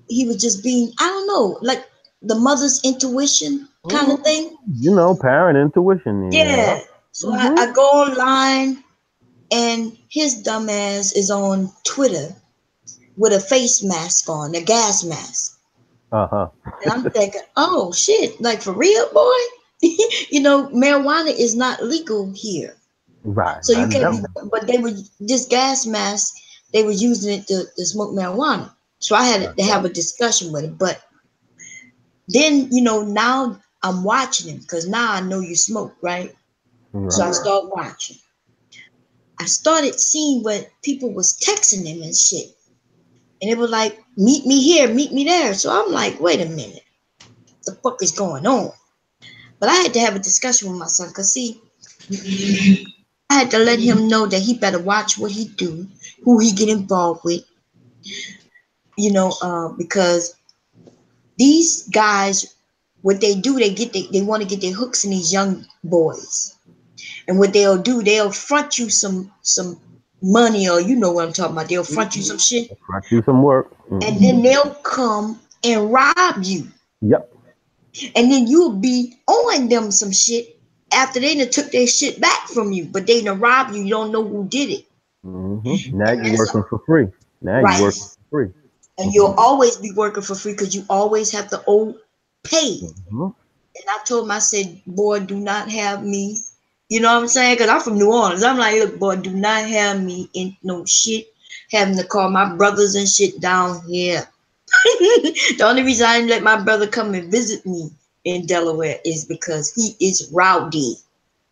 he was just being, I don't know, like the mother's intuition kind of thing. You know, parent intuition. Yeah. So Mm-hmm. I go online and his dumb ass is on Twitter with a face mask on, a gas mask. Uh-huh. And I'm thinking, oh shit, like for real, boy? You know, marijuana is not legal here. Right. So you I can't know. be, but they were, this gas mask, they were using it to smoke marijuana. So I had to have a discussion with him. But then, you know, now I'm watching him because now I know you smoke, right? So I Right. start watching. I started seeing what people was texting him and shit. And it was like, meet me here, meet me there. So I'm like, wait a minute. What the fuck is going on? But I had to have a discussion with my son because see, I had to let him know that he better watch what he do, who he get involved with, you know, because these guys, what they do, they want to get their hooks in these young boys. And what they'll do, they'll front you some money, or you know what I'm talking about. They'll front you some shit. Front you some work. Mm-hmm. And then they'll come and rob you. Yep. And then you'll be owing them some shit after they done took their shit back from you. But they done robbed you. You don't know who did it. Mm-hmm. Now you're working for free. Now right. you're working for free. And you'll always be working for free because you always have to owe pay. Mm-hmm. And I told him, I said, boy, do not have me. You know what I'm saying? Because I'm from New Orleans. I'm like, look, boy, do not have me in no shit, having to call my brothers and shit down here. The only reason I didn't let my brother come and visit me in Delaware is because he is rowdy.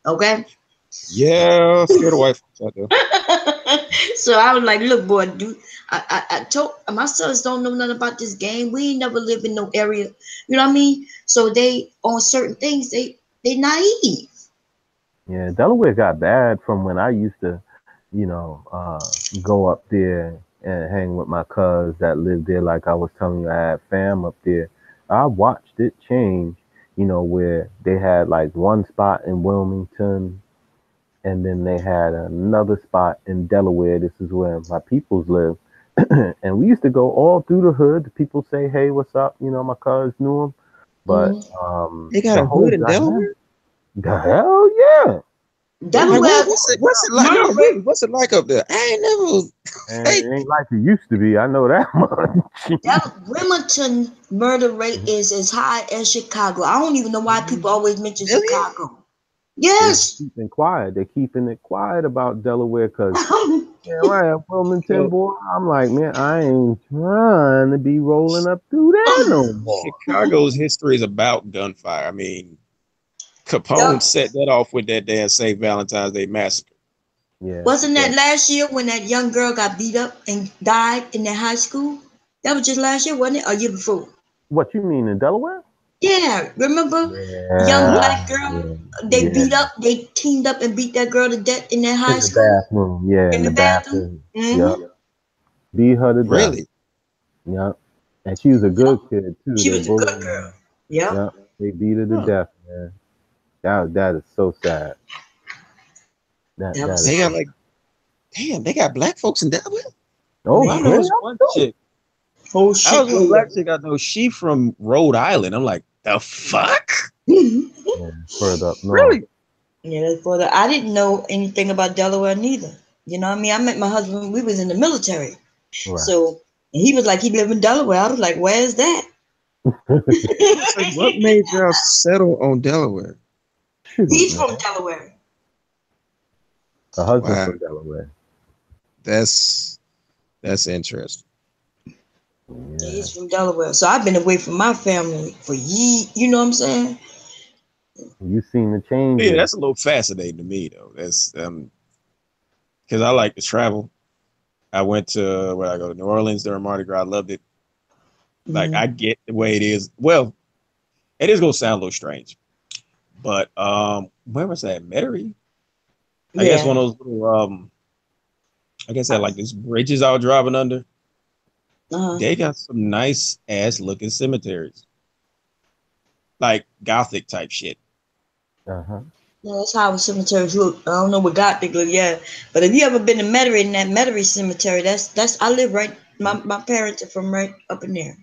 Okay? Yeah, scare the white folks out there. So I was like, look, boy, I told my sons don't know nothing about this game. We ain't never lived in no area. You know what I mean? So they on certain things, they naive. Yeah, Delaware got bad from when I used to, you know, go up there and hang with my cuz that lived there. Like I was telling you, I had fam up there. I watched it change, you know, where they had like one spot in Wilmington and then they had another spot in Delaware. This is where my peoples live. And we used to go all through the hood. The people say, hey, what's up? You know, my cuz knew them. But they got a hood in Delaware? The hell yeah. Delaware, what's it like? No, what's it like up there? I ain't never. It ain't like it used to be. I know that much. Remington murder rate is as high as Chicago. I don't even know why people always mention Chicago. Yes. They're keeping quiet. They're keeping it quiet about Delaware because, yeah, right, Wilmington, boy. I'm like, man, I ain't trying to be rolling up through there no more. Chicago's history is about gunfire. I mean, Capone set that off with that damn St. Valentine's Day massacre. Yeah. Wasn't that last year when that young girl got beat up and died in that high school? That was just last year, wasn't it? Or year before? What you mean in Delaware? Yeah, remember? Yeah. Young black girl, they beat up, they teamed up and beat that girl to death in that high in school. The bathroom. Yeah, in the bathroom. Mm-hmm. Yeah. Beat her to death. Really? Yeah. And she was a good kid too. She was a good girl. Yeah. Yeah. They beat her to death, man. That is so sad. They got like, damn, they got black folks in Delaware. Oh, I know one chick. Oh shit! I was one black chick I know. She from Rhode Island. I'm like, the fuck? Yeah, further up north. Really? Yeah, that's further. I didn't know anything about Delaware neither. You know what I mean? I met my husband. We was in the military, so he was like he lived in Delaware. I was like, where's that? Like, what made y'all settle on Delaware? He's from Delaware. Her husband's from Delaware. That's interesting. Yeah. He's from Delaware. So I've been away from my family for years. You know what I'm saying? You seen the change. Yeah, that's a little fascinating to me though. That's because I like to travel. I went to where I go to New Orleans during Mardi Gras. I loved it. Like I get the way it is. Well, it is gonna sound a little strange, but where was that? Metairie? I guess one of those little I guess that like these bridges I was driving under. They got some nice ass looking cemeteries, like Gothic type shit. Uh-huh. Yeah, that's how cemeteries look. I don't know what Gothic look, but if you ever been to Metairie, in that Metairie cemetery, that's I live right. My parents are from right up in there.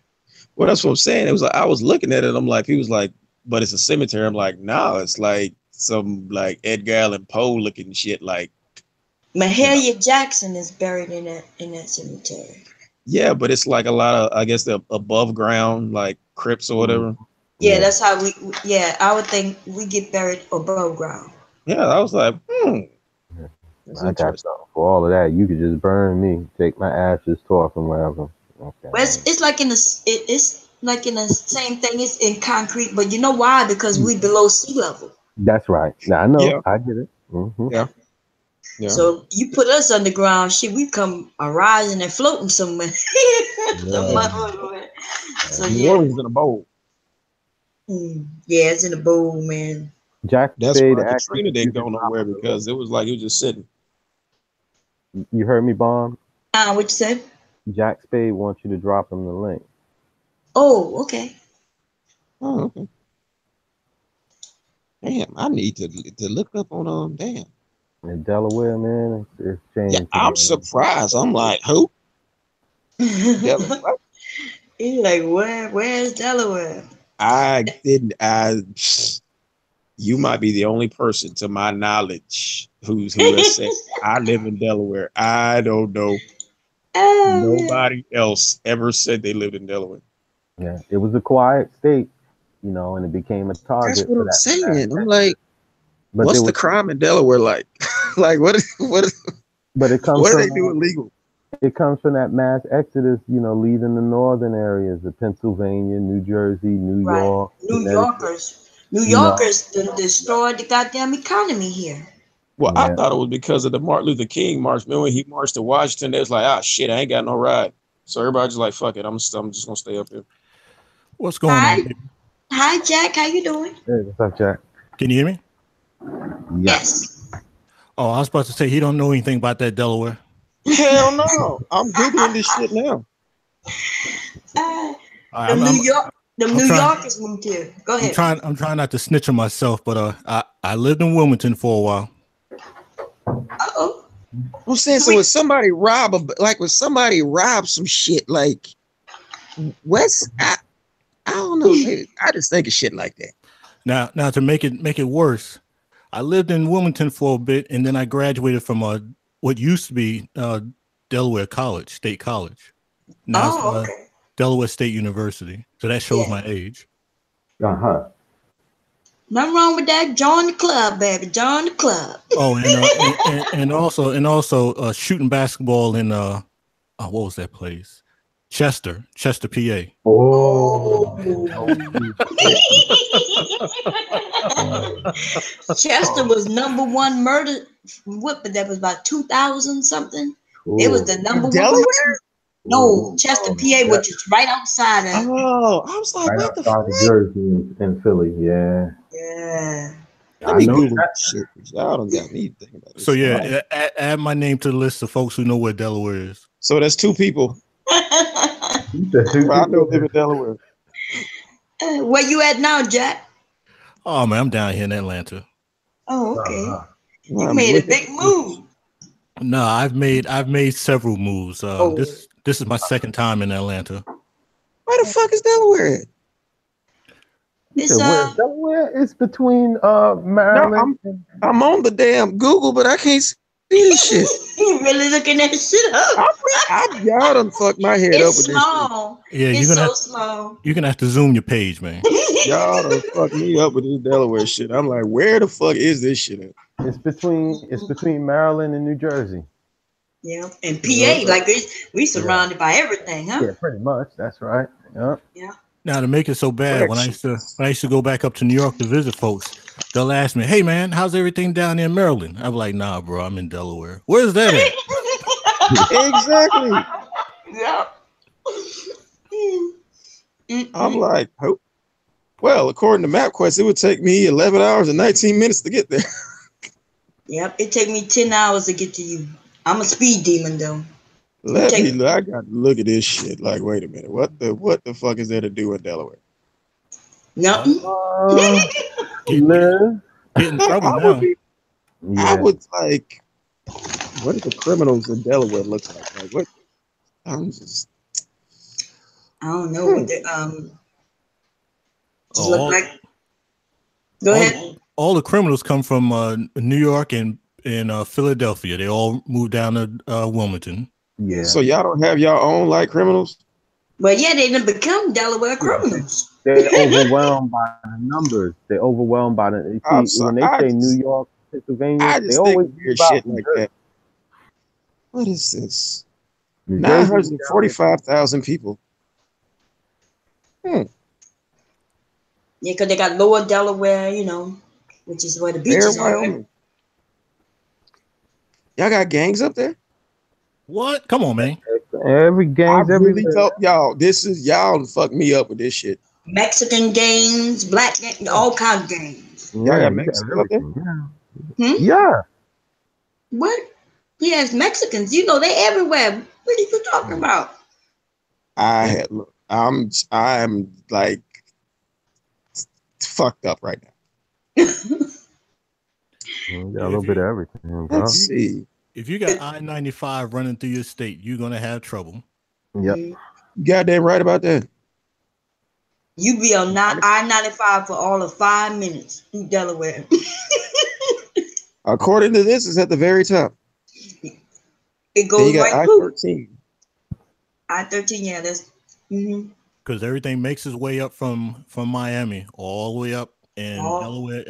Well, that's what I'm saying. It was like I was looking at it. I'm like, he was like, but it's a cemetery. I'm like, no, it's like some like Edgar Allan Poe looking shit. Like Mahalia Jackson is buried in that cemetery. Yeah, but it's like a lot of, I guess, the above ground, like crypts or whatever. Yeah, that's how we. Yeah, I would think we get buried above ground. Yeah, I was like, I got something for all of that. You could just burn me, take my ashes, toss them wherever. Okay. Well, it's like in the it's like in the same thing. It's in concrete, but you know why? Because we below sea level. That's right. Now I know. Yeah. I get it. Mm-hmm. Yeah. Yeah. So you put us underground, shit, we come rising and floating somewhere. So New Orleans in a bowl. Yeah, it's in a bowl, man. Jack That's Spade. why Katrina didn't go nowhere because it was like he was just sitting. You heard me, Bomb? What you said? Jack Spade wants you to drop him the link. Oh, okay. Oh, okay. Damn, I need to look up on damn. In Delaware, man, it's changed. Yeah, I'm surprised. I'm like, who? Delaware? He's like, where's Delaware? You might be the only person to my knowledge who has said I live in Delaware. I don't know. Nobody else ever said they lived in Delaware. Yeah, it was a quiet state, you know, and it became a target. That's what I'm saying. I'm like, but what's the crime in Delaware like? Like, what? But it comes. What do from they do illegal? It comes from that mass exodus, you know, leaving the northern areas of Pennsylvania, New Jersey, New York. New Yorkers destroyed the goddamn economy here. Well, yeah. I thought it was because of the Martin Luther King march. Remember when he marched to Washington? They was like, ah, shit, I ain't got no ride. So everybody's just like, fuck it, I'm just gonna stay up here. What's going on? Baby? Hi, Jack. How you doing? Hey, what's up, Jack? Can you hear me? Yes. Oh, I was about to say he don't know anything about that Delaware. Hell no! I'm googling this shit now. New Yorkers moved here. Go ahead. I'm trying not to snitch on myself, but I lived in Wilmington for a while. Uh-oh. I'm saying, so when somebody rob some shit, like what's I don't know. I just think of shit like that. Now to make it worse, I lived in Wilmington for a bit, and then I graduated from what used to be Delaware College, State College. Now it's Delaware State University. So that shows my age. Uh-huh. Nothing wrong with that. Join the club, baby. Join the club. Oh, and also shooting basketball in what was that place? Chester, PA. Oh. Chester was #1 murder. What? But that was about 2000 something. Ooh. It was the #1. Delaware? No, Chester, PA, which is right outside of. Oh, I was like, what the fuck? Jersey in Philly, yeah. Yeah. Let me Google that shit. Y'all don't got me thinking about this. So yeah, add my name to the list of folks who know where Delaware is. So that's 2 people. I know live in Delaware. Where you at now, Jack? Oh man, I'm down here in Atlanta. Oh, okay. You made a big move. No, I've made several moves. This is my second time in Atlanta. Where the fuck is Delaware? Delaware is between Maryland. No, I'm on the damn Google, but I can't see this shit. You really looking that shit up? Y'all done fucked my head up with small. This shit. Yeah, it's small. You're gonna have to zoom your page, man. Y'all done fucked me up with this Delaware shit. I'm like, where the fuck is this shit at? It's between Maryland and New Jersey. Yeah, and PA, like we surrounded by everything, huh? Yeah, pretty much. That's right. Yeah. Yeah. Now to make it so bad, when I used to go back up to New York to visit folks, they'll ask me, "Hey man, how's everything down in Maryland?" I'm like, "Nah, bro, I'm in Delaware." Where's that at? Exactly. Yeah. I'm like, oh, well, according to MapQuest, it would take me 11 hours and 19 minutes to get there. Yep, it take me 10 hours to get to you. I'm a speed demon though. I got to look at this shit. Like, wait a minute, what the fuck is there to do in Delaware? Nothing. Get in trouble now. I would like, what do the criminals in Delaware look like? Like, what? I'm just, I don't know what they just look like. Go ahead. All the criminals come from New York and Philadelphia. They all moved down to Wilmington. Yeah. So y'all don't have y'all own like criminals? Well, yeah, they done become Delaware criminals. They're overwhelmed by the numbers. They're overwhelmed by the. When they say New York, Pennsylvania, they always weird shit like that. What is this? 945,000 people. Yeah, because they got Lower Delaware, you know, which is where the beaches are. Right? Y'all got gangs up there? What? Come on, man. Every gang. Really y'all. This is y'all fuck me up with this shit. Mexican gangs, black gangs, all kinds of gangs. Y'all got Mexican up there? Yeah. What? Yes, Mexicans. You know, they everywhere. What are you talking about? I'm like fucked up right now. Got a little bit of everything. Let's see. If you got I-95 running through your state, you're gonna have trouble. Yep. Goddamn right about that. You be on I-95 for all of 5 minutes through Delaware. According to this, it's at the very top. It goes right I-13. I-13, yeah, that's because everything makes its way up from Miami all the way up, and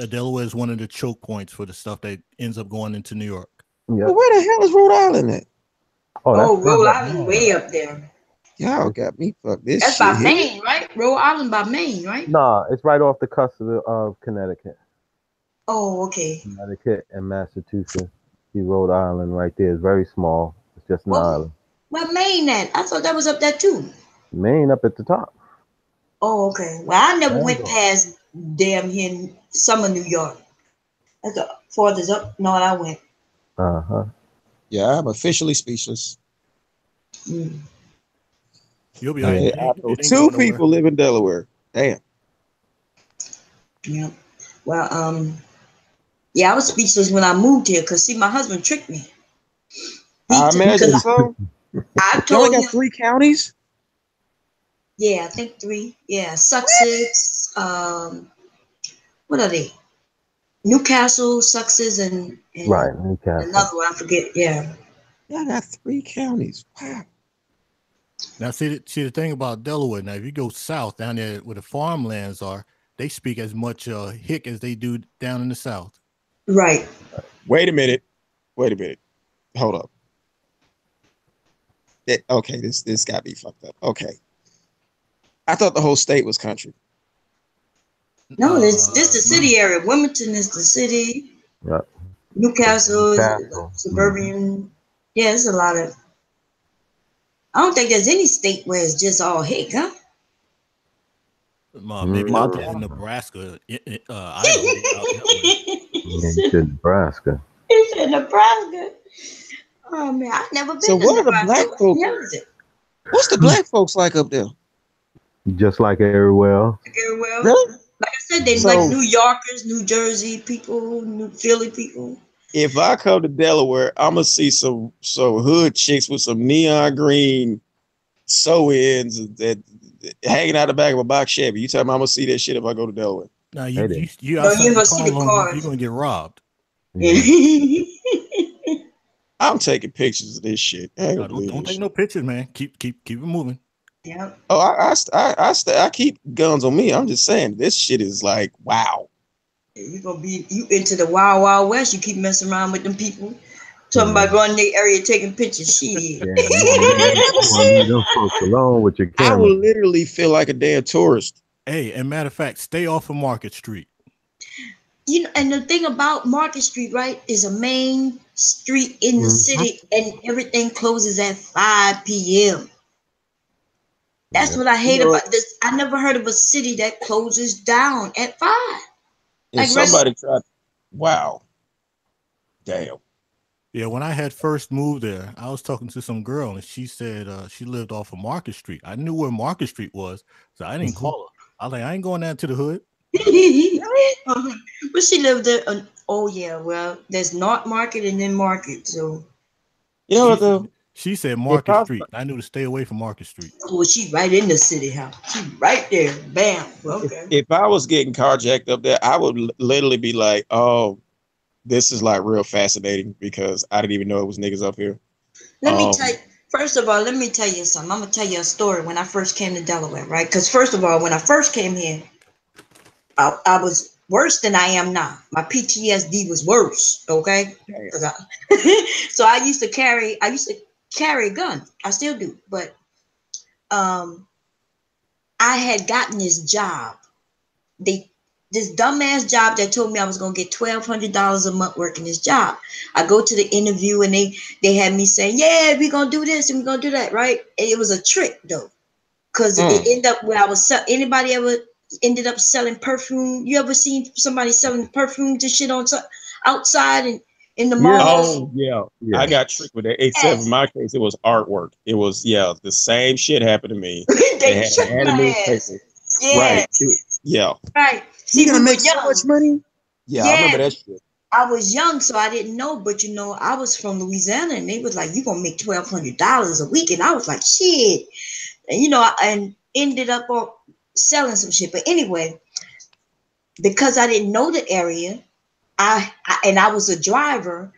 Delaware is one of the choke points for the stuff that ends up going into New York. Yep. Well, where the hell is Rhode Island at? Oh, Rhode Island way up there. Y'all got me fucked. That's by Maine, right? Rhode Island by Maine, right? Nah, it's right off the cusp of Connecticut. Oh, okay. Connecticut and Massachusetts. See Rhode Island right there. It's very small. It's just an island. Where Maine at? I thought that was up there too. Maine up at the top. Oh, okay. Well, I never went past damn here summer New York. That's the farthest up north I went. Yeah, I'm officially speechless. You'll be right. Two people live in Delaware. Damn. Yeah. Well, yeah, I was speechless when I moved here because see, my husband tricked me. I imagine so. I told him. Got 3 counties. Yeah, I think 3. Yeah, Sussex. What are they? Newcastle, Sussex, and right, Newcastle. Another one, I forget. Yeah. Yeah, I got 3 counties. Wow. Now, see the thing about Delaware. Now, if you go south down there where the farmlands are, they speak as much hick as they do down in the south. Right. Wait a minute. Hold up. Okay, this got me fucked up. Okay. I thought the whole state was country. No, this the city area. Wilmington is the city. Yep. Newcastle is suburban. Yeah, it's a lot of. I don't think there's any state where it's just all hick, huh? Maybe in Nebraska. Nebraska. It's in Nebraska. Oh man, I've never been. So what are the black folks? What's the black folks like up there? Just like everywhere. Really? Like I said, they like New Yorkers, New Jersey people, New Philly people. If I come to Delaware, I'm gonna see some hood chicks with some neon green sew-ins that hanging out the back of a box Chevy. You tell me I'm gonna see that shit if I go to Delaware? No, you outside the car, you're gonna get robbed. I'm taking pictures of this shit. Don't take no pictures, man. Keep it moving. Yeah. Oh, I keep guns on me. I'm just saying this shit is like wow. You into the wild wild west. You keep messing around with them people. Talking about going in the area taking pictures. Shit. Them folks alone with your camera. I will literally feel like a damn tourist. Hey, and matter of fact, stay off of Market Street. you know, and the thing about Market Street, right, is a main street in the city, and everything closes at 5 p.m. That's Yep. what I hate about this. I never heard of a city that closes down at 5. If Like somebody tried, wow, damn. Yeah, when I had first moved there, I was talking to some girl and she said she lived off of Market Street. I knew where Market Street was, so I didn't call her. I was like, I ain't going down to the hood. but she lived there. Oh yeah, well, there's not Market and then Market. So You know what though? She said Market Street. I knew to stay away from Market Street. oh, she right in the city, huh? She right there. Bam. Okay. If I was getting carjacked up there, I would literally be like, oh, this is like real fascinating because I didn't even know it was niggas up here. Let me tell you. First of all, let me tell you something. I'm gonna tell you a story when I first came to Delaware, right? Because first of all, when I first came here, I was worse than I am now. My PTSD was worse. Okay. So I used to carry a gun. I still do, but I had gotten this job. This dumbass job that told me I was gonna get $1,200 a month working this job. I go to the interview and they had me saying, yeah, we're gonna do this and we're gonna do that, right? And it was a trick though. Cause it ended up where I was anybody ever ended up selling perfume? You ever seen somebody selling perfume to shit on outside and in the malls? Oh yeah. I got tricked with that. Except in my case, it was artwork. It was the same shit happened to me. they had anime paper. Yeah. Right. Yeah. Right. See, you gonna make so much money? Yeah, I remember that shit. I was young, so I didn't know, but you know, I was from Louisiana and they was like, you gonna make $1,200 a week. And I was like, shit. And you know, and ended up selling some shit. But anyway, because I didn't know the area, I was a driver,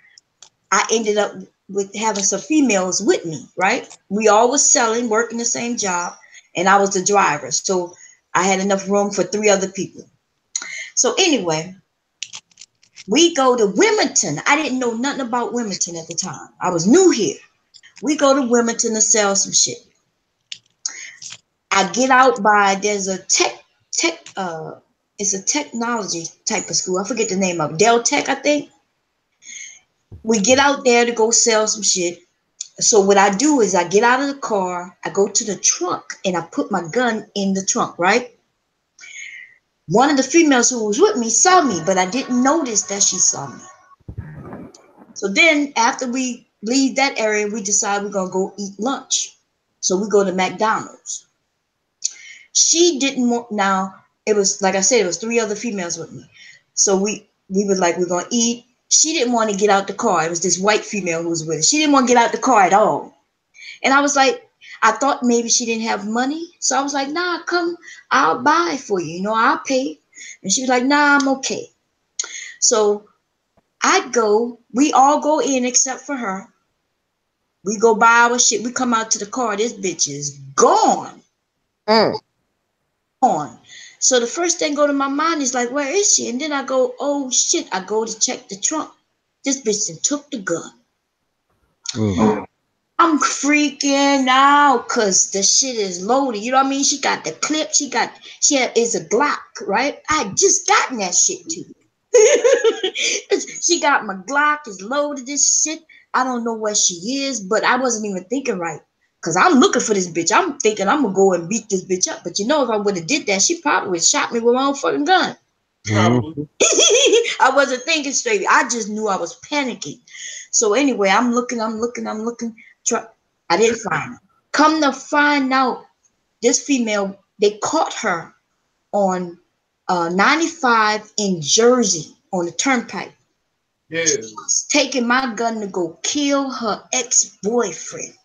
I ended up with having some females with me, right? We all was selling, working the same job, and I was the driver. So I had enough room for 3 other people. So anyway, we go to Wilmington. I didn't know nothing about Wilmington at the time. I was new here. We go to Wilmington to sell some shit. I get out there's a it's a technology type of school. I forget the name of it. Dell Tech, I think. We get out there to go sell some shit. So what I do is I get out of the car, I go to the trunk, and I put my gun in the trunk, right? One of the females who was with me saw me, but I didn't notice that she saw me. So then after we leave that area, we decide we're going to go eat lunch. So we go to McDonald's. She didn't want, now it was, like I said, it was 3 other females with me. So we were like, we're going to eat. She didn't want to get out the car. It was this white female who was with her. She didn't want to get out the car at all. And I was like, I thought maybe she didn't have money. So I was like, nah, come, I'll buy for you. You know, I'll pay. And she was like, nah, I'm okay. So we all go in except for her. We go buy our shit. We come out to the car. This bitch is gone. Gone. So the first thing go to my mind is like, where is she? And then I go, oh shit. I go to check the trunk. This bitch then took the gun. Mm-hmm. I'm freaking out because the shit is loaded. You know what I mean? She got the clip. It's a Glock, right? I just gotten that shit too. She got my Glock. It's loaded. This shit. I don't know where she is, but I wasn't even thinking right because I'm looking for this bitch. I'm thinking I'm gonna go and beat this bitch up. But you know, if I would have did that, she probably would have shot me with my own fucking gun. Mm-hmm. I wasn't thinking straight. I just knew I was panicking. So anyway, I'm looking. I didn't find her. Come to find out, this female, they caught her on 95 in Jersey on the turnpike. Yeah. She was taking my gun to go kill her ex-boyfriend.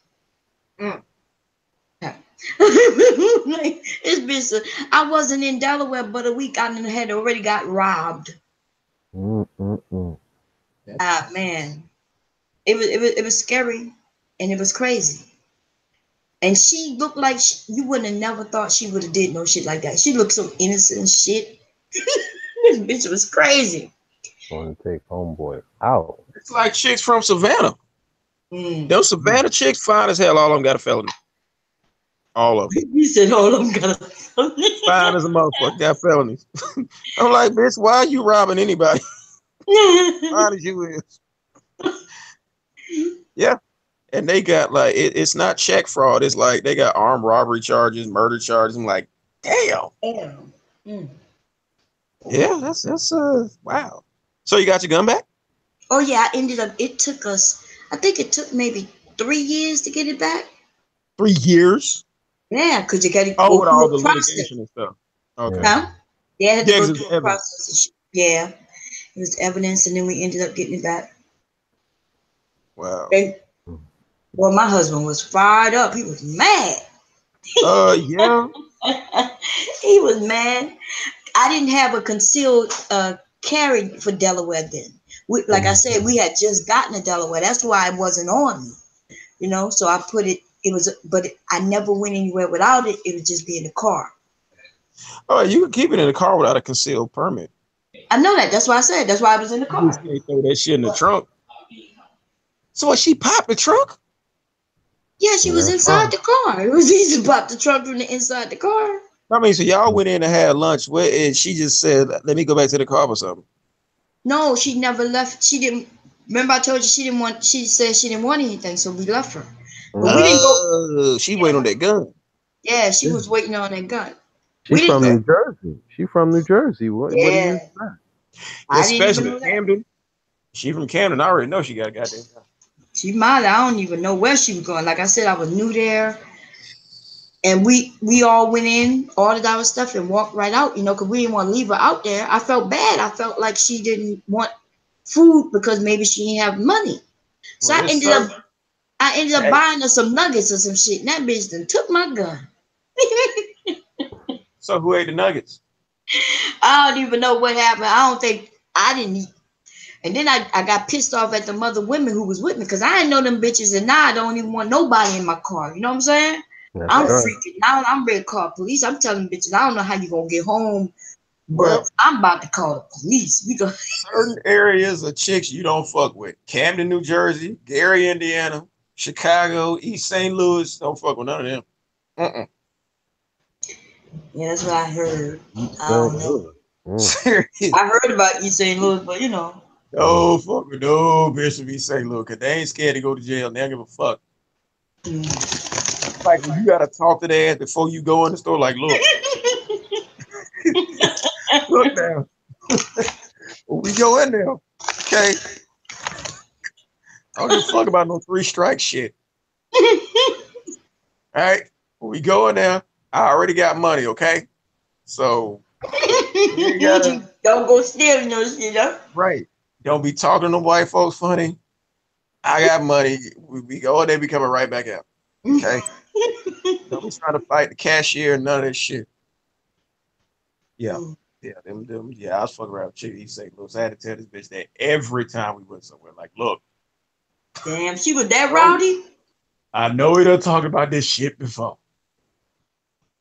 It's been I wasn't in Delaware, but a week I had already got robbed. Man, it was scary and it was crazy. And she looked like you wouldn't have never thought she would have did no shit like that. She looked so innocent and shit. This bitch was crazy. Want to take homeboy out. It's like chicks from Savannah. Those Savannah chicks fine as hell. All of them got a felony. All of them. He said all of them got a Fine as a motherfucker, got felonies. I'm like, bitch, why are you robbing anybody? Fine as you is. Yeah. And they got like it's not check fraud. It's like they got armed robbery charges, murder charges. I'm like, damn. Damn. Mm. Yeah, that's wow. So you got your gun back? Oh yeah, I ended up. It took us. I think it took maybe 3 years to get it back. 3 years? Yeah, because you got to Oh, go with all through the a process. litigation and stuff. Okay. Huh? Yeah, I had to Yeah, go 'cause it's through a evidence. process. And shit. Yeah, it was evidence, and then we ended up getting it back. Wow. And well, my husband was fired up. He was mad. Yeah. He was mad. I didn't have a concealed carry for Delaware then. Like I said, we had just gotten to Delaware. That's why it wasn't on me, you know. So I put it. It was, but I never went anywhere without it. It would just be in the car. Oh, you can keep it in the car without a concealed permit. I know that. That's why I said. That's why I was in the You car. just can't throw that shit in the trunk. So what, she popped the trunk? Yeah, she was inside the car. It was easy to pop the trunk from the inside the car. I mean, so y'all went in and had lunch. What? And she just said, "Let me go back to the car or something." No, she never left. She didn't. Remember, I told you she didn't want. She said she didn't want anything, so we left her. But we didn't go. She waited on that gun. Yeah, she was waiting on that gun. She's from New Jersey. She's from New Jersey. What do you expect? I didn't even know Especially that. Camden. She from Camden. I already know she got a goddamn gun. She might. I don't even know where she was going. Like I said, I was new there, and we all went in, ordered our stuff, and walked right out. You know, because we didn't want to leave her out there. I felt bad. I felt like she didn't want food because maybe she didn't have money. So Well, I ended up buying her some nuggets or some shit. And that bitch then took my gun. So who ate the nuggets? I don't even know what happened. I didn't eat. And then I got pissed off at the mother women who was with me because I didn't know them bitches, and now I don't even want nobody in my car. You know what I'm saying? I'm freaking out. I'm ready to call police. I'm telling bitches, I don't know how you gonna get home, but I'm about to call the police. We go certain areas of chicks you don't fuck with. Camden, New Jersey, Gary, Indiana, Chicago, East St. Louis. Don't fuck with none of them. Yeah, that's what I heard. I don't know. Serious. I heard about East St. Louis, but you know. No, fuck with no bitch from East St. Louis, because they ain't scared to go to jail. They don't give a fuck. Like, when you got to talk to their ass before you go in the store, like, look. Look now. When we go in there, okay? I don't give a fuck about no 3 strike shit. All right? When we go in there, I already got money, okay? So, don't go stealing no shit, huh? Right. Don't be talking to white folks funny. I got money. We go in there, we coming right back out. Okay? Don't be trying to fight the cashier and none of that shit. Yeah. Yeah, I was fucking around with Chick East St. Louis. I had to tell this bitch that every time we went somewhere. Like, look. Damn, she was that rowdy? I know we done talked about this shit before.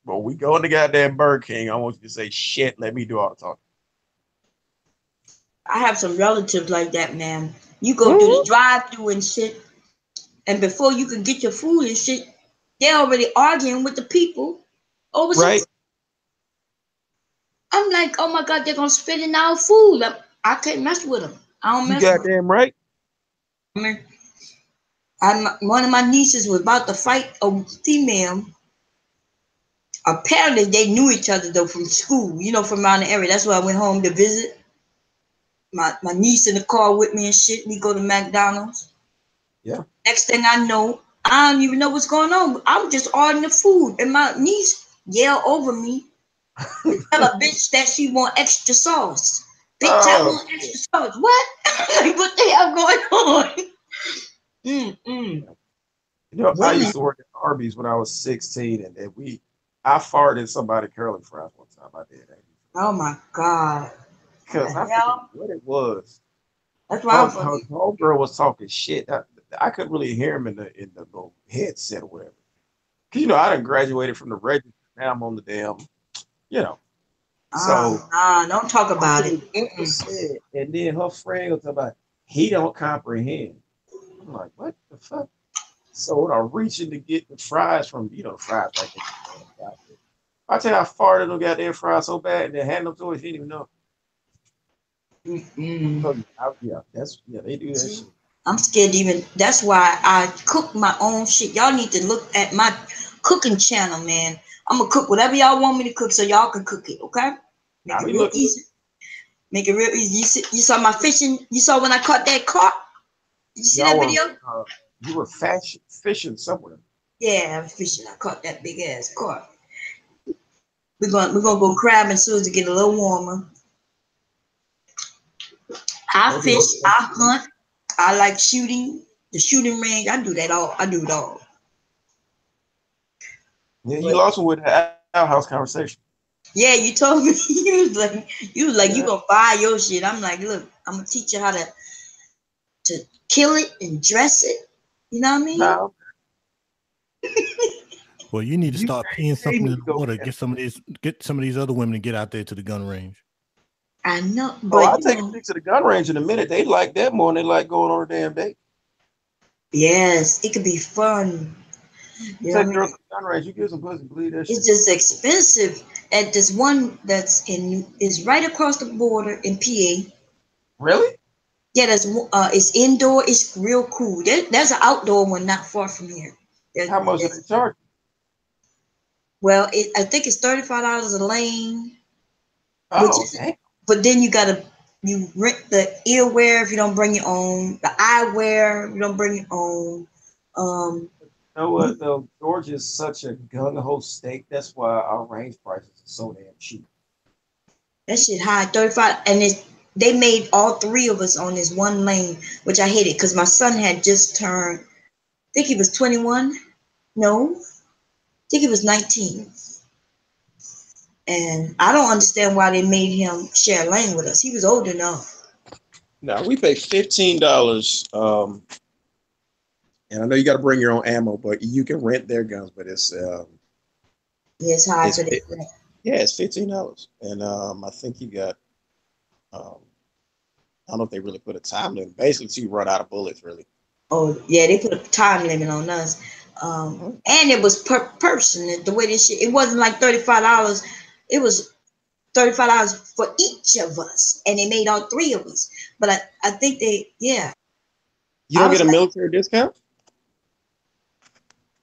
But we go in the goddamn Burger King. I want you to say shit. Let me do all the talking. I have some relatives like that, man. You go through the drive-thru and shit, and before you can get your food and shit, they're already arguing with the people over some. I'm like, oh my God, they're gonna spit in our food. I can't mess with them. I don't mess with them. You goddamn right. I mean, one of my nieces was about to fight a female. Apparently, they knew each other though from school, you know, from around the area. That's why I went home to visit. My niece in the car with me and shit. We go to McDonald's. Yeah. Next thing I know, I don't even know what's going on. I'm just ordering the food, and my niece yell over me. Tell a bitch that she want extra sauce. Bitch, I want extra sauce. What? Like, what the hell going on? You know, I used to work at Arby's when I was 16, and I farted in somebody's curly fries one time. I did that. Oh my God. Because I forgot what it was. That's why her homegirl was talking shit. I couldn't really hear him in the little headset or whatever. Cause you know, I done graduated from the register. Now I'm on the damn, you know. So don't talk about it. And then her friend was talking about he don't comprehend. I'm like, what the fuck? So I'm reaching to get the fries from, the fries right there. I tell you how far they don't got their fries so bad and they hand them to us, he didn't even know. So, they do that See, shit. I'm scared to even. That's why I cook my own shit. Y'all need to look at my cooking channel, man. I'm gonna cook whatever y'all want me to cook, so y'all can cook it. Okay? Make it real easy. Make it real easy. You saw my fishing. You saw when I caught that carp. Did you see that video? You were fishing somewhere. Yeah, I was fishing. I caught that big ass carp. We're gonna go crabbing soon as it get a little warmer. I fish. I hunt. I like shooting. The shooting range. I do that all. I do it all. Yeah, you lost me with the outhouse conversation. Yeah, you told me you was like you gonna buy your shit. I'm like, look, I'm gonna teach you how to kill it and dress it. You know what I mean? No. Well, you need to start peeing something in the water. Get some of these other women to get out there to the gun range. I know, but I'll take a pic to the gun range in a minute. They like that more than they like going on a damn date. Yes, it could be fun. You take girls to the gun range, you give some pussy, believe that shit. It's just expensive. At this one that's is right across the border in PA. Really? Yeah, it's indoor. It's real cool. There's an outdoor one not far from here. How much do they charge? Well, I think it's $35 a lane. Oh, okay. But then you rent the earwear if you don't bring your own, the eyewear if you don't bring your own. You know what though? Georgia is such a gung-ho state. That's why our range prices are so damn cheap. That shit high, 35, and they made all three of us on this one lane, which I hated because my son had just turned. I think he was 21. No, I think he was 19. And I don't understand why they made him share a lane with us. He was old enough. Now we pay $15. And I know you got to bring your own ammo, but you can rent their guns. But it's it's high for this. Yeah, it's $15, and I think you got. I don't know if they really put a time limit. Basically, so you run out of bullets, really. Oh yeah, they put a time limit on us, and it was per person. The way this shit, it wasn't like $35. It was $35 for each of us, and they made all three of us. But I think You don't get a military discount?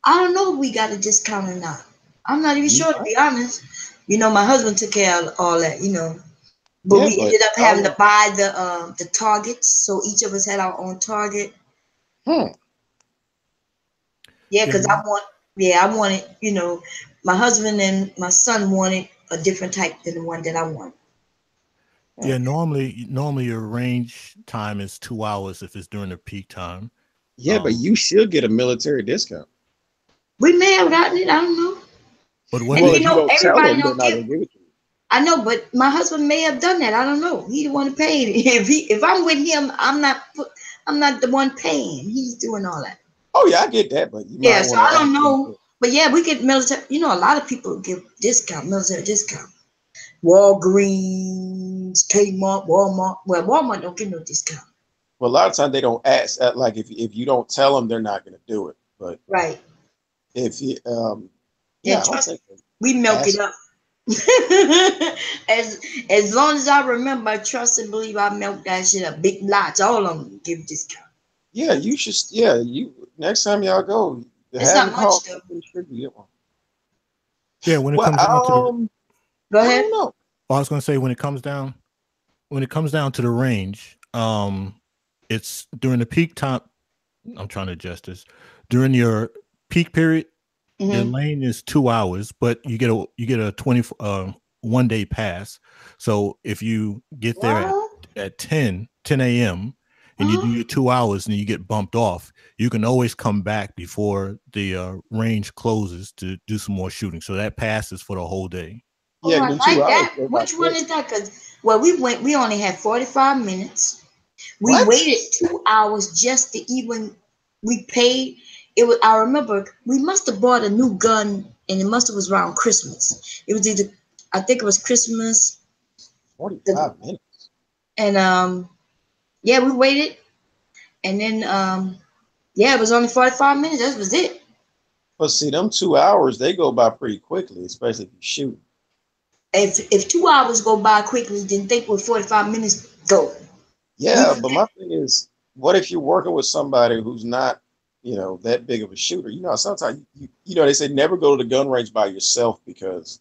I don't know if we got a discount or not. I'm not even sure, to be honest. My husband took care of all that, But we ended up having to buy the targets, so each of us had our own target. Yeah, because I wanted, my husband and my son wanted a different type than the one that I want. Yeah, normally your range time is 2 hours if it's during the peak time. Yeah, but you should get a military discount. We may have gotten it. I don't know. But and if you don't everybody tell them, they're not gonna give it to you. I know, but my husband may have done that. I don't know. He the one paid. If I'm with him, I'm not the one paying. He's doing all that. Oh yeah, I get that, but so I don't know. But yeah, we get military. A lot of people give military discount. Walgreens, Kmart, Walmart. Well, Walmart don't give no discount. Well, a lot of times they don't ask. Like if you don't tell them, they're not going to do it. But right. If you, trust me, we milk it up. as long as I remember, I trust and believe I milk that shit up. Big lots, all of them give discount. Yeah, you should. Yeah, next time y'all go, it's not much though. Yeah, when it comes down to go ahead. Well, I was going to say when it comes down to the range, it's during the peak time. I'm trying to adjust this. During your peak period, your lane is 2 hours, but you get a 1 day pass. So if you get there at 10 a.m. and you do your 2 hours and you get bumped off, you can always come back before the range closes to do some more shooting. So that passes for the whole day. Yeah, I like that. Which one is that? Because we only had 45 minutes. We waited 2 hours just to even. We paid. It was. I remember we must have bought a new gun, and it must have was around Christmas. It was either. I think it was Christmas. 45 minutes. And yeah, we waited, and then Yeah, it was only 45 minutes. That was it. But see, them 2 hours, they go by pretty quickly, especially if you shoot. If 2 hours go by quickly, then think what 45 minutes go. Yeah, but my thing is, what if you're working with somebody who's not, that big of a shooter? Sometimes they say never go to the gun range by yourself because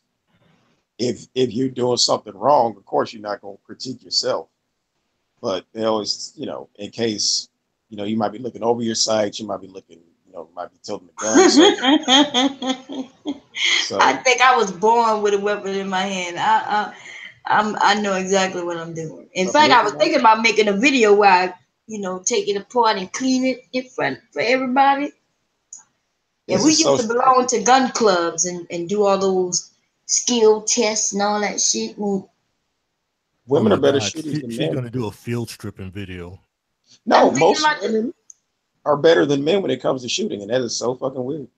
if you're doing something wrong, of course you're not going to critique yourself. But they always, in case, you might be looking over your sights, you might be looking, might be tilting the gun. I think I was born with a weapon in my hand. I know exactly what I'm doing. In fact, I was thinking about making a video where I, take it apart and clean it in front for everybody. And we used to belong to gun clubs and do all those skill tests and all that shit. Women are better shooters than men. She's gonna do a field stripping video. No, most women are better than men when it comes to shooting, and that is so fucking weird.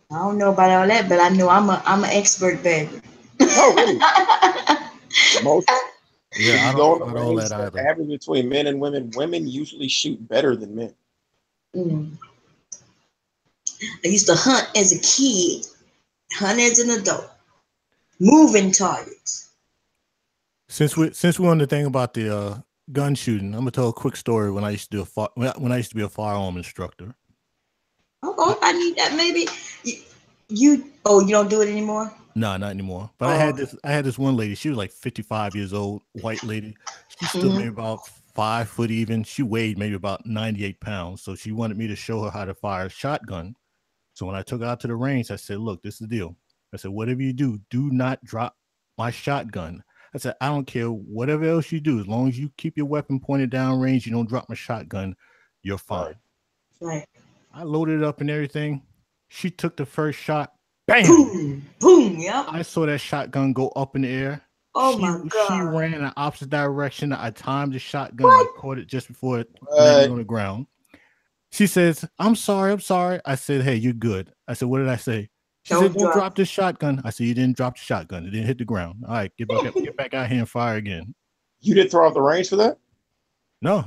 I don't know about all that, but I know I'm an expert, baby. Oh, really? Most. Yeah, I don't know about all that either. Average between men and women usually shoot better than men. I used to hunt as a kid, hunt as an adult, moving targets. Since we're on the thing about the gun shooting, I'm gonna tell a quick story when I used to do when I used to be a firearm instructor. Oh, I need that. Maybe you don't do it anymore? No, not anymore. But I had this one lady. She was like 55 years old, white lady. She stood maybe about 5 foot even. She weighed maybe about 98 pounds. So she wanted me to show her how to fire a shotgun. So when I took her out to the range, I said, look, this is the deal. I said, whatever you do not drop my shotgun. I said, I don't care whatever else you do. As long as you keep your weapon pointed down range, you don't drop my shotgun, you're fine. Right. I loaded it up and everything. She took the first shot. Bam! Boom! Boom! Yep. I saw that shotgun go up in the air. Oh my God! She ran in the opposite direction. I timed the shotgun. I caught it just before it landed on the ground. She says, I'm sorry. I said, hey, you're good. I said, what did I say? She said, don't drop this shotgun. I said, you didn't drop the shotgun. It didn't hit the ground. All right, get back out here and fire again. You didn't throw off the range for that? No,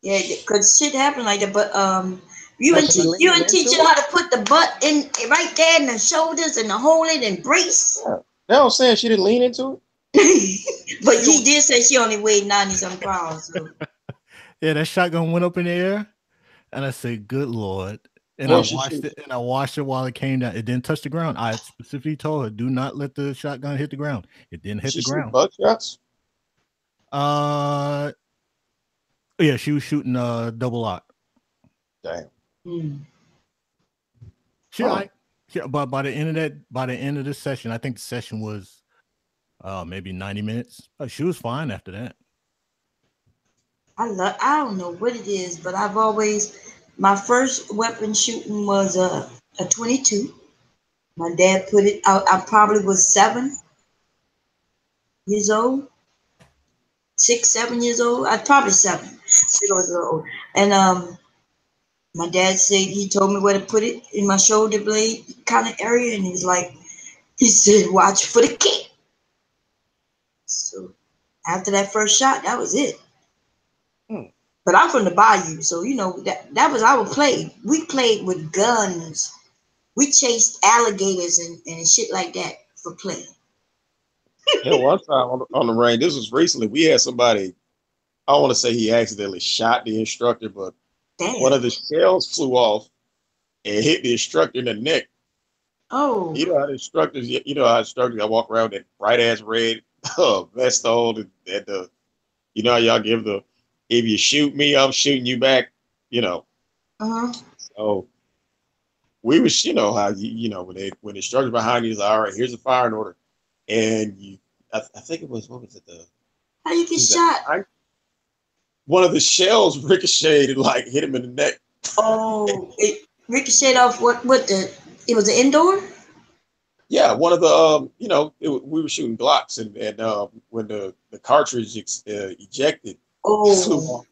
Yeah, because shit happened like that. But you and teaching how to put the butt in right there in the shoulders and the hold it and brace. Yeah. Now I'm saying she didn't lean into it. But she did say she only weighed 90-some pounds. So. Yeah, that shotgun went up in the air, and I said, "Good Lord!" And I watched it while it came down. It didn't touch the ground. I specifically told her, "Do not let the shotgun hit the ground." It didn't hit the ground. Buckshots? Yeah, she was shooting double lock. Damn. But by the end of the session, I think the session was maybe 90 minutes. She was fine after that. I don't know what it is, but my first weapon shooting was a 22. My dad put it out. I probably was 7 years old, 6, 7 years old. I probably 7 years old. And my dad said he told me where to put it in my shoulder blade kind of area, and he said, watch for the kick. So after that first shot, that was it. But I'm from the Bayou, so that was our play. We played with guns. We chased alligators and shit like that for play. Yeah, one time on the range, this was recently, we had somebody, I don't want to say he accidentally shot the instructor, but one of the shells flew off and hit the instructor in the neck. Oh. You know how instructors that walk around in bright ass red vest on and the, how y'all give the, if you shoot me, I'm shooting you back, So we was, how when the instructor behind you is like, all right, here's a firing order. And I think it was, what was it? How you get shot? One of the shells ricocheted and hit him in the neck. Oh, it ricocheted off it was an indoor? Yeah, one of the, we were shooting Glocks and when the cartridge ejected, flew off.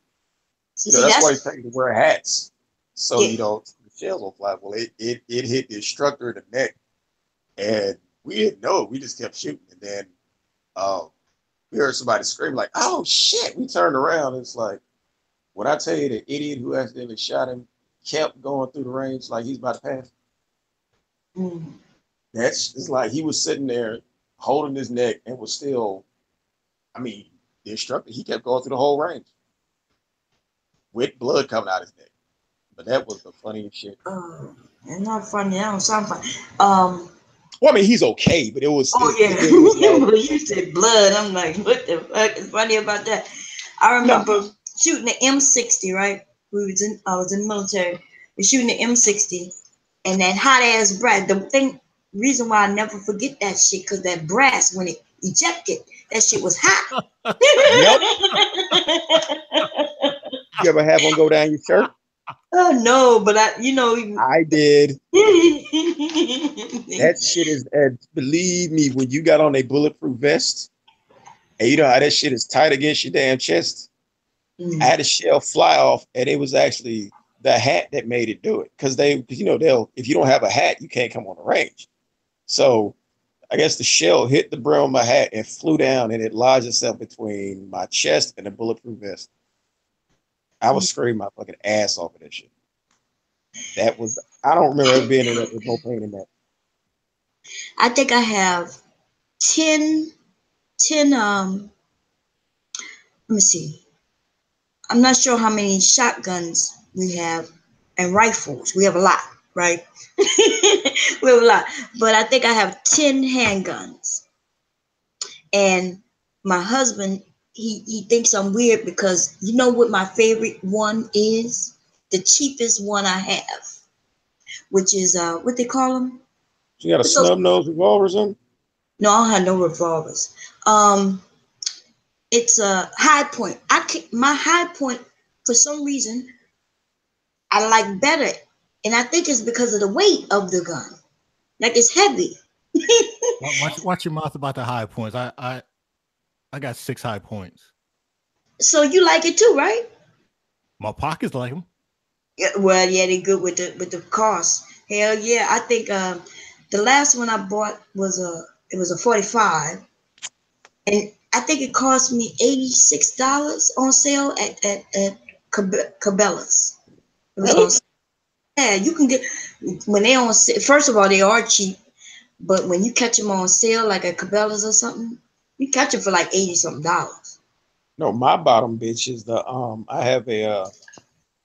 That's why you tell you to wear hats. So, the shells will fly. Well, it hit the instructor in the neck and we didn't know it. We just kept shooting. And then we heard somebody scream like, oh shit. We turned around. And it's like, When I tell you the idiot who accidentally shot him kept going through the range like he's about to pass, it's like he was sitting there holding his neck and was still, I mean, the instructor, he kept going through the whole range with blood coming out his neck. But that was the funniest shit. It's not funny. That don't sound funny. Well, I mean, he's okay, but it was. Oh yeah, it was like, you said blood. I'm like, what the fuck is funny about that? I remember shooting the M60. Right, I was in the military. We're shooting the M60, and that hot ass brass. Reason why I never forget that shit, because that brass, when it ejected, that shit was hot. Yep. You ever have one go down your shirt? Oh no, but I did. That shit is, believe me, when you got on a bulletproof vest, and you know how that shit is tight against your damn chest. I had a shell fly off, and it was actually the hat that made it do it. Because if you don't have a hat, you can't come on the range. So I guess the shell hit the brim of my hat and flew down, and it lodged itself between my chest and the bulletproof vest. I was screaming my fucking ass off of that shit. I don't remember ever being in that with no pain in that. I think I have 10, let me see. I'm not sure how many shotguns we have and rifles. We have a lot, right? We have a lot. But I think I have 10 handguns. And my husband, he thinks I'm weird because you know what my favorite one is? The cheapest one I have, which is what they call them? You got a snub nose revolver or something? No, I don't have no revolvers. It's a high point. My high point, for some reason, I like better, and I think it's because of the weight of the gun. Like, it's heavy. Watch your mouth about the high points. I got 6 high points. So you like it too, right? My pockets like them. Yeah, well, yeah, they're good with the cost. Hell yeah, I think the last one I bought was a 45, and I think it cost me $86 on sale at Cabela's. Really? Yeah, you can get when they on sale. First of all, they are cheap, but when you catch them on sale, like at Cabela's or something, you catch them for like $80-something. No, my bottom bitch is I have a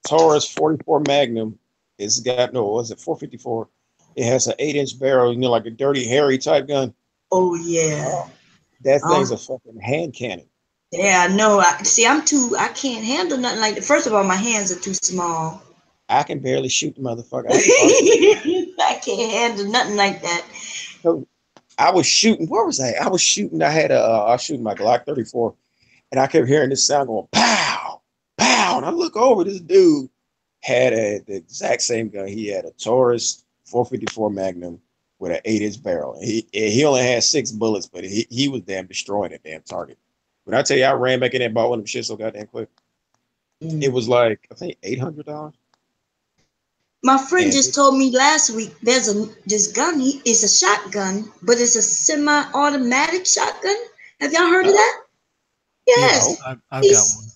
Taurus 44 Magnum. It's got 454. It has an 8-inch barrel, like a Dirty Harry type gun. Oh yeah. That thing's a fucking hand cannon. Yeah, I know. I can't handle nothing like that. First of all, my hands are too small. I can barely shoot the motherfucker. I can't handle nothing like that. So I was shooting. Where was I? I was shooting. I was shooting my Glock 34, and I kept hearing this sound going pow, pow. And I look over, this dude had the exact same gun. He had a Taurus 454 Magnum with an 8-inch barrel. He only had 6 bullets, but he was damn destroying that damn target. When I tell you, I ran back in there and bought one of them shit so goddamn quick. It was like, I think $800. My friend just told me last week there's this gun. It's a shotgun, but it's a semi-automatic shotgun. Have y'all heard of that? Yes. Yeah, I've got one.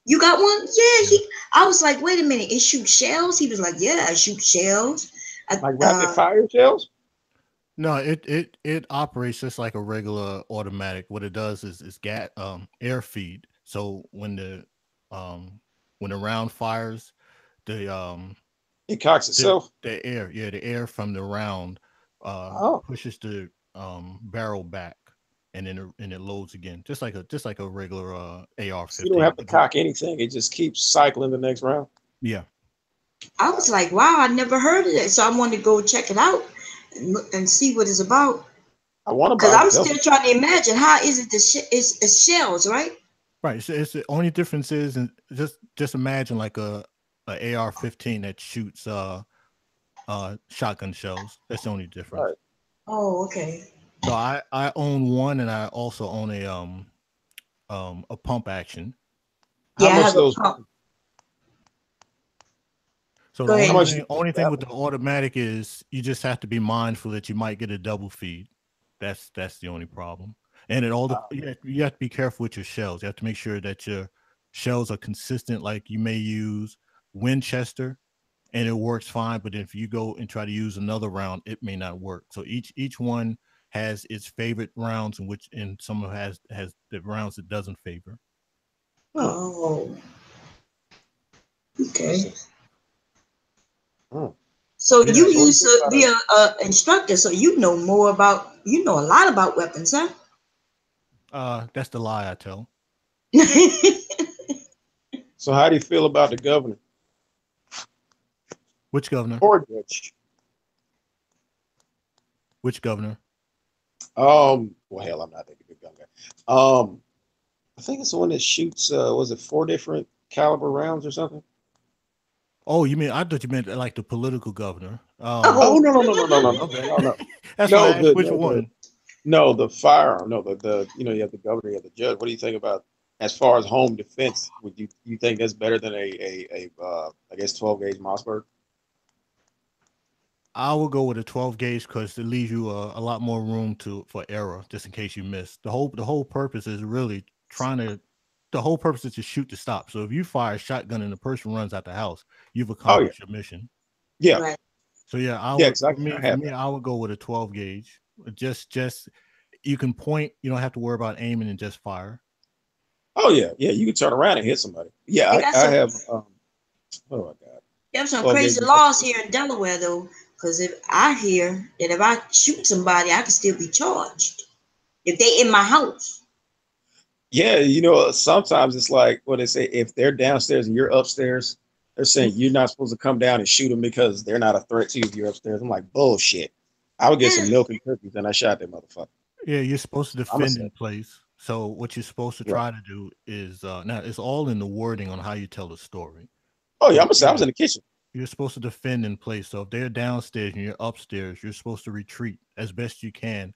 You got one? Yeah. I was like, wait a minute, it shoots shells? He was like, yeah, it shoots shells. Like rapid fire shells? No, it operates just like a regular automatic. What it does is air feed. So when the round fires, it cocks itself. The air from the round pushes the barrel back, and then it loads again, just like a regular AR-15. So you don't have to cock anything; it just keeps cycling the next round. Yeah. I was like, wow, I never heard of it, so I wanted to go check it out and see what it's about. I want to, because I'm still trying to imagine how is it it's shells, right? Right. So it's the only difference is, and just imagine like a AR-15 that shoots shotgun shells. That's the only difference. Right. Oh, okay. So I own one, and I also own a pump action. Yeah, I have a pump. So the only thing with the automatic is you just have to be mindful that you might get a double feed. That's the only problem. And you have to be careful with your shells. You have to make sure that your shells are consistent. Like you may use Winchester and it works fine, but if you go and try to use another round, it may not work. So each one has its favorite rounds, in which and some has the rounds it doesn't favor. Oh, okay. Hmm. So Yeah, you so what do you used think to about be a instructor, so you know a lot about weapons, huh? That's the lie I tell. So how do you feel about the governor Which governor? or judge? Which governor? Well, hell, I'm not that big a gun guy. I think it's the one that shoots. Was it 4 different caliber rounds or something? Oh, you mean I thought you meant like the political governor. Oh Oh, Okay. no. That's why I No, asked which one. the firearm. No, the you have the governor, you have the judge. What do you think about as far as home defense? Would you think that's better than a I guess 12 gauge Mossberg? I will go with a 12 gauge because it leaves you a lot more room for error, just in case you miss. The whole purpose is really trying to. The whole purpose is to shoot to stop. So if you fire a shotgun and the person runs out the house, you've Oh yeah, accomplished your mission. yeah, right. So yeah, I yeah. would Because I for have me, that. I would go with a 12 gauge. Just you can point. You don't have to worry about aiming and just fire. Oh yeah, yeah. You can turn around and hit somebody. Yeah, They got I some have. Oh my God, they have some 12 gauge. crazy laws here in Delaware though, because if I hear that if I shoot somebody, I can still be charged if they in my house. Yeah, sometimes it's like what they say, if they're downstairs and you're upstairs, they're saying you're not supposed to come down and shoot them because they're not a threat to you if you're upstairs. I'm like, bullshit. I would get Yeah, some milk and cookies and I shot that motherfucker. Yeah, you're supposed to I'm a defend say, in place. So what you're supposed to right. try to do is now it's all in the wording on how you tell the story. Oh yeah, I'm So gonna say I was yeah, in the kitchen. you're supposed to defend in place. So if they're downstairs and you're upstairs, you're supposed to retreat as best you can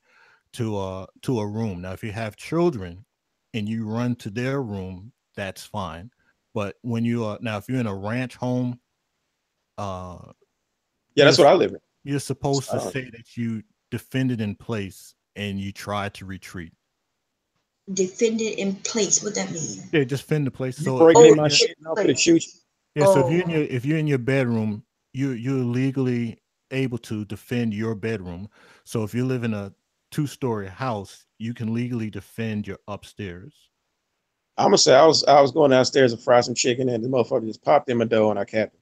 to a room. Now, if you have children and you run to their room, that's fine. But when you are now, if you're in a ranch home, uh, Yeah, you're that's what I live in. you're So supposed I to don't, say that you defended in place and you try to retreat. defend it in place. What that mean? Yeah, just defend the place. you So if breaking you're Oh, in in my your defend shit and the I'm gonna place. shoot you. yeah, so Oh, if you're in your bedroom, you're legally able to defend your bedroom. So if you live in a two-story house, you can legally defend your upstairs. I'm gonna say I was going downstairs and fry some chicken and the motherfucker just popped in my door and I capped him.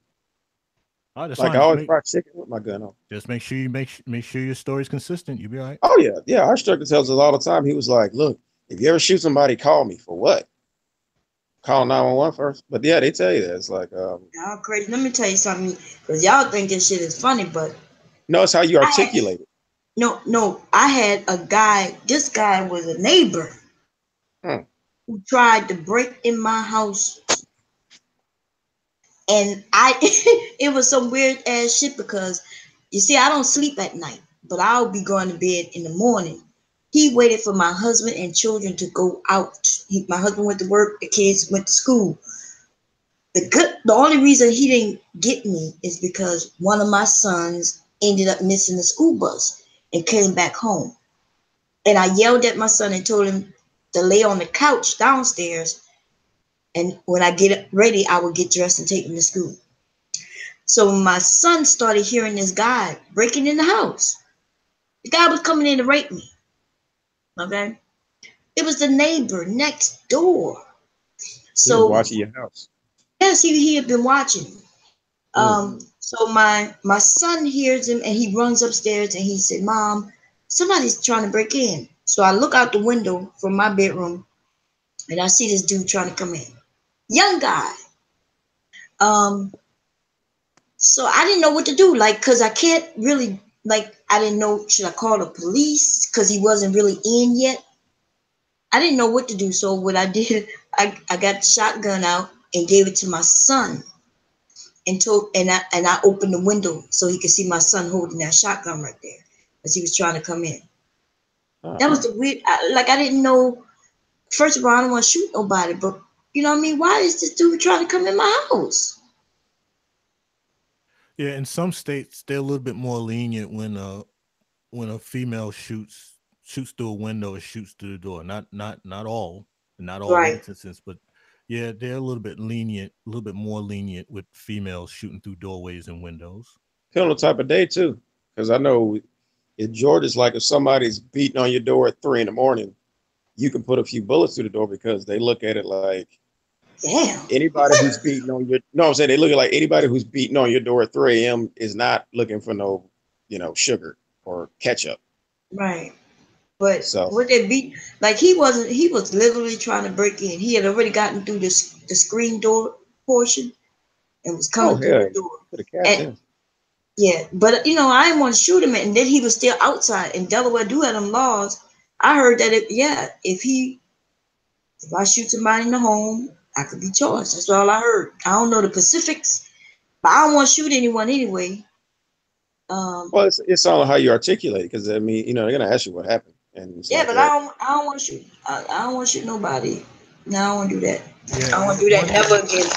All right, that's Like fine. I always fry chicken with my gun on. Just make sure you make sure your story's consistent. You'll be all right. Oh yeah, yeah. Our instructor tells us all the time. He was like, "Look, if you ever shoot somebody, call me for what? Call 911 first." But yeah, they tell you that. It's like, y'all crazy. Let me tell you something, because y'all think this shit is funny, but no, it's how you I had articulate it. no. I had a guy. This guy was a neighbor Hmm. who tried to break in my house, and I it was some weird ass shit because you see I don't sleep at night, but I'll be going to bed in the morning. He waited for my husband and children to go out. My husband went to work, the kids went to school. The only reason he didn't get me is because one of my sons ended up missing the school bus and came back home. And I yelled at my son and told him to lay on the couch downstairs. And when I get ready, I will get dressed and take him to school. So my son started hearing this guy breaking in the house. The guy was coming in to rape me. Okay. It was the neighbor next door. He was So watching your house. yes, he had been watching. Hmm. So my son hears him and he runs upstairs and he said, "Mom, somebody's trying to break in." So I look out the window from my bedroom and I see this dude trying to come in. Young guy. Um, so I didn't know what to do, like, cause I can't really, like, I didn't know, should I call the police? Cause he wasn't really in yet. I didn't know what to do. So what I did, I got the shotgun out and gave it to my son and told and I opened the window so he could see my son holding that shotgun right there as he was trying to come in. That was Uh-huh. the weird. I didn't know. First of all, I don't want to shoot nobody, but you know what I mean. Why is this dude trying to come in my house? Yeah, in some states they're a little bit more lenient when a female shoots through a window or shoots through the door. Not all, not all Right. instances, but Yeah, they're a little bit lenient, a little bit more lenient with females shooting through doorways and windows. Depending on the type of day too, because I know in Georgia's like if somebody's beating on your door at 3 in the morning, you can put a few bullets through the door because they look at it like Damn. anybody who's beating on your no, I'm saying they look at like anybody who's beating on your door at 3 a.m. is not looking for no, sugar or ketchup. Right. But So what they beat, like he was literally trying to break in. He had already gotten through the screen door portion and was coming through yeah, the door. put a cash And in. yeah, but I didn't want to shoot him, and then he was still outside. And Delaware do have them laws. I heard that if I shoot somebody in the home, I could be charged. That's all I heard. I don't know the specifics, but I don't want to shoot anyone anyway. Well, it's all how you articulate it, because I mean, they're gonna ask you what happened, and it's Yeah, like, but well, I don't want to shoot. I don't want to shoot nobody. No, I don't want to do that. Yeah, I don't want to do that never again.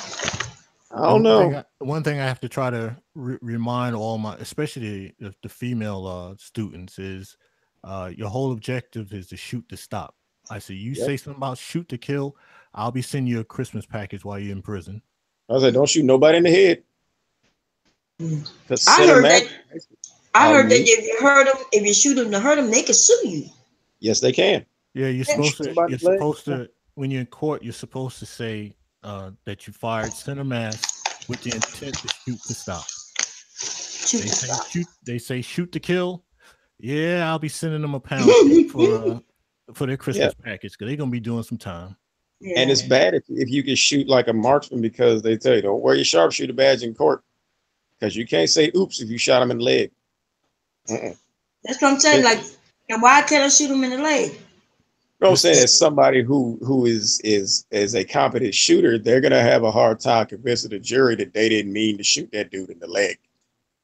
I don't know. One thing I have to try to remind all my, especially the female students, is your whole objective is to shoot to stop. I say you say something about shoot to kill, I'll be sending you a Christmas package while you're in prison. I was like, don't shoot nobody in the head. I heard that if you shoot them to hurt them, they can sue you. Yes, they can. Yeah, you're supposed to when you're in court, you're supposed to say that you fired center mass with the intent to shoot to stop. They say shoot to kill. Yeah, I'll be sending them a pound for their Christmas package because they're gonna be doing some time. Yeah. And it's bad if you can shoot like a marksman, because they tell you don't wear your sharpshooter badge in court, because you can't say oops if you shot him in the leg. That's what I'm saying. Like, why can't I shoot him in the leg? You know what I'm saying? As somebody who is a competent shooter, they're gonna have a hard time convincing the jury that they didn't mean to shoot that dude in the leg.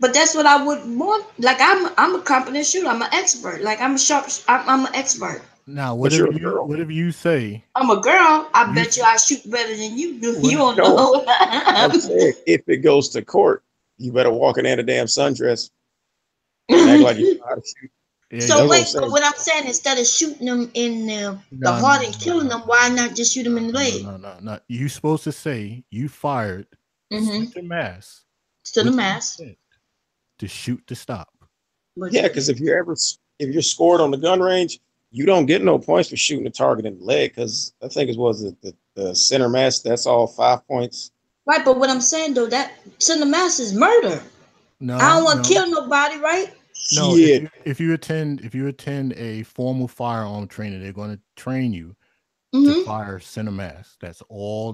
But that's what I would want. Like, I'm a competent shooter. I'm an expert. Like, I'm an expert. Now, whatever you say, I'm a girl. I bet you I shoot better than you do. You don't know. I'm saying, if it goes to court, you better walk in there in a damn sundress and act like you know how to shoot. Yeah, so wait, but what I'm saying, instead of shooting them in the heart and killing them, why not just shoot them in the leg? No. You're supposed to say you fired center mass to the mass to shoot to stop. Yeah, because if you're scored on the gun range, you don't get no points for shooting a target in the leg, because I think it was the center mass. That's all 5 points. Right, but what I'm saying though, that center mass is murder. No, I don't want to kill nobody, right? No, if you attend a formal firearm training, they're going to train you to fire center mass. That's all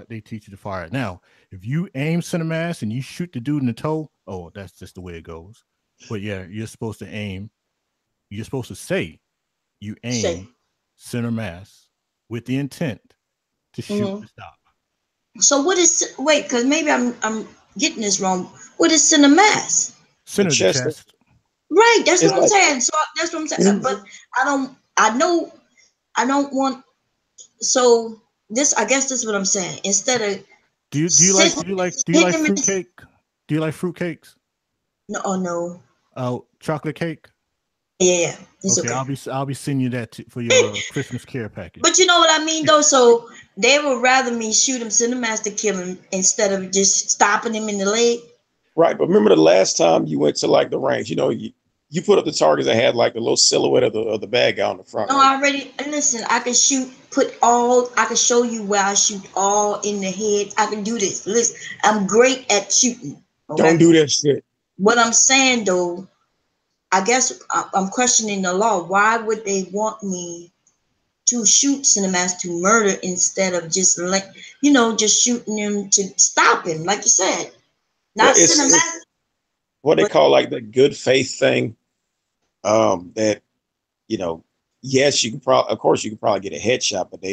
they teach you to fire. Now, if you aim center mass and you shoot the dude in the toe, oh, that's just the way it goes. But yeah, you're supposed to aim. You're supposed to say you aim center mass with the intent to shoot to stop. So what is because maybe I'm getting this wrong. What is center mass? Center chest. Right, that's what I'm saying. So that's what I'm saying. But I don't want. So this, I guess, this is what I'm saying. Instead of do you like fruitcake? Do you like fruitcakes? No. Oh, chocolate cake. Yeah. Okay, I'll be sending you that for your Christmas care package. But you know what I mean, though. So they would rather me shoot him, send him as to kill him, instead of just stopping him in the leg. Right, but remember the last time you went to like the range, you put up the targets that had like the little silhouette of the bad guy on the front. No, right? I already listen. I can I can show you where I shoot all in the head. I can do this. Listen, I'm great at shooting. Okay? Don't do that shit. What I'm saying though, I guess I'm questioning the law. Why would they want me to shoot Cinemax to murder instead of just just shooting him to stop him, like you said? Not Cinemax. What they call like the good faith thing. That yes, you can probably get a headshot, but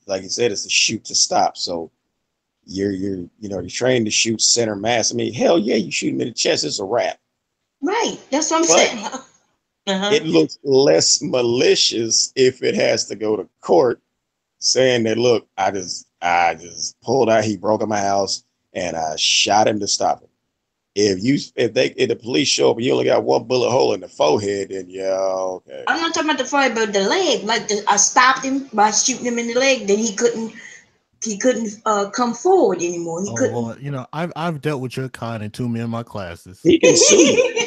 like you said, it's a shoot to stop. So you're trained to shoot center mass. I mean, hell yeah, you shoot him in the chest, it's a wrap. Right, that's what I'm saying. It looks less malicious if it has to go to court, saying that, look, I just pulled out, he broke in my house, and I shot him to stop him. If the police show up and you only got one bullet hole in the forehead, then okay. I'm not talking about the forehead, but the leg. Like I stopped him by shooting him in the leg. Then he couldn't he couldn't come forward anymore. He Oh couldn't. Lord, you know, I've dealt with your kind in 2 of my classes. He can sue you.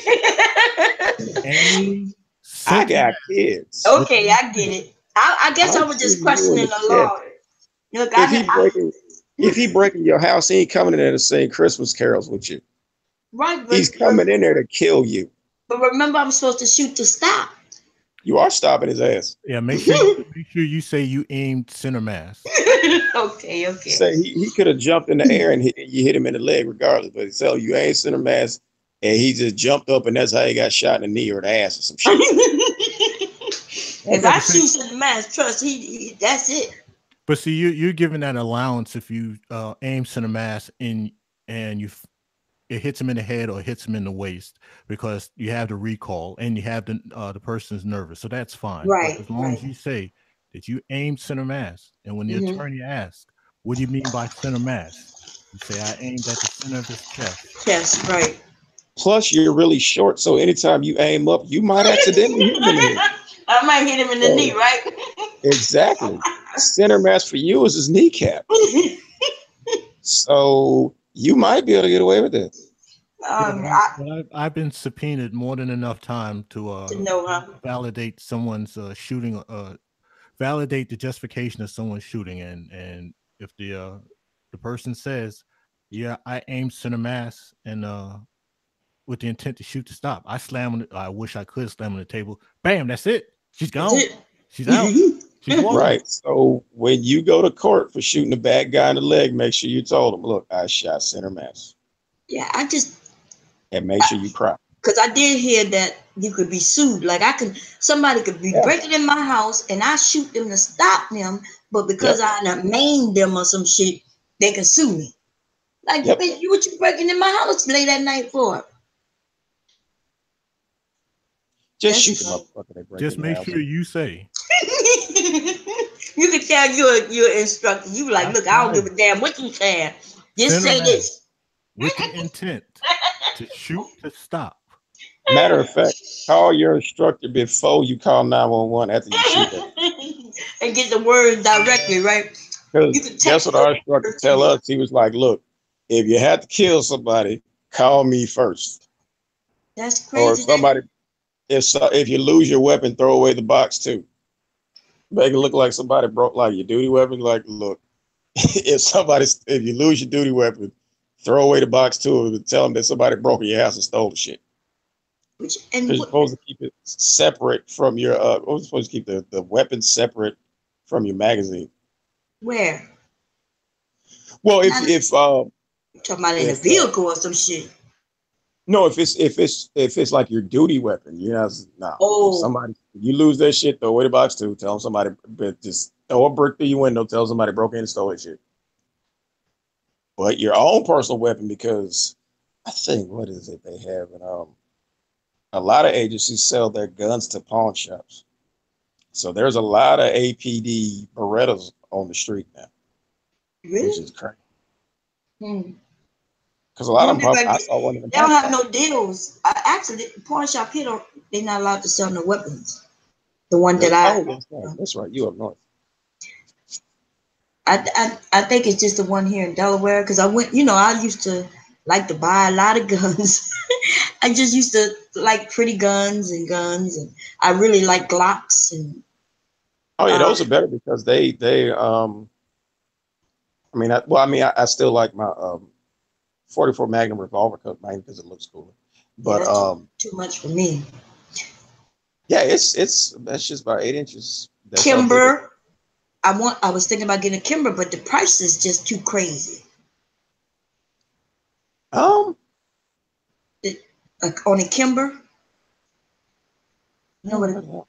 Aim I center got mass kids. with Okay, the I get intent. it. I guess I I'm was just suing you in questioning the the chest. law. Look, If he breaking, if he breaking your house, he ain't coming in there to sing Christmas carols with you. right, He's coming in there to kill you. but remember, I'm supposed to shoot to stop. You are stopping his ass. Yeah, make sure you say you aimed center mass. Okay. Say he could have jumped in the air and you hit him in the leg regardless, but he tell you ain't center mass, and he just jumped up and that's how he got shot in the knee or the ass or some shit. If I shoot at the mass, trust he that's it. But see, you're giving that allowance if you aim center mass and it hits him in the head or hits him in the waist because you have the recall and you have the person's nervous, so that's fine. Right, But as long as you say that you aim center mass, and when the Mhm. attorney asks, "What do you mean by center mass?" you say, "I aimed at the center of his chest." Yes, right. Plus, you're really short, so anytime you aim up, you might accidentally hit him in the head. I might hit him in the knee, So, right? exactly. Center mass for you is his kneecap. So you might be able to get away with it. I've been subpoenaed more than enough time to know, huh? validate someone's shooting, validate the justification of someone's shooting, and if the person says, "Yeah, I aimed center mass and with the intent to shoot to stop," I slam on. I wish I could slam on the table. Bam! That's it. She's gone. She's out. She's walking. Right. So when you go to court for shooting a bad guy in the leg, make sure you told him, "Look, I shot center mass." Yeah, And make sure you cry. because I did hear that you could be sued. Like somebody could be breaking in my house and I shoot them to stop them, but because I done maimed them or some shit, they can sue me. Like, bitch, what you breaking in my house late at night for? Just shoot the motherfucker they break Just in make your sure house. you say. You can tell you're instructor. You like, look, I don't give a damn what you saying. Just Center say mass this. with the intent to shoot to stop. Matter of fact, call your instructor before you call 911 after you shoot them. And get the words directly, right? Because guess what our instructor tell us? He was like, look, if you have to kill somebody, call me first. That's crazy. Or if somebody, if you lose your weapon, throw away the box too. Make it look like somebody broke like your duty weapon. Like, look, if you lose your duty weapon, throw away the box too and tell them that somebody broke in your house and stole the shit. You're supposed to keep it separate from your you're supposed to keep the weapon separate from your magazine. Where? Well, if talking about in a vehicle or some shit. No, if it's like your duty weapon, you know, if somebody, you lose that shit, throw away the box too. Tell them somebody, but just throw a brick through your window. Tell somebody broke in and stole that shit. But your own personal weapon, because I think what is it they have, and a lot of agencies sell their guns to pawn shops. So there's a lot of APD Berettas on the street now, which is crazy. Because a lot of them, I saw one of them. They don't have no deals. Actually, the pawn shop here they're not allowed to sell no weapons. The one that that's right. You up north. I think it's just the one here in Delaware because I went. I used to like to buy a lot of guns. I just used to like pretty guns, and I really like Glocks and. Oh yeah, those are better because they. I still like my 44 Magnum revolver cup, mainly because it looks cooler. But that's too much for me. Yeah, that's just about 8 inches. That's Kimber, I was thinking about getting a Kimber, but the price is just too crazy. On a Kimber. You know what?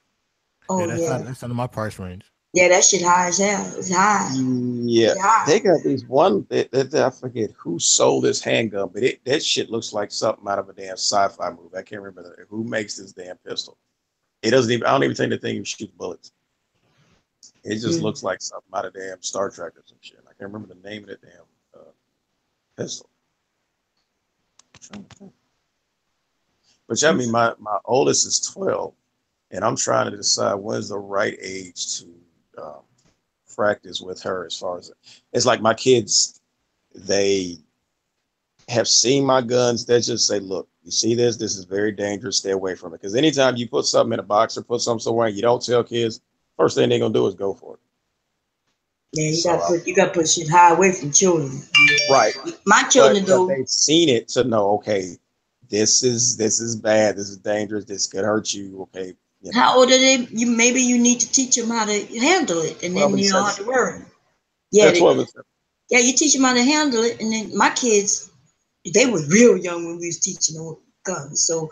That's under my price range. Yeah, that shit high as hell. It's high. Yeah, they got these one. I forget who sold this handgun, but that shit looks like something out of a damn sci-fi movie. I can't remember who makes this damn pistol. It doesn't even. I don't even think the thing shoots bullets. It just looks like something out of damn Star Trek or some shit. I can't remember the name of the damn pistol. But yeah, I mean, my oldest is 12, and I'm trying to decide when's the right age to practice with her as far as it's like my kids, they have seen my guns. They just say, look, you see this? This is very dangerous. Stay away from it. Because anytime you put something in a box or put something somewhere and you don't tell kids, first thing they're gonna do is go for it. Yeah, you gotta put shit high away from children. Right. My children but though, they've seen it to know, okay, this is bad, this is dangerous, this could hurt you. Okay. You know. How old are they? Maybe you need to teach them how to handle it, and then you don't have to worry. Yeah, yeah, you teach them how to handle it, and then my kids, they were real young when we was teaching them guns, so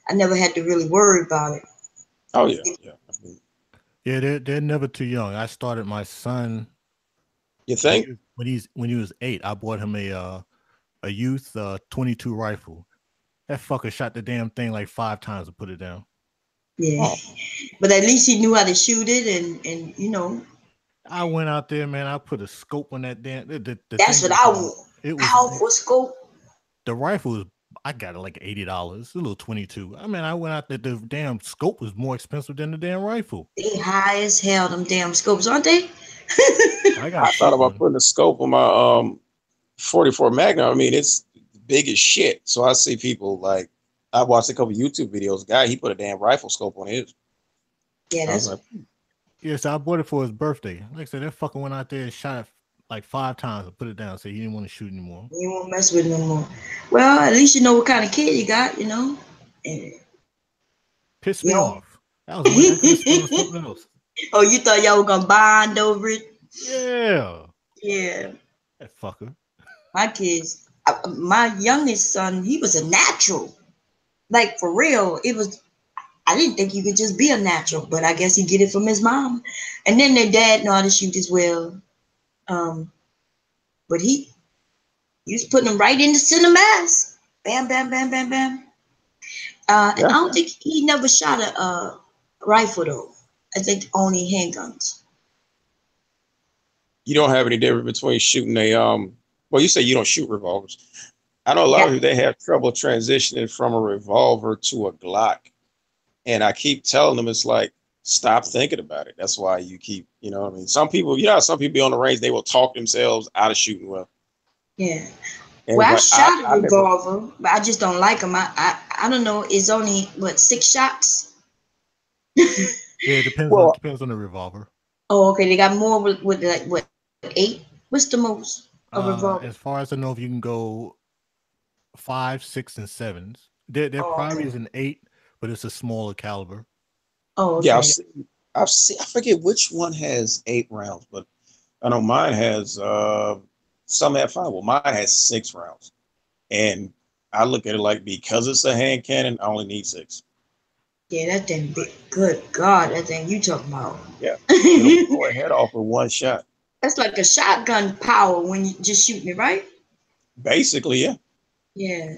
I never had to really worry about it. Oh yeah, yeah. Yeah, they're never too young. I started my son. You think? When he was 8, I bought him a youth 22 rifle. That fucker shot the damn thing like 5 times to put it down. Yeah, but at least he knew how to shoot it, and you know. I went out there, man. I put a scope on that damn. That's what I want. It was powerful scope. The rifle was, I got it like $80. A little 22. I mean, I went out there. The damn scope was more expensive than the damn rifle. They high as hell. Them damn scopes, aren't they? I thought about putting a scope on my 44 Magnum. I mean, it's big as shit. So I see people like, I watched a couple YouTube videos. Guy, he put a damn rifle scope on his. Yeah, that's like, yes, I bought it for his birthday. Like I said, that fucker went out there and shot it like 5 times and put it down. So he didn't want to shoot anymore. You won't mess with it no more. Well, at least you know what kind of kid you got, you know. And pissed me off. That was something else. Oh, you thought y'all were gonna bond over it? Yeah. Yeah. That fucker. My kids, my youngest son, he was a natural. Like for real, it was. I didn't think you could just be a natural, but I guess he get it from his mom. And then their dad know how to shoot as well. But he was putting them right in the center mass. Bam, bam, bam, bam, bam. And I don't think he never shot a rifle though. I think only handguns. You don't have any difference between shooting a well, you say you don't shoot revolvers. I know a lot of people, they have trouble transitioning from a revolver to a Glock. And I keep telling them, it's like, stop thinking about it. That's why you keep, you know what I mean? Some people, you know, some people be on the range, they will talk themselves out of shooting well. Yeah. And well, I shot a revolver, but I just don't like them. I don't know. It's only, 6 shots? Yeah, it depends on the revolver. Oh, okay. They got more with like, what, 8? What's the most? A revolver? As far as I know, if you can go 5, 6, and 7s. There probably is an 8, but it's a smaller caliber. Oh, okay. Yeah, I've seen. I forget which one has 8 rounds, but I know mine has some have 5. Well, mine has 6 rounds, and I look at it like, because it's a hand cannon, I only need 6. Yeah, that thing big. Good God, that thing you talking about? Yeah, it'll blow a head off with one shot. That's like a shotgun power when you just shooting it, right? Basically, yeah. Yeah.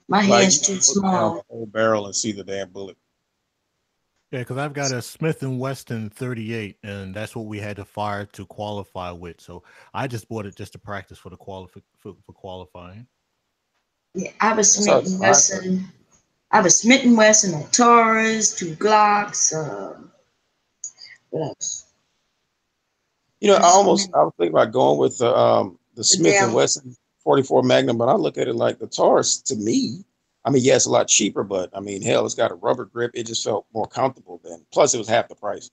My hand's too small. The whole barrel and see the damn bullet. Yeah, because I've got a Smith & Wesson 38, and that's what we had to fire to qualify with. So I just bought it just to practice for the for qualifying. Yeah, I have a Smith & Wesson. I have a Smith & Wesson, a Taurus, 2 Glocks. What else? You know, I was thinking about going with the Smith & Wesson 44 Magnum, but I look at it like the Taurus, to me, I mean, yeah, it's a lot cheaper, but I mean, hell, it's got a rubber grip. It just felt more comfortable than, plus it was half the price,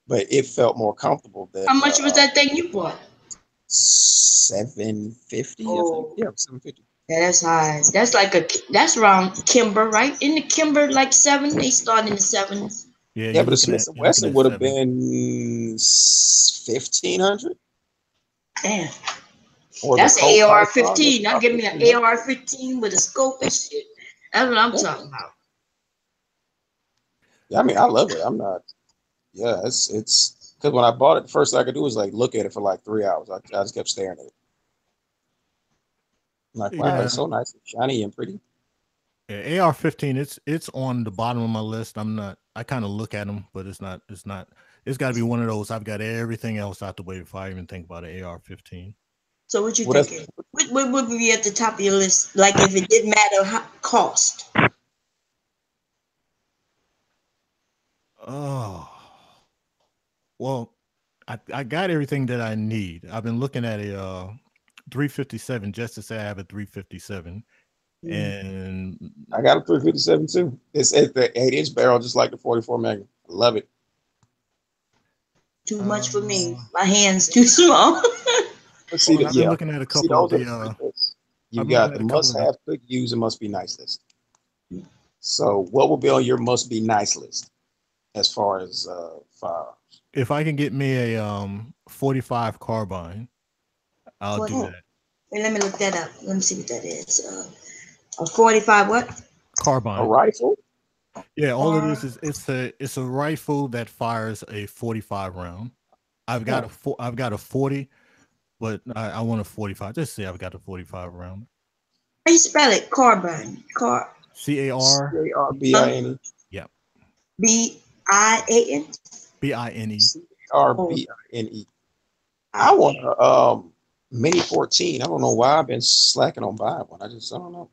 but it felt more comfortable than. How much was that thing you bought? $750, I think. Yeah, $750. Yeah, that's high. That's around Kimber, right? In the Kimber, like 7, they start in the 7s. Yeah, but the Smith & Wesson would have been $1,500. Damn. That's an AR-15. Now give me an AR-15 with a scope and shit. That's what I'm talking about. Yeah, I mean, I love it. I'm not. Yeah, it's because when I bought it, the first thing I could do was like look at it for like 3 hours. I just kept staring at it. I'm like, wow, it's so nice and shiny and pretty. Yeah, AR-15. It's on the bottom of my list. I kind of look at them, but it's not. It's got to be one of those. I've got everything else out the way before I even think about an AR-15. So what you thinking? What would be at the top of your list? Like if it didn't matter cost. Oh, well, I got everything that I need. I've been looking at a 357 just to say I have a 357, and I got a 357 too. It's at the 8-inch barrel, just like the 44 Magnum. I love it. Too much for me. My hands too small. Let's see I've been looking at a couple of the. You I've been got looking the at a couple of must-have, quick use, and must be nice list. So, what will be on your must be nice list as far as firearms? If I can get me a 45 carbine, I'll do that. Wait, let me look that up. Let me see what that is. A 45 what? A Carbine. rifle? Yeah, all it is it's a rifle that fires a 45 round. I've got a 40, but I want a 45. Just say I've got a 45 round. How you spell it? Carbine. CAR. CARBINE. Yeah. BIAN. BINE. CARBINE. I want a Mini 14. I don't know why I've been slacking on buying one. I don't know.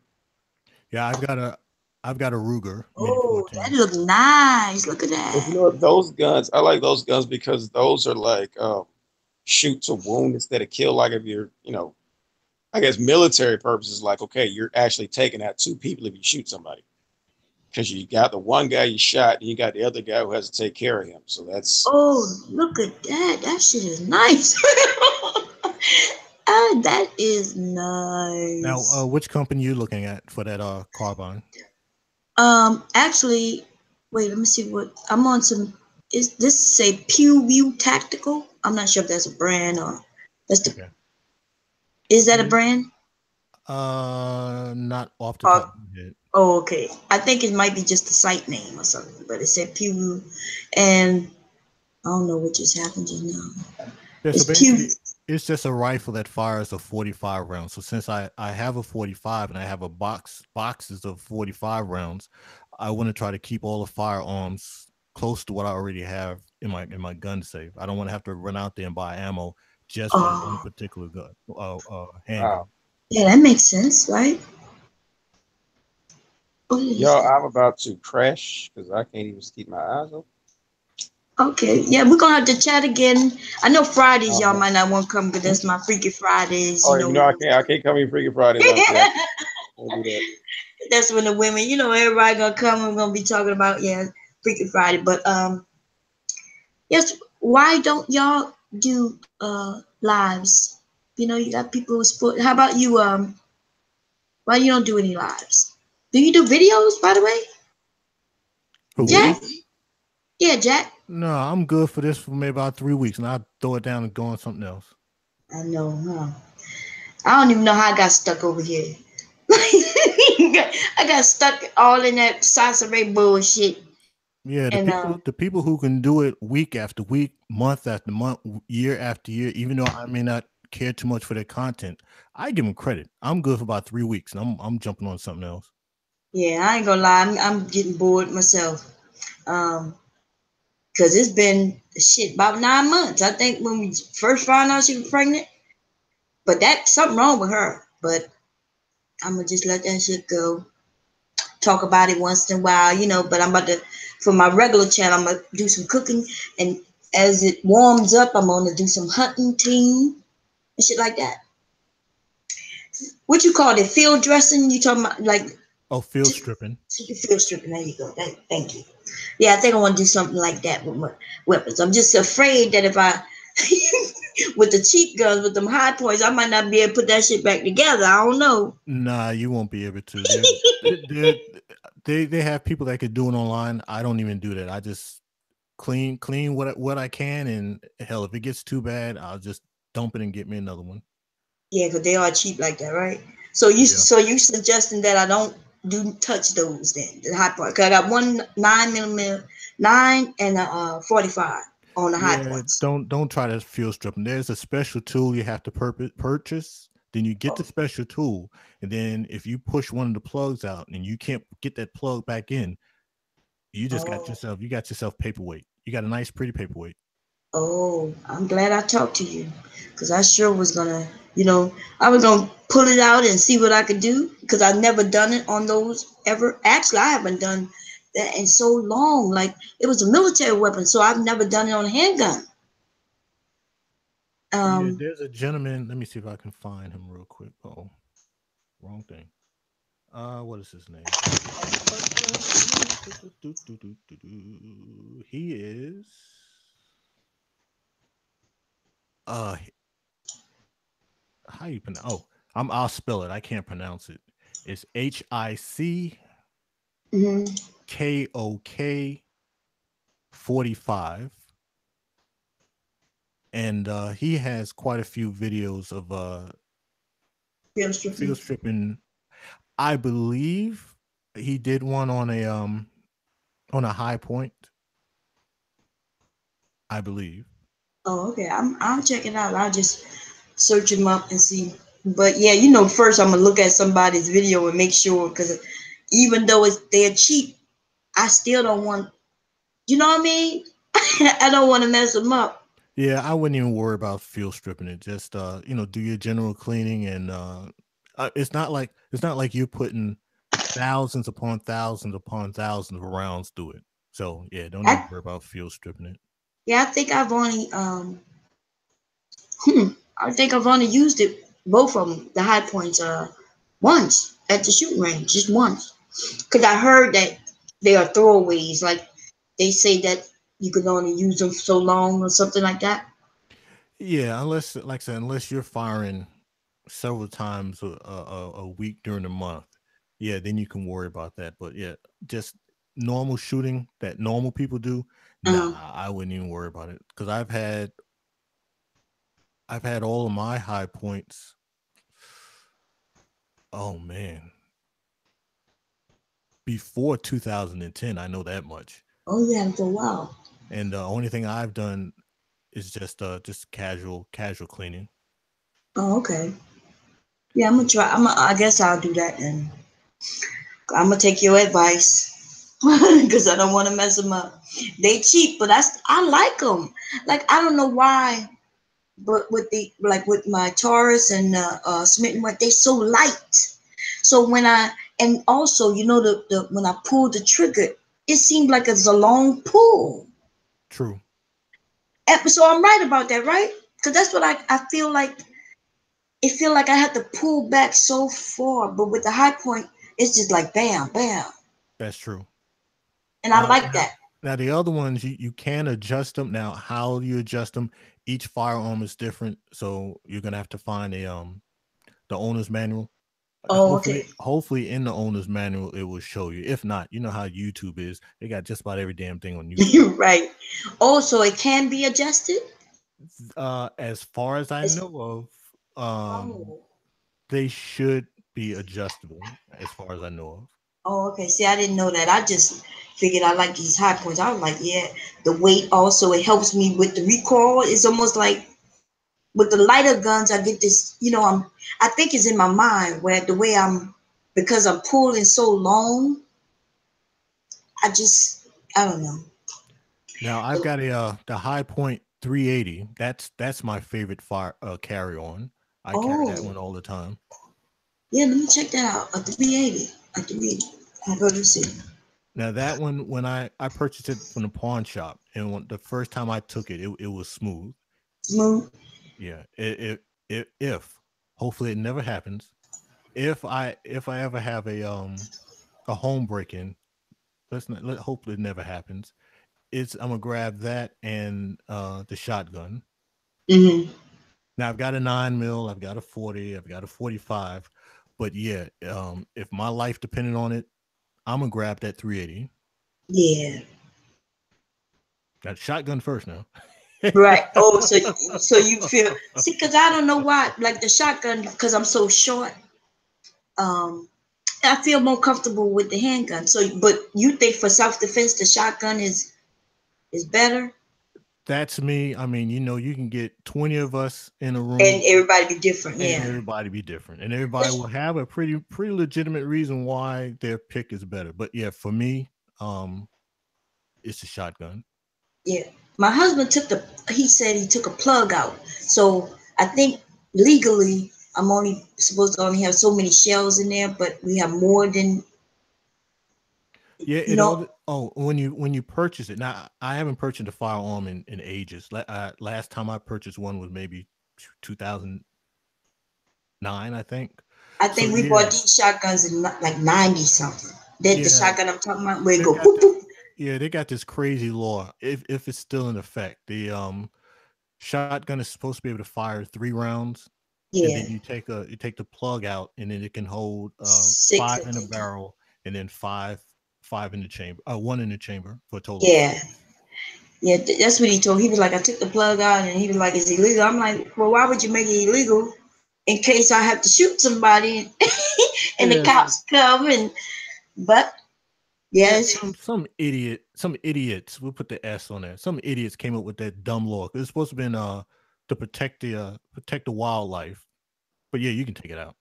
Yeah, I've got a Ruger. Oh, that looks nice. Look at that. But you know what, those guns, I like those guns because those are like shoot to wound instead of kill. Like if you're, I guess military purposes, like, okay, you're actually taking out two people if you shoot somebody. Because you got the one guy you shot and you got the other guy who has to take care of him. So that's. Oh, look at that. That shit is nice. That is nice. Now, which company you looking at for that carbine? Actually, wait, let me see what I'm on some. Is this say Pew View Tactical? I'm not sure if that's a brand or that's the. Okay. Is that a brand? Not off the top of my head. Oh, okay. I think it might be just the site name or something, but it said Pew View, and I don't know what just happened just now. Yeah, so basically, it's just a rifle that fires a 45 rounds. So since I have a 45 and I have boxes of 45 rounds, I want to try to keep all the firearms close to what I already have in my gun safe. I don't want to have to run out there and buy ammo just for one particular gun. Handgun. Yeah, that makes sense, right? Yo, I'm about to crash because I can't even keep my eyes open. Okay, yeah, we're gonna have to chat again. I know Fridays y'all might not want to come, but that's my Freaky Fridays. I can't come in Freaky Fridays. Don't do that. That's when the women, everybody gonna come. We're gonna be talking about Freaky Friday. But yes, why don't y'all do lives? You got people who's put. How about you? Why you don't do any lives? Do you do videos, by the way? Who, Jack? Yeah, Jack. No, I'm good for this for maybe about 3 weeks, and I'll throw it down and go on something else. I know, huh? I don't even know how I got stuck over here. I got stuck all in that Sasaray bullshit. Yeah, the people who can do it week after week, month after month, year after year, even though I may not care too much for their content, I give them credit. I'm good for about 3 weeks, and I'm jumping on something else. Yeah, I ain't gonna lie, I'm getting bored myself. Because it's been about 9 months. I think when we first found out she was pregnant, but that's something wrong with her. But I'm gonna just let that shit go. Talk about it once in a while, but I'm about to, for my regular channel, I'm gonna do some cooking, and as it warms up, I'm gonna do some hunting team and shit like that. What you call it? Field dressing? You talking about like? Oh, field stripping. Field stripping. There you go. Thank you. Yeah, I think I want to do something like that with my weapons. I'm just afraid that if I, with the cheap guns, with them high points, I might not be able to put that shit back together. I don't know. Nah, you won't be able to. They have people that could do it online. I don't even do that. I just clean what I can, and hell, if it gets too bad, I'll just dump it and get me another one. Yeah, because they are cheap like that, right? So you suggesting that I don't touch those then, the high point? Because I got one 9mm 9 and a 45 on the high points. Don't try to field strip them. There's a special tool you have to purchase. Then you get the special tool, and then if you push one of the plugs out and you can't get that plug back in, you just got yourself paperweight. You got a nice, pretty paperweight. Oh, I'm glad I talked to you, because I sure was gonna, I was gonna pull it out and see what I could do, because I've never done it on those ever. Actually, I haven't done that in so long. Like, it was a military weapon, so I've never done it on a handgun. Yeah, Um, there's a gentleman. Let me see if I can find him real quick. Oh, wrong thing. What is his name? He is uh how you pronounce? Oh, I'll spell it. I can't pronounce it. It's mhm. HICKOK 45, and he has quite a few videos of Film field stripping. stripping. I believe he did one on a high point. I believe. Oh, okay. I'll check it out. I'll just search them up and see. But yeah, you know, first I'm gonna look at somebody's video and make sure, because even though they're cheap, I still don't want. You know what I mean? I don't want to mess them up. Yeah, I wouldn't even worry about field stripping it. Just do your general cleaning, and it's not like you're putting thousands upon thousands of rounds through it. So yeah, don't even I worry about field stripping it. Yeah, I think I've only I think I've only used it, both of them, the high points, once at the shooting range, just once. Because I heard that they are throwaways, like they say that you can only use them so long or something like that. Yeah, unless, like I said, unless you're firing several times a week during the month, yeah, then you can worry about that. But yeah, just normal shooting that normal people do, nah, Um, I wouldn't even worry about it because I've had all of my high points. Oh man, before 2010, I know that much. oh yeah, for a while. And the only thing I've done is just casual cleaning. Oh, okay. Yeah, I'm gonna try. I guess I'll do that, and I'm gonna take your advice because I don't want to mess them up. They cheap, but I like them. Like I don't know why, but with the like with my Taurus and Smith and what, they so light. So when I and also you know the when I pulled the trigger, it seemed like it's a long pull. True. And so I'm right about that, right? Because that's what I feel like. It feel like I had to pull back so far, but with the high point, it's just like bam, bam, That's true. and I like Now, that. now the other ones you can adjust them. Now, how you adjust them? Each firearm is different, so you're gonna have to find the owner's manual. Oh, okay. Hopefully, in the owner's manual, it will show you. If not, you know how YouTube is. They got just about every damn thing on YouTube. You're right. Oh, so it can be adjusted? As far as I It's, know of, oh. they should be adjustable. As far as I know of. Oh, okay. See, I didn't know that. I just figured I like these high points. I was like, yeah, the weight also, it helps me with the recoil. It's almost like with the lighter guns, I get this, I think it's in my mind where the way because I'm pulling so long, I just, I don't know. Now I've got the High Point 380. That's my favorite fire carry on. I carry that Oh, one all the time. yeah, let me check that out. A 380. A 380. I'll go to see. Now that one, when I purchased it from the pawn shop, and the first time I took it, it was smooth. Smooth. Yeah. If hopefully it never happens. If I ever have a home break in, hopefully it never happens. I'm gonna grab that and the shotgun. Mm-hmm. Now I've got a 9 mil, I've got a 40, I've got a 45, but yeah, if my life depended on it, I'm gonna grab that 380. Yeah. That shotgun first now. Right. Oh, so you feel, see, because I don't know why, like the shotgun, because I'm so short. Um, I feel more comfortable with the handgun. So, but you think for self defense, the shotgun is better, That's me. I mean, you can get 20 of us in a and room everybody be different. and Yeah. everybody be different, and everybody will have a pretty legitimate reason why their pick is better. But yeah, for me, it's a shotgun. Yeah. My husband he said he took a plug out. So I think legally I'm only supposed to only have so many shells in there, but we have more than, Yeah, you it know. all. Oh, when you purchase it, now I haven't purchased a firearm in ages. Last time I purchased one was maybe 2009, I think. I think we bought these shotguns in like 90 something. That the shotgun I'm talking about, where it go boop, boop. Yeah, they got this crazy law. If it's still in effect, the shotgun is supposed to be able to fire 3 rounds. Yeah. And then you take the plug out, and then it can hold 6 5 in a barrel, and then 5 in the chamber, 1 in the chamber for a total. Yeah. Yeah, that's what he told. He was like, I took the plug out, and he was like, it's illegal. I'm like, well, why would you make it illegal in case I have to shoot somebody and the cops come? But yes, some idiots. We'll put the S on there. Some idiots came up with that dumb law. It's supposed to have been to protect the wildlife. But yeah, you can take it out.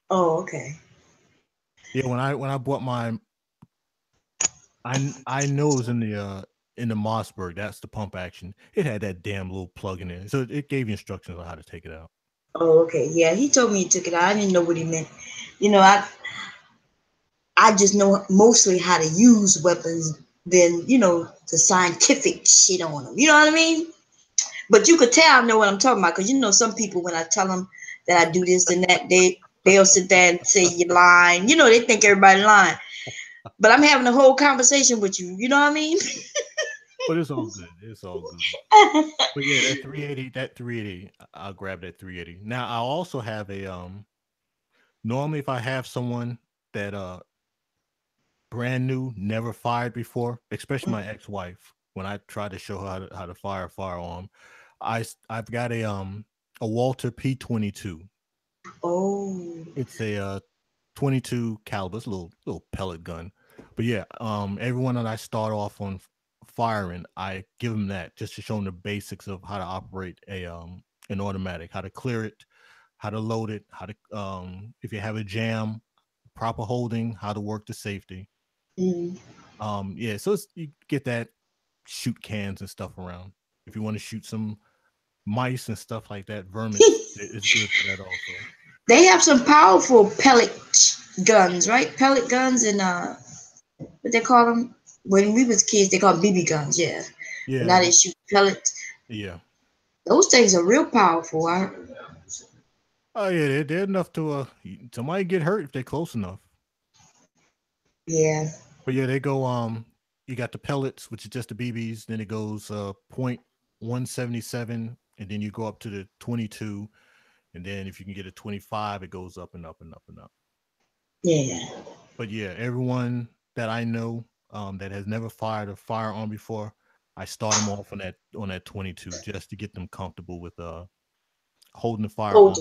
Oh, okay. Yeah, when I bought mine, I know it was in the Mossberg. That's the pump action. It had that damn little plug in there, so it gave you instructions on how to take it out. Oh, okay. Yeah, he told me he took it out. I didn't know what he meant. You know, I just know mostly how to use weapons than, you know, the scientific shit on them. You know what I mean? But you could tell I know what I'm talking about, because you know some people, when I tell them that I do this and that, they'll sit there and say you're lying. You know, they think everybody lying. But I'm having a whole conversation with you. You know what I mean? But it's all good. It's all good. But yeah, that 380, I'll grab that 380. Now I also have a normally if I have someone that brand new, never fired before, especially my ex-wife, when I try to show her how to fire a firearm, I've got a Walther P22. Oh. It's a 22 caliber, it's a little pellet gun. But yeah, everyone that I start off on firing, I give them that just to show them the basics of how to operate an automatic, how to clear it, how to load it, how to if you have a jam, proper holding, how to work the safety. Yeah, so you get that, shoot cans and stuff around. If you want to shoot some mice and stuff like that, vermin, it's good for that also. They have some powerful pellet guns, right? Pellet guns and what they call them? When we was kids, they called BB guns. Yeah. Yeah. But now they shoot pellets. Yeah. Those things are real powerful. Oh yeah, they're enough to somebody get hurt if they're close enough. Yeah. But yeah, they go you got the pellets, which is just the BBs, then it goes .177, and then you go up to the 22, and then if you can get a 25, it goes up and up and up and up. Yeah. But yeah, everyone that I know that has never fired a firearm before, I start them off on that 22 just to get them comfortable with holding the firearm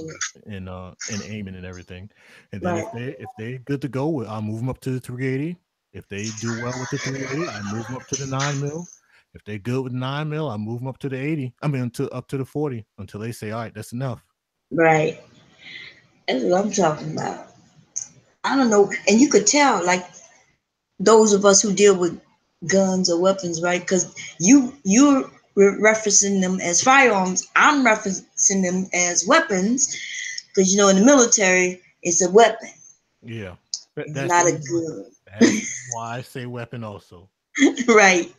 and aiming and everything. And then if they're good to go, I'll move them up to the 380. If they do well with the 380, I move them up to the 9mm. If they're good with 9mm, I move them up to the 80. I mean, up to the 40 until they say, all right, that's enough. Right. That's what I'm talking about. I don't know. And you could tell, like, those of us who deal with guns or weapons, right? Because you're referencing them as firearms. I'm referencing them as weapons. Because, you know, in the military, it's a weapon. Yeah. That's not a gun. That's why I say weapon also. Right.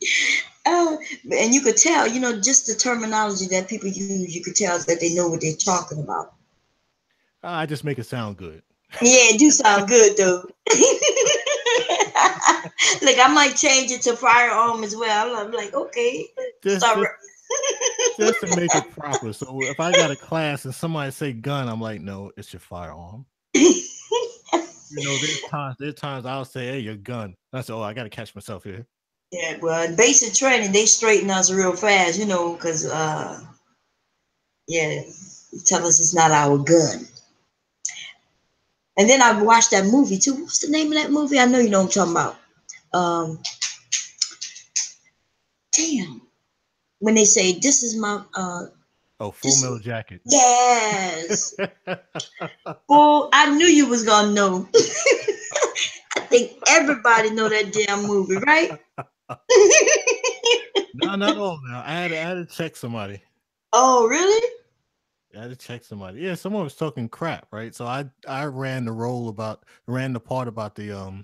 And you could tell, you know, just the terminology that people use, you could tell that they know what they're talking about. I just make it sound good. Yeah, it do sound good, though. Look, I might change it to firearm as well. I'm like, okay. Just to make it proper. So if I got a class and somebody say gun, I'm like, no, it's your firearm. You know, there's times I'll say, hey, your gun. I said, oh, I got to catch myself here. Yeah, well, in basic training, they straighten us real fast, you know, because, yeah, tell us it's not our gun. And then I watched that movie, too. What's the name of that movie? I know you know what I'm talking about. Damn. When they say, this is my... Full Metal Jacket. Yes. Well, I knew you was going to know. I think everybody know that damn movie, right? No, not all now. I had to check somebody. Oh, really? I had to check somebody. Yeah, someone was talking crap, right? So I ran the part about the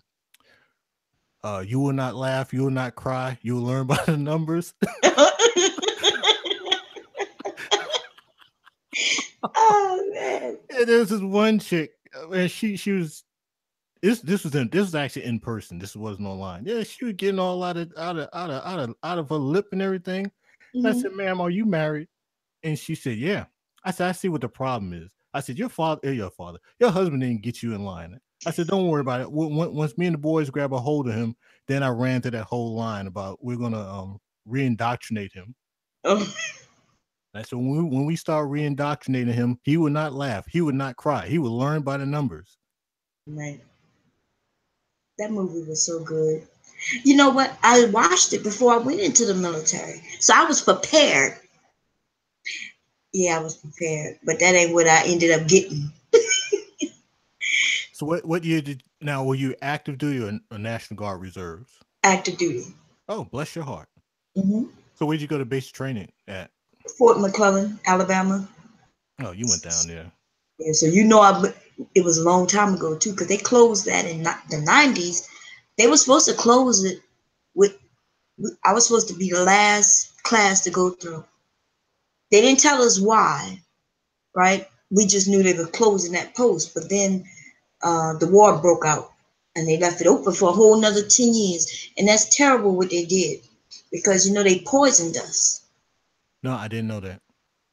you will not laugh, you will not cry, you will learn by the numbers. Oh man. And there was this one chick, and she was this was actually in person. This wasn't online. Yeah, she was getting all out of her lip and everything. And I Mhm. said, "Ma'am, are you married?" And she said, "Yeah." I said, "I see what the problem is." I said, your husband didn't get you in line." I said, "Don't worry about it. Once me and the boys grab a hold of him, then I ran to that whole line about we're gonna re-indoctrinate him." Oh, I said, when we start re-indoctrinating him, he would not laugh, he would not cry, he would learn by the numbers. man, that movie was so good. You know what? I watched it before I went into the military, so I was prepared. Yeah, I was prepared, but that ain't what I ended up getting. So what year did now were you active duty or National Guard reserves? Active duty. Oh, bless your heart. Hmm. So where'd you go to basic training at? Fort McClellan, Alabama. Oh, you went down there. Yeah, so it was a long time ago too, because they closed that in the '90s. They were supposed to close it with. I was supposed to be the last class to go through. They didn't tell us why, right? We just knew they were closing that post, but then the war broke out, and they left it open for a whole another 10 years, and that's terrible what they did, because they poisoned us. No, I didn't know that.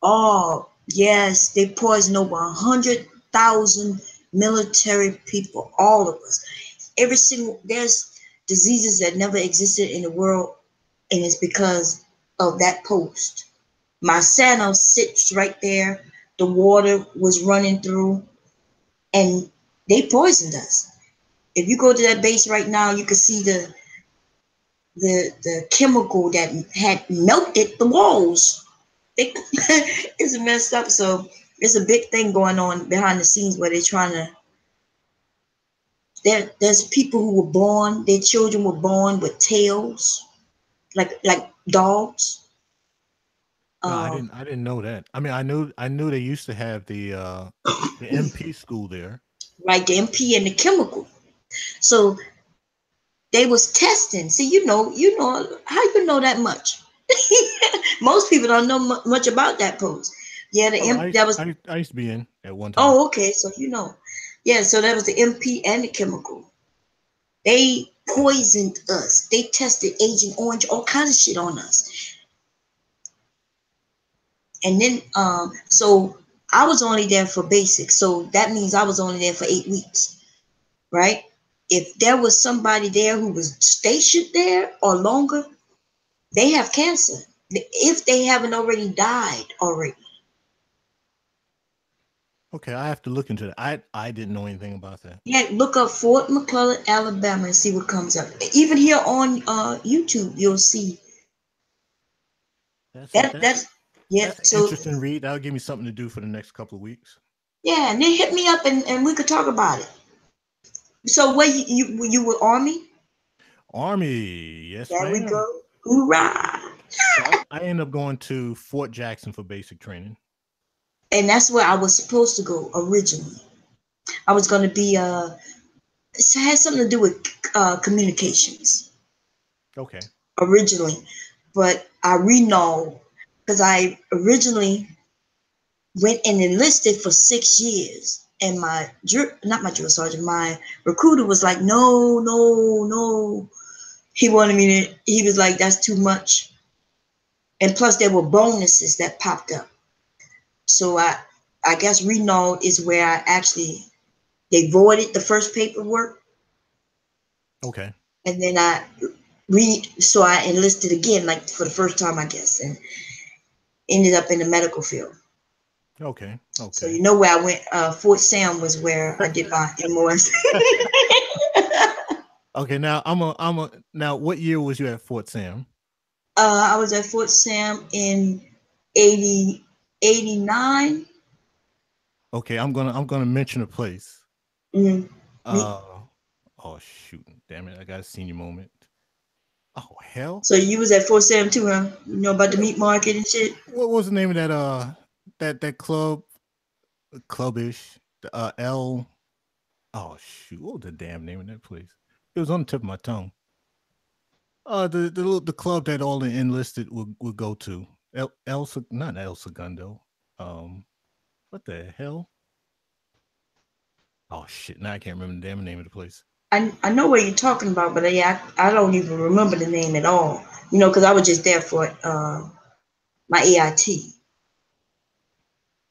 Oh, yes, they poisoned over 100,000 military people, all of us. There's diseases that never existed in the world, and it's because of that post. Monsanto sits right there. The water was running through, and they poisoned us. If you go to that base right now, you can see the chemical that had melted the walls. It's messed up. So it's a big thing going on behind the scenes where they're trying to. There's people who were born, their children were born with tails, like dogs. No, Um, I didn't know that. I mean, I knew they used to have the MP school there. right, the MP and the chemical. So they was testing. See, how you know that much. Most people don't know much about that post. Yeah, Oh, that was. I used to be in at one time. Oh, okay. So yeah. So that was the MP and the chemical. They poisoned us. They tested Agent Orange, all kinds of shit on us. And then, so I was only there for basic. So that means I was only there for 8 weeks, right? If there was somebody there who was stationed there or longer, they have cancer. If they haven't already died already. Okay, I have to look into that. I didn't know anything about that. Yeah, look up Fort McClellan, Alabama, and see what comes up. Even here on YouTube, you'll see That's it. that. Yeah. That's an So interesting read. That'll give me something to do for the next couple of weeks. yeah, and then hit me up and we could talk about it. So where you were Army? Army, yes, There we ma'am. go. Hoorah! So I ended up going to Fort Jackson for basic training. And that's where I was supposed to go originally. I was going to be it had something to do with communications Okay. originally, but I renewed because I originally went and enlisted for 6 years, and not my drill sergeant, my recruiter was like, no, no, no. He wanted me to. He was like, that's too much, and plus there were bonuses that popped up. So I guess renewed is where I actually they voided the first paperwork, Okay. and then so I enlisted again, like for the first time, I guess, and ended up in the medical field. Okay. So Okay. where I went. Fort Sam was where I did my MOS. Okay. Now now what year was you at Fort Sam? I was at Fort Sam in 89. Okay, I'm gonna mention a place. Mm. Uh oh shoot. Damn it, I got a senior moment. Oh hell. So you was at Fort Sam too, huh? You know about the Yeah. meat market and shit? What was the name of that club clubbish? The L oh shoot, what was the damn name of that place? It was on the tip of my tongue. The club that all the enlisted would go to. Not El Segundo. Um What the hell? Oh shit! Now I can't remember the damn name of the place. I know what you're talking about, but yeah, I don't even remember the name at all. You know, because I was just there for my AIT.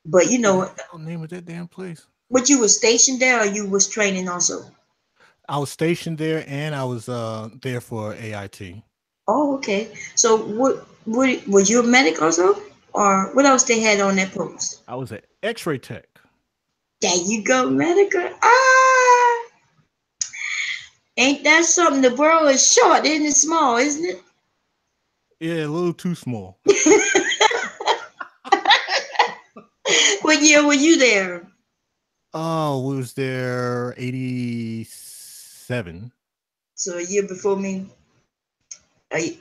But you know, What the name of that damn place? what you was stationed there, or you was training also? I was stationed there, and I was there for AIT. Oh, okay. So what was you a medic also, or what else they had on that post? I was an X-ray tech. There you go, medical. Ah, ain't that something? The world is short, isn't it? Small, isn't it? Yeah, a little too small. What year were you there? Oh, we was there 87. So a year before me.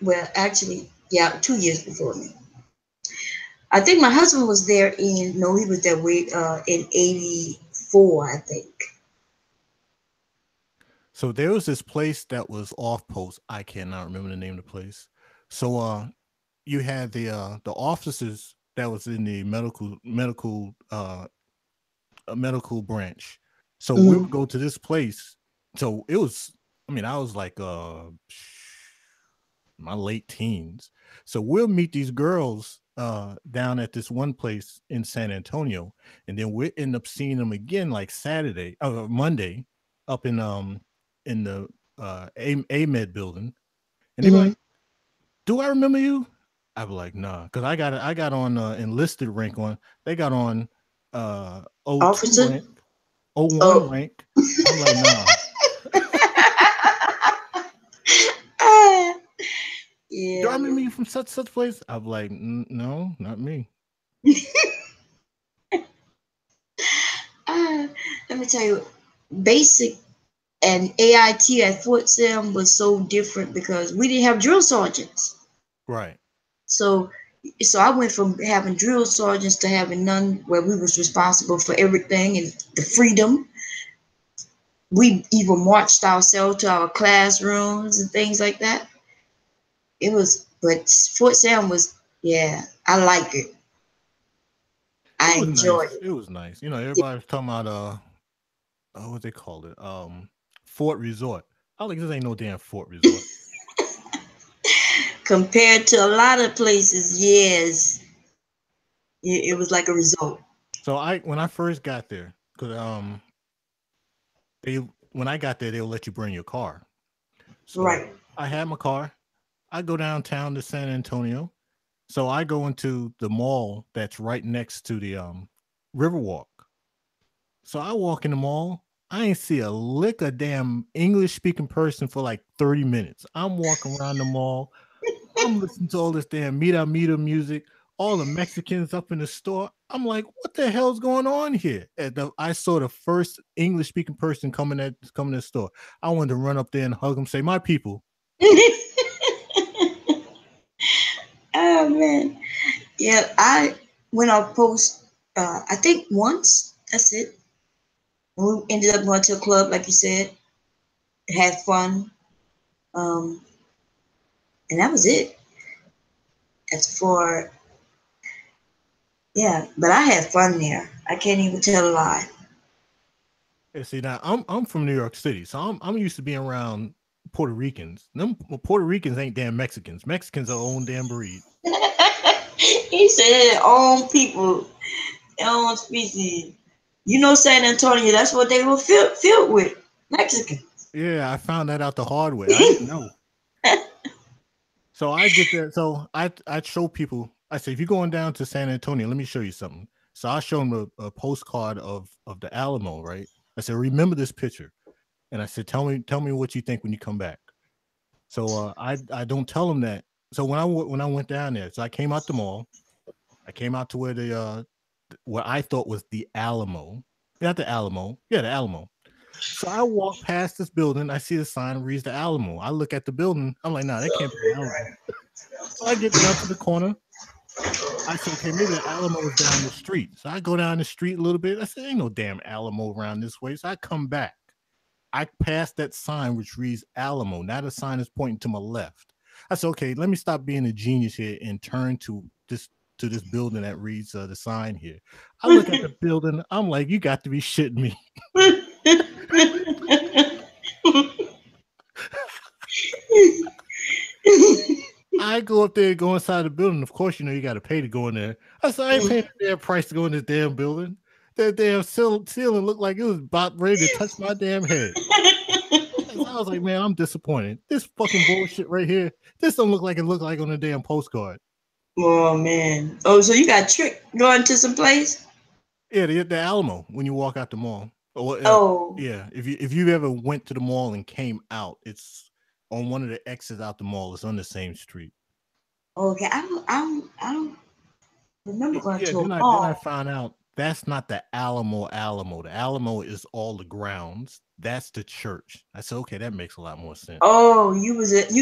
Well, actually, yeah, 2 years before me. I think my husband was there in. No, he was there in '84, I think. So there was this place that was off post. I cannot remember the name of the place. So you had the officers that was in the medical branch. So we would Mhm. go to this place. So it was, I mean, I was like my late teens. So we'll meet these girls down at this one place in San Antonio, and then we end up seeing them again like Saturday or Monday up in the AMED building. And they were Mhm. like, "Do I remember you?" I was like, "Nah," because I got on enlisted rank on. They got on O2 Officer. rank, O1 Oh. rank. I'm like, nah. Ah, Do I yeah. remember you from such place? I'm like, no, not me. Ah, let me tell you, basic and AIT at Fort Sam was so different because we didn't have drill sergeants. Right. So so I went from having drill sergeants to having none where we was responsible for everything and the freedom. We even marched ourselves to our classrooms and things like that. It was, but Fort Sam was, yeah, I liked it. It I was enjoyed nice. It it. was nice. You know, everybody was talking about what they called it, Fort Resort. I was like, this ain't no damn Fort Resort. Compared to a lot of places, yes, it was like a result. So when I first got there, because they when I got there, they'll let you bring your car. So Right. I had my car. I go downtown to San Antonio. So I go into the mall that's right next to the Riverwalk. So I walk in the mall. I ain't see a lick of damn English speaking person for like 30 minutes. I'm walking around the mall. I'm listening to all this damn Mira Mira music, all the Mexicans up in the store. I'm like, what the hell's going on here? I saw the first English speaking person coming to the store. I wanted to run up there and hug them, say, my people. Oh man, yeah. I went off post. I think once. That's it. We ended up going to a club, like you said, had fun, um, and that was it. As for yeah, but I had fun there. I can't even tell a lie. And see now I'm from New York City, so I'm used to being around Puerto Ricans. Them Puerto Ricans ain't damn Mexicans. Mexicans are own damn breed. He said their own people, their own species. You know, San Antonio, that's what they were filled with Mexican. Yeah, I found that out the hard way. I didn't know. So I get there. So I show people. I say, if you're going down to San Antonio, let me show you something. So I show them a postcard of the Alamo, right? I said, remember this picture, and I said, tell me what you think when you come back. So I don't tell them that. So when I went down there, so I came out the mall. I came out to where what I thought was the Alamo, not the Alamo, yeah, the Alamo. So I walk past this building. I see the sign reads the Alamo. I look at the building. I'm like, nah, that can't be the Alamo. So I get down to the corner. I said, okay, maybe the Alamo is down the street. So I go down the street a little bit. I said, ain't no damn Alamo around this way. So I come back. I pass that sign which reads Alamo. Now the sign is pointing to my left. I said, okay, let me stop being a genius here and turn to to this building that reads the sign here. I look at the building. I'm like, you got to be shitting me. I go up there, go inside the building. Of course, you know you got to pay to go in there. I said, I ain't paying the damn price to go in this damn building. That damn ceiling looked like it was about ready to touch my damn head. I was like, man, I'm disappointed. This fucking bullshit right here. This don't look like it looked like on a damn postcard. Oh man. Oh, so you got tricked going to some place? Yeah, the Alamo when you walk out the mall. Oh. Yeah. If you ever went to the mall and came out, it's on one of the exits out the mall. It's on the same street. Okay. I don't remember going to a then mall. I found out that's not the Alamo. The Alamo is all the grounds. That's the church. I said, okay, that makes a lot more sense. Oh, you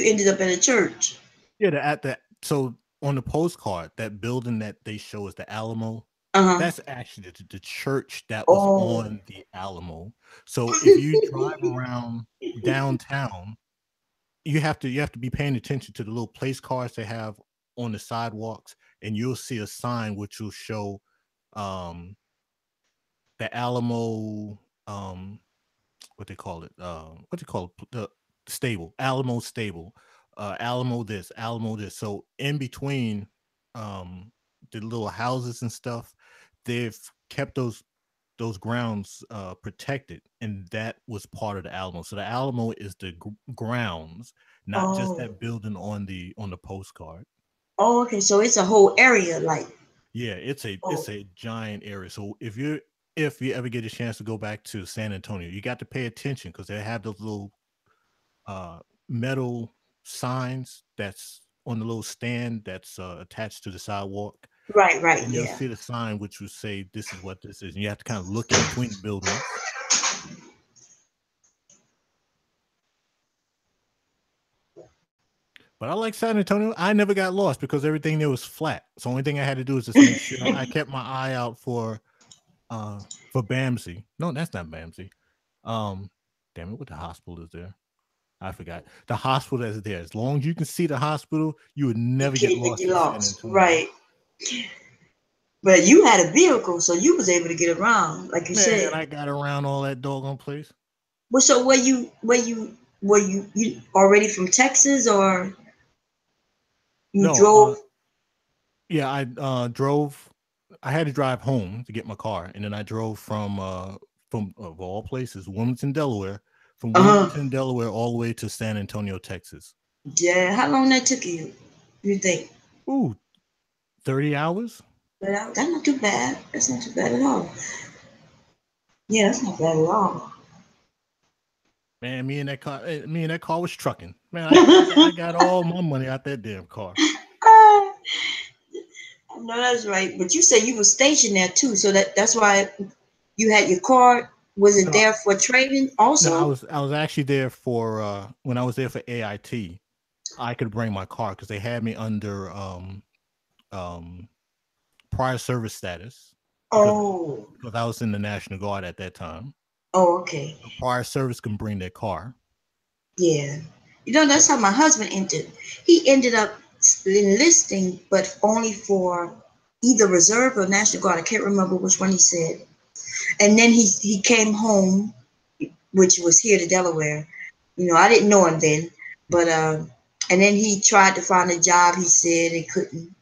ended up at a church. Yeah, so on the postcard, that building that they show is the Alamo. That's actually the church that was on the Alamo. So if you drive around downtown, you have to be paying attention to the little place cards they have on the sidewalks, and you'll see a sign which will show the Alamo, what they call it, the stable, Alamo stable, Alamo this. So in between the little houses and stuff, they've kept those grounds protected, and that was part of the Alamo. So the Alamo is the grounds, not just that building on the postcard. Oh, okay. So it's a whole area, like. Yeah, it's a giant area. So if you ever get a chance to go back to San Antonio, you got to pay attention because they have those little metal signs that's on the little stand that's attached to the sidewalk. Right. And you'll see the sign which will say this is what this is. And you have to kind of look in between the buildings. But I like San Antonio. I never got lost because everything there was flat. So the only thing I had to do is just make sure I kept my eye out for BAMSI. No, that's not BAMSI. Damn it, what the hospital is there? I forgot. The hospital that's there. As long as you can see the hospital, you would never get lost. Right. But you had a vehicle, so you was able to get around, like you said. I got around all that doggone place. Well, so were you already from Texas, or you drove? Yeah, I drove. I had to drive home to get my car, and then I drove from of all places, Wilmington, Delaware. From Wilmington, Delaware, all the way to San Antonio, Texas. Yeah, how long that took you? You think? 30 hours. But that's not too bad. That's not too bad at all. Yeah, that's not bad at all. Man, me and that car was trucking. Man, I got all my money out that damn car. No, that's right. But you said you were stationed there too, so that's why you had your car. Was it there for training also? No, I was actually there for when I was there for AIT. I could bring my car because they had me under prior service status. Because I was in the National Guard at that time. Oh, okay. So prior service can bring their car. Yeah. You know, that's how my husband entered. He ended up enlisting, but only for either reserve or National Guard. I can't remember which one he said. And then he came home, which was here to Delaware. You know, I didn't know him then, but and then he tried to find a job. He said he couldn't,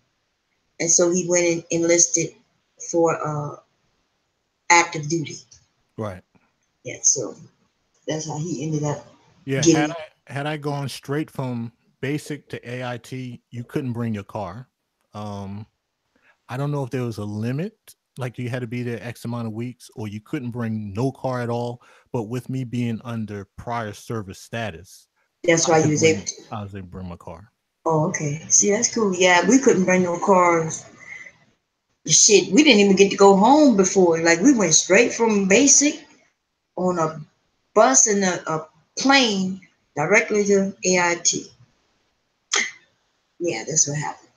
and so he went and enlisted for active duty. Right. Yeah. So that's how he ended up. Yeah. Had I gone straight from basic to AIT, you couldn't bring your car. I don't know if there was a limit. Like you had to be there X amount of weeks, or you couldn't bring no car at all. But with me being under prior service status, that's why you was able to. I was able to bring my car. Oh, okay. See, that's cool. Yeah, we couldn't bring no cars. Shit, we didn't even get to go home before. Like we went straight from basic on a bus and a plane directly to AIT. Yeah, that's what happened.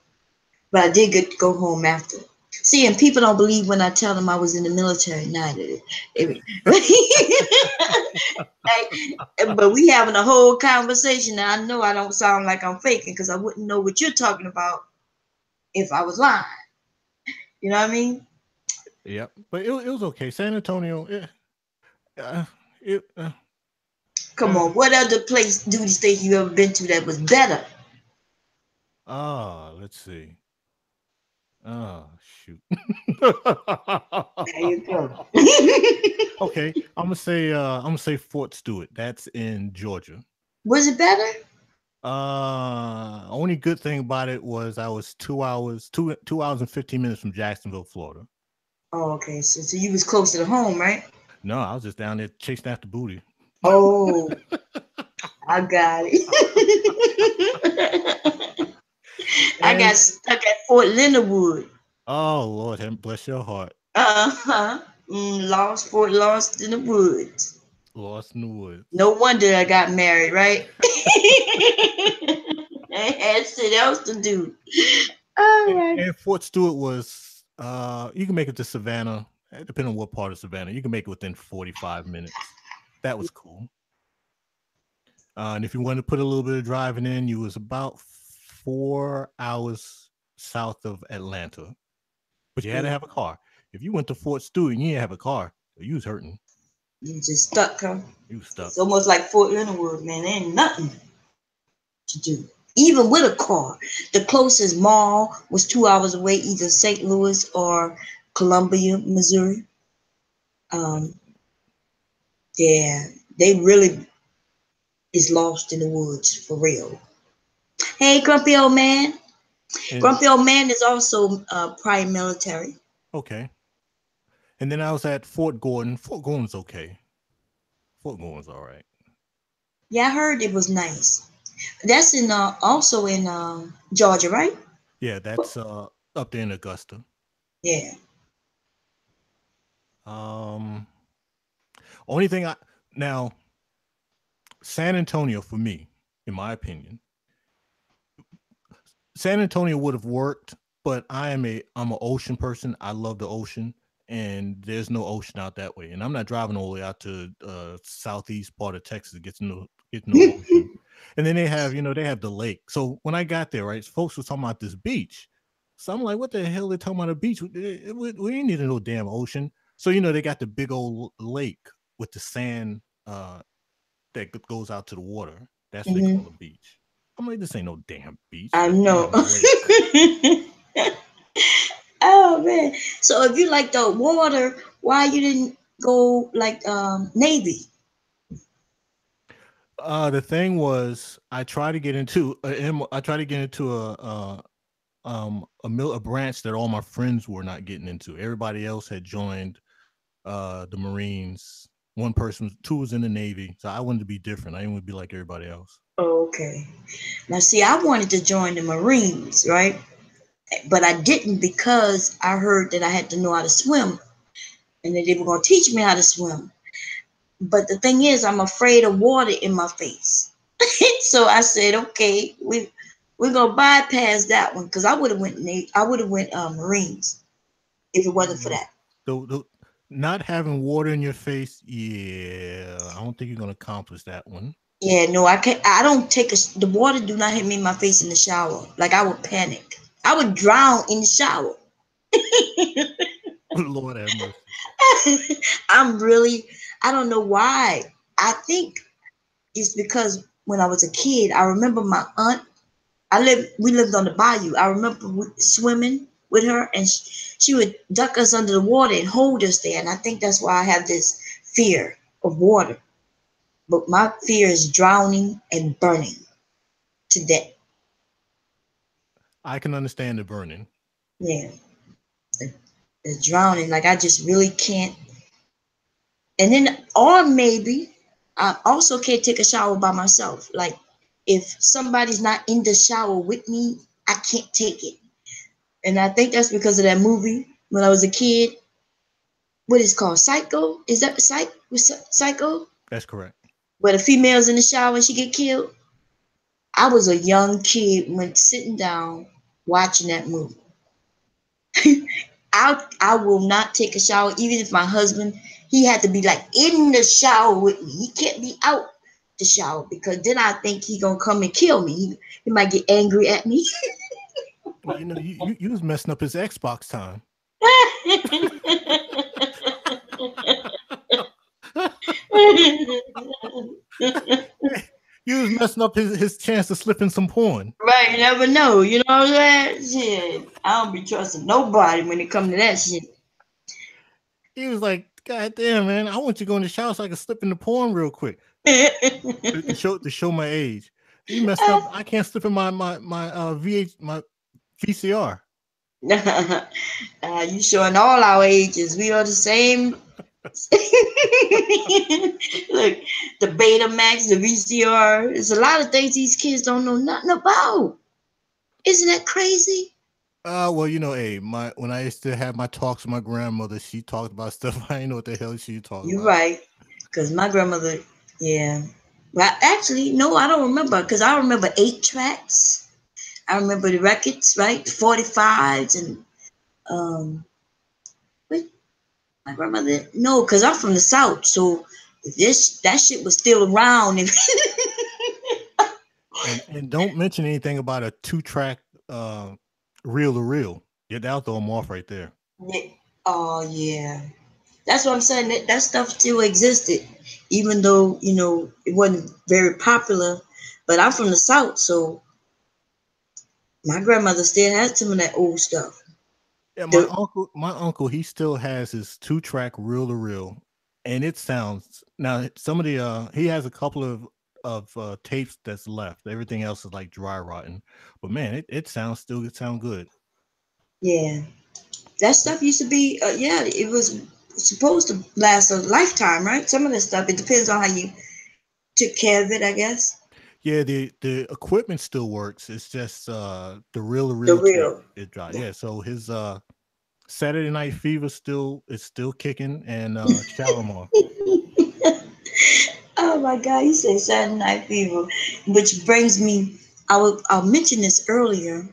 But I did get to go home after. See, and people don't believe when I tell them I was in the military. But we having a whole conversation. Now I know I don't sound like I'm faking because I wouldn't know what you're talking about if I was lying. You know what I mean? Yep. But it was okay. San Antonio, it Come on, what other place, duty station you ever been to that was better? let's see. Oh shoot. There you go. Okay, I'm gonna say Fort Stewart. That's in Georgia. Was it better? Only good thing about it was I was 2 hours and 15 minutes from Jacksonville, Florida. Oh, okay. So you was closer to home, right? No, I was just down there chasing after booty. Oh, I got it. I got And stuck at Fort Leonard Wood. oh Lord, bless your heart. Uh-huh. Lost in the woods. Lost in the woods. No wonder I got married, right? I had shit else to do. All right. And Fort Stewart was you can make it to Savannah, depending on what part of Savannah. You can make it within 45 minutes. That was cool. And if you wanted to put a little bit of driving in, you was about 4 hours south of Atlanta. But you had to have a car. If you went to Fort Stewart and you didn't have a car, you was hurting. You just stuck, huh? You was stuck. It's almost like Fort Leonard Wood, man. There ain't nothing to do. Even with a car. The closest mall was 2 hours away, either St. Louis or Columbia, Missouri. Yeah, they really is lost in the woods for real. Hey, grumpy old man. Grumpy old man is also prime military. Okay. And then I was at Fort Gordon. Fort Gordon's okay. Fort Gordon's all right. Yeah, I heard it was nice. That's in also in Georgia, right? Yeah, that's up there in Augusta. Yeah. Only thing now San Antonio for me, in my opinion, San Antonio would have worked, but I'm an ocean person. I love the ocean, and there's no ocean out that way. And I'm not driving all the way out to southeast part of Texas to get no ocean. And then they have the lake. So when I got there, right, folks were talking about this beach. So I'm like, what the hell are they talking about a beach? We ain't need no damn ocean. So they got the big old lake with the sand that goes out to the water. That's what they call a beach. I'm like, this ain't no damn beach. I know. Oh man. So if you like the water, why you didn't go like Navy? The thing was, I tried to get into a branch that all my friends were not getting into. Everybody else had joined the Marines. Two was in the Navy, so I wanted to be different. I didn't want to be like everybody else. Okay. Now see, I wanted to join the Marines, right? But I didn't because I heard that I had to know how to swim and that they were going to teach me how to swim. But the thing is, I'm afraid of water in my face. So I said, okay, we're going to bypass that one because I would have went Marines if it wasn't for that. The not having water in your face, yeah, I don't think you're going to accomplish that one. Yeah, no, I can't. I don't the water do not hit me in my face in the shower. Like I would panic. I would drown in the shower. Lord have mercy. I don't know why. I think it's because when I was a kid, I remember my aunt, we lived on the bayou. I remember swimming with her and she would duck us under the water and hold us there. And I think that's why I have this fear of water. But my fear is drowning and burning to death. I can understand the burning. Yeah. The drowning, like I just really can't. And then, or maybe I also can't take a shower by myself. Like if somebody's not in the shower with me, I can't take it. And I think that's because of that movie when I was a kid. What is it called? Psycho? Is that Psycho? That's correct. Where the female's in the shower and she get killed. I was a young kid when sitting down watching that movie. I will not take a shower, even if my husband, he had to be like in the shower with me. He can't be out the shower because then I think he gonna come and kill me. He might get angry at me. Well, you was messing up his Xbox time. You was messing up his chance to slip in some porn. Right, you never know. You know what I'm saying? Shit. I don't be trusting nobody when it comes to that shit. He was like, God damn, man, I want you to go in the shower so I can slip in the porn real quick. to show my age. You messed up. I can't slip in my VCR. You showing all our ages. We are the same. Look, the Betamax, the VCR. There's a lot of things these kids don't know nothing about. Isn't that crazy? Well, you know, hey, when I used to have my talks with my grandmother, she talked about stuff I didn't know what the hell she talked about. You're right, because my grandmother, yeah. Well, actually, no, I don't remember, because I remember 8 tracks. I remember the records, right? 45s and wait, my grandmother. No, because I'm from the South, so that shit was still around. And don't mention anything about a 2-track reel to reel. Yeah, that'll throw them off right there. Yeah. Oh yeah, that's what I'm saying. That stuff still existed, even though it wasn't very popular. But I'm from the South, so my grandmother still has some of that old stuff. Yeah, my uncle, he still has his 2-track reel to reel, and it sounds now. Some of the he has a couple of tapes that's left. Everything else is like dry rotten, but man, it sounds good. Yeah, that stuff used to be. Yeah, it was supposed to last a lifetime, right? Some of the stuff, it depends on how you took care of it, I guess. Yeah, the equipment still works. It's just the reel to The reel real. it dry. Yeah, so his Saturday Night Fever is still kicking, and Shalimar. Oh my God, you said Saturday Night Fever, which brings me. I'll mention this earlier.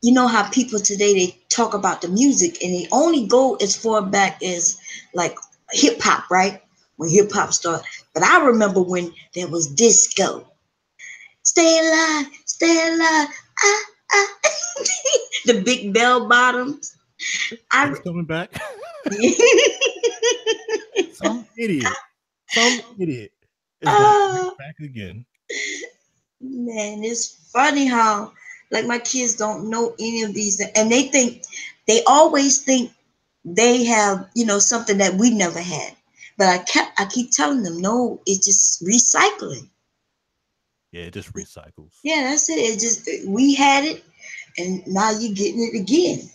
You know how people today, they talk about the music and they only go as far back as like hip hop, right? When hip hop started. But I remember when there was disco. Stay alive, stay alive. Ah, ah. The big bell bottoms. It's coming back. Some idiot is going back again. Man, it's funny how like my kids don't know any of these, and they always think they have something that we never had. But I keep telling them, no, it's just recycling. Yeah, it just recycles. Yeah, that's it. It just, we had it, and now you're getting it again.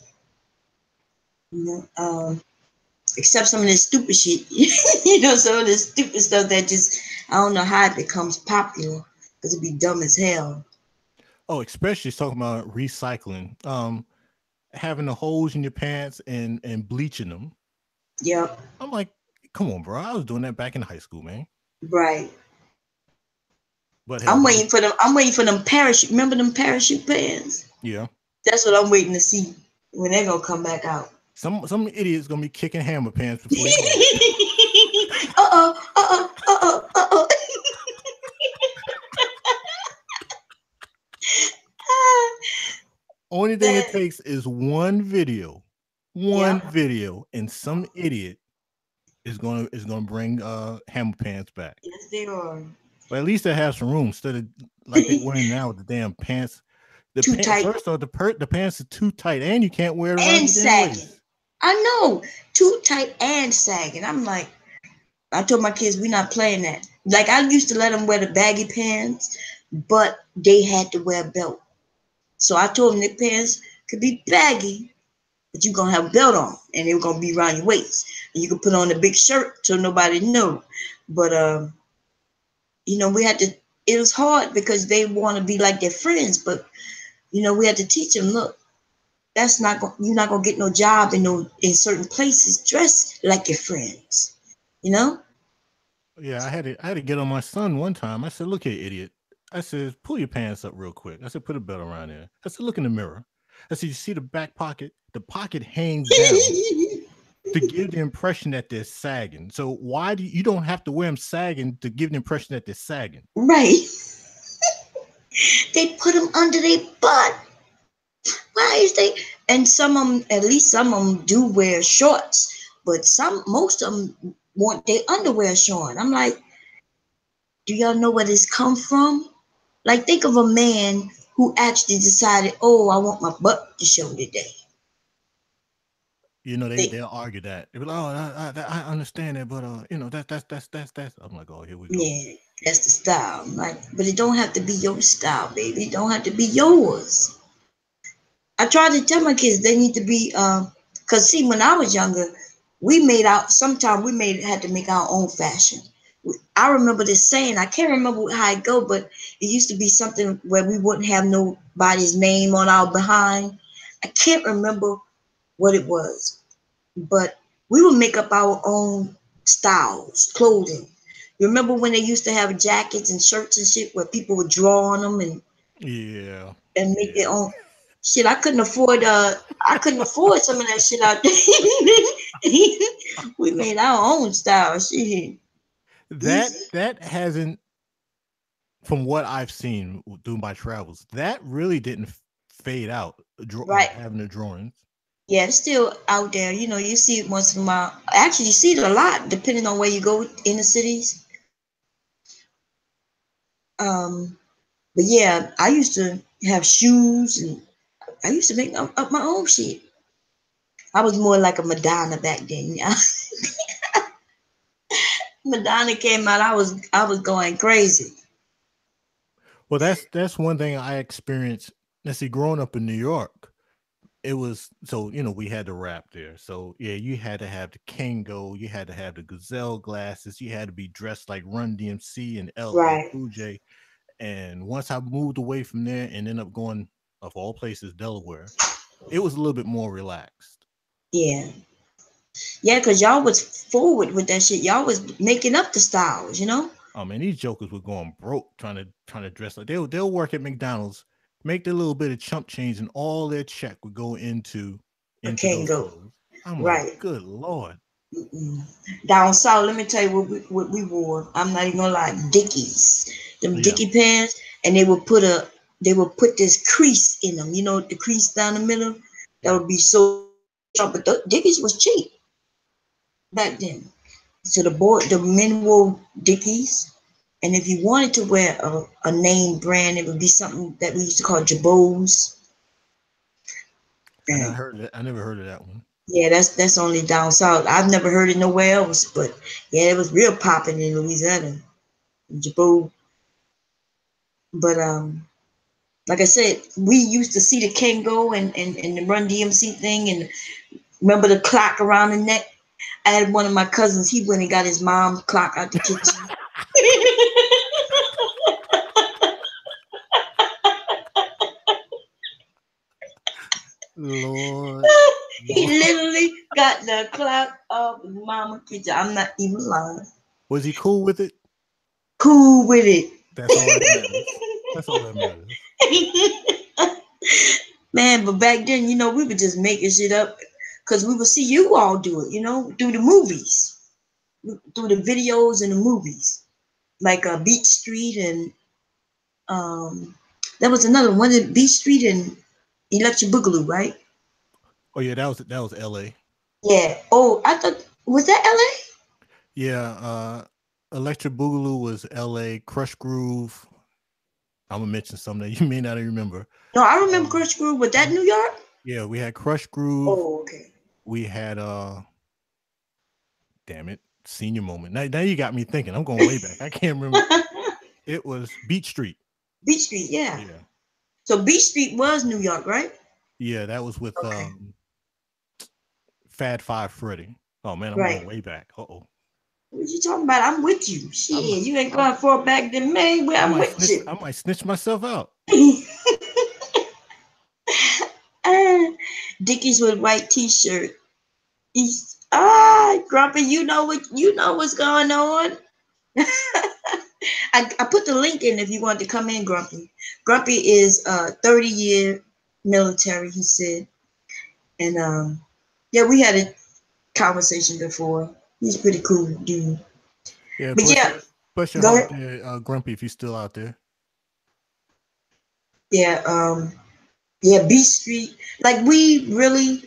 Except some of this stupid shit. Some of this stupid stuff that just, I don't know how it becomes popular, because it'd be dumb as hell. Oh, especially talking about recycling. Having the holes in your pants and bleaching them. Yep. I'm like, come on, bro. I was doing that back in high school, man. Right. But I'm waiting for them. I'm waiting for them parachute. Remember them parachute pants? Yeah. That's what I'm waiting to see when they're gonna come back out. Some idiot's gonna be kicking hammer pants before. Only thing it takes is one video, and some idiot is gonna bring hammer pants back. Yes, they are. But at least they have some room instead of like they're wearing now with the damn pants. Too tight. First off, the pants are too tight, and you can't wear it around and sagging. I know, too tight and sagging. I'm like, I told my kids, we're not playing that. Like, I used to let them wear the baggy pants, but they had to wear a belt. So I told them the pants could be baggy, but you're going to have a belt on, and they were going to be around your waist. And you could put on a big shirt so nobody knew. But, we had to, it was hard because they want to be like their friends, but, we had to teach them, look, that's not you're not gonna get no job in certain places dressed like your friends, Yeah, I had to get on my son one time. I said, "Look here, idiot." I said, "Pull your pants up real quick." I said, "Put a belt around there." I said, "Look in the mirror." I said, "You see the back pocket? The pocket hangs down to give the impression that they're sagging. So why do you don't have to wear them sagging to give the impression that they're sagging?" Right. They put them under their butt. Why is they? And some of them, at least some of them, do wear shorts, but most of them want their underwear showing. I'm like, do y'all know where this come from? Like, think of a man who actually decided, oh, I want my butt to show today. You know, they'll argue that. They be like, oh, I understand it, but you know, that's. I'm like, oh, here we go. Yeah, that's the style. Like, but it don't have to be your style, baby. It don't have to be yours. I try to tell my kids they need to be cause see, when I was younger, we made out sometimes we made had to make our own fashion. I remember this saying, I can't remember how it go, but it used to be something where we wouldn't have nobody's name on our behind. I can't remember what it was, but we would make up our own styles, clothing. You remember when they used to have jackets and shirts and shit where people would draw on them Yeah. and make their own shit. I couldn't afford some of that shit out there. We made our own style shit. That hasn't, from what I've seen through my travels, that really didn't fade out. Right. Having the drawings. Yeah, it's still out there. You know, you see it once in a while. Actually, you see it a lot depending on where you go in the cities. But yeah, I used to have shoes and I used to make up my own shit. I was more like a Madonna back then. Yeah. Madonna came out, I was going crazy. Well, that's one thing I experienced. Let's see, growing up in New York, it was so we had the rap there. So yeah, you had to have the Kango, you had to have the Gazelle glasses, you had to be dressed like Run DMC and LL Right. Cool J. And once I moved away from there and ended up going, of all places, Delaware, it was a little bit more relaxed. Yeah. Yeah, because y'all was forward with that shit. Y'all was making up the styles, you know? Oh man, these jokers were going broke trying to dress like they'll work at McDonald's, make their little bit of chump change, and all their check would go into those Kango. clothes. I'm Right. like, good Lord. Mm-mm. Down south, let me tell you what we wore. I'm not even gonna lie, Dickies, them Dickie pants, and they would put this crease in them. You know, the crease down the middle. That would be so sharp. But Dickies was cheap back then. So the men wore Dickies, and if you wanted to wear a name brand, it would be something that we used to call Jabos. And I never heard of that one. Yeah, that's only down south. I've never heard it nowhere else, but yeah, it was real popping in Louisiana, Jabot. But like I said, we used to see the Kango and the Run DMC thing, and remember the clock around the neck. I had one of my cousins. He went and got his mom's clock out the kitchen. Lord. He literally got the clock off his mama's kitchen. I'm not even lying. Was he cool with it? Cool with it. That's all that matters. That's all that matters. Man, but back then, we were just making shit up because we would see you all do it, through the movies, through the videos and the movies, like Beach Street and that was another one. Beach Street and Electric Boogaloo, right? Oh yeah, that was L.A. Yeah. Oh, I thought was that L.A. Yeah. Electric Boogaloo was L.A. Crush Groove. I'm gonna mention something that you may not remember. No, I remember Crush Groove. Was that New York? Yeah, we had Crush Groove. Oh, okay. We had damn it, Senior Moment. Now you got me thinking. I'm going way back. I can't remember. It was Beach Street. Beach Street, yeah. So Beach Street was New York, right? Yeah, that was with Fad Five Freddy. Oh man, I'm going way back. Uh-oh. What you talking about? I'm with you. Shit, you ain't going far back than me. I'm with you. I might snitch myself out. Dickies with white t-shirt. Grumpy, you know what's going on. I put the link in if you want to come in, Grumpy. Grumpy is 30-year military, he said. And yeah, we had a conversation before. He's a pretty cool dude. Yeah, but bless your heart there, Grumpy, if you're still out there. Yeah, Yeah, Beat Street. Like we really,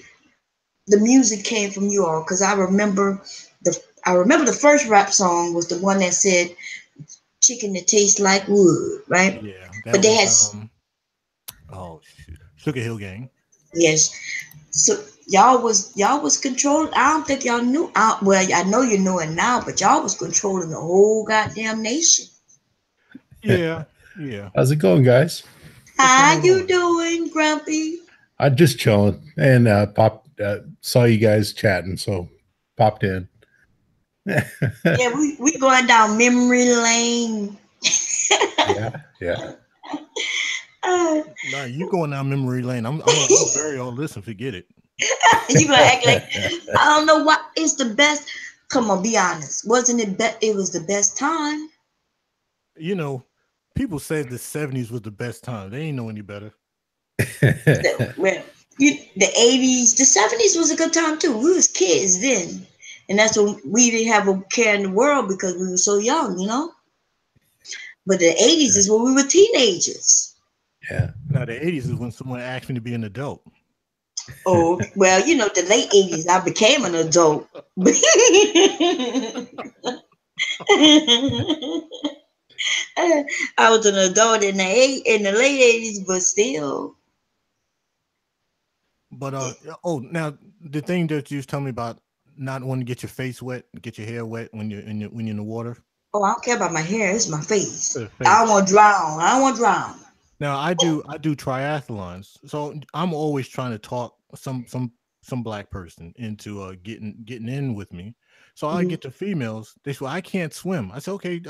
the music came from you all because I remember the first rap song was the one that said chicken that tastes like wood, right? Yeah, that But they was had oh shoot, Sugar Hill Gang. yes. So y'all was controlling. I don't think y'all knew. Well, I know you know it now, but y'all was controlling the whole goddamn nation. Yeah, yeah. How's it going, guys? How you doing, Grumpy? I'm just chilling and saw you guys chatting, so popped in. Yeah, we going down memory lane. Yeah. Nah, you going down memory lane. I'm gonna bury all this and forget it. You gonna act like I don't know what is the best. Come on, be honest. Wasn't it? It was the best time. You know, people said the 70s was the best time. They ain't know any better. Well, the 80s, the 70s was a good time too. We was kids then, and that's when we didn't have a care in the world because we were so young, you know. But the 80s is when we were teenagers. Yeah. Now the 80s is when someone asked me to be an adult. Oh, well, you know, the late 80s, I became an adult. I was an adult in the late 80s, but still. But now the thing that you was telling me about not wanting to get your face wet, get your hair wet when you're in the water. Oh, I don't care about my hair. It's my face. Face. I don't want to drown. I don't want to drown. Now I do triathlons, so I'm always trying to talk some black person into getting in with me. So I get to females. They say, well, I can't swim. I say, okay,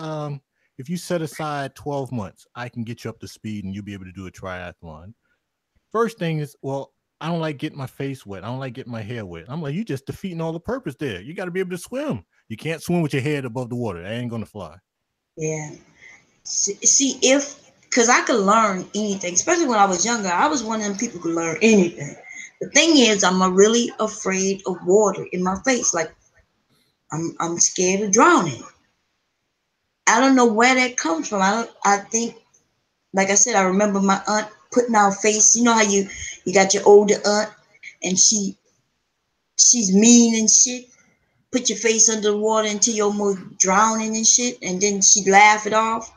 if you set aside 12 months, I can get you up to speed and you'll be able to do a triathlon. First thing is, well, I don't like getting my face wet. I don't like getting my hair wet. I'm like, you just defeating all the purpose there. You got to be able to swim. You can't swim with your head above the water. That ain't gonna fly. Yeah. See, because I could learn anything, especially when I was younger. I was one of them people who could learn anything. The thing is, I'm really afraid of water in my face. Like, I'm scared of drowning. I don't know where that comes from. I think, like I said, I remember my aunt putting our face. You know how you got your older aunt and she's mean and shit. Put your face under the water until you're almost drowning and shit, and then she'd laugh it off.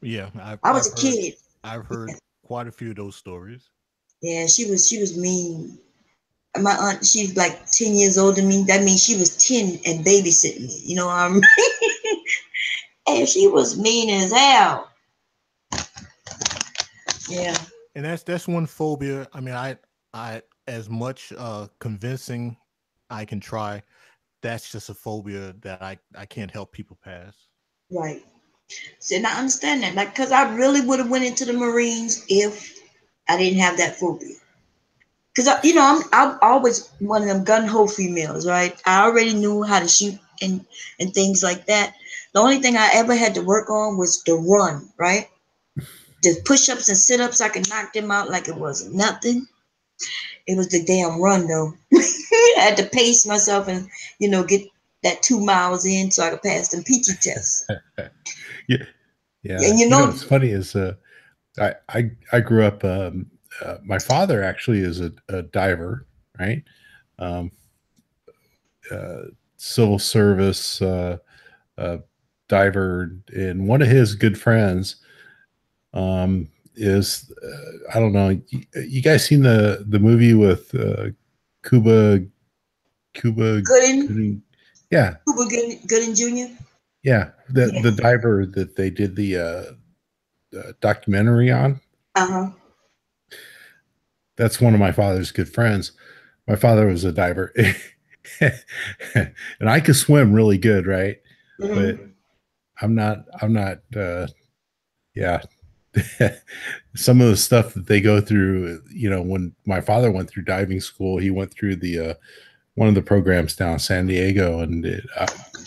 Yeah, I was a kid. I've heard quite a few of those stories. Yeah, she was mean. My aunt, she's like 10 years older than me. That means she was 10 and babysitting me. You know what I mean? And she was mean as hell. Yeah. And that's one phobia. I mean, I as much convincing I can try, that's just a phobia that I can't help people pass. Right. So and I understand that. Like, because I really would have went into the Marines if I didn't have that phobia. Because, I'm always one of them gun-ho females, right? I already knew how to shoot and things like that. The only thing I ever had to work on was the run, right? The push-ups and sit-ups, I could knock them out like it wasn't nothing. It was the damn run, though. I had to pace myself and, get that 2 miles in so I could pass them PT tests. Yeah. And what's funny is I grew up, my father actually is a diver, right? Civil service diver, and one of his good friends is I don't know. You guys seen the movie with Cuba Gooding? Yeah. Cuba Gooding Jr.? Yeah. The diver that they did the documentary on. Uh-huh. That's one of my father's good friends. My father was a diver. And I could swim really good, right? Mm-hmm. But I'm not yeah. Some of the stuff that they go through, when my father went through diving school, he went through the one of the programs down in San Diego, and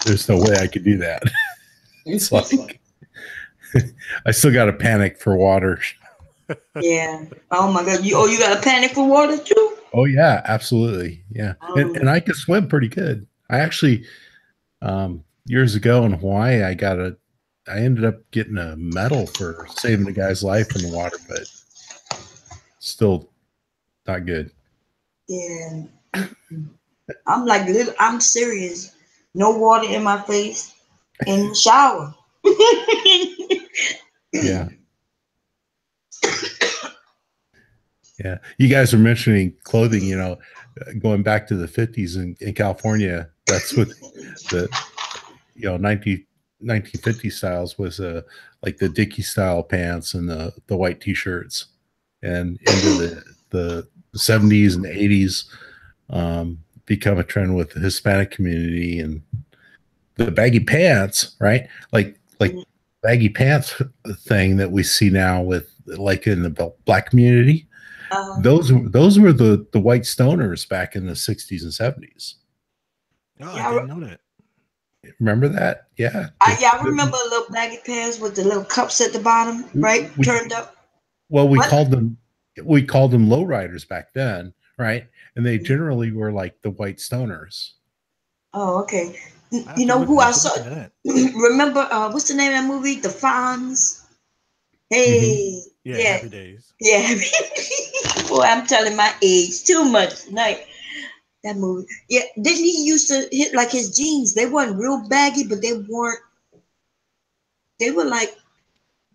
there's no way I could do that. It's like I still got to panic for water. Yeah. Oh my God. You got a panic for water too? Oh yeah, absolutely. Yeah. And I could swim pretty good. I actually years ago in Hawaii, I ended up getting a medal for saving a guy's life in the water, but still not good. Yeah. I'm like, I'm serious. No water in my face in the shower. Yeah. Yeah. You guys are mentioning clothing, going back to the 50s in California. That's what the 1950 styles was, like the Dickie style pants and the white t-shirts, and into the 70s and 80s become a trend with the Hispanic community, and the baggy pants, right? Like baggy pants thing that we see now with, like, in the Black community. Those were the white stoners back in the 60s and 70s. Oh, I didn't know that. Remember that? Yeah. I remember little baggy pants with the little cups at the bottom, right? Turned up. Well, we called them lowriders back then, right? And they generally were like the white stoners. Oh, okay. You know who I saw? Remember, what's the name of that movie? The Fonz. Hey, yeah, Happy Days. Yeah, boy, I'm telling my age too much tonight. That movie. Yeah, didn't he used to hit like his jeans? They weren't real baggy, but they weren't. They were like.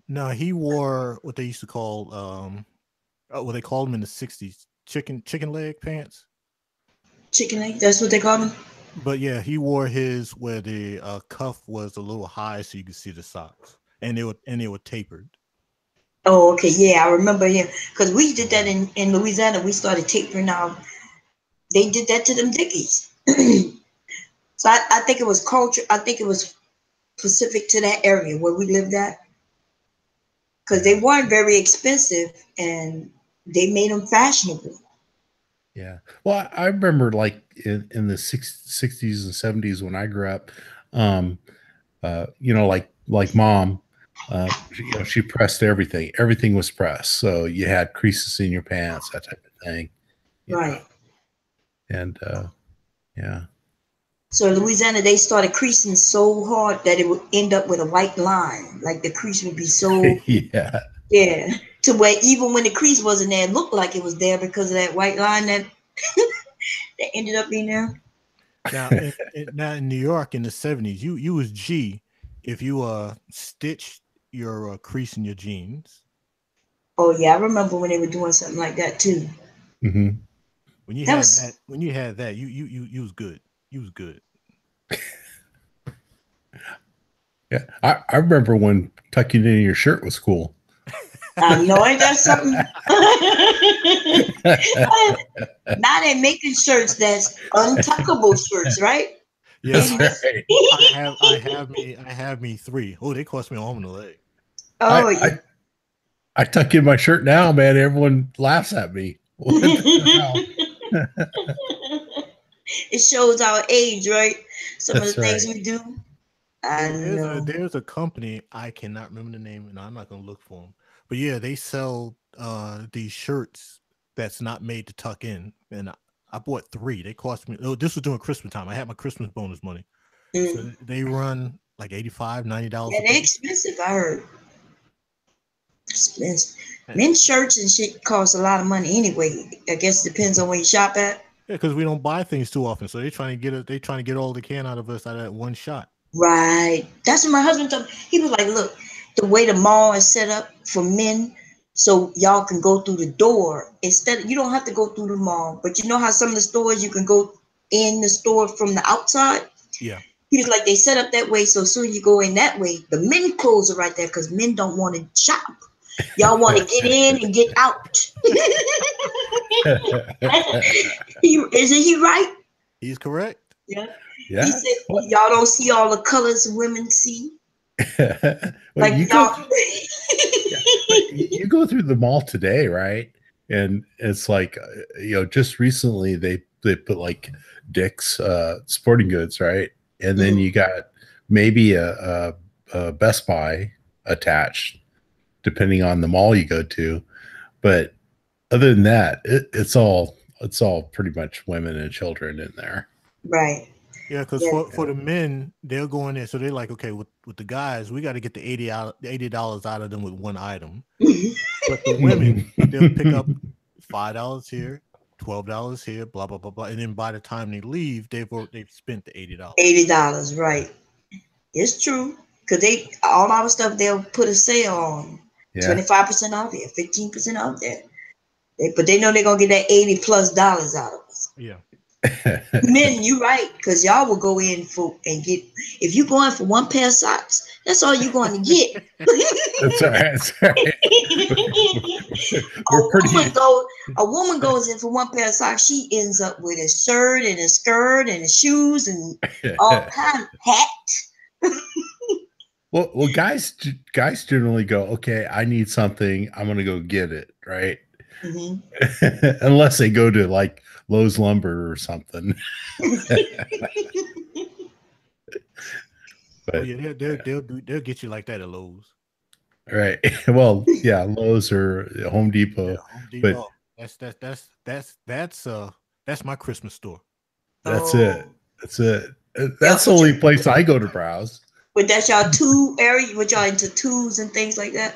No, he wore what they used to call, what they called them in the '60s, chicken leg pants. Chicken leg. That's what they called them. But yeah, he wore his where the cuff was a little high, so you could see the socks, and they were tapered. Oh, okay. Yeah, I remember him because we did that in Louisiana. We started tapering out. They did that to them Dickies. So I think it was culture. I think it was specific to that area where we lived at, because they weren't very expensive and they made them fashionable. Yeah. Well, I remember like in the 60s and 70s when I grew up, like mom, she pressed everything. Everything was pressed. So you had creases in your pants, that type of thing. Right. And yeah. So in Louisiana, they started creasing so hard that it would end up with a white line. Like the crease would be so yeah, to where even when the crease wasn't there, it looked like it was there because of that white line that that ended up being there. Now in New York in the '70s, you was G if you stitched your crease in your jeans. Oh yeah, I remember when they were doing something like that too. Mm-hmm. When you had that, you was good. You was good. Yeah, I remember when tucking in your shirt was cool. I know, ain't that something? Now they're making shirts that's untuckable shirts, right? Yes, right. I have me 3. Oh, they cost me an arm and a leg. Oh, yeah. I tuck in my shirt now, man. Everyone laughs at me. What the hell? It shows our age, right? Some of the things we do. There's a company, I cannot remember the name, and I'm not going to look for them. But yeah, they sell these shirts that's not made to tuck in, and I bought 3. They cost me. Oh, this was during Christmas time. I had my Christmas bonus money. So they run like $85, $90. Yeah, they're expensive. I heard. Expensive. Men's shirts and shit cost a lot of money anyway. I guess it depends on where you shop at. Yeah, because we don't buy things too often, so they're trying to get all they can out of us out of that one shot. Right. That's what my husband told me. He was like, look, the way the mall is set up for men, so y'all can go through the door. Instead, you don't have to go through the mall, but you know how some of the stores you can go in the store from the outside? Yeah. He was like, they set up that way, so soon you go in that way. The men clothes are right there because men don't want to shop. Y'all want to get in and get out. Isn't he right? He's correct. Yeah. Yeah. He said, y'all don't see all the colors women see. Well, like you go through the mall today, right? And it's like, just recently they put like Dick's Sporting Goods, right? And then you got maybe a Best Buy attached, depending on the mall you go to. But other than that, it's all pretty much women and children in there. Right. Yeah, because for the men, they'll go in there. So they're like, okay, with the guys, we got to get the $80 out of them with one item. But the women, they'll pick up $5 here, $12 here, blah blah blah blah, and then by the time they leave, they've spent the $80. $80, right? It's true, because they all our stuff they'll put a sale on, 25% off there, 15% off there. But they know they're gonna get that $80+ out of us. Yeah. Men, you right, because y'all will go in for and get. If you going for one pair of socks, that's all you're going to get. That's all right. That's all right. A woman goes in for one pair of socks. She ends up with a shirt and a skirt and shoes and all kind of hat. Well, guys generally go, okay, I need something, I'm gonna go get it, right? Mm-hmm. Unless they go to like Lowe's Lumber or something. But yeah, they'll get you like that at Lowe's. Right. Well, yeah, Lowe's or Home Depot. Yeah, Home Depot. But that's my Christmas store. That's it. That's the only place I go to browse. But that's y'all two area, with y'all into tools and things like that.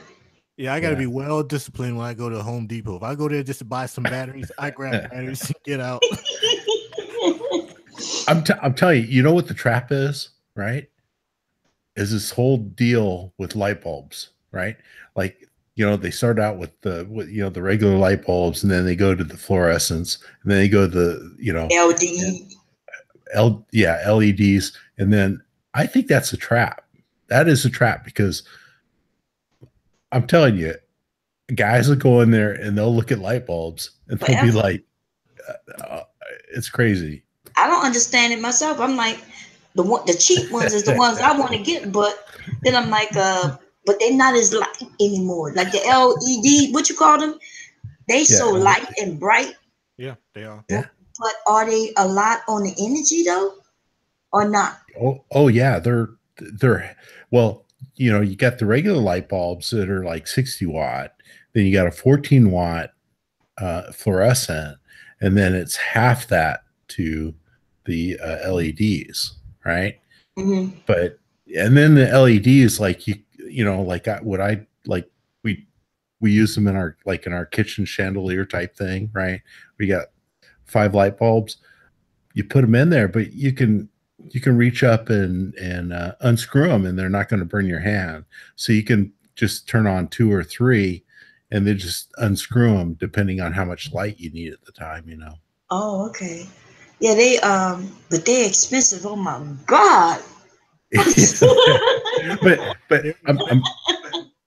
Yeah, I got to be well disciplined when I go to Home Depot. If I go there just to buy some batteries, I grab batteries and get out. I'm telling you, you know what the trap is, right? Is this whole deal with light bulbs, right? Like, they start out with the regular light bulbs, and then they go to the fluorescents, and then they go to the LEDs, and then I think that's a trap. That is a trap, because I'm telling you, guys will go in there and they'll look at light bulbs and they'll be like, it's crazy. I don't understand it myself. I'm like, the cheap ones is the ones I want to get, but then I'm like, but they're not as light anymore. Like the LED, what you call them? They so light and bright. Yeah, they are. Yeah. But are they a lot on the energy though, or not? Oh yeah, they're well. You got the regular light bulbs that are like 60 watt. Then you got a 14 watt fluorescent, and then it's half that to the LEDs, right? Mm-hmm. And then the LEDs, like we use them in our kitchen chandelier type thing, right? We got 5 light bulbs. You put them in there, but you can reach up and unscrew them, and they're not going to burn your hand. So you can just turn on 2 or 3 and then just unscrew them depending on how much light you need at the time, Oh, okay. Yeah, but they're expensive. Oh my God. but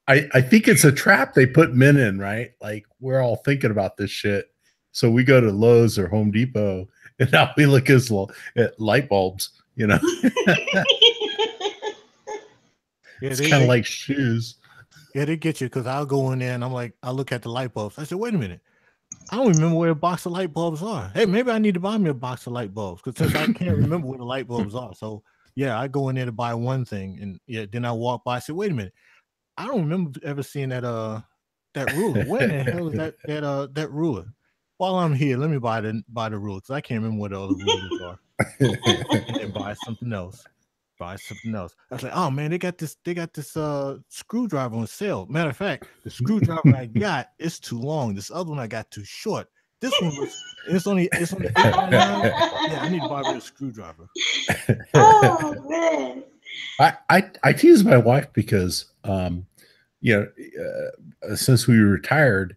I think it's a trap they put men in, right? Like, we're all thinking about this shit. So we go to Lowe's or Home Depot, and now we look at light bulbs, Yeah, it's kind of like shoes. Yeah, they get you, because I'll go in there and I'm like, I look at the light bulbs. I said, wait a minute. I don't remember where a box of light bulbs are. Hey, maybe I need to buy me a box of light bulbs, because since I can't remember where the light bulbs are. So yeah, I go in there to buy one thing, and then I walk by. I said, wait a minute. I don't remember ever seeing that ruler. Where in the hell is that ruler? While I'm here, let me buy the ruler, because I can't remember what the other rulers are. And buy something else. I was like, oh man, they got this screwdriver on sale. Matter of fact, the screwdriver I got is too long. This other one I got too short. This one it's only $8.99. Yeah, I need to buy a screwdriver. Oh man. I tease my wife because since we retired,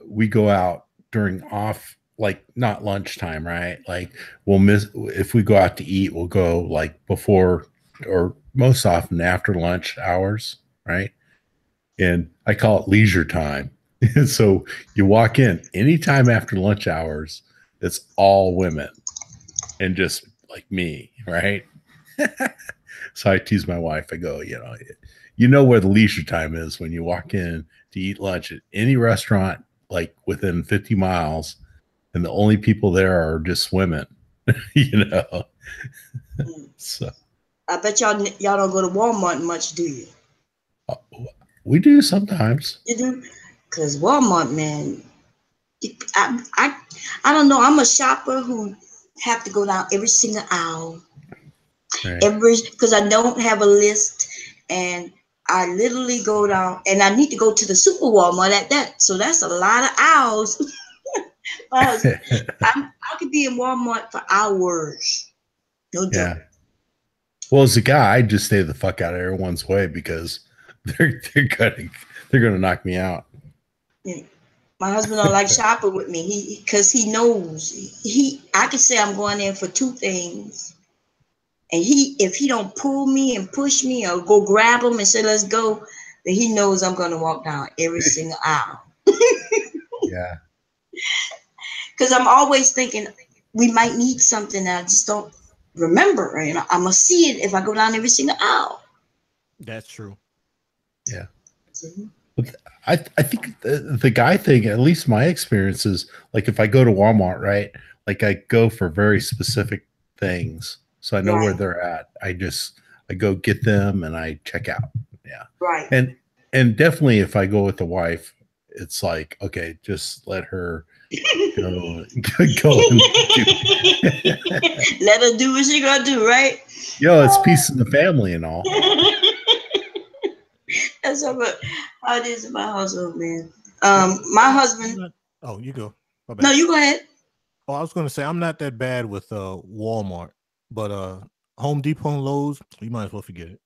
we go out during off, like not lunchtime, right? Like we'll miss, if we go out to eat, we'll go like before or most often after lunch hours, right? And I call it leisure time. And so you walk in anytime after lunch hours, it's all women and just like me, right? So I tease my wife. I go, you know where the leisure time is when you walk in to eat lunch at any restaurant, like within 50 miles, and the only people there are just women, So I bet y'all don't go to Walmart much, do you? We do sometimes. You do? Because Walmart, man, I don't know. I'm a shopper who have to go down every single aisle. Right. Because I don't have a list, and I literally go down, and I need to go to the super Walmart at that. So that's a lot of aisles. My husband, I could be in Walmart for hours. No joke. Yeah. Well, as a guy, I just stay the fuck out of everyone's way because they're gonna knock me out. Yeah. My husband don't like shopping with me. Because he knows I could say I'm going in for 2 things, and if he don't pull me and push me or go grab him and say let's go, then he knows I'm going to walk down every single aisle. Yeah. Because I'm always thinking we might need something that I just don't remember. And I'm gonna see it if I go down every single aisle. That's true. Yeah. But I think the guy thing, at least my experience is like if I go to Walmart, right? Like I go for very specific things, so I know where they're at. I go get them and I check out. Yeah. Right. And definitely if I go with the wife, it's like, okay, just let her go and do. Let her do what she gonna do, right? Yo, it's peace in the family and all. That's how it is in my household, man. My husband. Oh, you go. No, you go ahead. Oh, I was gonna say I'm not that bad with Walmart, but Home Depot and Lowe's, you might as well forget it.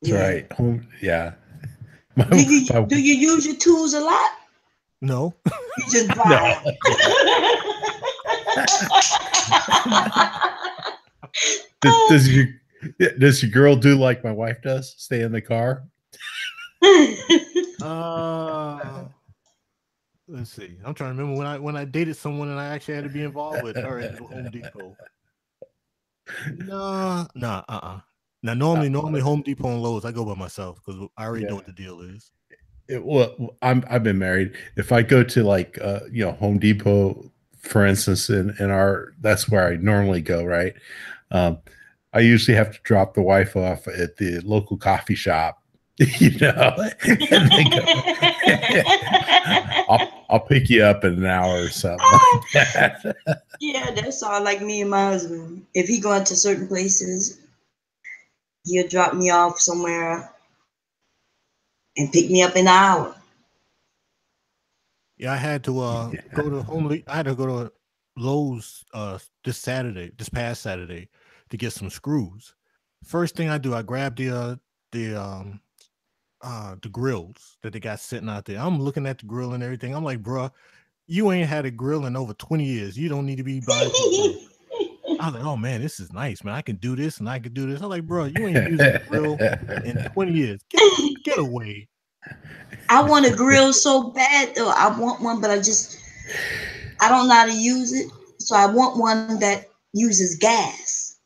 That's right. Yeah. Do you use your tools a lot? No. You just buy them. Does your girl do like my wife does? Stay in the car? Let's see. I'm trying to remember when I dated someone and I actually had to be involved with her at Home Depot. Nah. Now normally Home Depot and Lowe's I go by myself because I already know what the deal is. Well, I've been married. If I go to like Home Depot, for instance, in our that's where I normally go, right? I usually have to drop the wife off at the local coffee shop, and they go, I'll pick you up in an hour or something like that. Yeah, that's all like me and my husband. If he going to certain places, he'll drop me off somewhere and pick me up in an hour. Yeah, I had to go to Lowe's this past Saturday to get some screws. First thing I do, I grab the grills that they got sitting out there. I'm looking at the grill and everything. I'm like, bruh, you ain't had a grill in over 20 years. You don't need to be buying. I was like, oh man, this is nice, man. I can do this and I can do this. I'm like, bro, you ain't used a grill in 20 years. Get away. I want a grill so bad though. I want one, but I don't know how to use it. So I want one that uses gas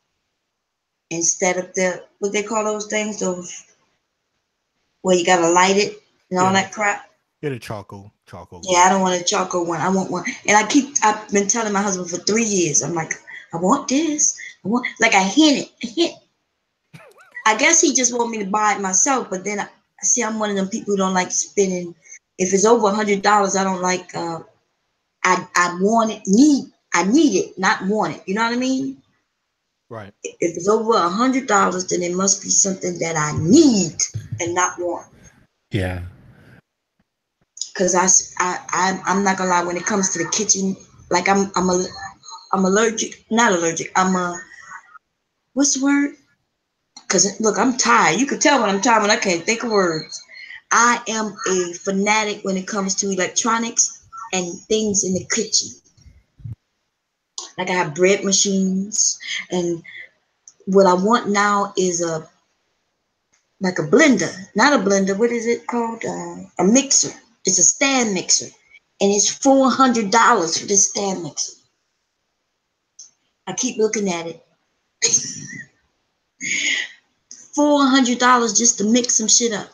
instead of what they call those things, those where you gotta light it and all that crap. Get a charcoal. Yeah, I don't want a charcoal one. I want one. And I've been telling my husband for 3 years. I'm like, I want this. I hint it. I guess he just want me to buy it myself, but then I'm one of them people who don't like spending. If it's over $100, I don't like. I want it. I need it, not want it. You know what I mean? Right. If it's over $100, then it must be something that I need and not want. Yeah. Because I'm not gonna lie, when it comes to the kitchen, like I'm allergic. Not allergic. What's the word? Because look, I'm tired. You can tell when I'm tired when I can't think of words. I am a fanatic when it comes to electronics and things in the kitchen. Like I have bread machines, and what I want now is like a blender. Not a blender. What is it called? A mixer. It's a stand mixer, and it's $400 for this stand mixer. I keep looking at it. $400 just to mix some shit up.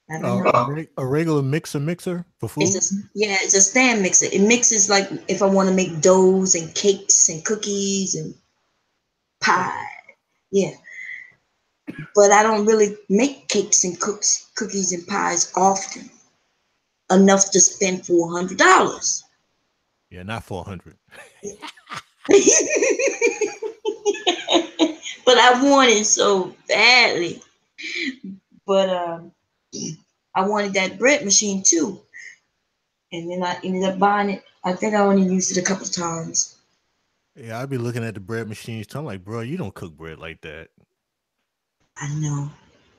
A regular mixer for food? It's a stand mixer. It mixes like if I want to make doughs and cakes and cookies and pie. Yeah. But I don't really make cakes and cookies and pies often enough to spend $400. Yeah, not 400. But I want it so badly. But I wanted that bread machine too. And then I ended up buying it. I think I only used it a couple of times. Yeah, I'd be looking at the bread machines. I'm like, bro, you don't cook bread like that. I know.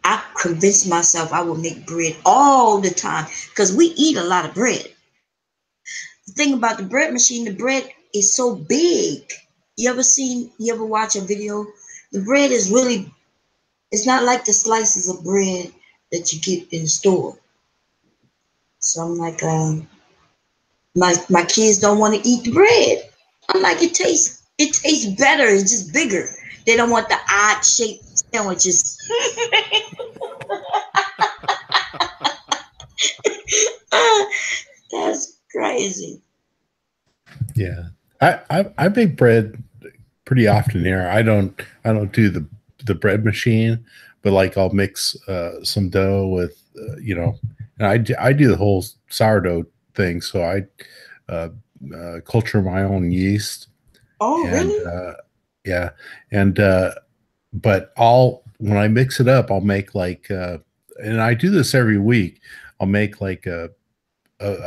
I convinced myself I would make bread all the time because we eat a lot of bread. The thing about the bread machine, the bread is so big. You ever watch a video? The bread is really, it's not like the slices of bread that you get in the store. So I'm like, my kids don't want to eat the bread. I'm like, it tastes better. It's just bigger. They don't want the odd shaped sandwiches. That's crazy. Yeah, I make bread pretty often here. I don't do the bread machine, but like I'll mix some dough with and I do the whole sourdough thing. So I culture my own yeast, Oh, and really? yeah, and but I'll when I mix it up, I'll make like and I do this every week. I'll make like a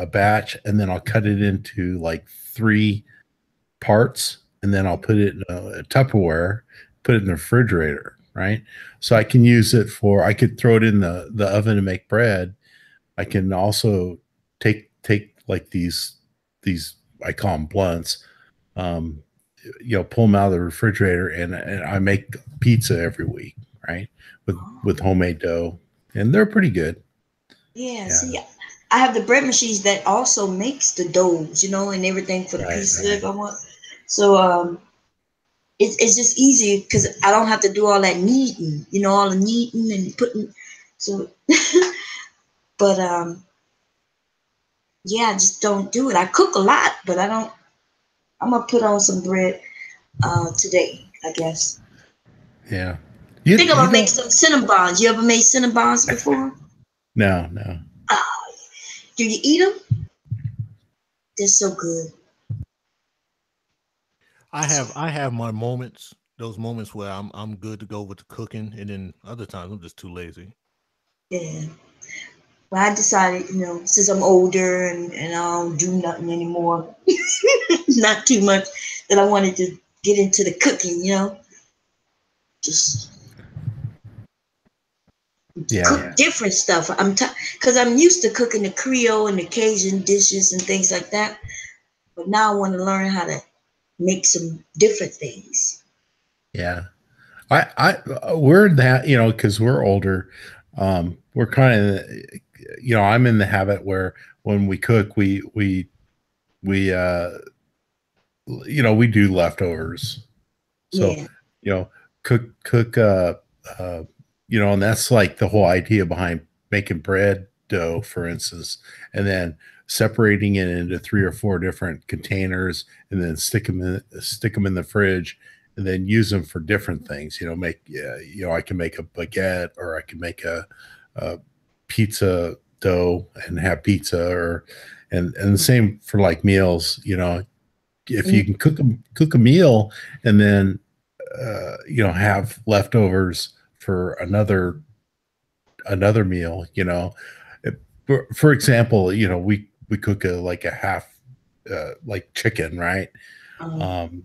batch, and then I'll cut it into like 3 parts, and then I'll put it in a Tupperware, put it in the refrigerator, right? So I can use it for, I could throw it in the oven and make bread. I can also take like these I call them blunts, um, pull them out of the refrigerator, and I make pizza every week, right? With homemade dough, and they're pretty good. Yeah, Yeah, see, I have the bread machines that also makes the doughs, and everything for the right, pieces right. if I want. So it's just easy because I don't have to do all that kneading, all the kneading and putting. So, but yeah, I just don't do it. I cook a lot, but I don't. I'm gonna put on some bread today, I guess. Yeah. I You think I'm you gonna make don't some cinnabons. You ever made cinnabons before? no. Ah, do you eat them? They're so good. I have my moments, those moments where I'm good to go with the cooking, and then other times I'm just too lazy. Yeah. Well, I decided, since I'm older and I don't do nothing anymore, not too much, that I wanted to get into the cooking, just Yeah. cook different stuff. Because I'm used to cooking the Creole and the Cajun dishes and things like that. But now I want to learn how to make some different things. Yeah. We're that, because we're older. We're kind of, I'm in the habit where when we cook, we, we do leftovers. So, Yeah. you know, cook, uh, and that's like the whole idea behind making bread dough, for instance, and then separating it into 3 or 4 different containers, and then stick them in the fridge, and then use them for different things. I can make a baguette, or I can make a pizza dough and have pizza, and the same for like meals. If you can cook a meal, and then have leftovers for another meal. For example, we cook like a half like chicken, right? Um, um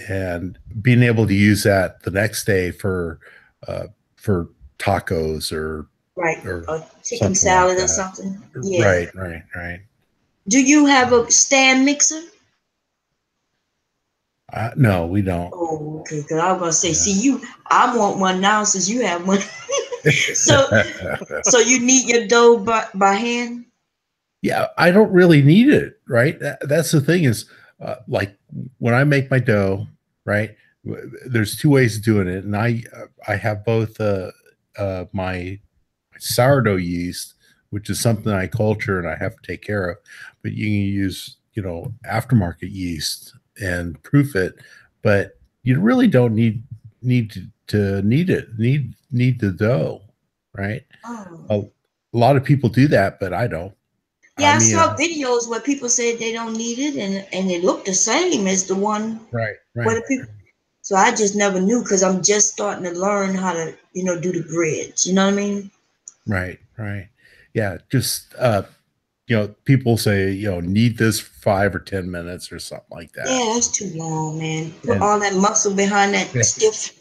and being able to use that the next day uh for tacos, right. or A chicken something like salad or that. something. Yeah. Right. Do you have a stand mixer? No, we don't. Oh, okay. Because I was gonna say, Yeah. see, I want one now since you have one. so, so you knead your dough by hand. Yeah, I don't really need it, right? That's the thing is, like when I make my dough, right? There's 2 ways of doing it, and I have both my sourdough yeast, which is something I culture and I have to take care of, but you can use aftermarket yeast and proof it, but you really don't need to need the dough, right? Oh. A lot of people do that, but I don't. I Yeah, I mean, saw videos where people said they don't need it, and it looked the same as the one where right. the people. So I just never knew because I'm just starting to learn how to, do the breads. You know what I mean? Right. Yeah. Just people say, need this 5 or 10 minutes or something like that. Yeah, that's too long, man. Put all that muscle behind that stiff.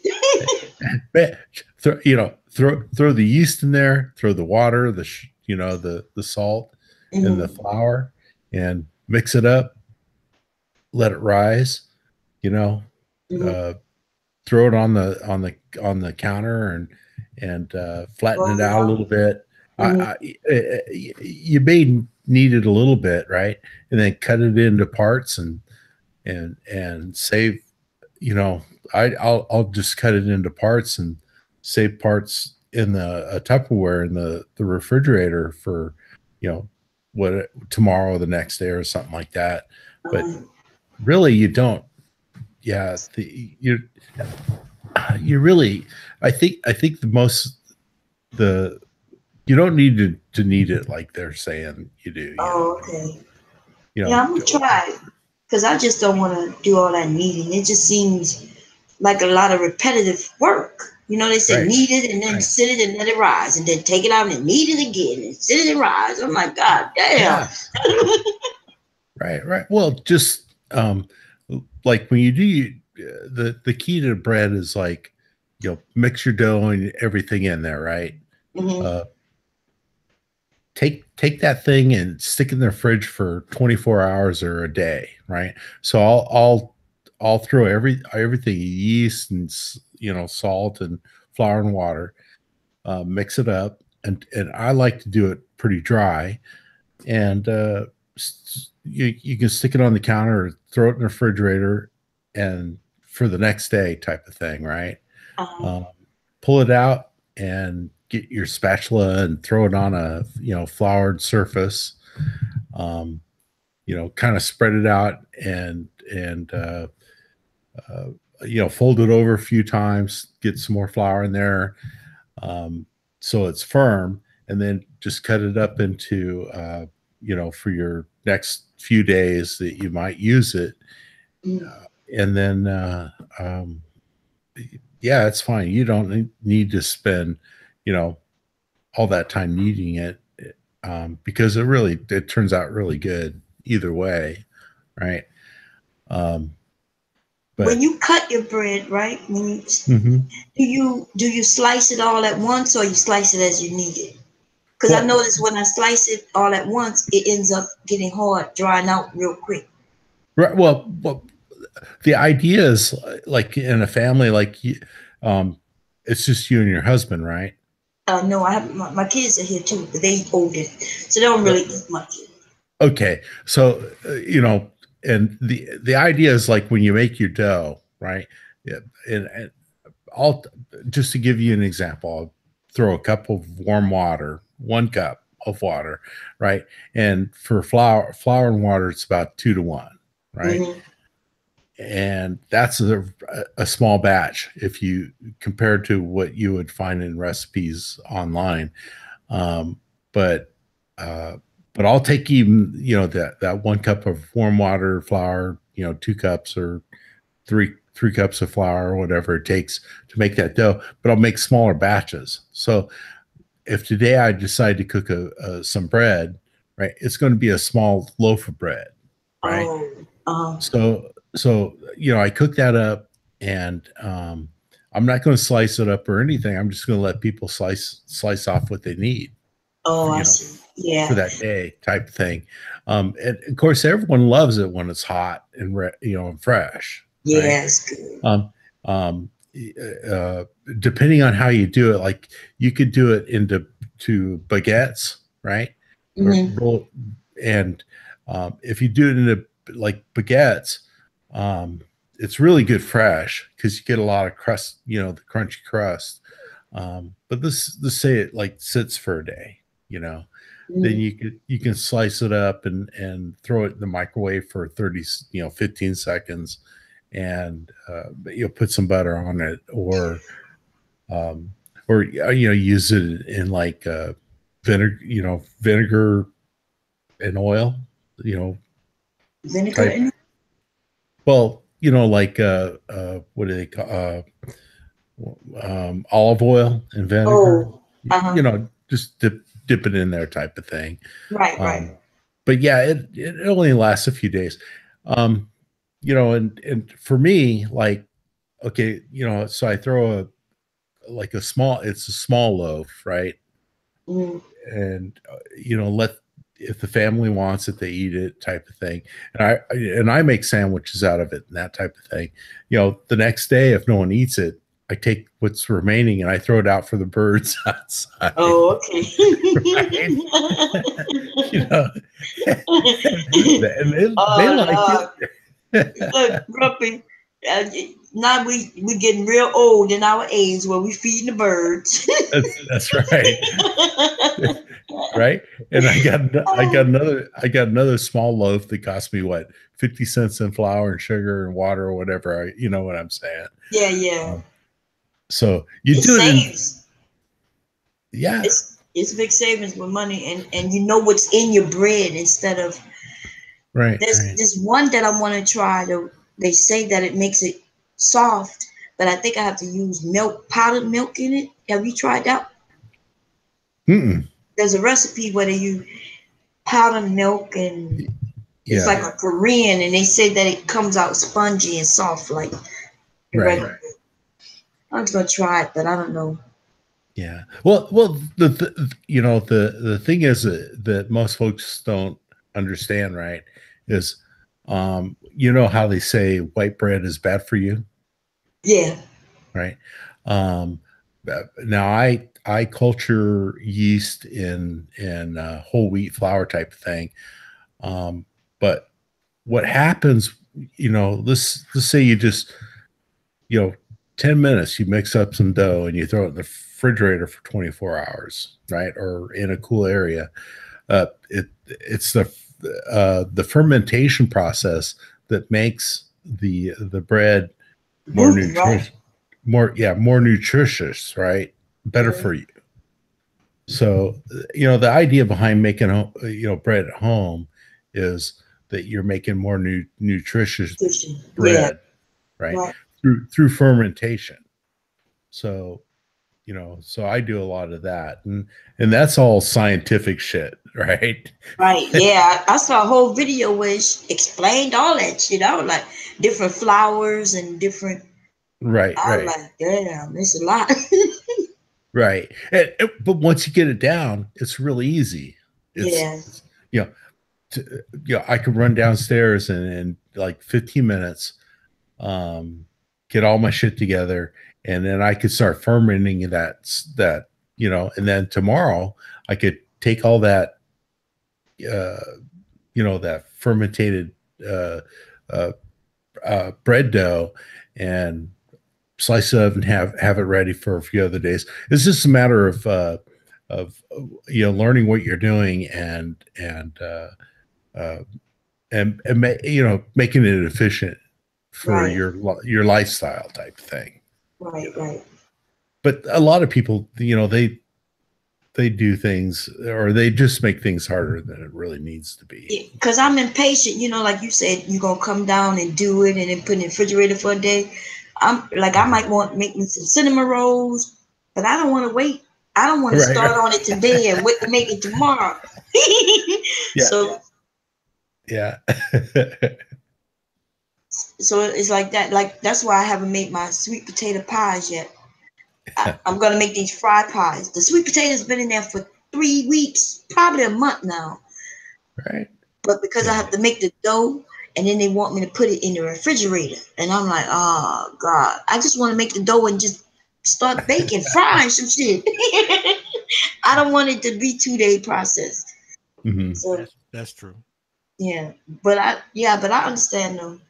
Throw the yeast in there, throw the water, the salt and the flour, and mix it up. Let it rise. Throw it on the counter and flatten it out a little bit. You may knead it a little bit, right? And then cut it into parts and save. I'll just cut it into parts and save parts in a Tupperware in the refrigerator for tomorrow or the next day or something like that. But really, you don't. Yeah, you really. I think you don't need to knead it like they're saying you do. Okay. Yeah, I'm gonna try because I just don't want to do all that kneading. It just seems like a lot of repetitive work. They say knead it and then sit it and let it rise, and then take it out and knead it again and sit it and rise. I'm like, God damn. Yeah. Right. Well, just like when you do the key to bread is like, mix your dough and everything in there, right? Take that thing and stick it in the fridge for 24 hours or a day, right? So I'll throw everything, yeast and salt and flour and water, mix it up, and I like to do it pretty dry, and you can stick it on the counter or throw it in the refrigerator, and for the next day type of thing, right? Pull it out and get your spatula and throw it on a floured surface, kind of spread it out and fold it over a few times, get some more flour in there, so it's firm, and then just cut it up into for your next few days that you might use it, and then it's fine. You don't need to spend all that time kneading it, because it turns out really good either way, right? But when you cut your bread, right? When you do you slice it all at once, or you slice it as you need it? Because I notice when I slice it all at once, it ends up getting hard, drying out real quick. Right. Well, the idea is like in a family, like it's just you and your husband, right? No, I have my kids are here too, but they eat older, so they don't really eat much. Okay, so and the idea is like when you make your dough, right? Yeah, and I'll just to give you an example, I'll throw a cup of warm water, 1 cup of water, right? And for flour and water, it's about 2 to 1, right? And that's a small batch if you compare to what you would find in recipes online. But I'll take even, that 1 cup of warm water, flour, 2 cups or three cups of flour or whatever it takes to make that dough, but I'll make smaller batches. So if today I decide to cook some bread, right, it's going to be a small loaf of bread, right? So I cook that up, and I'm not going to slice it up or anything. I'm just going to let people slice off what they need. I see. Yeah. For that day type of thing. And of course, everyone loves it when it's hot and and fresh. Yes. Right? Depending on how you do it, like you could do it into baguettes, right? And if you do it into like baguettes, it's really good fresh because you get a lot of crust, the crunchy crust. But this say it like sits for a day, then you can slice it up and throw it in the microwave for 15 seconds, and you'll put some butter on it, or use it in like vinegar and oil, vinegar and well, like what do they call olive oil and vinegar? Just dip it in there type of thing. Right. but yeah, it only lasts a few days. You know, and for me, like, okay, you know, so I throw it's a small loaf, right? Mm. And you know, if the family wants it, they eat it, type of thing. And I make sandwiches out of it and that type of thing. You know, the next day, if no one eats it, I take what's remaining and I throw it out for the birds outside. Oh, okay. Right? You know, and they Oh, like Lord. it. Look, Grumpy, uh, now we getting real old in our age where we feeding the birds. That's right. Right. And I got another small loaf that cost me what, 50 cents in flour and sugar and water or whatever. You know what I'm saying? Yeah, yeah. So you It do it in, saves. yeah. It's big savings with money, and you know what's in your bread instead of Right. there's one that I want to try. They say that it makes it soft, but I think I have to use milk, powdered milk in it. Have you tried that? Mm-mm. There's a recipe where they use powdered milk, and it's Yeah. like a Korean, and they say that it comes out spongy and soft like the Right. regular. I'm just gonna try it, but I don't know. Yeah. Well, you know, the thing is that most folks don't understand, right? Is you know how they say white bread is bad for you, Yeah. right? Um, now I culture yeast in whole wheat flour type of thing, but what happens, you know, let's say you just, you know, 10 minutes you mix up some dough and you throw it in the refrigerator for 24 hours, right? Or in a cool area. It's the fermentation process that makes the bread more Gluten, right? nutritious, more nutritious, right? Better Mhm. for you. So, you know, the idea behind making you know, bread at home is that you're making more nutritious Nutrition. Yeah. bread, right? Right. Through fermentation. So, you know, so I do a lot of that, and that's all scientific shit, right? Right. Yeah. I saw a whole video where it explained all that shit. I was like different flowers and different. Right, I was right, like, damn, it's a lot. right. But once you get it down, it's really easy. Yeah. It's you know, I could run downstairs in like 15 minutes, get all my shit together, and then I could start fermenting that, you know, and then tomorrow I could take all that, uh, you know, that fermented uh, uh, bread dough and slice it up and have it ready for a few other days. It's just a matter of you know, learning what you're doing uh, you know, making it efficient for Right. your lifestyle type thing. Right. Right. But a lot of people, you know, they do things, or they just make things harder than it really needs to be. Because I'm impatient, like you said, you're gonna come down and do it and then put it in the refrigerator for a day. I'm like, I might want to make me some cinnamon rolls, but I don't want to wait. I don't want to Right. start on it today and wait to make it tomorrow. Yeah. So Yeah. so it's like that. Like that's why I haven't made my sweet potato pies yet. I'm gonna make these fried pies. The sweet potato's been in there for 3 weeks, probably a month now. Right. But because I Yeah. have to make the dough and then they want me to put it in the refrigerator. And I'm like, oh God, I just want to make the dough and just start baking, frying some shit. I don't want it to be 2-day process. Mm-hmm. So That's true. yeah. But I understand them.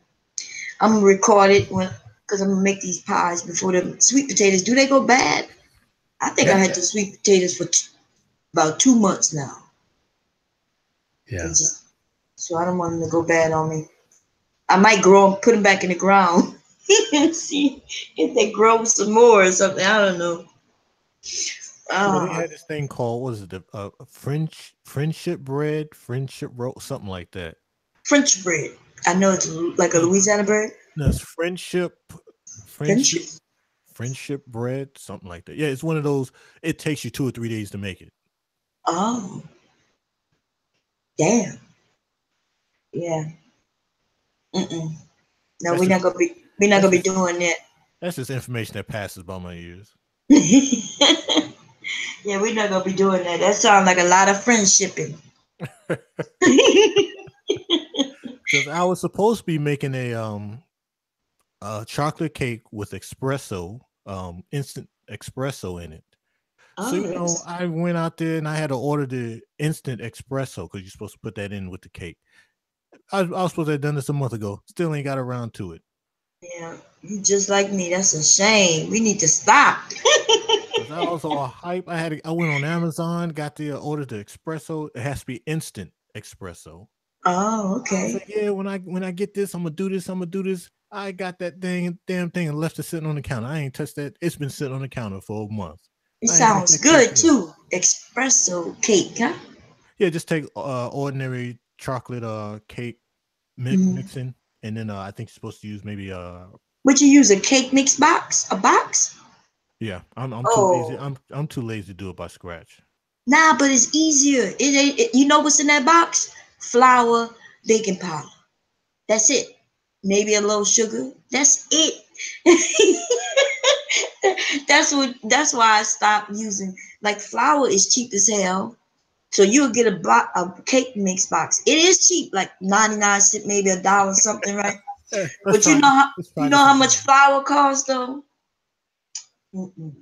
I'm gonna record it because I'm gonna make these pies before the sweet potatoes. Do they go bad? I think I Yeah. had the sweet potatoes for about 2 months now. Yeah. So I don't want them to go bad on me. I might grow them, put them back in the ground, and see if they grow some more or something. I don't know. Well, they had this thing called, what is it, friendship bread, friendship roll, something like that. French bread. I know it's like a Louisiana bread. That's friendship bread, something like that. Yeah, it's one of those. It takes you 2 or 3 days to make it. Oh, damn. Yeah. Mm-mm. No, That's just we're not that's gonna be just doing that. that's just information that passes by my ears. Yeah, we're not gonna be doing that. That sounds like a lot of friendshipping. Because I was supposed to be making a chocolate cake with espresso, instant espresso in it. So Oh, that's I went out there and I had to order the instant espresso because you're supposed to put that in with the cake. I was supposed to have done this a month ago. Still ain't got around to it. yeah. You just like me. That's a shame. We need to stop. Cause I was all hype. I went on Amazon, got the order the espresso. It has to be instant espresso. Oh, I was okay. like, yeah, when I get this, I'm gonna do this. I'm gonna do this. I got that damn thing and left it sitting on the counter. I ain't touched that. It's been sitting on the counter for a month. It I ain't got sounds that cake good yet. too. Espresso cake, huh? Yeah, just take ordinary chocolate cake Mm. mixing, and then I think you're supposed to use maybe Would you use a cake mix box? A box? yeah. I'm too lazy. Oh, I'm too lazy to do it by scratch. nah, but it's easier. It ain't. You know what's in that box? Flour, baking powder. That's it. Maybe a little sugar. That's it. That's why I stopped using, like, flour is cheap as hell. So you'll get a cake mix box. It is cheap, like 99 cents, maybe $1 something, right? Let's But try. Let's you try know this how again. much flour costs though? Mm-mm.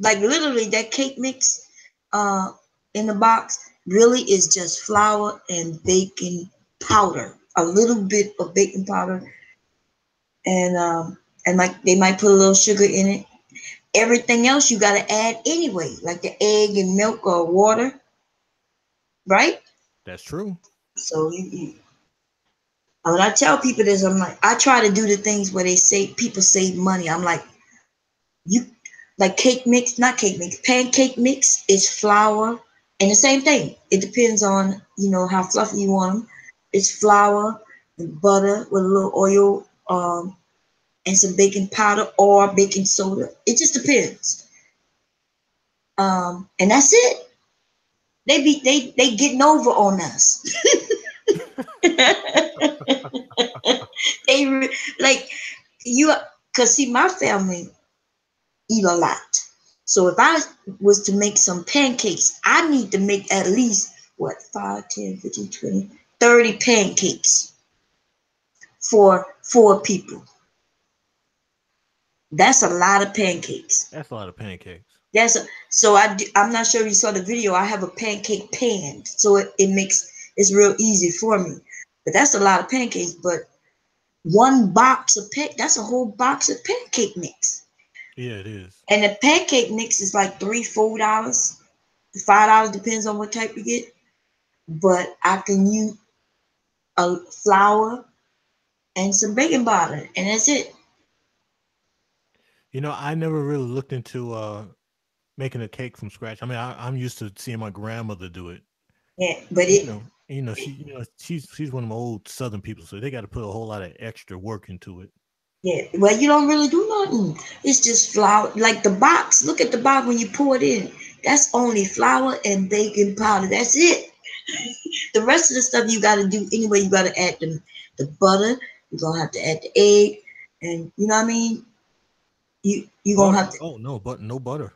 Like literally that cake mix uh in the box really is just flour and baking powder. A little bit of baking powder and like they might put a little sugar in it. Everything else you gotta add anyway, like the egg and milk or water, right? That's true. So when I tell people this, I'm like, I try to do the things where they say people save money. I'm like, you like cake mix, not cake mix, pancake mix is flour and the same thing. It depends on how fluffy you want them. It's flour and butter with a little oil, and some baking powder or baking soda. It just depends. And that's it. They getting over on us. Like you, cause see, my family eat a lot. So if I was to make some pancakes, I need to make at least what 5, 10, 15, 20, 30 pancakes for 4 people. That's a lot of pancakes. That's a lot of pancakes. I'm not sure if you saw the video. I have a pancake pan, so it's real easy for me. But that's a lot of pancakes. But one box of that's a whole box of pancake mix. Yeah, it is. And the pancake mix is like $3, $4, $5, depends on what type you get. But I can use a flour and some baking powder, and that's it. I never really looked into making a cake from scratch. I mean, I'm used to seeing my grandmother do it. Yeah, but She's one of my old Southern people, so they got to put a whole lot of extra work into it. yeah, well, you don't really do nothing. It's just flour. Like the box. Look at the box when you pour it in. That's only flour and baking powder. That's it. The rest of the stuff you got to do anyway. You got to add the butter. You're gonna have to add the egg, and you know what I mean. You gonna Butter? have to. Oh no, but no butter.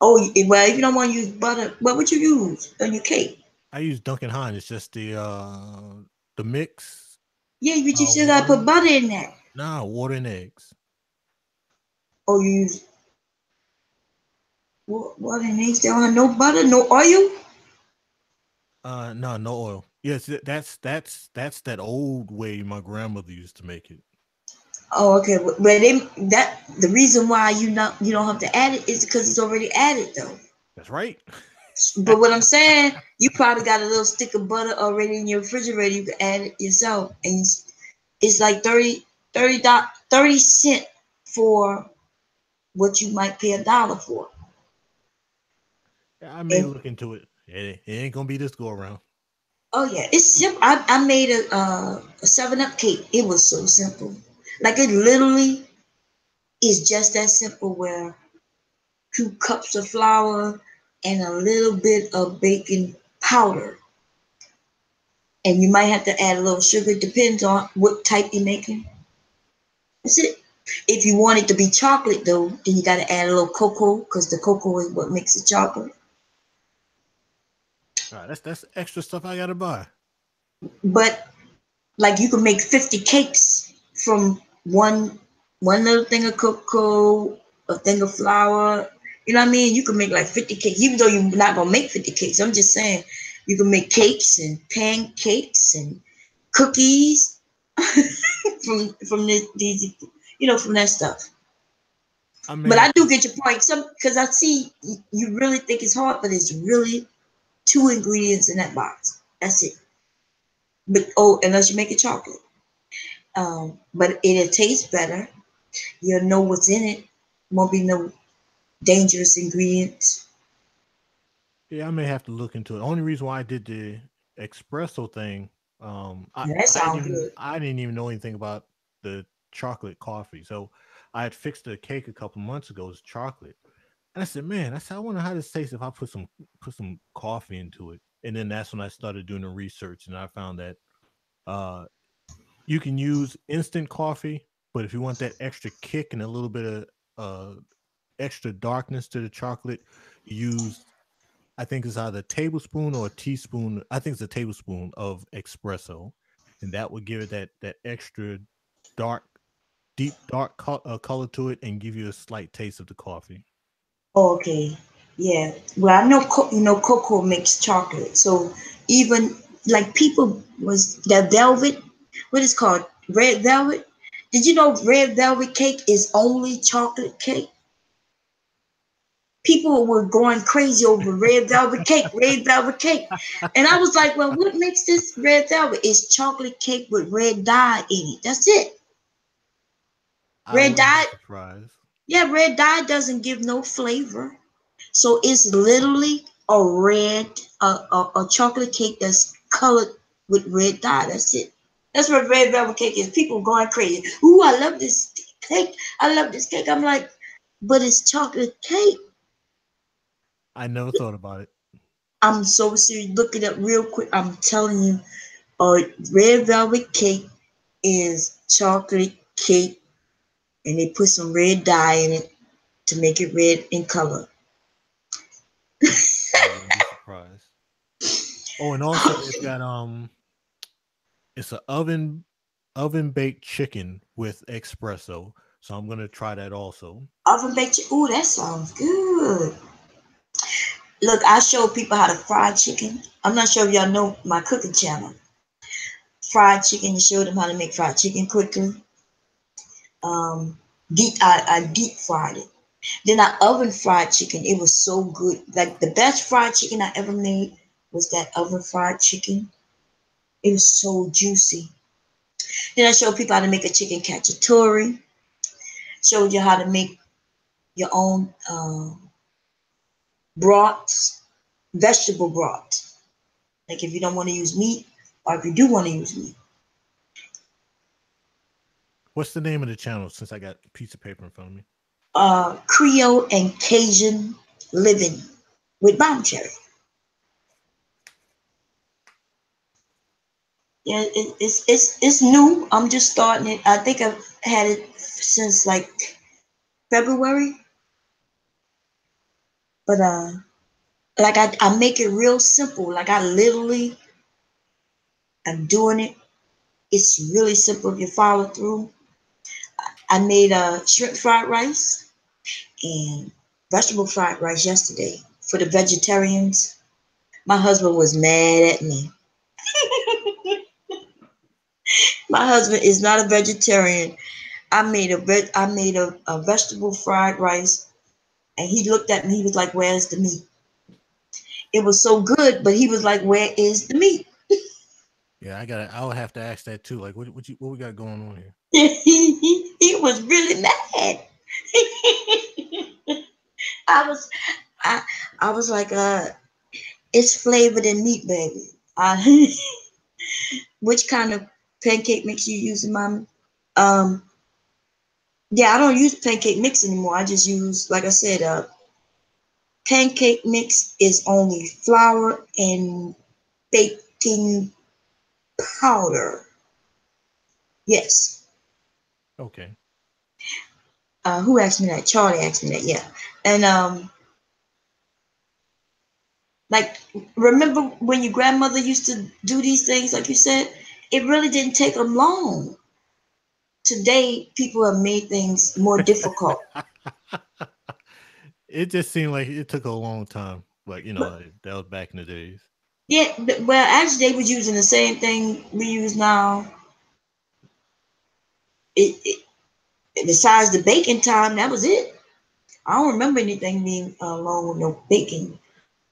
Oh, well, if you don't want to use butter, what would you use on your cake? I use Duncan Hines. It's just the mix. Yeah, but you still gotta Water. put butter in that. Nah, water and eggs. Oh, you use what in these? They don't have no butter, no oil. No, no oil. Yes, that's that old way my grandmother used to make it. Oh, okay. But the reason why you don't have to add it is because it's already added though. That's right. But what I'm saying, you probably got a little stick of butter already in your refrigerator. You can add it yourself, and it's like 30 cent for what you might pay $1 for. I may And look into it. It ain't gonna be this go around. oh yeah, it's simple. I made a 7-Up cake. It was so simple. Like it literally is just that simple. Where 2 cups of flour and a little bit of baking powder, And you might have to add a little sugar. Depends on what type you're making. That's it. If you want it to be chocolate, though, then you got to add a little cocoa, because the cocoa is what makes it chocolate. All right, that's extra stuff I gotta buy. But like you can make 50 cakes from one little thing of cocoa, a thing of flour. You know what I mean? You can make like 50 cakes, even though you're not gonna make 50 cakes. I'm just saying you can make cakes and pancakes and cookies from these, from that stuff. I mean, But I do get your point. Because I see you really think it's hard, but it's really 2 ingredients in that box. That's it. But unless you make it chocolate. But it'll taste better. You'll know what's in it. Won't be no dangerous ingredients. yeah, I may have to look into it. The only reason why I did the espresso thing, That sounds good. I didn't even know anything about the chocolate coffee. So I had fixed a cake a couple months ago. It was chocolate, and I said, "Man, I wonder how this tastes if I put some coffee into it." And then that's when I started doing the research, and I found that you can use instant coffee, but if you want that extra kick and a little bit of extra darkness to the chocolate, you use, I think it's either a tablespoon or a teaspoon. I think it's a tablespoon of espresso, and that would give it that extra dark, deep dark color to it, and give you a slight taste of the coffee. Okay. Yeah. Well, I know cocoa makes chocolate. So even like people was the velvet, what is called red velvet. Did you know red velvet cake is only chocolate cake? People were going crazy over red velvet cake, red velvet cake. And I was like, well, what makes this red velvet? It's chocolate cake with red dye in it. That's it. Red dye. Surprise. Yeah, red dye doesn't give no flavor. So it's literally a chocolate cake that's colored with red dye. That's it. That's what red velvet cake is. People going crazy. Ooh, I love this cake. I love this cake. I'm like, but it's chocolate cake. I never thought about it. I'm so serious. Look it up real quick. I'm telling you, red velvet cake is chocolate cake, and they put some red dye in it to make it red in color. I wouldn't be surprised. Oh, and also it's got it's an oven baked chicken with espresso. So I'm gonna try that also. Oven baked. Ooh, that sounds good. Look, I show people how to fry chicken. I'm not sure if y'all know my cooking channel. Fried chicken, to show them how to make fried chicken quickly. I deep fried it. Then I oven fried chicken. It was so good. Like the best fried chicken I ever made was that oven fried chicken. It was so juicy. Then I showed people how to make a chicken cacciatore. Showed you how to make your own broths, vegetable broth. Like if you don't want to use meat, or if you do want to use meat. What's the name of the channel? Since I got a piece of paper in front of me. Creole and Cajun Living with Bomb Cherry. Yeah, it's new. I'm just starting it. I think I've had it since like February. But like I make it real simple. Like I'm doing it. It's really simple if you follow through. I made a shrimp fried rice and vegetable fried rice yesterday for the vegetarians. My husband was mad at me. My husband is not a vegetarian. I made a vegetable fried rice, and he looked at me. He was like, "Where's the meat?" It was so good, but he was like, "Where is the meat?" Yeah, I would have to ask that too. Like, what we got going on here? He was really mad. I was I was like, it's flavored in meat, baby. Which kind of pancake mix you using, Mom? Um, yeah, I don't use pancake mix anymore. I just use, like I said, pancake mix is only flour and baking powder. Yes. Okay. Who asked me that? Charlie asked me that. Yeah. And like, remember when your grandmother used to do these things, like you said, it really didn't take them long. Today, people have made things more difficult. It just seemed like it took a long time. Like, But that was back in the days. yeah, well, actually, they was using the same thing we use now. It besides the baking time, that was it. I don't remember anything being long with no baking.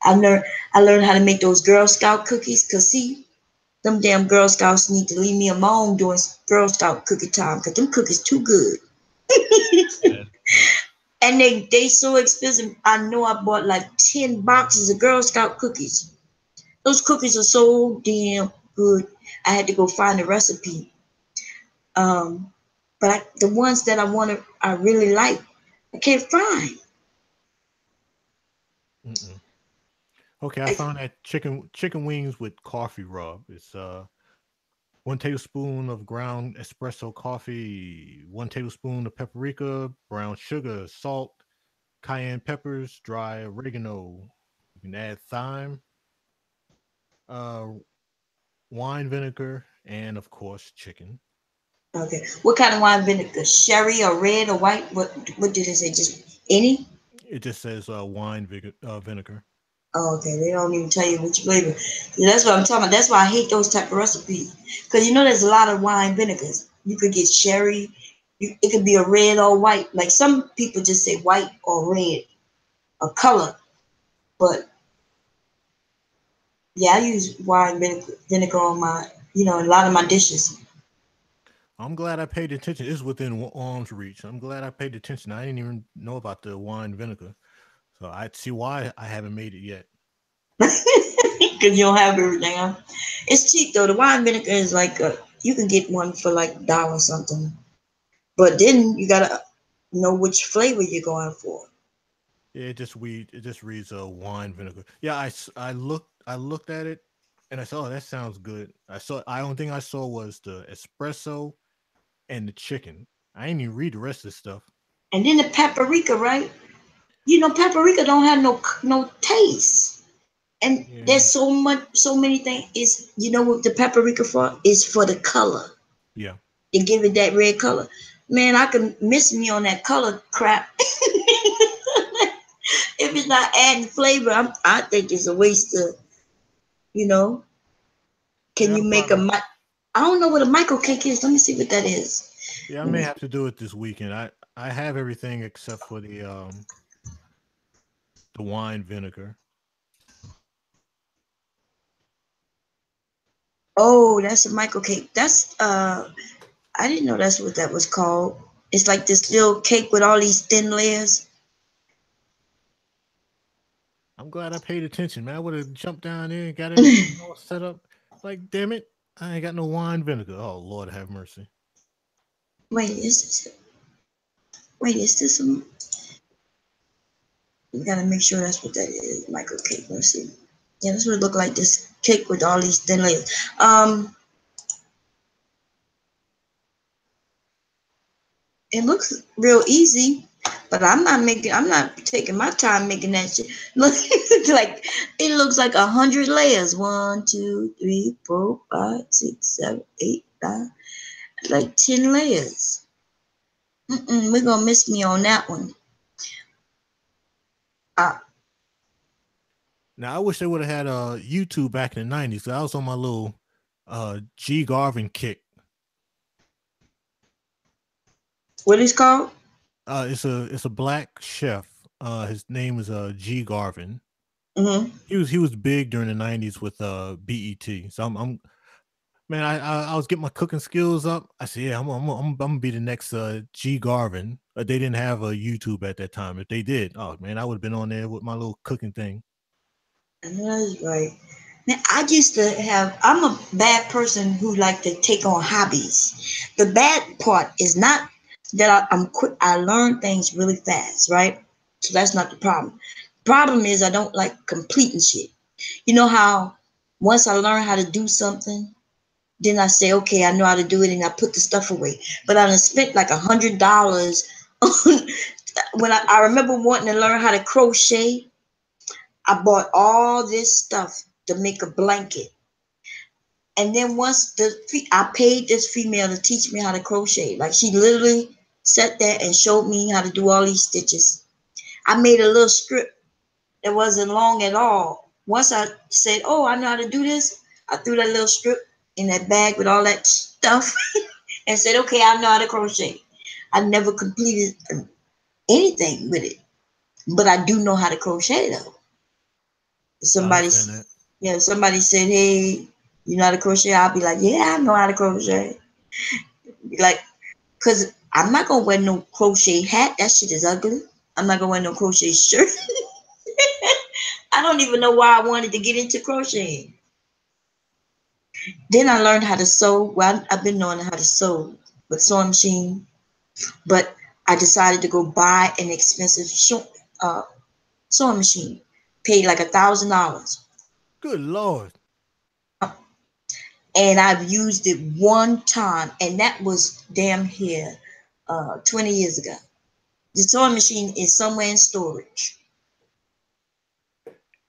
I learned how to make those Girl Scout cookies. Cause see, them damn Girl Scouts need to leave me alone during Girl Scout cookie time. Cause them cookies too good. Yeah. And they so expensive. I know I bought like 10 boxes of Girl Scout cookies. Those cookies are so damn good. I had to go find the recipe. Um, but the ones that I really like, I can't find. Mm-mm. Okay, I I, found that chicken wings with coffee rub. It's 1 tablespoon of ground espresso coffee, 1 tablespoon of paprika, brown sugar, salt, cayenne peppers, dry oregano. You can add thyme, uh, wine vinegar, and of course chicken. okay, what kind of wine vinegar? Sherry or red or white? What did it say? Just any? It just says wine vinegar. Oh, okay, they don't even tell you which flavor. See, that's what I'm talking about. That's why I hate those type of recipes. Because there's a lot of wine vinegars. You could get sherry. It could be a red or white. Like some people just say white or red, a color. But yeah, I use wine vinegar on a lot of my dishes. I'm glad I paid attention. It's within arm's reach. I'm glad I paid attention. I didn't even know about the wine vinegar, so I see why I haven't made it yet. Because you don't have everything. Huh? It's cheap though. The wine vinegar is like you can get one for like $1 something. But then you gotta know which flavor you're going for. Yeah, it just reads wine vinegar. Yeah, I looked at it and I saw, oh, that sounds good. I only thing I saw was the espresso and the chicken. I didn't even read the rest of the stuff. And then the paprika, right? Paprika don't have no taste. And Yeah, there's so many things. Is what the paprika for? Is for the color. yeah. To give it that red color. Man, I can miss me on that color crap. If it's not adding flavor, I think it's a waste of, you know. Can Yeah, you make a I don't know what a micro cake is. Let me see what that is. yeah. I may have to do it this weekend. I have everything except for the wine vinegar. Oh, that's a micro cake. That's I didn't know that's what that was called. It's like this little cake with all these thin layers. I'm glad I paid attention, man. I would have jumped down there and got everything all set up. Like, damn it, I ain't got no wine vinegar. Oh Lord, have mercy. Wait, is this some? We gotta make sure that's what that is. Micro cake. Let's see. Yeah, this would look like this cake with all these thin layers. It looks real easy, but I'm not taking my time making that shit. Look, like it looks like 100 layers. 1, 2, 3, 4, 5, 6, 7, 8, 9, like 10 layers. We're gonna miss me on that one. Uh, Now I wish they would have had YouTube back in the '90s. I was on my little G Garvin kick. what is called? It's a black chef. His name is G Garvin. Hmm. He was big during the '90s with BET. So I'm man, I was getting my cooking skills up. I said, yeah, I'm gonna be the next G Garvin. They didn't have a YouTube at that time. If they did, oh man, I would have been on there with my little cooking thing. I know that's right. Man, I used to have. I'm a bad person who like to take on hobbies. The bad part is not that I'm quick. I learn things really fast, right? So that's not the problem. Problem is I don't like completing shit. You know how once I learn how to do something, Then I say, okay, I know how to do it, and I put the stuff away. But I done spent like $100 on when I remember wanting to learn how to crochet. I bought all this stuff to make a blanket. And then once I paid this female to teach me how to crochet. Like she literally sat there and showed me how to do all these stitches. I made a little strip that wasn't long at all. Once I said, oh, I know how to do this, I threw that little strip in that bag with all that stuff and said, okay, I know how to crochet. I never completed anything with it, but I do know how to crochet though. Somebody said, hey, you know how to crochet? I'll be like, yeah, I know how to crochet. Like, cause I'm not gonna wear no crochet hat. That shit is ugly. I'm not gonna wear no crochet shirt. I don't even know why I wanted to get into crocheting. Then I learned how to sew. Well, I've been knowing how to sew with sewing machine, but I decided to go buy an expensive sewing machine. Paid like $1,000. Good Lord. And I've used it one time, and that was damn here 20 years ago. The sewing machine is somewhere in storage.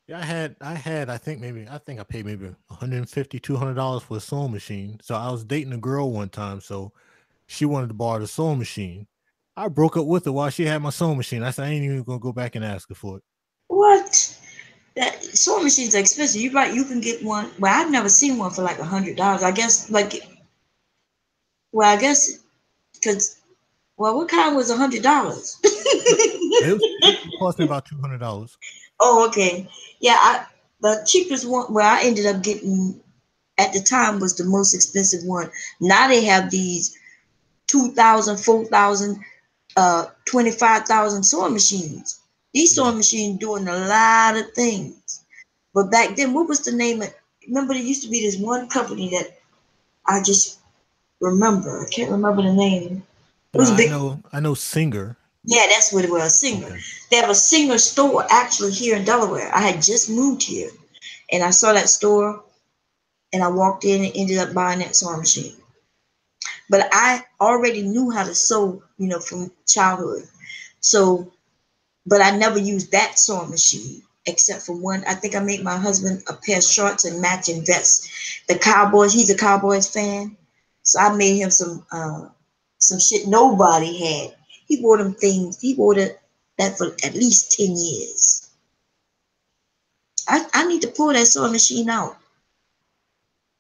Yeah, I think I paid maybe $150, $200 for a sewing machine. So I was dating a girl one time, so she wanted to borrow the sewing machine. I broke up with her while she had my sewing machine. I said, I ain't even gonna go back and ask her for it. What? That sewing machines are expensive. You're right, you can get one. Well, I've never seen one for like $100. I guess because what kind was $100? It cost me about $200. Oh, okay. Yeah, the cheapest one where I ended up getting at the time was the most expensive one. Now they have these 2,000, 4,000, 25,000 sewing machines. These sewing machines doing a lot of things. But back then, what was the name of? Remember, there used to be this one company that I just remember. I can't remember the name. It was big. I know Singer. Yeah, that's what it was, Singer. Okay. They have a Singer store actually here in Delaware. I had just moved here, and I saw that store, and I walked in and ended up buying that sewing machine. But I already knew how to sew, from childhood. So, but I never used that sewing machine except for one. I think I made my husband a pair of shorts and matching vests. The Cowboys, he's a Cowboys fan. So I made him some shit nobody had. He wore them things. He wore that for at least 10 years. I need to pull that sewing machine out.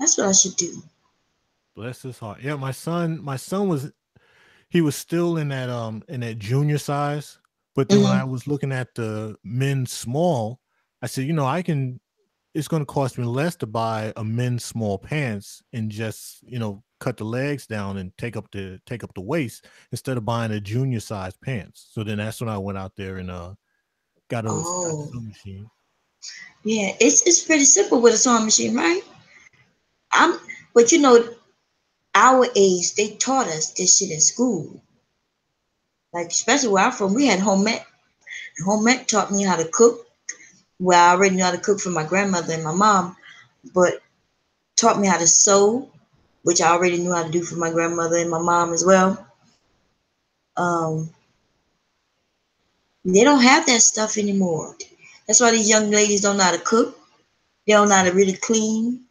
That's what I should do. Bless his heart. Yeah, my son was still in that junior size. But then when I was looking at the men's small, I said, it's going to cost me less to buy a men's small pants and just, cut the legs down and take up the waist instead of buying a junior size pants. So then that's when I went out there and got a sewing machine. Yeah, it's pretty simple with a sewing machine, right? But our age, they taught us this shit in school. Like, especially where I'm from, we had home ec. Home ec taught me how to cook. Well, I already know how to cook for my grandmother and my mom, but taught me how to sew, which I already knew how to do for my grandmother and my mom as well. They don't have that stuff anymore. That's why these young ladies don't know how to cook. They don't know how to really clean.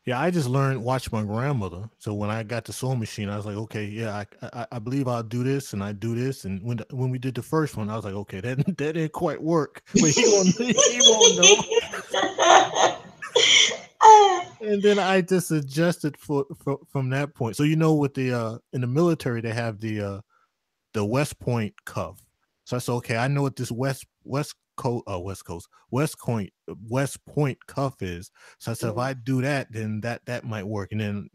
Yeah, I just watch my grandmother. So when I got the sewing machine, I was like, okay, yeah, I believe I'll do this, and I do this. And when we did the first one, I was like, okay, that didn't quite work, but he won't know. And then I just adjusted from that point. So with the in the military they have the West Point cuff. So I said, okay, I know what this West Point cuff is. So I said, if I do that, then that might work. And then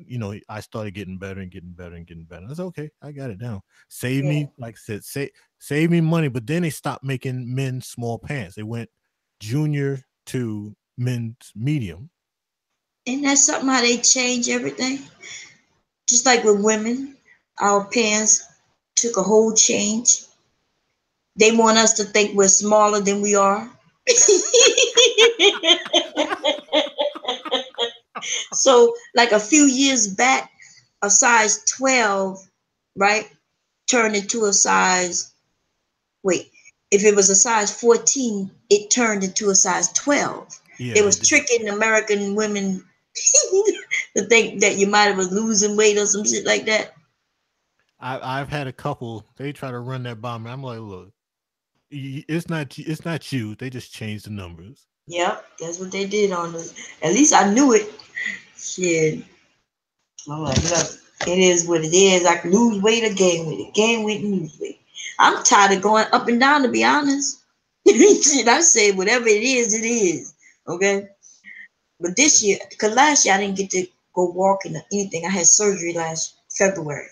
I started getting better and getting better and getting better. I said, okay, I got it down. Save me, like I said, save me money. But then they stopped making men's small pants. They went junior to men's medium. Isn't that something how they change everything? Just like with women, our pants took a whole change. They want us to think we're smaller than we are. So, like a few years back, a size 12, right, turned into a size, wait, if it was a size 14, it turned into a size 12. Yeah, They it was did. tricking American women to think that you might have been losing weight or some shit like that. I've had a couple. They try to run that by me. I'm like, look, it's not you. They just changed the numbers. Yep, that's what they did on us. At least I knew it. Shit. I'm like, look, it is what it is. I can lose weight or gain weight. Gain weight and lose weight. I'm tired of going up and down, to be honest. Shit, I say whatever it is, it is. Okay? But this year, because last year I didn't get to go walking or anything. I had surgery last February.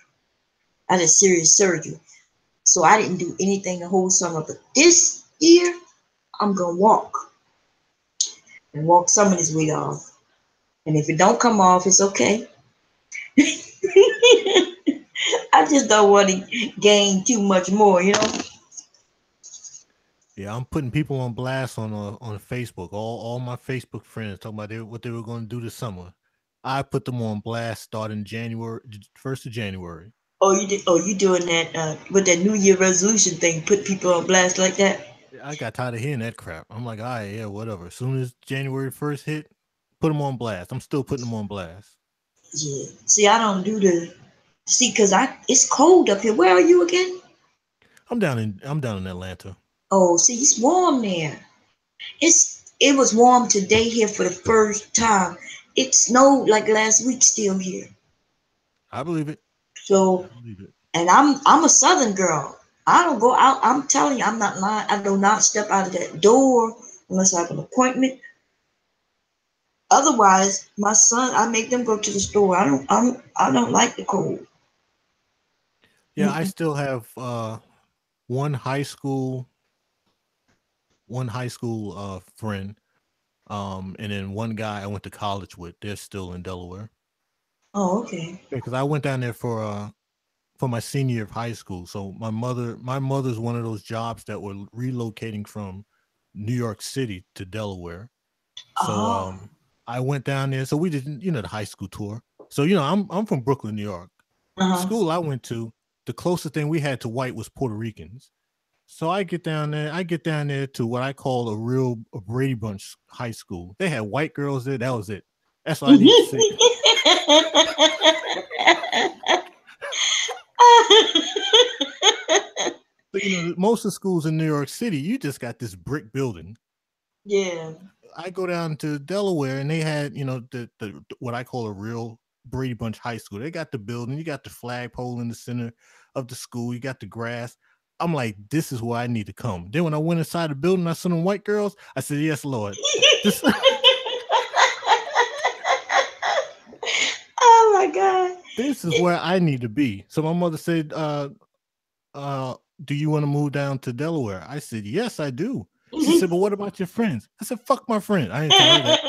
I had a serious surgery. So I didn't do anything the whole summer. But this year, I'm going to walk. And walk some of this weight off. And if it don't come off, it's okay. I just don't want to gain too much more, you know? Yeah, I'm putting people on blast on Facebook. All my Facebook friends talking about what they were going to do this summer. I put them on blast starting January 1st of January. Oh, you did. Oh, you doing that with that New Year resolution thing? Put people on blast like that? I got tired of hearing that crap. I'm like, all right, yeah, whatever. As soon as January 1st hit, put them on blast. I'm still putting them on blast. Yeah. See, I don't do the. See, cause it's cold up here. Where are you again? I'm down in Atlanta. Oh, see, it's warm there. It was warm today here for the first time. It snowed like last week still here. I believe it. So, and I'm a Southern girl. I don't go out. I'm telling you, I'm not lying. I do not step out of that door unless I have an appointment. Otherwise, my son, I make them go to the store. I don't like the cold. Yeah, I still have one high school friend, and then one guy I went to college with. They're still in Delaware. Oh, okay. Because I went down there for my senior year of high school. So my mother's one of those jobs that were relocating from New York City to Delaware. So I went down there. So we did, the high school tour. So I'm from Brooklyn, New York. The school I went to, the closest thing we had to white was Puerto Ricans. So I get down there to what I call a Brady Bunch high school. They had white girls there. That was it. That's all I need to say. So, most of the schools in New York City, you just got this brick building. Yeah. I go down to Delaware and they had, the what I call a real Brady Bunch high school. They got the building, you got the flagpole in the center of the school, you got the grass. I'm like, this is where I need to come. Then when I went inside the building, I saw them white girls. I said, yes, Lord. Oh my God. This is where I need to be. So my mother said, do you want to move down to Delaware? I said, yes, I do. She said, but what about your friends? I said, fuck my friend. I didn't tell her that.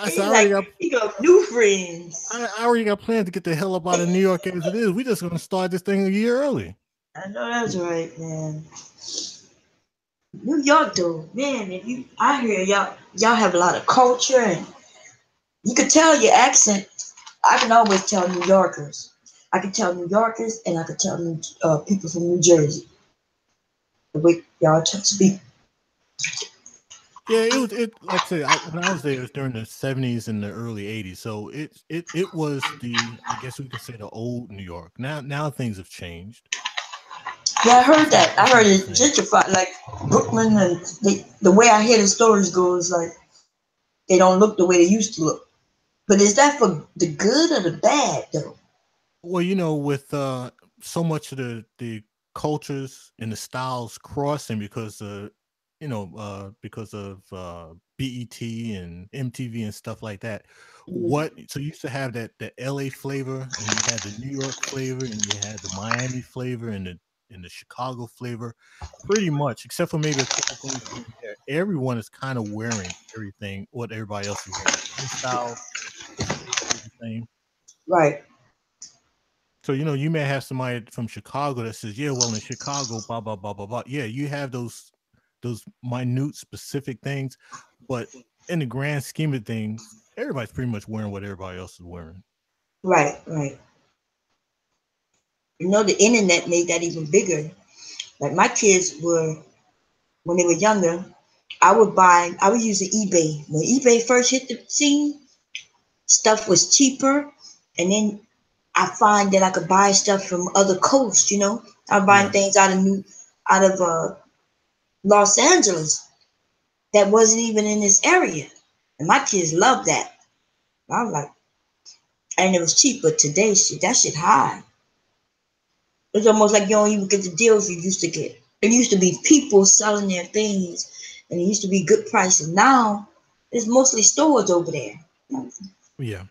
I said, you got new friends. I already got plans to get the hell up out of New York as it is. We're just going to start this thing a year early. I know that's right, man. New York, though, man. I hear y'all have a lot of culture, and you could tell your accent. I can always tell New Yorkers. I can tell New Yorkers, and I can tell people from New Jersey. The way y'all speak. Yeah, it like I said, when I was there, it was during the 70s and the early 80s. So it was I guess we could say the old New York. Now things have changed. Yeah, I heard that. I heard it gentrified, like Brooklyn, and the way I hear the stories go is like they don't look the way they used to look. But is that for the good or the bad, though? Well, with so much of the cultures and the styles crossing because of BET and MTV and stuff like that. So you used to have that the LA flavor, and you had the New York flavor, and you had the Miami flavor, and the Chicago flavor, pretty much, except for maybe a couple things there. Everyone is kind of wearing everything what everybody else is wearing. The style is the same. Right. So, you may have somebody from Chicago that says, yeah, well, in Chicago, blah, blah, blah, blah, blah. Yeah, you have those minute specific things, but in the grand scheme of things, everybody's pretty much wearing what everybody else is wearing. Right, right. You know, the internet made that even bigger. Like my kids were, when they were younger, I was using eBay. When eBay first hit the scene, stuff was cheaper. And then I find that I could buy stuff from other coasts, you know. I'm buying things out of Los Angeles that wasn't even in this area. And my kids loved that. I was like, and it was cheap, but today that shit high. It's almost like you don't even get the deals you used to get. It used to be people selling their things, and it used to be good prices. Now it's mostly stores over there. Yeah.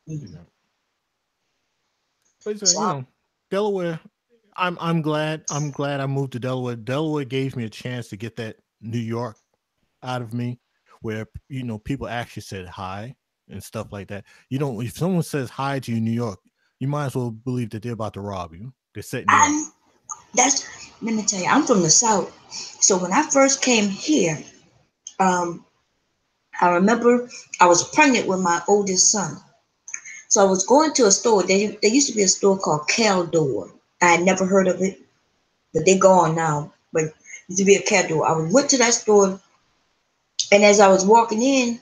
Mm-hmm. But you know, Delaware. I'm glad I moved to Delaware. Delaware gave me a chance to get that New York out of me, where you know people actually said hi and stuff like that. You don't. If someone says hi to you in New York, you might as well believe that they're about to rob you. They're setting you up. Let me tell you, I'm from the South. So when I first came here, I remember I was pregnant with my oldest son. So I was going to a store. There used to be a store called Caldor. I had never heard of it, but they're gone now. But it used to be a Caldor. I went to that store, and as I was walking in,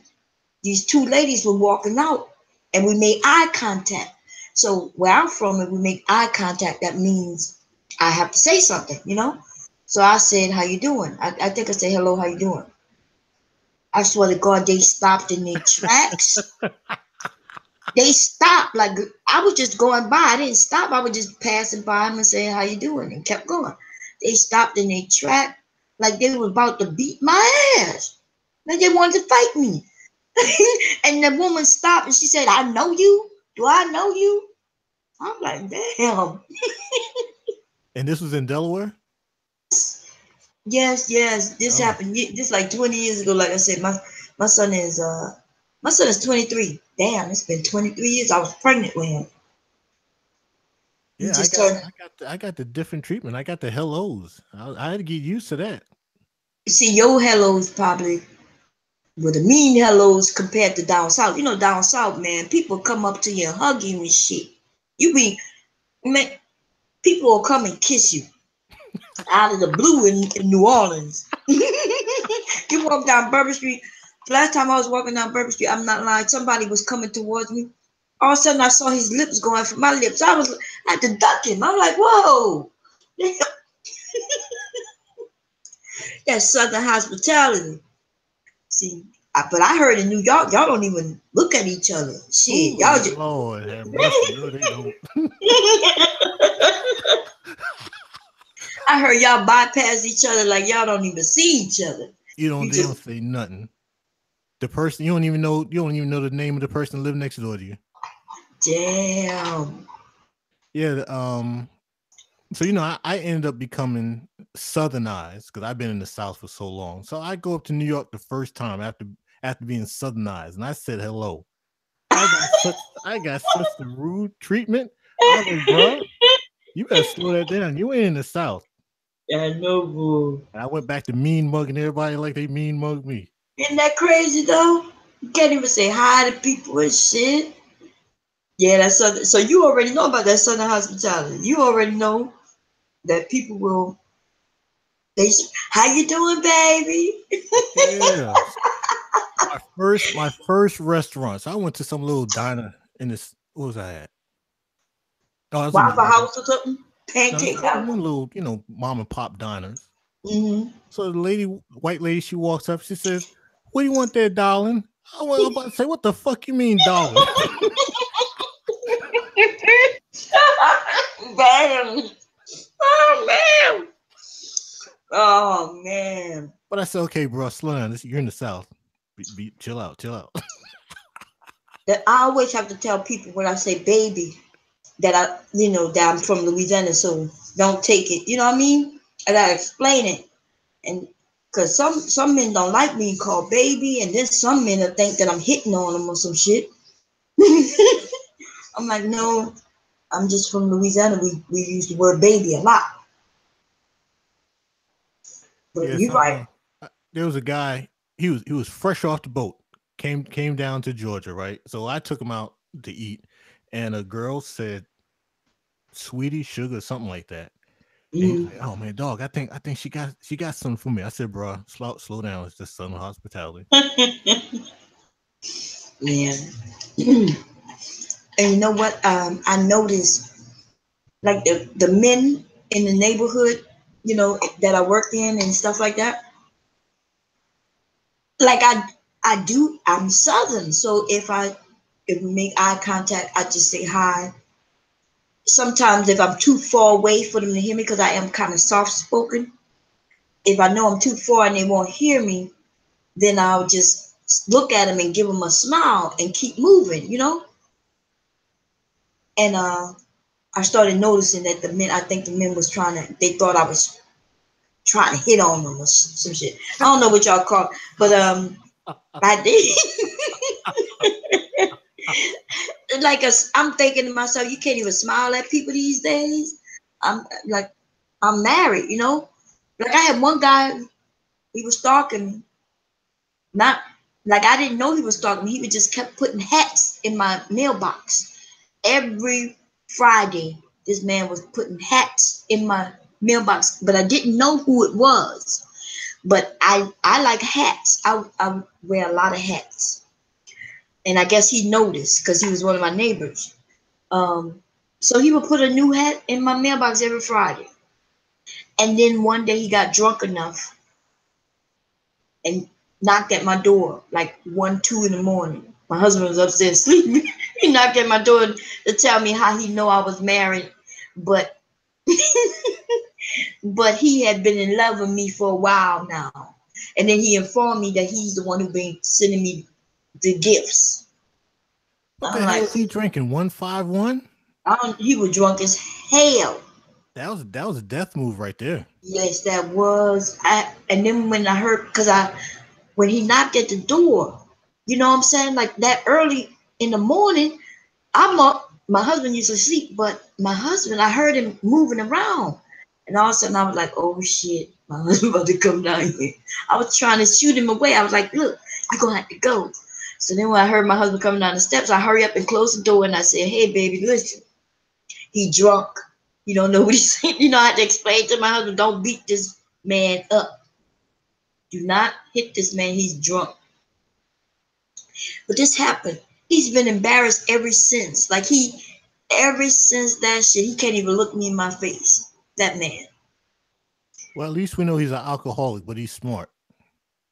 these two ladies were walking out, and we made eye contact. So where I'm from, if we make eye contact, that means I have to say something, you know? So I said, how you doing? I think I said, hello, how you doing? I swear to God, they stopped in their tracks. They stopped. Like, I was just going by. I didn't stop. I was just passing by them and saying, how you doing? And kept going. They stopped in their track like they were about to beat my ass. Like they wanted to fight me. And the woman stopped and she said, I know you. Do I know you? I'm like, damn. And this was in Delaware? Yes. This happened. This like 20 years ago. Like I said, my son is 23. Damn, it's been 23 years. I was pregnant with him. Yeah, I got the different treatment. I got the hellos. I had to get used to that. You see, your hellos probably were the mean hellos compared to down south. You know, down south, man, people come up to you and hug you and shit. Man, people will come and kiss you out of the blue in New Orleans. You walk down Bourbon Street. Last time I was walking down Bourbon Street, I'm not lying, somebody was coming towards me. All of a sudden, I saw his lips going for my lips. I had to duck him. I'm like, whoa. That's Southern hospitality. See, but I heard in New York, y'all don't even look at each other. Shit, y'all just. Lord have mercy. No, they don't. I heard y'all bypass each other like y'all don't even see each other. They don't say nothing. The person you don't even know the name of the person living next door to you. Damn. Yeah, so you know, I ended up becoming Southernized because I've been in the South for so long. So I go up to New York the first time after being Southernized, and I said hello. I got such a rude treatment. I was like, bro, you better slow that down. You ain't in the South. I know, boo. I went back to mean mugging everybody like they mean mugged me. Isn't that crazy though? You can't even say hi to people and shit. Yeah, that's Southern. So you already know about that Southern hospitality. You already know that people will. How you doing, baby? Yeah. My first restaurant. So I went to some little diner in this. What was I at? Oh, Waffle House or something. Pancake house. One little, you know, mom and pop diners. Mm-hmm. So the white lady, she walks up. She says, "What do you want there, darling?" I was about to say, "What the fuck you mean, darling?" Damn. Oh man. But I said, "Okay, bro, slow down. You're in the South. Chill out." That I always have to tell people when I say baby that that I'm from Louisiana, so don't take it. You know what I mean? I gotta explain it, and because some men don't like being called baby, and then some men will think that I'm hitting on them or some shit. I'm like, no, I'm just from Louisiana. We use the word baby a lot. But Yeah, you're right. There was a guy. He was fresh off the boat. came down to Georgia, right? So I took him out to eat, and a girl said, "Sweetie, sugar," something like that. And he was like, "Oh man, dog, I think she got something for me." I said, "Bro, slow down. It's just Southern hospitality." Yeah. And you know what? I noticed, like the men in the neighborhood, you know, that I work in and stuff like that. Like I'm Southern, so if we make eye contact, I just say hi. Sometimes if I'm too far away for them to hear me, because I am kind of soft spoken, if I know I'm too far and they won't hear me, then I'll just look at them and give them a smile and keep moving, you know. And I started noticing that I think the men was they thought I was trying to hit on them or some shit. I don't know what y'all call it, but I did. Like I'm thinking to myself, you can't even smile at people these days. I'm like, I'm married, you know. Like I had one guy, he was stalking me. Not like I didn't know he was stalking me. He would just kept putting hats in my mailbox. Every Friday, this man was putting hats in my mailbox, but I didn't know who it was. But I like hats. I wear a lot of hats, and I guess he noticed because he was one of my neighbors. So he would put a new hat in my mailbox every Friday. And then one day he got drunk enough and knocked at my door like 1, 2 in the morning. My husband was upstairs sleeping. He knocked at my door to tell me how he know I was married, but but he had been in love with me for a while now. And then he informed me that he's the one who been sending me the gifts. What I'm the hell like, is he drinking? 151? he was drunk as hell. That was a death move right there. Yes, that was. And then when I heard, when he knocked at the door, you know what I'm saying? Like that early in the morning, I'm up. My husband used to sleep, but I heard him moving around. And all of a sudden I was like, oh shit, my husband about to come down here. I was trying to shoot him away. I was like, look, you're going to have to go. So then when I heard my husband coming down the steps, I hurry up and close the door and I said, hey, baby, listen, he drunk. You don't know what he's saying. You know, I had to explain to my husband, don't beat this man up. Do not hit this man. He's drunk. But this happened. He's been embarrassed ever since. Ever since that shit, he can't even look me in my face. That man. Well, at least we know he's an alcoholic, but he's smart.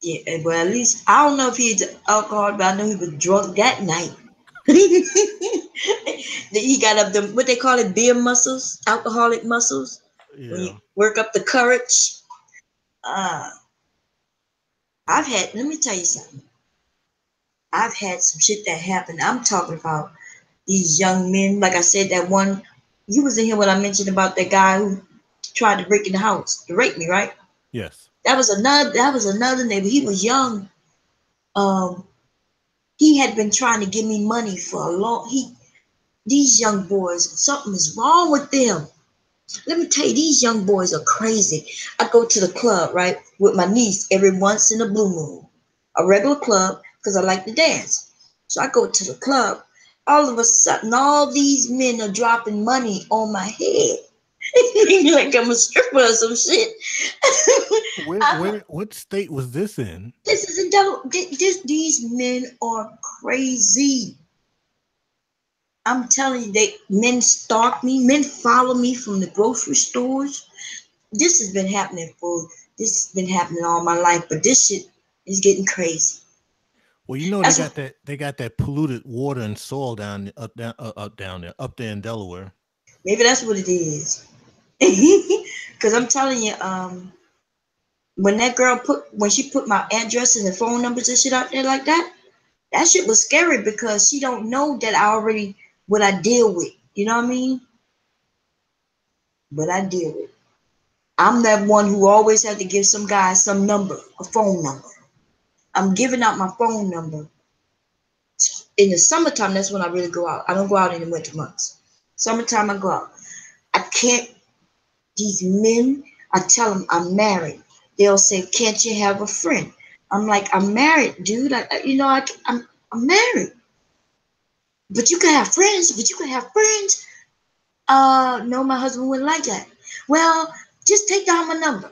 Yeah, well, at least I don't know if he's an alcoholic, but I know he was drunk that night. He got up what they call it, beer muscles, alcoholic muscles. Yeah. When you work up the courage. Let me tell you something. I've had some shit that happened. I'm talking about these young men. Like I said, that one, you was in here when I mentioned about that guy who tried to break in the house to rape me, right? Yes. That was another neighbor. He was young. He had been trying to give me money for a these young boys, something is wrong with them. Let me tell you, these young boys are crazy. I go to the club, right, with my niece every once in a blue moon, a regular club, because I like to dance. So I go to the club. All of a sudden, all these men are dropping money on my head. Like I'm a stripper or some shit. What state was this in? This is a double. These men are crazy. I'm telling you, men stalk me. Men follow me from the grocery stores. This has been happening all my life, but this shit is getting crazy. Well, you know, they got that polluted water and soil up there in Delaware. Maybe that's what it is. Because I'm telling you, when that girl when she put my addresses and phone numbers and shit out there like that shit was scary because she don't know that what I deal with. You know what I mean? What I deal with. I'm that one who always had to give some guy some number, a phone number. I'm giving out my phone number. In the summertime, that's when I really go out. I don't go out in the winter months. Summertime, I go out. I can't, these men, I tell them I'm married. They'll say, can't you have a friend? I'm like, I'm married, dude. I'm married. But you can have friends. No, my husband wouldn't like that. Well, just take down my number.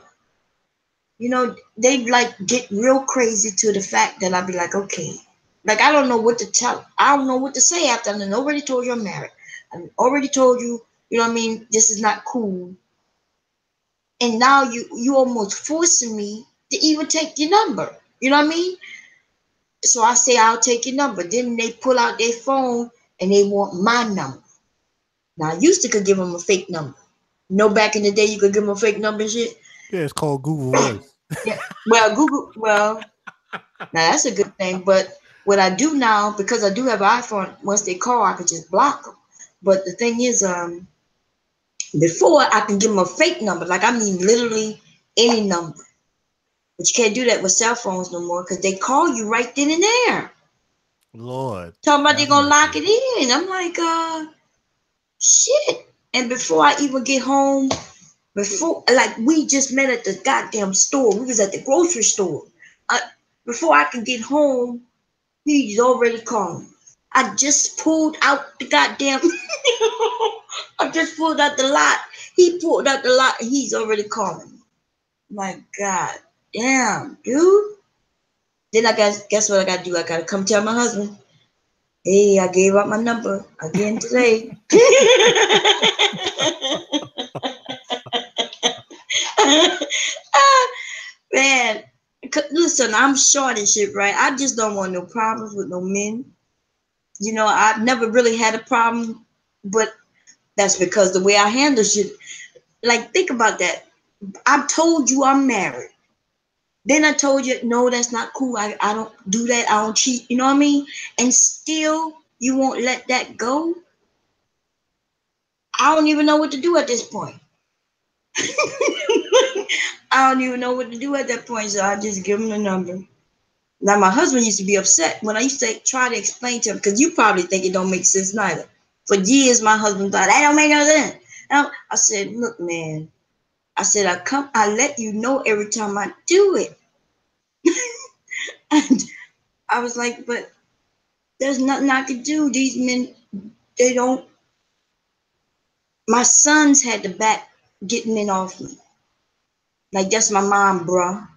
They like get real crazy to the fact that I'd be like, okay. Like, I don't know what to tell. I don't know what to say after I already told you I'm married. I already told you, you know what I mean? This is not cool. And now you almost forcing me to even take your number. You know what I mean? So I say, I'll take your number. Then they pull out their phone and they want my number. Now, I used to could give them a fake number. Back in the day, you could give them a fake number and shit. Yeah, it's called Google Voice. Yeah. Well, now that's a good thing. But what I do now, because I do have an iPhone, once they call, I could just block them. But the thing is, before I can give them a fake number, like I mean literally any number. But you can't do that with cell phones no more because they call you right then and there. Lord. Talking about they're gonna lock it in. I'm like, shit. And before I even get home, like we just met at the goddamn store. We was at the grocery store. Before I can get home, he's already calling. I just pulled out the goddamn I just pulled out the lot. He pulled out the lot and he's already calling. My God. Damn, dude. Then I guess what I gotta do? I gotta come tell my husband, hey, I gave out my number again today. Man, listen, I'm short and shit, right? I just don't want no problems with no men. I've never really had a problem, but that's because the way I handle shit. Like, think about that. I told you I'm married. Then I told you, no, that's not cool. I don't do that. I don't cheat. You know what I mean? And still, you won't let that go? I don't even know what to do at this point. I don't even know what to do at that point, so I just give him the number. Now, my husband used to be upset when I used to try to explain to him, because you probably think it don't make sense neither. For years, my husband thought, that don't make no sense. I said, look, man. I said, I let you know every time I do it. And I was like, but there's nothing I could do. These men, they don't. My sons had to back get men off me. Like, that's my mom, bruh.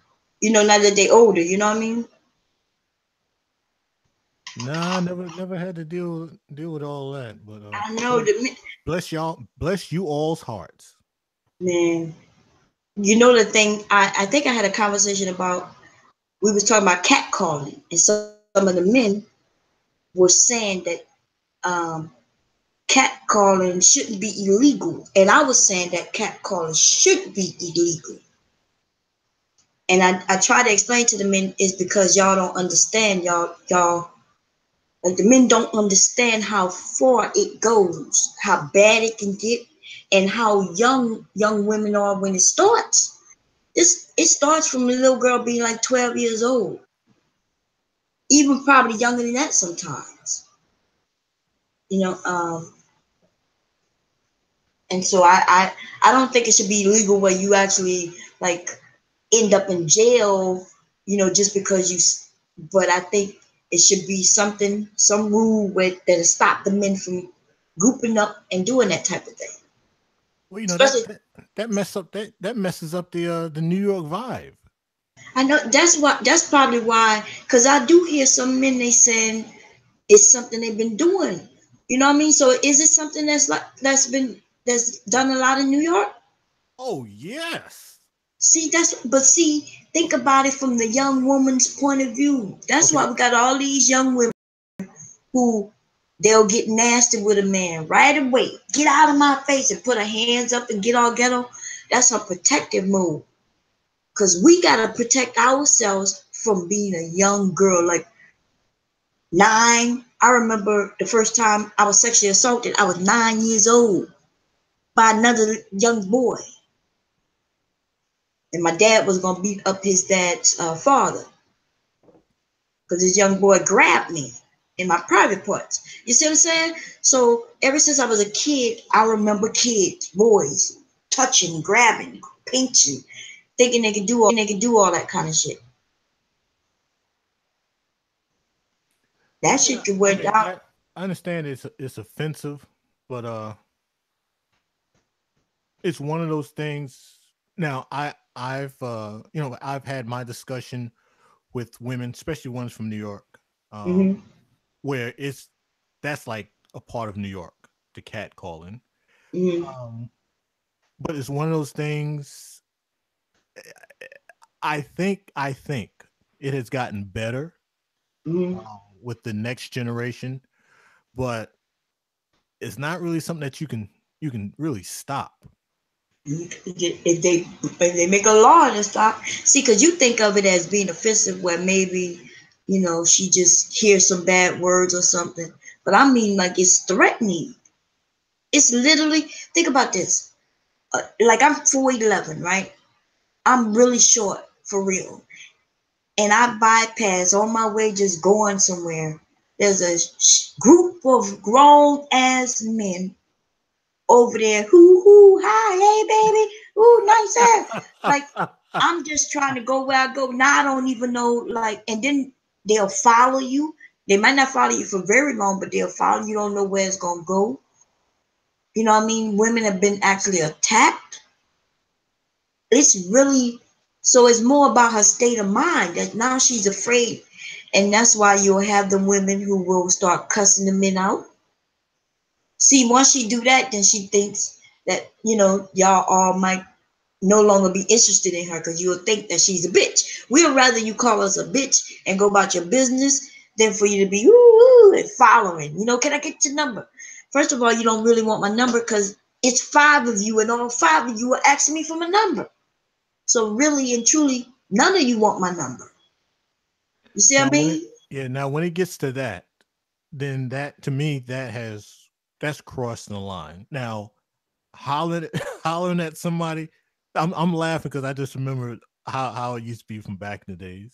Now that they older, you know what I mean? Nah, never had to deal with all that. But I know bless you all's hearts. Man, the thing, I think I had a conversation about, we was talking about catcalling, and some of the men were saying that catcalling shouldn't be illegal, and I was saying that catcalling should be illegal. And I try to explain to the men is because y'all don't understand, y'all like the men don't understand how far it goes, how bad it can get, and how young women are when it starts. It starts from a little girl being like 12 years old, even probably younger than that sometimes. And so I don't think it should be legal where you actually like end up in jail, just because you. But I think it should be some rule that'll stop the men from grouping up and doing that type of thing. Well, that messes up the New York vibe. I know that's probably why, because I do hear some men, they saying it's something they've been doing. You know what I mean? So is it something that's done a lot in New York? Oh yes. See, think about it from the young woman's point of view. That's why we got all these young women who they'll get nasty with a man right away. Get out of my face and put her hands up and get all ghetto. That's a protective move. Because we got to protect ourselves from being a young girl. Like 9, I remember the first time I was sexually assaulted, I was 9 years old by another young boy. And my dad was going to beat up his dad's father. Because this young boy grabbed me in my private parts. You see what I'm saying? So ever since I was a kid, I remember kids, boys, touching, grabbing, pinching, thinking they could do all that kind of shit. That shit could wear down. I understand it's offensive, but it's one of those things. Now I've I've had my discussion with women, especially ones from New York, where that's like a part of New York, the catcalling. But it's one of those things. I think it has gotten better with the next generation, but it's not really something that you can really stop. If they make a law to stop, see, because you think of it as being offensive, where maybe she just hears some bad words or something, but I mean, like, it's threatening. It's literally, think about this. Like, I'm 4'11", right? I'm really short for real, and I bypass on my way just going somewhere. There's a group of grown ass men over there, hoo, hi, hey baby, ooh, nice ass. Like, I'm just trying to go where I go. Now I don't even know, like, and then they'll follow you. They might not follow you for very long, but they'll follow you. Don't know where it's gonna go. You know what I mean? Women have been actually attacked. It's really, so it's more about her state of mind, that now she's afraid. And that's why you'll have the women who will start cussing the men out. See, once she do that, then she thinks that, y'all all might no longer be interested in her, because you'll think that she's a bitch. We'd rather you call us a bitch and go about your business than for you to be ooh and following. Can I get your number? First of all, you don't really want my number, because it's 5 of you, and all 5 of you are asking me for my number. So really and truly, none of you want my number. You see what I mean? Now when it gets to that, then that, to me, that's crossing the line. Now, hollering at somebody, I'm laughing because I just remember how it used to be from back in the days.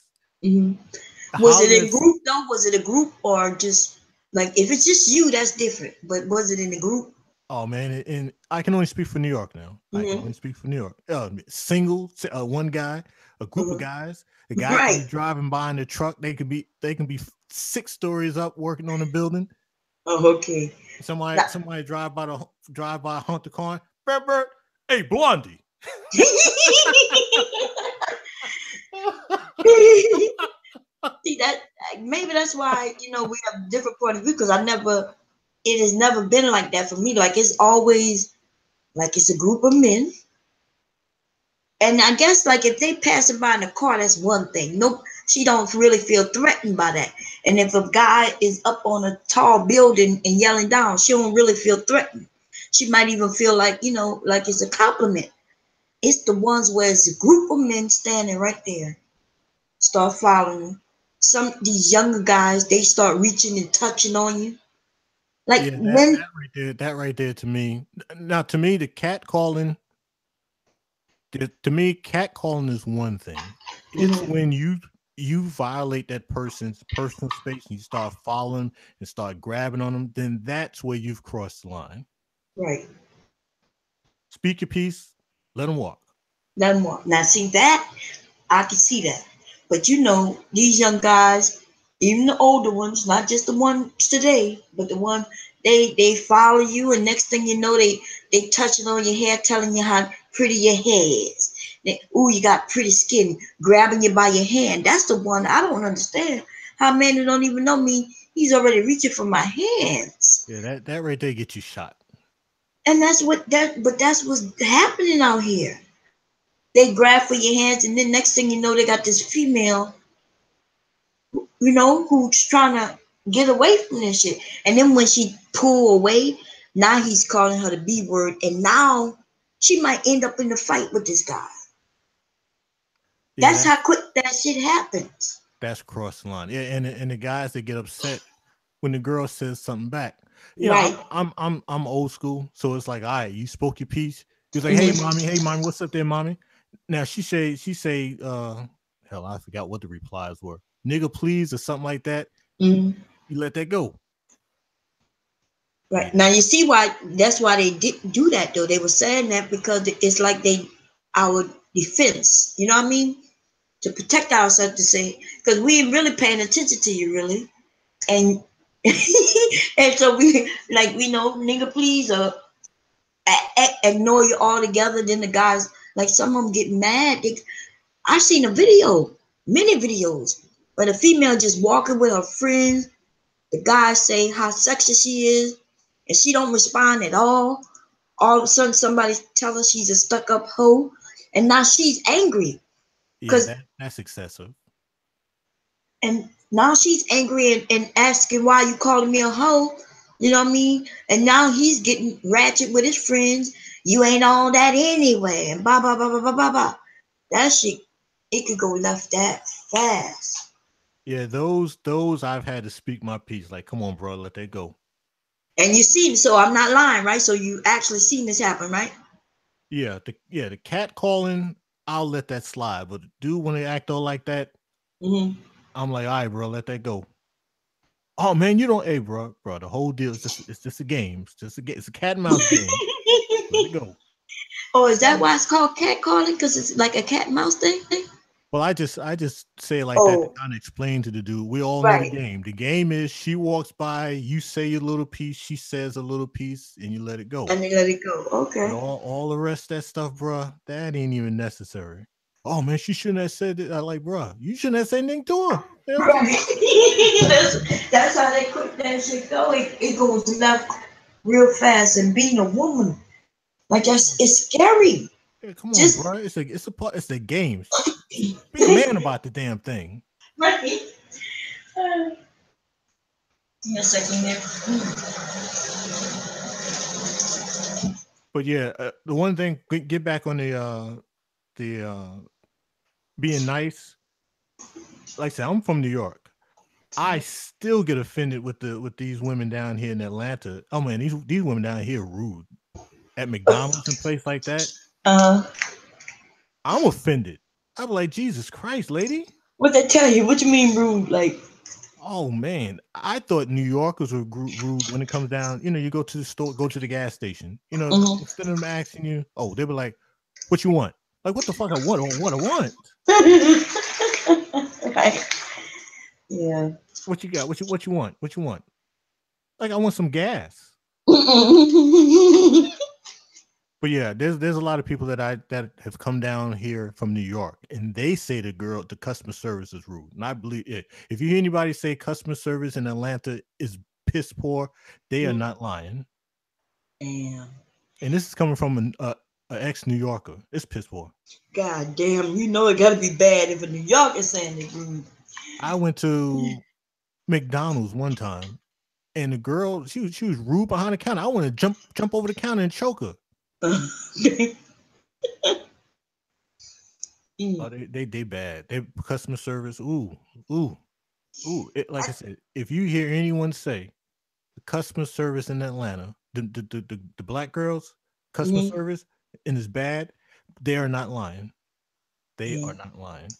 Was it in group though? Was it a group, or just like, if it's just you, that's different. But was it in a group? Oh man, and I can only speak for New York now. I can only speak for New York. Single, one guy, a group of guys. The guy can be driving by in the truck. They can be 6 stories up working on a building. Oh, okay. Somebody drive by, hunt the car. Bert, hey, Blondie. See, that maybe that's why we have different point of view, because it has never been like that for me. Like, it's always like it's a group of men, and I guess, like, if they passing by in the car, that's one thing. Nope, she don't really feel threatened by that. And if a guy is up on a tall building and yelling down, she don't really feel threatened. She might even feel like like it's a compliment. It's the ones where it's a group of men standing right there, start following. These younger guys, they start reaching and touching on you. Like, that right there to me. Now, to me, the catcalling. To me, catcalling is one thing. It's when you violate that person's personal space and you start following and start grabbing on them, then that's where you've crossed the line. Right. Speak your piece. Let them walk. Let them walk. Now, see that? I can see that. But these young guys, even the older ones, not just the ones today, but the one, they follow you, and next thing you know, they touching on your hair, telling you how pretty your hair is. Ooh, you got pretty skin, grabbing you by your hand. That's the one I don't understand. How men who don't even know me, he's already reaching for my hands. Yeah, that right there gets you shot. And that's what's happening out here. They grab for your hands, and then next thing you know, they got this female, who's trying to get away from this shit. And then when she pull away, now he's calling her the B word, and now she might end up in a fight with this guy. That's how quick that shit happens. That's cross the line. Yeah, and the guys that get upset when the girl says something back. Right. I'm old school, so it's like, all right, you spoke your piece. She's like, hey mommy, what's up there, mommy? Now she say, hell, I forgot what the replies were. Nigga, please, or something like that. You let that go. Right. Now you see that's why they didn't do that though. They were saying that because it's like our defense. You know what I mean? To protect ourselves, to say, because we ain't really paying attention to you, really. And and so we know, nigga, please, ignore you altogether. Then the guys, like, some of them get mad. I've seen a video, many videos, where the female just walking with her friends. The guys say how sexy she is, and she don't respond at all. All of a sudden, somebody tell her she's a stuck-up hoe, and now she's angry. Yeah, that's excessive. And now she's angry and asking why you calling me a hoe. You know what I mean? And now he's getting ratchet with his friends. You ain't all that anyway, and blah blah blah blah blah blah blah. That shit, it could go left that fast. Yeah, those I've had to speak my piece. Like, come on, bro, let that go. And you see, so I'm not lying, right? So you actually seen this happen, right? Yeah, the cat calling, I'll let that slide. But dude, when they act all like that, I'm like, all right, bro, let that go. Oh man, you don't, hey, bro, the whole deal is just a game. It's a cat and mouse game. Let it go. Oh, is that why it's called cat calling? Because it's like a cat and mouse thing? Well, I just say it like that to kind of explain to the dude. We all know the game. The game is she walks by, you say your little piece, she says a little piece, and you let it go. And you let it go. Okay. And all the rest of that stuff, bro, that ain't even necessary. Oh man, she shouldn't have said it. I like, bro, you shouldn't have said anything to her. Right. that's how they quick that shit go. It goes left real fast, and being a woman, like, it's scary. Yeah, come on, bro. It's a game. Be a man about the damn thing. Right. Give me a second there. But yeah, the one thing, get back on the being nice. Like I said, I'm from New York. I still get offended with these women down here in Atlanta. Oh man, these women down here are rude at McDonald's and place like that. I'm offended. I'm like, Jesus Christ, lady. What they tell you? What you mean rude? Like, oh man, I thought New Yorkers were rude when it comes down. You know, you go to the store, go to the gas station. You know, instead of them asking you, oh, they were like, "What you want?" Like, what the fuck? I want. Right. Yeah. What you got? What you want? What you want? Like, I want some gas. But yeah, there's a lot of people that have come down here from New York, and they say the customer service is rude. And I believe it. If you hear anybody say customer service in Atlanta is piss poor, they are not lying. Damn. And this is coming from an ex-New Yorker. It's piss poor. God damn, you know it gotta be bad if a New Yorker saying it's rude. I went to McDonald's one time, and the girl, she was rude behind the counter. I want to jump over the counter and choke her. Oh, they bad. They customer service. Ooh. Like I said, if you hear anyone say the customer service in Atlanta, the black girls customer service and is bad, they are not lying. They are not lying.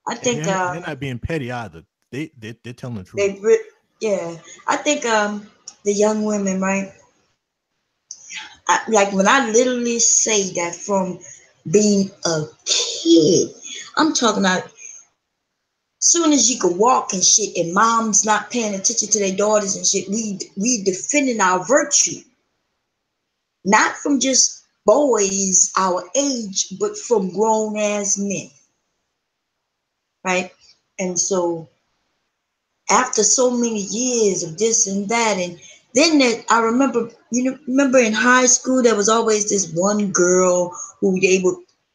I think they're not being petty either. They're telling the truth. I think the young women, right? Like when I literally say that from being a kid, I'm talking about soon as you could walk and shit, and moms not paying attention to their daughters and shit, we defending our virtue, not from just boys our age, but from grown ass men, right? And so after so many years of this and that, and then I remember, remember in high school, there was always this one girl who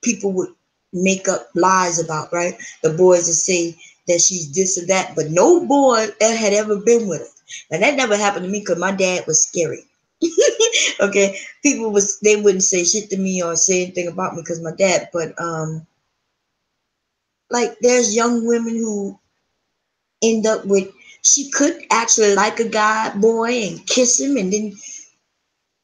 people would make up lies about, right? The boys would say that she's this or that, but no boy had ever been with her. And that never happened to me because my dad was scary. Okay, they wouldn't say shit to me or say anything about me because my dad, but like there's young women who end up with, she could actually like a boy and kiss him, and then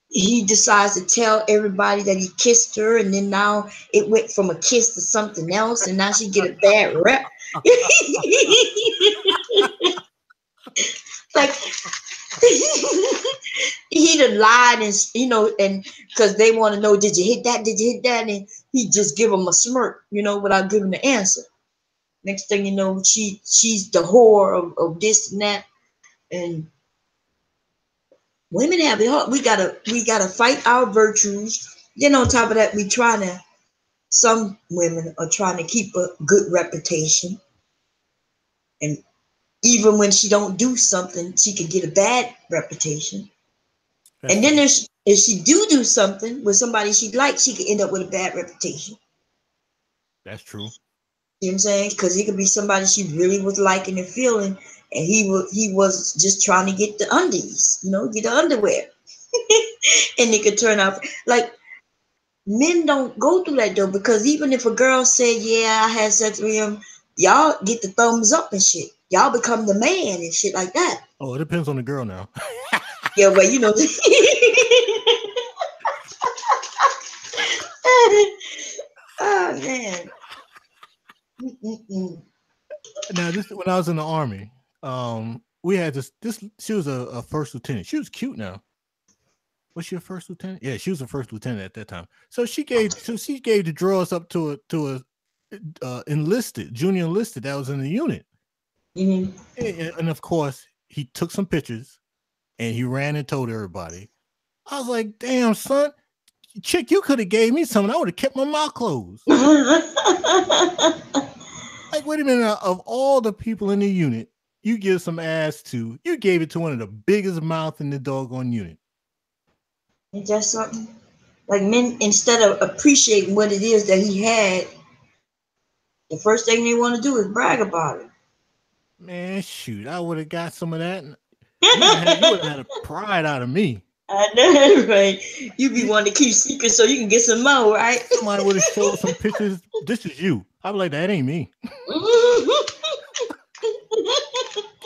he decides to tell everybody that he kissed her, and then now it went from a kiss to something else, and now she get a bad rep. Like he done lied, and and because they want to know, did you hit that? Did you hit that? And he just give them a smirk, without giving the answer. Next thing you know, she's the whore of this and that. And women have it hard. We gotta fight our virtues. Then on top of that, some women are trying to keep a good reputation. And even when she don't do something, she can get a bad reputation. That's and then true. if she do something with somebody she likes, she could end up with a bad reputation. That's true. You know what I'm saying? Because it could be somebody she really was liking and feeling, and he was just trying to get the undies, get the underwear. And it could turn out like men don't go through that though, because even if a girl said, yeah, I had sex with him, y'all get the thumbs up and shit. Y'all become the man and shit like that. Oh, it depends on the girl now. Yeah, but oh man. Mm-mm-mm. Now, this when I was in the army, we had this. She was a first lieutenant. She was cute now. Was she a first lieutenant? Yeah, she was a first lieutenant at that time. So she gave the drawers up to a enlisted, junior enlisted that was in the unit. Mm-hmm. And of course, he took some pictures and he ran and told everybody. I was like, damn, son, chick, you could have gave me something. I would have kept my mouth closed. Like, wait a minute, of all the people in the unit, you give some ass to, you gave it to one of the biggest mouth in the doggone unit. Ain't that something? Like men, instead of appreciating what it is that he had, the first thing they want to do is brag about it. Man, shoot, I would have got some of that. You would have had a pride out of me. I know, right? You be wanting to keep secrets so you can get some more, right? Somebody would have showed some pictures. This is you. I'd be like, that ain't me.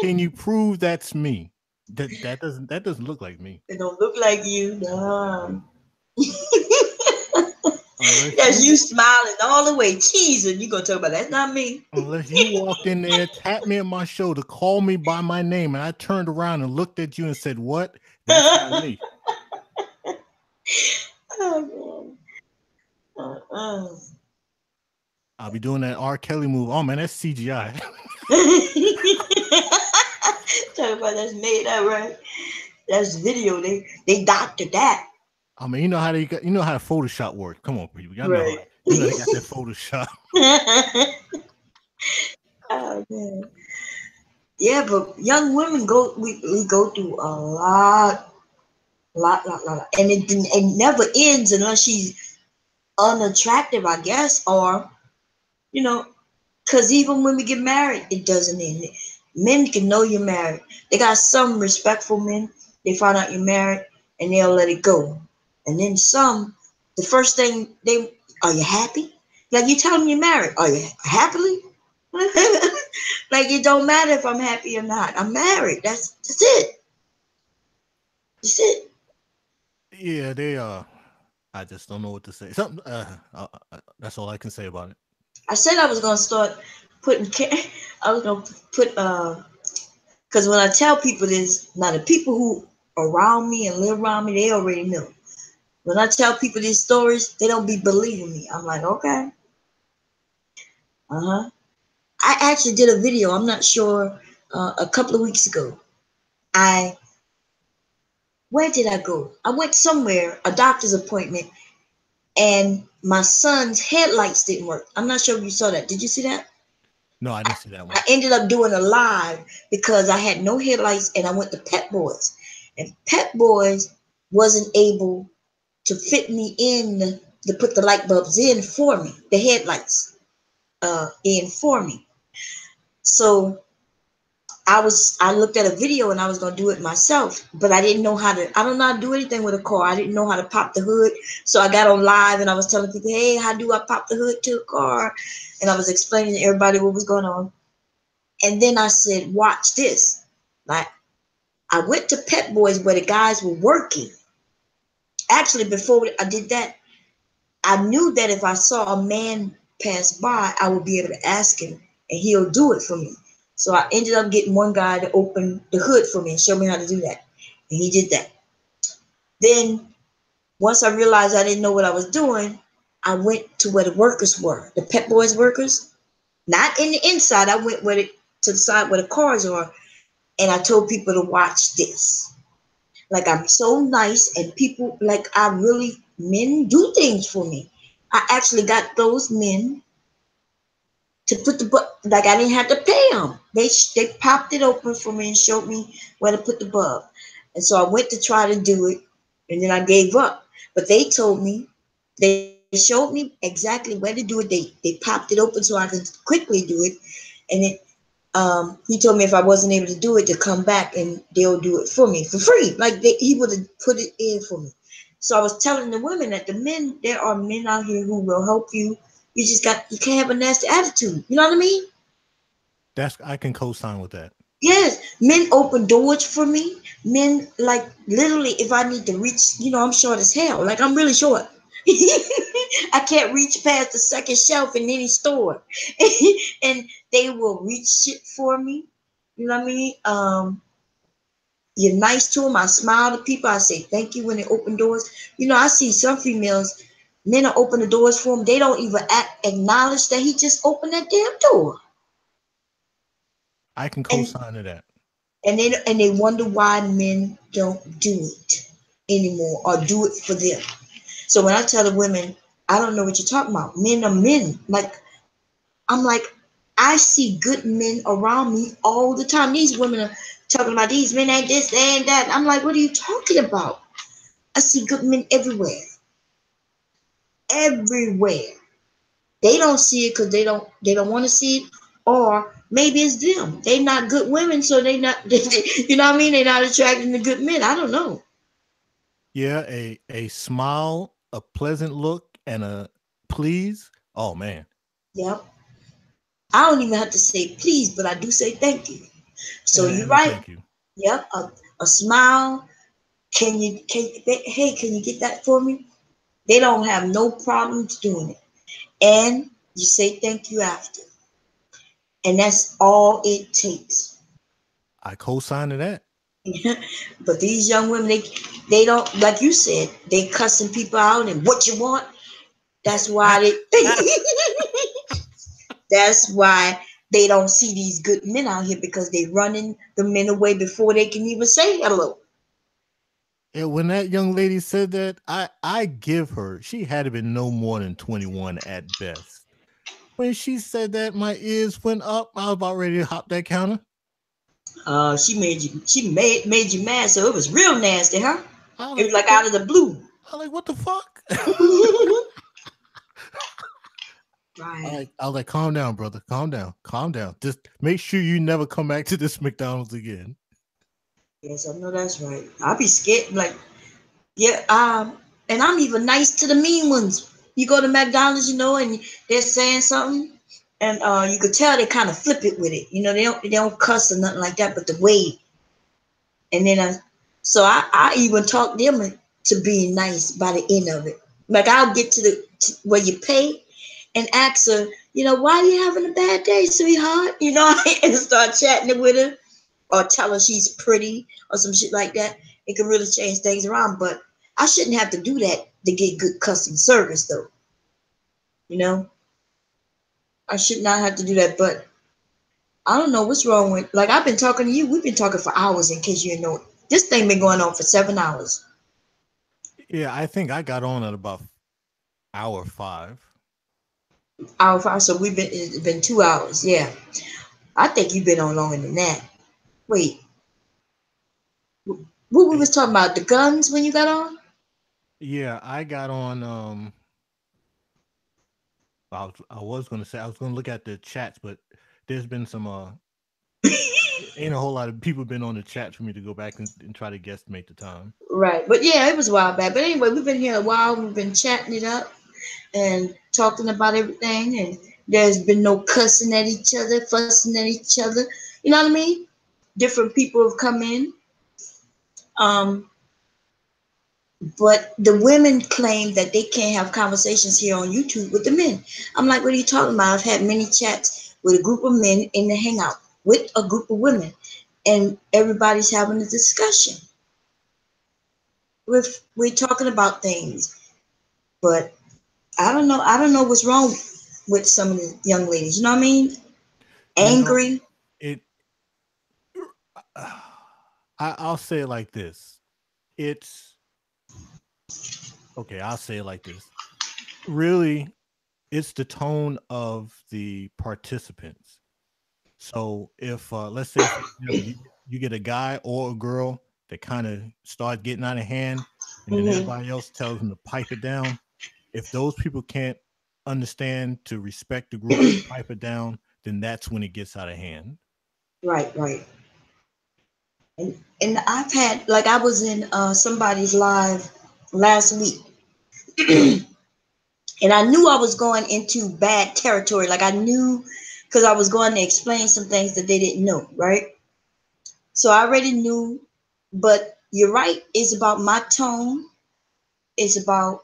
Can you prove that's me? That doesn't look like me. It don't look like you. No. Unless That's you smiling all the way, cheesing. You gonna talk about that's not me. Unless you walked in there, tapped me on my shoulder, called me by my name, and I turned around and looked at you and said, "What? That's not me." Oh, man. I'll be doing that R. Kelly move. Oh man, that's CGI. Talk about that's made up, right? That's video. They doctored that. I mean, you know how Photoshop works. Come on, people. Y'all right. know they got that Photoshop. Oh man. Yeah, but young women we go through a lot, and it never ends unless she's unattractive, I guess, or because even when we get married, it doesn't end. Men can know you're married. They got some respectful men. They find out you're married and they'll let it go. And then some, the first thing are you happy? Like you tell them you're married. Are you happily? Like it don't matter if I'm happy or not. I'm married. That's it. That's it. Yeah, they I just don't know what to say. Something. That's all I can say about it. I said I was gonna start putting. I was gonna put because when I tell people this, now the people who are around me and live around me, they already know. When I tell people these stories, they don't be believing me. I'm like, okay. I actually did a video. I'm not sure. A couple of weeks ago, where did I go? I went somewhere, a doctor's appointment, and my son's headlights didn't work. I'm not sure if you saw that. Did you see that? No, I didn't see that one. I ended up doing a live because I had no headlights, and I went to Pep Boys, and Pep Boys wasn't able to fit me in to put the light bulbs in for me, the headlights in for me. So I looked at a video and I was gonna do it myself, but I don't know how to do anything with a car. I didn't know how to pop the hood. So I got on live and I was telling people, hey, how do I pop the hood to a car? And I was explaining to everybody what was going on. And then I said, watch this. Like I went to Pep Boys where the guys were working. Actually, before I did that, I knew that if I saw a man pass by, I would be able to ask him and he'll do it for me. So I ended up getting one guy to open the hood for me and show me how to do that. And he did that. Then once I realized I didn't know what I was doing, I went to where the workers were, the Pep Boys workers. Not in the inside. I went to the side where the cars are. And I told people to watch this. Like, I'm so nice, and people, like, men do things for me. I actually got those men to put like, I didn't have to pay them. They popped it open for me and showed me where to put the bulb. And so I went to try to do it, and then I gave up. But they told me, they showed me exactly where to do it. They popped it open so I could quickly do it. And he told me if I wasn't able to do it, to come back and they'll do it for me for free. Like, he would have put it in for me. So I was telling the women that there are men out here who will help you. You can't have a nasty attitude. You know what I mean? I can co-sign with that. Yes, men open doors for me. Men, like, literally, if I need to reach, I'm short as hell. Like, I'm really short. I can't reach past the second shelf in any store. And they will reach shit for me. You know what I mean? You're nice to them. I smile to people. I say thank you when they open doors. I see some females, men will open the doors for them. They don't even acknowledge that he just opened that damn door. I can co-sign to that. And they wonder why men don't do it anymore or do it for them. So when I tell the women, I don't know what you're talking about. Men are men. Like, I'm like, I see good men around me all the time. These women are talking about these men ain't this, they ain't that. I'm like, what are you talking about? I see good men everywhere. Everywhere. They don't see it because they don't want to see it, or maybe it's them. They not good women, so you know what I mean? They're not attracting to good men. I don't know. Yeah, a smile, a pleasant look, and a please. Oh man. Yep. I don't even have to say please, but I do say thank you. So you're right. Thank you. Yep. A smile. Can you get that for me? They don't have no problems doing it. And you say thank you after. And that's all it takes. I co-sign to that. But these young women, they don't, like you said, they cussing people out and what you want. That's why that's why they don't see these good men out here, because they running the men away before they can even say hello. Yeah, when that young lady said that, I give her, she had to be no more than 21 at best. When she said that, my ears went up. I was about ready to hop that counter. She made you mad, so it was real nasty, huh? It was like out of the blue. I was like, what the fuck? Right. I was like, calm down, brother. Calm down. Just make sure you never come back to this McDonald's again. Yes, I know that's right. I'll be scared. Like, yeah, and I'm even nice to the mean ones. You go to McDonald's, and they're saying something, and you could tell they kind of flip it with it. They don't cuss or nothing like that, but the way. And then I even talk them to being nice by the end of it. Like, I'll get to where you pay and ask her, why are you having a bad day, sweetheart? And start chatting with her, or tell her she's pretty or some shit like that. It can really change things around. But I shouldn't have to do that to get good customer service, though. I should not have to do that. But I don't know what's wrong with, like, I've been talking to you. We've been talking for hours, in case you didn't know. This thing been going on for 7 hours. Yeah, I think I got on at about hour 5. Hour 5, so it's been 2 hours. Yeah. I think you've been on longer than that. Wait. What we was talking about? The guns when you got on? Yeah, I got on. I was going to look at the chats, but there's been some ain't a whole lot of people been on the chat for me to go back and try to guesstimate the time. Right, but yeah, it was a while back. But anyway, we've been here a while. We've been chatting it up and talking about everything, and there's been no cussing at each other, fussing at each other. You know what I mean? Different people have come in. But the women claim that they can't have conversations here on YouTube with the men. I'm like, what are you talking about? I've had many chats with a group of men in the hangout with a group of women, and everybody's having a discussion. We're talking about things, but I don't know what's wrong with some of the young ladies. You know what I mean? Angry. I'll say it like this. It's okay. I'll say it like this. Really, it's the tone of the participants. So if let's say for example, you get a guy or a girl that kind of start getting out of hand, and then everybody else tells them to pipe it down. If those people can't understand to respect the group and pipe it down, then that's when it gets out of hand. Right, right. And I've had, like, I was in somebody's live last week, and I knew I was going into bad territory. Like, I knew, because I was going to explain some things that they didn't know, right? So I already knew, but you're right. It's about my tone. It's about,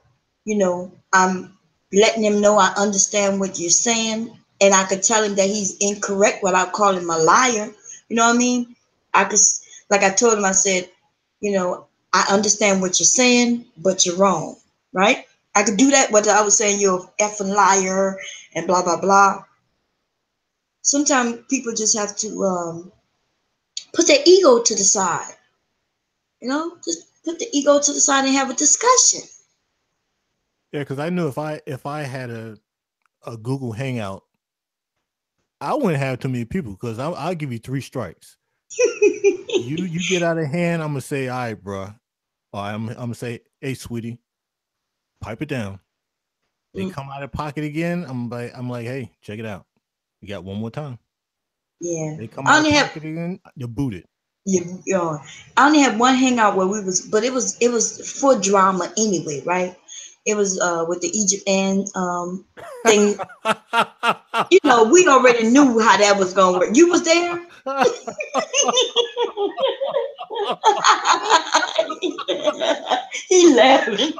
I'm letting him know I understand what you're saying, and I could tell him that he's incorrect without calling him a liar. You know what I mean? I could, like I told him, I said, I understand what you're saying, but you're wrong, right? I could do that, whether I was saying you're an effing liar and blah, blah, blah. Sometimes people just have to put their ego to the side, just put the ego to the side and have a discussion. Yeah, because I knew if I had a Google Hangout, I wouldn't have too many people because I'll give you 3 strikes. you get out of hand, I'm gonna say, all right, bro. Or I'm gonna say, hey, sweetie, pipe it down. They come out of pocket again. I'm like, hey, check it out. You got one more time. Yeah. They come out of pocket again. You're booted. I only had one hangout where but it was for drama anyway, right? It was with the Egypt and thing. We already knew how that was gonna work. You was there? He laughing.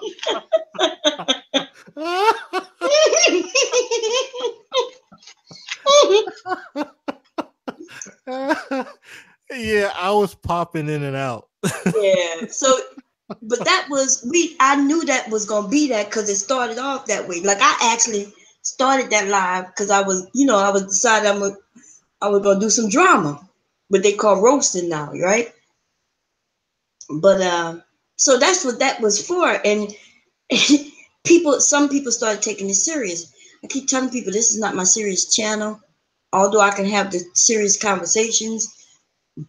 Yeah, I was popping in and out. Yeah. So, but I knew that was gonna be that because it started off that way. Like, I actually started that live because I was decided I was gonna do some drama, what they call roasting now, right? But so that's what that was for, and some people started taking it serious. I keep telling people this is not my serious channel, although I can have the serious conversations,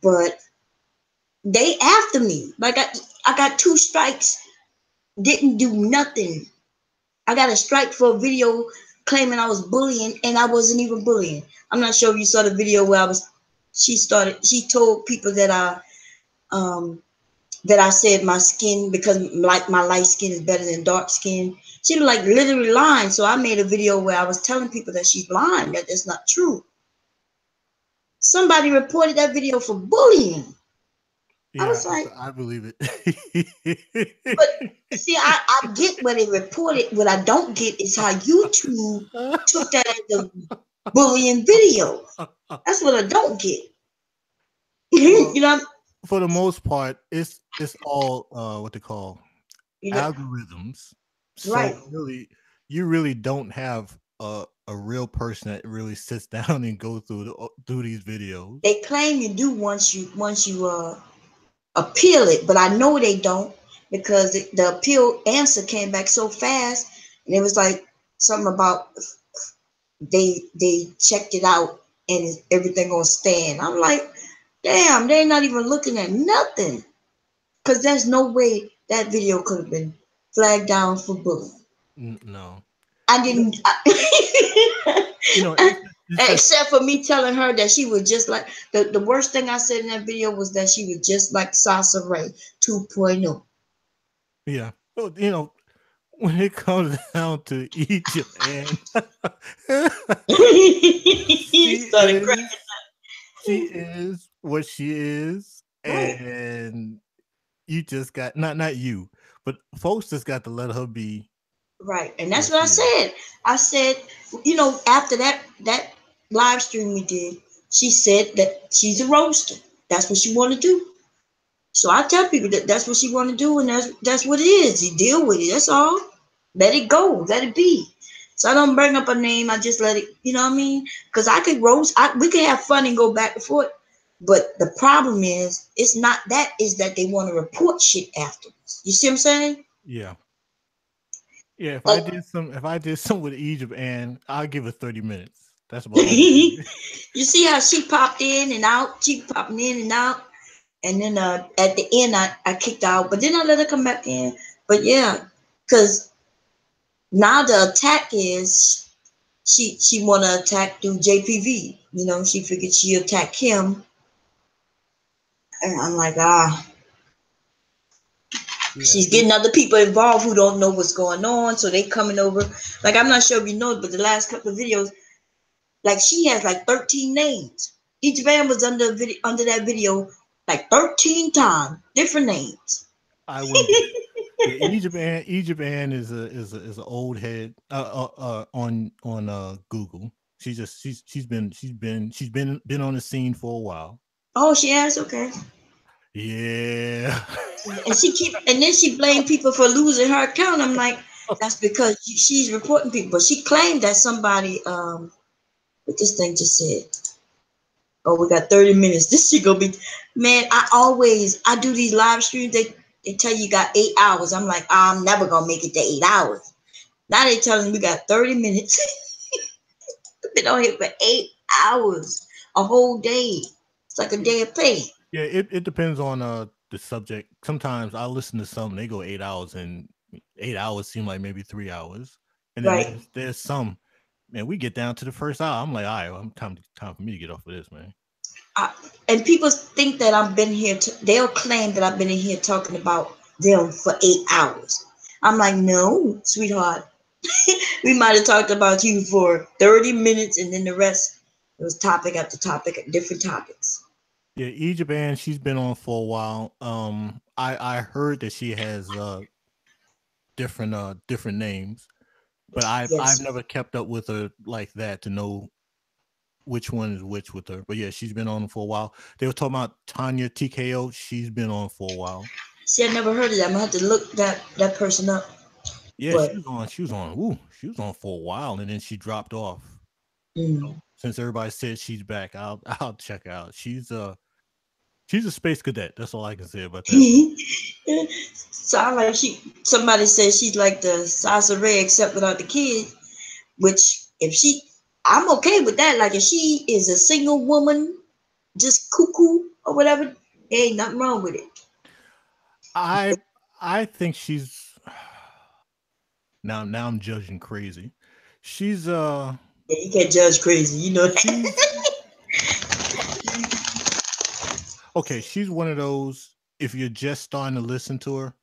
but they after me. Like, I got 2 strikes, didn't do nothing. I got a strike for a video claiming I was bullying, and I wasn't even bullying. I'm not sure if you saw the video where she told people that I said my skin, because like my light skin is better than dark skin. She was like literally lying. So I made a video where I was telling people that she's lying, that that's not true. Somebody reported that video for bullying. Yeah, I was like, I believe it. But see, I get what they reported. What I don't get is how YouTube took that as a bullying video. That's what I don't get. Well, for the most part, it's all what they call algorithms. So right. You really don't have a real person that really sits down and goes through these videos. They claim you do once you appeal it, but I know they don't, because the appeal answer came back so fast, and it was like something about they checked it out and everything gonna stand. I'm like, damn, they're not even looking at nothing, because there's no way that video could have been flagged down for bullying. No, I didn't. Except for me telling her that she was just like the worst thing I said in that video was that she was just like Sasha Ray 2.0. Yeah, well, when it comes down to Egypt, and she is what she is, right. And you just got not you, but folks just got to let her be. Right, and that's what I said. I said, after that live stream we did, she said that she's a roaster. That's what she want to do. So I tell people that that's what she want to do, and that's what it is. You deal with it. That's all. Let it go. Let it be. So I don't bring up a name. I just let it. You know what I mean? Because I could roast. We could have fun and go back and forth. But the problem is, it's not that, is that they want to report shit afterwards. You see what I'm saying? Yeah. Yeah, if Like, I did some with Egypt, and I'll give it 30 minutes. That's about all. you see how she popped in and out, she popping in and out, and then at the end I kicked out, but then I let her come back in. But yeah, because now the attack is she want to attack through JPV. You know, she figured she attack him, and I'm like, Yeah, she's getting other people involved who don't know what's going on, so they coming over. Like, I'm not sure if you know, but the last couple of videos, like, she has like 13 names. Each man was under that video like 13 times, different names. I wouldn't. Yeah, Egypt Ann is an old head on Google. She's been on the scene for a while. Oh, she has, okay. Yeah. And then she blamed people for losing her account. I'm like, that's because she's reporting people. But she claimed that somebody what this thing just said. Oh, we got 30 minutes. This shit gonna be, man. I do these live streams. They tell you got 8 hours. I'm like, I'm never gonna make it to 8 hours. Now they telling me we got 30 minutes. Been on here for 8 hours, a whole day. It's like a day of pay. Yeah, it depends on the subject. Sometimes I listen to some, they go 8 hours, and 8 hours seem like maybe 3 hours. And then Right. there's some, man, we get down to the first hour. I'm like, all right, well, time for me to get off of this, man. And people think that I've been here. They'll claim that I've been in here talking about them for 8 hours. I'm like, no, sweetheart. We might have talked about you for 30 minutes, and then the rest, it was topic after topic, different topics. Yeah, Egypt Ann, she's been on for a while. I heard that she has different names, but I've never kept up with her like that to know which one is which with her. But yeah, she's been on for a while. They were talking about Tanya TKO. She's been on for a while. See, I never heard of that. I'm gonna have to look that person up. Yeah, but she was on for a while, and then she dropped off. So, since everybody said she's back, I'll check her out. She's a space cadet. That's all I can say about that. Sound like somebody said she's like the Sasa Ray except without the kid. Which, I'm okay with that. Like, if she is a single woman, just cuckoo or whatever, there ain't nothing wrong with it. I think she's now I'm judging crazy. She's yeah, you can't judge crazy, you know that. Okay, she's one of those, if you're just starting to listen to her,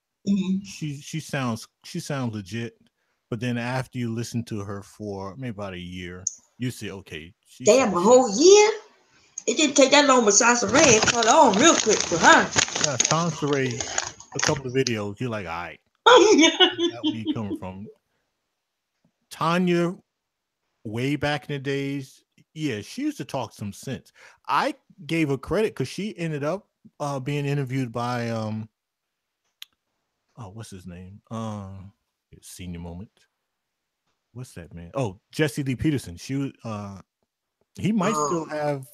she sounds legit, but then after you listen to her for maybe about a year, you say, okay, damn, a whole year? It didn't take that long with Sansa Ray. It caught on real quick for her. Yeah, Sansa Ray, a couple of videos, you're like, all right, that's where you coming from. Tanya, way back in the days, yeah, she used to talk some sense. I gave her credit because she ended up being interviewed by what's his name? Senior moment. What's that, man? Oh, Jesse Lee Peterson. He might still have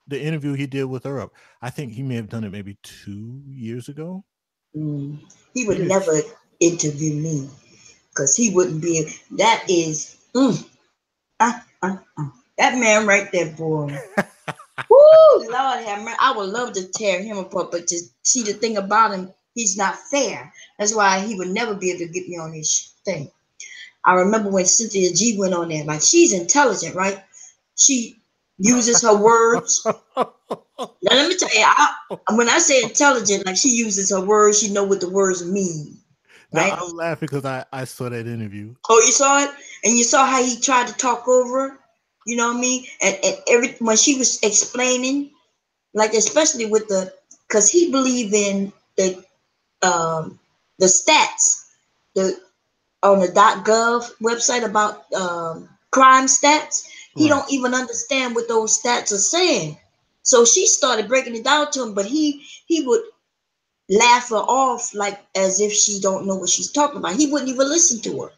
the interview he did with her up. I think he may have done it maybe 2 years ago. He would never interview me because he wouldn't be. That is that man right there, boy. Woo, Lord have mercy. I would love to tear him apart, but to see the thing about him, he's not fair. That's why he would never be able to get me on this thing. I remember when Cynthia G went on there, like, she's intelligent, right? She uses her words. Now, let me tell you, when I say intelligent, like, she uses her words, she know what the words mean. Right? No, I'm laughing because I saw that interview. Oh, you saw it? And you saw how he tried to talk over her? You know what I mean? And when she was explaining, like, especially with because he believed in the stats, on the .gov website about crime stats. He don't even understand what those stats are saying. So she started breaking it down to him, but he would laugh her off like as if she don't know what she's talking about. He wouldn't even listen to her.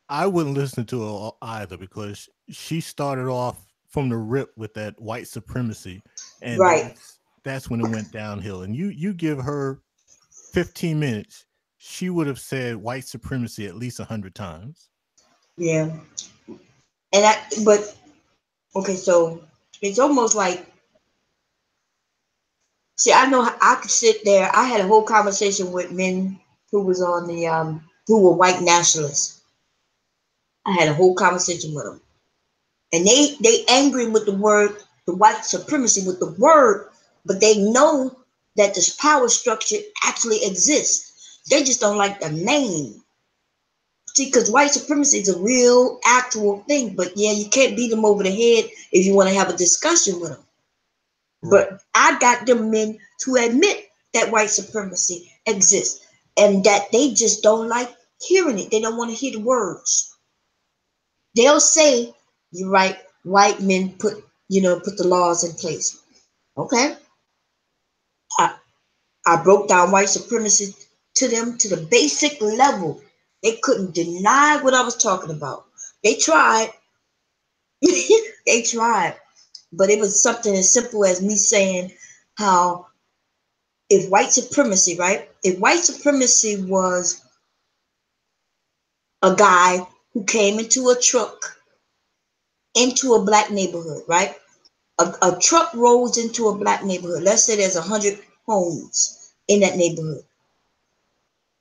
I wouldn't listen to her either because she started off from the rip with that white supremacy, and Right. that's when it went downhill. And you give her 15 minutes, she would have said white supremacy at least 100 times. Yeah. But okay, so it's almost like, see, I know I could sit there. I had a whole conversation with men who was on the who were white nationalists. I had a whole conversation with them, and they angry with the white supremacy with the word, but they know that this power structure actually exists. They just don't like the name. See, because white supremacy is a real, actual thing. But yeah, you can't beat them over the head if you want to have a discussion with them. Right. But I got them men to admit that white supremacy exists and that they just don't like hearing it. They don't want to hear the words. They'll say, "You're right, white men put the laws in place." Okay. I broke down white supremacy to them to the basic level. They couldn't deny what I was talking about. They tried. They tried. But it was something as simple as me saying how if white supremacy, right? If white supremacy was a guy who came into a truck into a black neighborhood, right? A truck rolls into a black neighborhood. Let's say there's 100 homes in that neighborhood.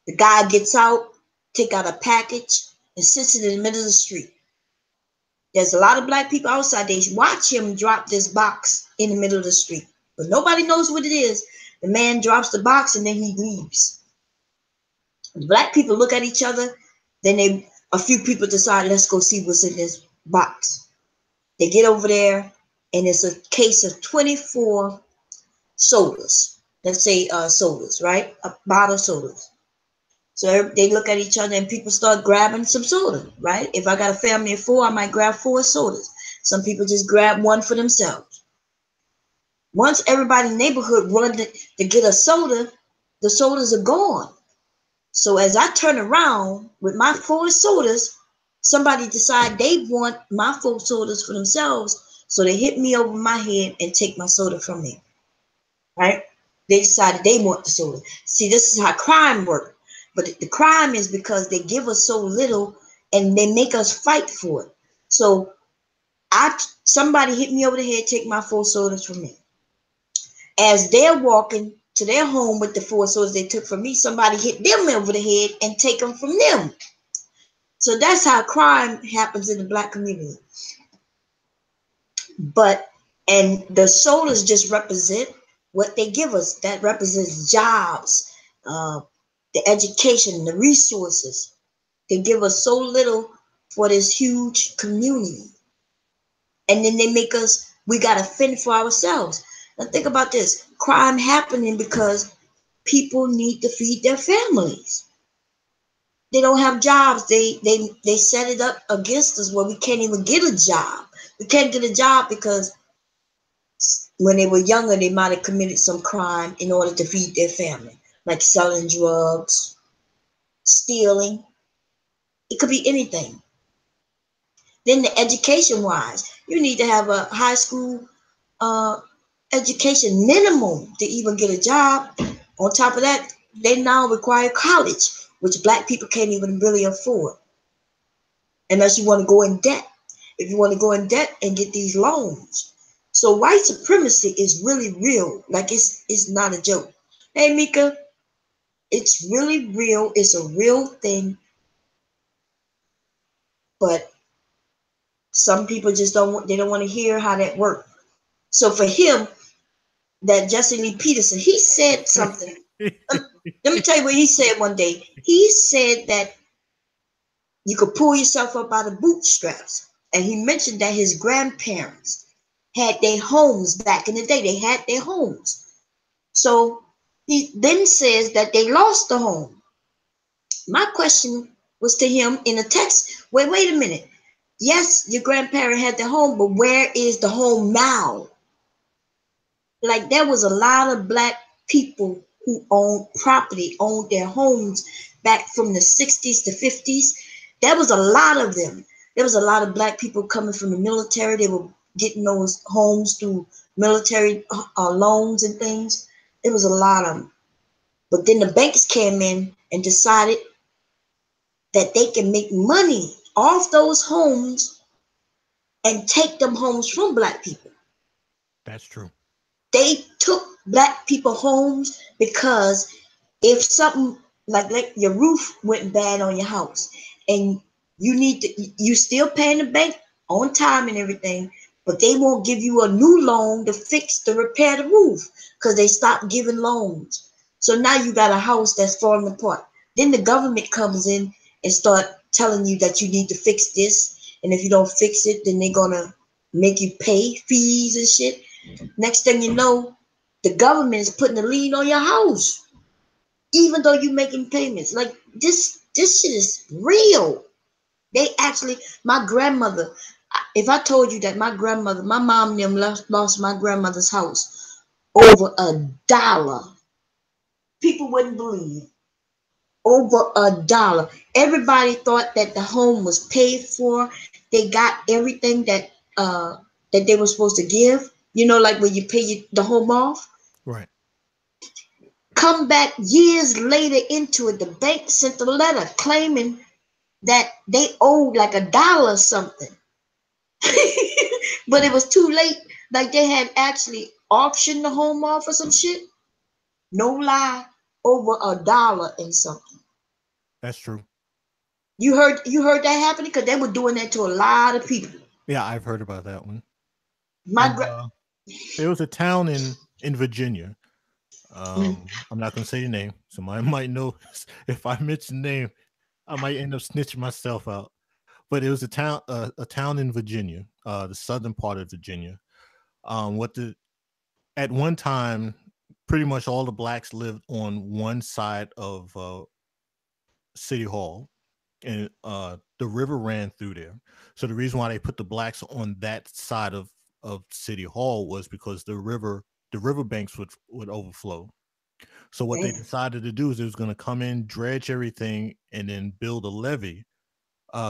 The guy gets out, take out a package, and sits it in the middle of the street. There's a lot of black people outside. They watch him drop this box in the middle of the street, but nobody knows what it is. The man drops the box and then he leaves. The black people look at each other. Then a few people decide, let's go see what's in this box. They get over there, and it's a case of 24 sodas. Let's say sodas, right? A bottle of sodas. So they look at each other and people start grabbing some soda, right? If I got a family of 4, I might grab 4 sodas. Some people just grab one for themselves. Once everybody in the neighborhood run to get a soda, the sodas are gone. So as I turn around with my 4 sodas, somebody decide they want my 4 sodas for themselves. So they hit me over my head and take my soda from me, right? They decided they want the soda. See, this is how crime works. But the crime is because they give us so little and they make us fight for it. So somebody hit me over the head, take my 4 sodas from me. As they're walking to their home with the 4 sodas they took from me, somebody hit them over the head and take them from them. So that's how crime happens in the black community. And the sodas just represent what they give us. That represents jobs, the education, the resources. They give us so little for this huge community. And then they make us, we got to fend for ourselves. Now think about this. Crime happening because people need to feed their families. They don't have jobs. They set it up against us where we can't even get a job. We can't get a job because when they were younger, they might have committed some crime in order to feed their family, like selling drugs, stealing. It could be anything. Then the education wise, you need to have a high school education minimum to even get a job. On top of that, they now require college, which black people can't even really afford unless you want to go in debt. If you want to go in debt and get these loans. So white supremacy is really real. Like it's not a joke. Hey, Mika, it's really real. It's a real thing. But some people just don't want to hear how that works. So for him, that Jesse Lee Peterson, he said something. Let me tell you what he said one day. He said that you could pull yourself up out of bootstraps. And he mentioned that his grandparents had their homes back in the day. They had their homes. So he then says that they lost the home. My question was to him in a text. Wait a minute. Yes, your grandparent had the home, but where is the home now? Like there was a lot of black people who owned property, owned their homes back from the 60s to 50s. There was a lot of them. There was a lot of black people coming from the military. They were getting those homes through military loans and things. It was a lot of them. But then the banks came in and decided that they can make money off those homes and take them homes from black people. That's true. They took black people homes because if something like your roof went bad on your house and you still paying the bank on time and everything, but they won't give you a new loan to repair the roof because they stopped giving loans. So now you got a house that's falling apart. Then the government comes in and start telling you that you need to fix this. And if you don't fix it, then they're going to make you pay fees and shit. Next thing you know, the government is putting a lien on your house, even though you're making payments. Like this shit is real. They actually, my grandmother, if I told you that my mom and them lost my grandmother's house over $1, people wouldn't believe. Over $1. Everybody thought that the home was paid for. They got everything that they were supposed to give. You know, like when you pay the home off. Right. Come back years later into it, the bank sent a letter claiming that they owed like $1 or something. But it was too late. Like they had actually auctioned the home off or some shit. No lie, over $1 and something. That's true. You heard that happening? Because they were doing that to a lot of people. Yeah, I've heard about that one. My there was a town in Virginia. I'm not gonna say the name. Somebody might know. If I mention the name, I might end up snitching myself out. But it was a town in Virginia, the southern part of Virginia. At one time, pretty much all the blacks lived on one side of City Hall, and the river ran through there. So the reason why they put the blacks on that side of City Hall was because the river banks would overflow. So what they decided to do is it was going to come in, dredge everything, and then build a levee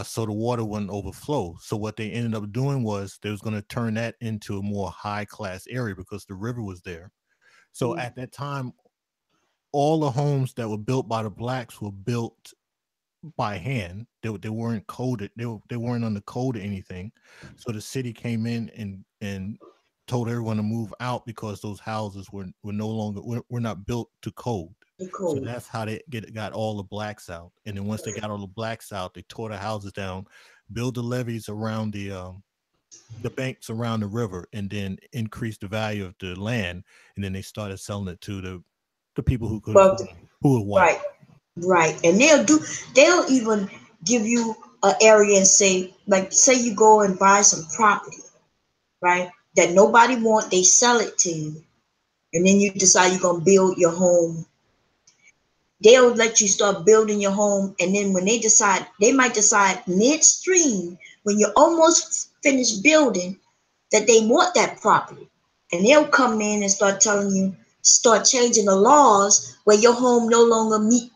so the water wouldn't overflow. So what they ended up doing was they was going to turn that into a more high class area because the river was there. So at that time, all the homes that were built by the blacks were built by hand. They weren't coded. They weren't on the code or anything. So the city came in and told everyone to move out because those houses were no longer were not built to code. So that's how they got all the blacks out. And then once they got all the blacks out, they tore the houses down, build the levees around the banks around the river, and then increased the value of the land. And then they started selling it to the people who were white. Right. And they'll even give you an area and say you go and buy some property, right? That nobody want, they sell it to you. And then you decide you're gonna build your home. They'll let you start building your home, and then when they might decide midstream when you're almost finished building that they want that property. And they'll come in and start changing the laws where your home no longer meet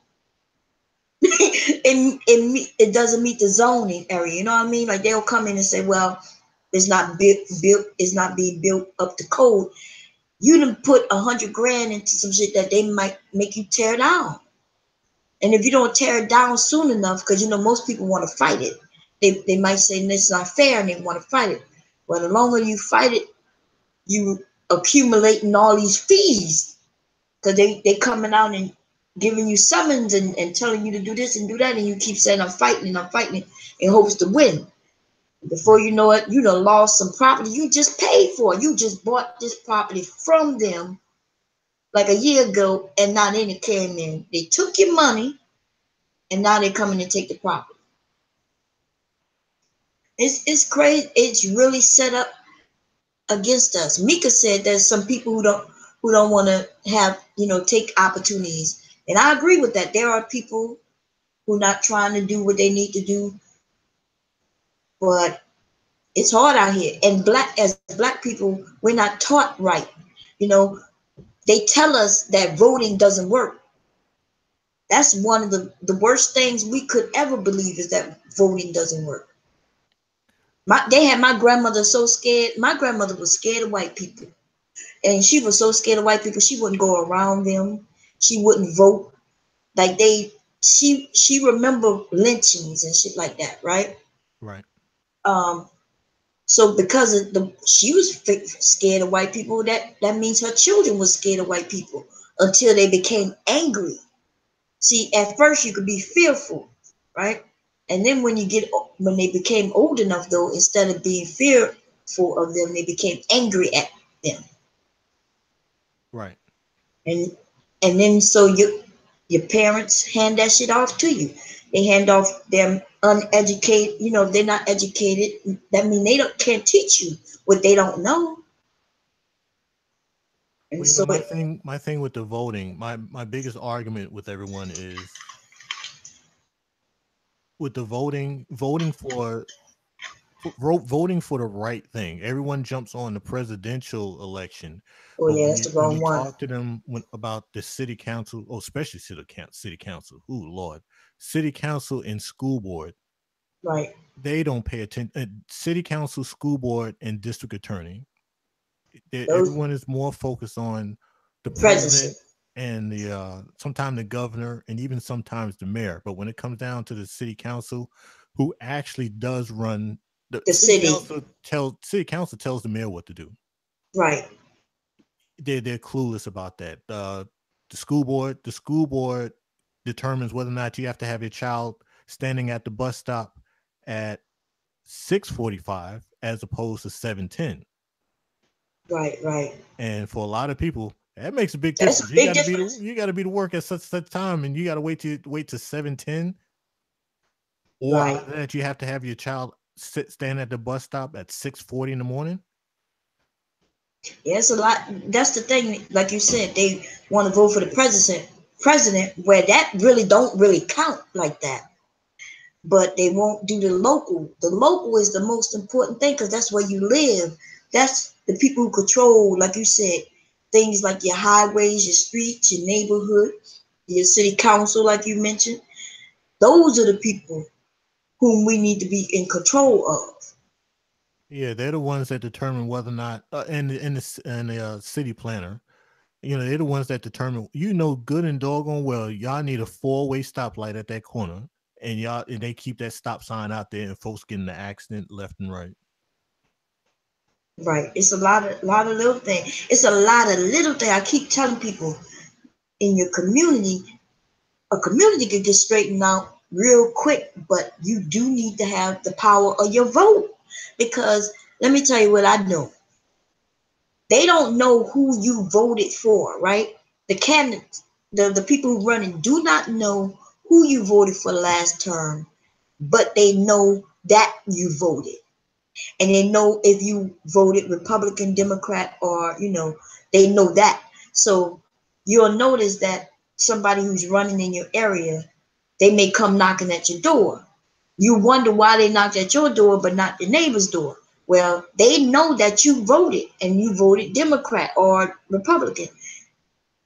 it doesn't meet the zoning area. You know what I mean? Like they'll come in and say, well, it's not being built up to code. You done put $100 grand into some shit that they might make you tear down. And if you don't tear it down soon enough, because most people want to fight it, they might say this is not fair and they want to fight it. Well, the longer you fight it, you accumulating all these fees because they coming out and giving you summons and telling you to do this and do that, and you keep saying I'm fighting in hopes to win. Before you know it, you done lost some property you just paid for. You just bought this property from them like a year ago, and now they came in. They took your money, and now they're coming to take the property. It's crazy. It's really set up against us. Mika said there's some people who don't want to have take opportunities. And I agree with that. There are people who are not trying to do what they need to do, but it's hard out here. And as black people, we're not taught right. They tell us that voting doesn't work. That's one of the worst things we could ever believe is that voting doesn't work. They had my grandmother so scared. My grandmother was scared of white people. And she was so scared of white people, she wouldn't go around them. She wouldn't vote. Like she remember lynchings and shit like that, right? Right. So because of she was scared of white people, that means her children was scared of white people until they became angry. See, at first you could be fearful, right? And then when they became old enough, though, instead of being fearful of them, they became angry at them. Right. And then so your parents hand that shit off to you. They hand off them uneducated. They're not educated. That means they can't teach you what they don't know. And Well, so my thing with the voting, my biggest argument with everyone is with the voting for voting for the right thing. Everyone jumps on the presidential election. oh But yeah, that's the when wrong you one. talk to them about the city council, especially city council, oh Lord, city council and school board, Right. they don't pay attention. City council, school board, and district attorney, Those everyone is more focused on the president. president and the sometimes the governor and even sometimes the mayor. But when it comes down to the city council, who actually does run the city. city council tells the mayor what to do. Right. They're clueless about that. The school board determines whether or not you have to have your child standing at the bus stop at 6:45 as opposed to 7:10. Right. And for a lot of people, that makes a big That's difference. a big difference. You got to be to work at such time, and you got to wait to 7:10, or Right. that you have to have your child stand at the bus stop at 6:40 in the morning. Yeah, it's a lot. That's the thing. Like you said, they want to vote for the president, where that don't really count like that. But they won't do the local. The local is the most important thing because that's where you live. That's the people who control, like you said, things like your highways, your streets, your neighborhood, your city council, like you mentioned. Those are the people whom we need to be in control of. Yeah, they're the ones that determine whether or not, and the city planner, they're the ones that determine. Good and doggone well, y'all need a 4-way stoplight at that corner, and they keep that stop sign out there, and folks get in the accident left and right. Right. It's a lot of little things. It's a lot of little things. I keep telling people in your community, a community can get straightened out real quick, but you do need to have the power of your vote. Because let me tell you what I know. They don't know who you voted for, right? The candidates, the people who running do not know who you voted for last term, but they know that you voted. And they know if you voted Republican, Democrat, or they know that. So you'll notice that somebody who's running in your area, they may come knocking at your door. You wonder why they knocked at your door but not the neighbor's door. Well, they know that you voted and you voted Democrat or Republican,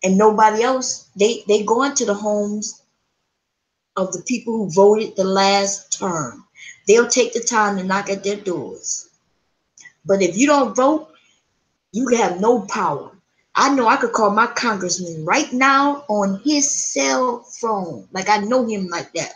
and nobody else. They go into the homes of the people who voted the last term. They'll take the time to knock at their doors. But if you don't vote, you have no power. I know I could call my congressman right now on his cell phone. Like I know him like that.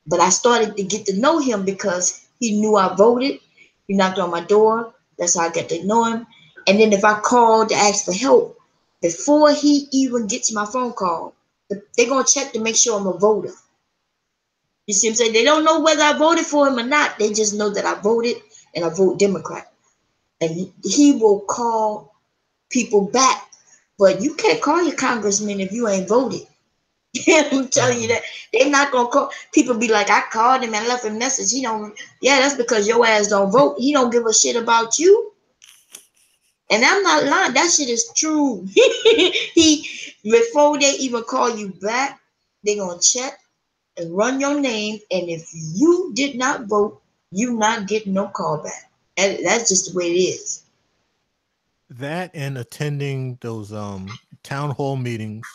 But I started to get to know him because he knew I voted. He knocked on my door. That's how I got to know him. And then if I called to ask for help, before he even gets my phone call, they're going to check to make sure I'm a voter. You see what I'm saying? They don't know whether I voted for him or not. They just know that I voted and I vote Democrat. And he will call people back. But you can't call your congressman if you ain't voted. I'm telling you that they're not gonna call. People be like, I called him and left a message. He don't. Yeah, that's because your ass don't vote. He don't give a shit about you. And I'm not lying. That shit is true. He before they even call you back, they gonna check and run your name. And if you did not vote, you not getting no call back. And that's just the way it is. That and attending those town hall meetings.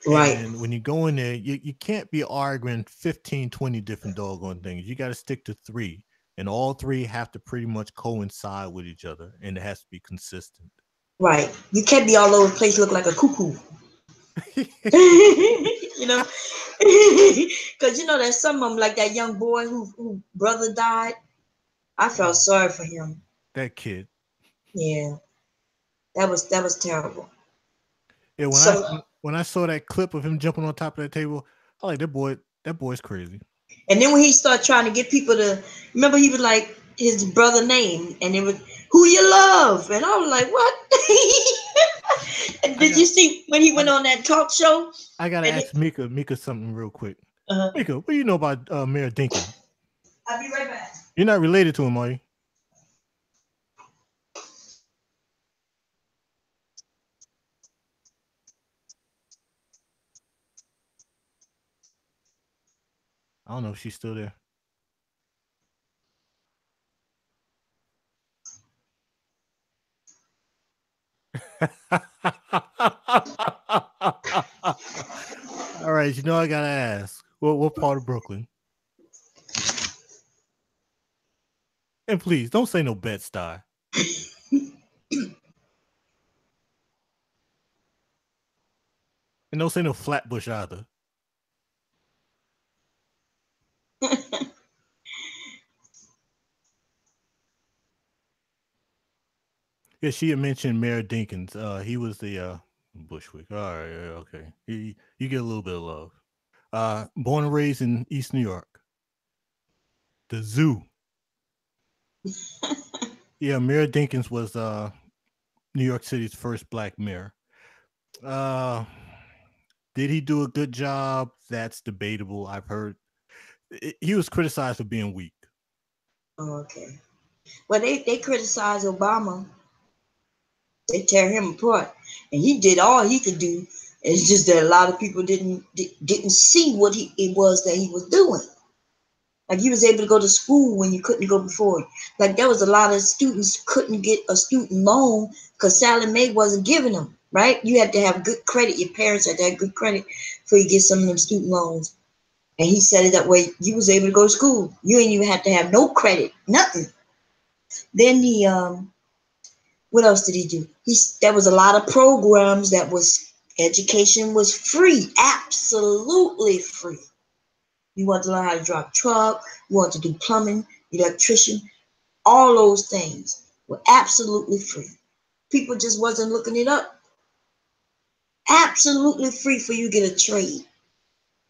Right. And when you go in there, you can't be arguing 15, 20 different doggone things. You got to stick to 3. and all three have to pretty much coincide with each other, and it has to be consistent. Right. You can't be all over the place, look like a cuckoo. You know, because you know there's some of them, like that young boy who brother died. I felt sorry for him. That kid. Yeah, that was terrible. Yeah, when I saw that clip of him jumping on top of that table, I like that boy. That boy's crazy. And then when he started trying to get people to remember, he was like his brother name, and it was who you love, and I was like, what? Did you see when he went on that talk show? I gotta ask Mika something real quick. Uh-huh. Mika, what do you know about Mayor Dinkins? I'll be right back. You're not related to him, are you? I don't know if she's still there. All right, you know I gotta ask. What part of Brooklyn? And please don't say no Bed-Stuy. And don't say no Flatbush either. Yeah, she had mentioned Mayor Dinkins. He was the Bushwick. All right, okay. You get a little bit of love. Born and raised in East New York. The Zoo. Yeah, Mayor Dinkins was New York City's first black mayor. Did he do a good job? That's debatable. I've heard he was criticized for being weak. Oh, okay. Well, they criticize Obama. They tear him apart, and he did all he could do. It's just that a lot of people didn't see what it was that he was doing. Like he was able to go to school when you couldn't go before. Like there was a lot of students couldn't get a student loan because Sallie Mae wasn't giving them. Right? You had to have good credit. Your parents had to have good credit before you get some of them student loans. And he said it that way. You was able to go to school. You ain't even have to have no credit, nothing. Then he what else did he do? There was a lot of programs that was education was free, absolutely free. You want to learn how to drive a truck, you want to do plumbing, electrician, all those things were absolutely free. People just wasn't looking it up. Absolutely free for you to get a trade.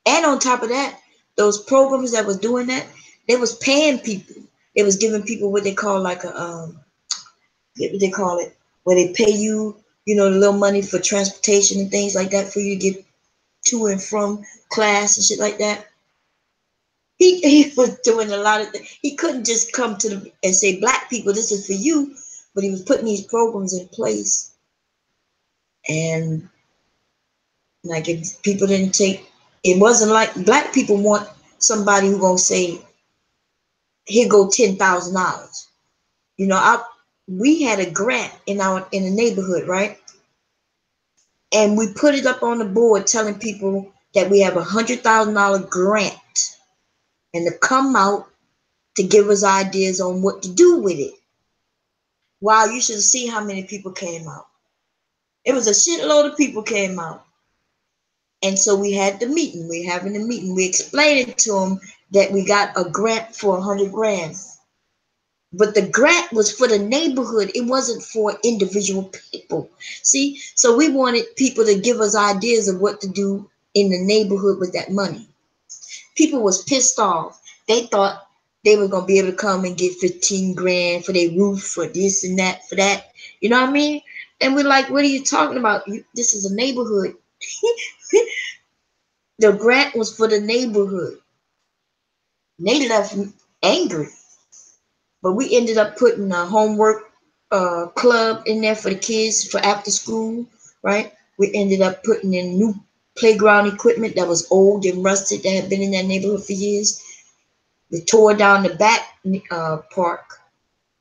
And on top of that, those programs that was doing that, they was paying people. They was giving people what they call like a what they call it, where they pay you, you know, a little money for transportation and things like that for you to get to and from class and shit like that. He was doing a lot of things. He couldn't just come to them and say, black people, this is for you, but he was putting these programs in place. And like if people didn't take, it wasn't like black people want somebody who gonna say, here go $10,000. You know, we had a grant in the neighborhood, right? And we put it up on the board telling people that we have $100,000 grant and to come out to give us ideas on what to do with it. Wow, you should see how many people came out. It was a shitload of people came out. And so we had the meeting. We're having a meeting. We explained it to them that we got a grant for $100 grand. But the grant was for the neighborhood. It wasn't for individual people. See, so we wanted people to give us ideas of what to do in the neighborhood with that money. People was pissed off. They thought they were gonna be able to come and get 15 grand for their roof, for this and that, for that. You know what I mean? And we're like, what are you talking about? This is a neighborhood. The grant was for the neighborhood. They left angry. But we ended up putting a homework club in there for the kids for after school, right? We ended up putting in new playground equipment that was old and rusted that had been in that neighborhood for years. We tore down the back park.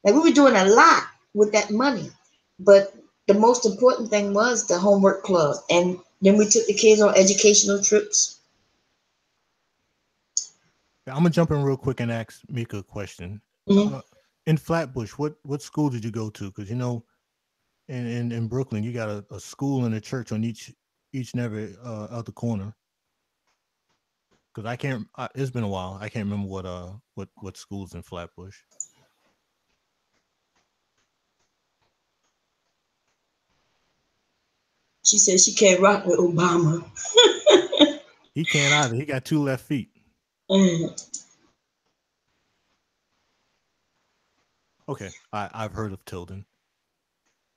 Like we were doing a lot with that money. But the most important thing was the homework club. And then we took the kids on educational trips. I'm going to jump in real quick and ask Mika a question. Mhm. In Flatbush, what school did you go to? Because you know, in Brooklyn, you got a school and a church on each and every other corner. Because I can't. It's been a while. I can't remember what schools in Flatbush. She said she can't rock with Obama. He can't either. He got two left feet. Mm. Okay, I've heard of Tilden.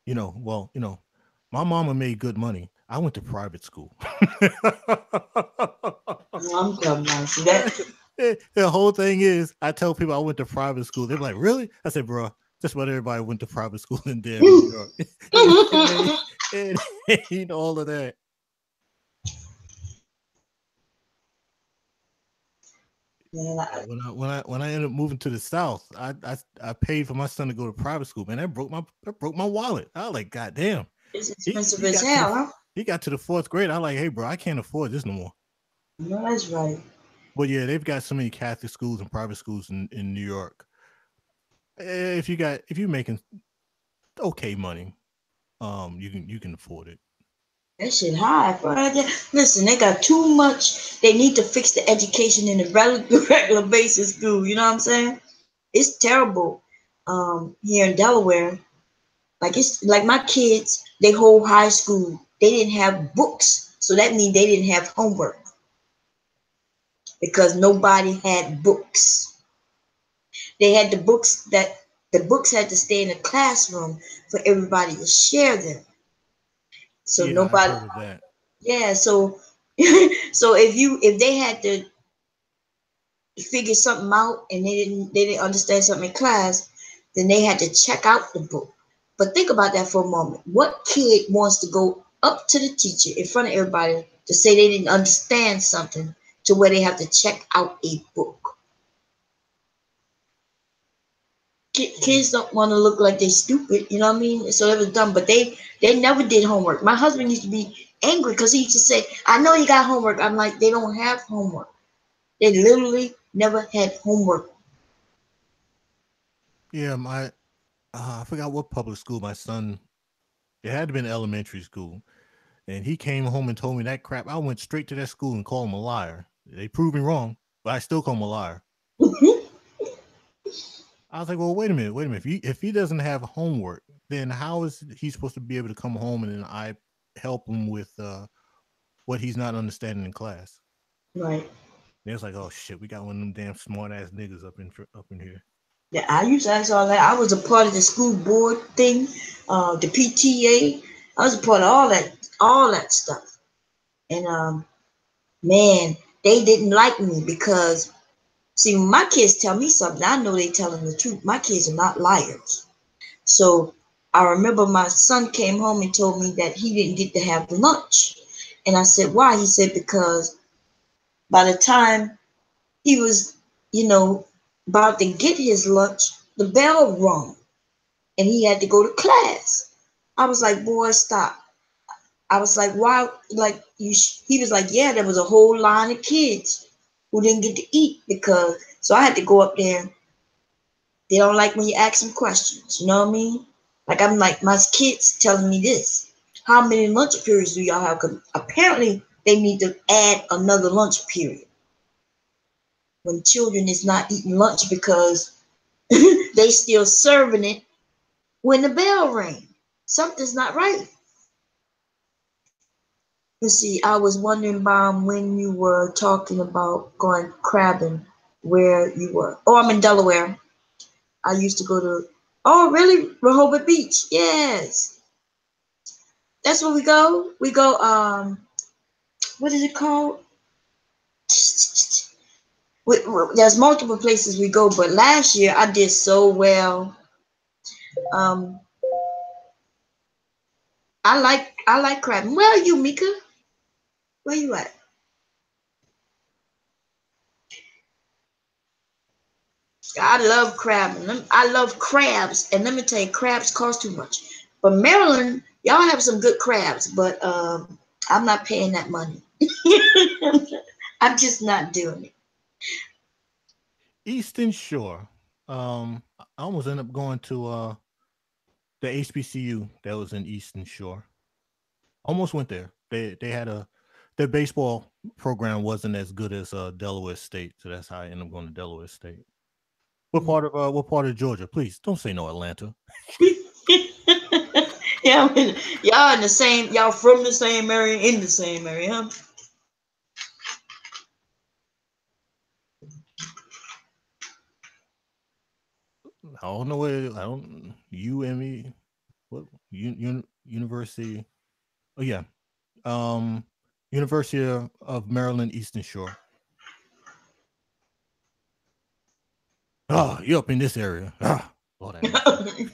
You know, well, you know, my mama made good money. I went to private school. I'm talking about see that. The whole thing is, I tell people I went to private school. They're like, "Really?" I said, "Bro, just about everybody went to private school in damn New York, and you know all of that." Man, When I ended up moving to the South, I paid for my son to go to private school. Man, that broke my wallet. I was like, God damn. it's He expensive he as got to hell, the huh? he got to the fourth grade. I like, hey, bro, I can't afford this no more. No, that's right. But yeah, they've got so many Catholic schools and private schools in New York. If you're making okay money, you can afford it. That shit high, bro. Listen, they got too much. They need to fix the education in the regular basic school. You know what I'm saying? It's terrible. Here in Delaware, like it's like my kids. They whole high school, they didn't have books, so that means they didn't have homework because nobody had books. They had the books had to stay in the classroom for everybody to share them. So Yeah, I've nobody, heard of that. yeah. So so if they had to figure something out and they didn't understand something in class, then they had to check out the book. But think about that for a moment. What kid wants to go up to the teacher in front of everybody to say they didn't understand something to where they have to check out a book? Yeah, Kids don't want to look like they stupid, you know what I mean? So it was dumb, but they never did homework. My husband used to be angry because he used to say, "I know you got homework." I'm like, they don't have homework. They literally never had homework. yeah. My I forgot what public school my son. It had to be in elementary school, and he came home and told me that crap. I went straight to that school and called him a liar. They proved me wrong, but I still call him a liar. I was like, well, wait a minute, wait a minute. If he doesn't have homework, then how is he supposed to be able to come home and then I help him with what he's not understanding in class? Right. They was like, oh shit, we got one of them damn smart ass niggas up in here. Yeah, I used to ask all that. I was a part of the school board thing, the PTA. I was a part of all that stuff. And man, they didn't like me because see, when my kids tell me something, I know they telling the truth. My kids are not liars. So I remember my son came home and told me that he didn't get to have lunch. And I said, why? He said, because by the time he was, you know, about to get his lunch, the bell rung and he had to go to class. I was like, boy, stop. I was like, why? Like, he was like, yeah, there was a whole line of kids who didn't get to eat because, so I had to go up there. They don't like when you ask them questions. You know what I mean? Like, I'm like, my kids telling me this. How many lunch periods do y'all have? Because apparently they need to add another lunch period when children is not eating lunch because they still serving it when the bell rang. Something's not right. Let's see, I was wondering, Bob, when you were talking about going crabbing, where you were. Oh, I'm in Delaware. I used to go to, oh, really? Rehoboth Beach. Yes. That's where we go. We go, what is it called? There's multiple places we go, but last year I did so well. Um, I like crabbing. Where are you, Mika? Where you at? I love crabbing. I love crabs, and let me tell you, crabs cost too much. But Maryland, y'all have some good crabs, but I'm not paying that money. I'm just not doing it. Eastern Shore. I almost ended up going to the HBCU that was in Eastern Shore. Almost went there. They had their baseball program wasn't as good as Delaware State, so that's how I ended up going to Delaware State. What part of Georgia? Please don't say no Atlanta. Yeah, I mean, y'all in the same, y'all from the same area, in the same area, huh? I don't know where I don't UME what university. Oh yeah. University of Maryland Eastern Shore. Oh, you're up in this area. Lord,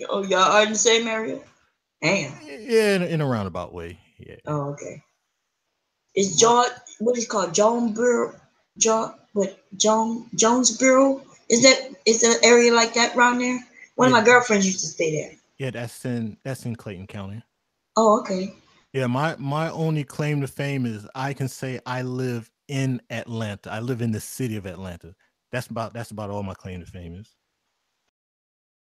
Oh, y'all are in the same area? Damn. Yeah, in a roundabout way. Yeah. Oh, okay. Is John, what is it called? Jonesboro? Jonesboro? Is an area like that around there? One of my girlfriends used to stay there. Yeah, that's in Clayton County. Oh, okay. Yeah, my only claim to fame is I can say I live in Atlanta. I live in the city of Atlanta. That's about all my claim to fame is.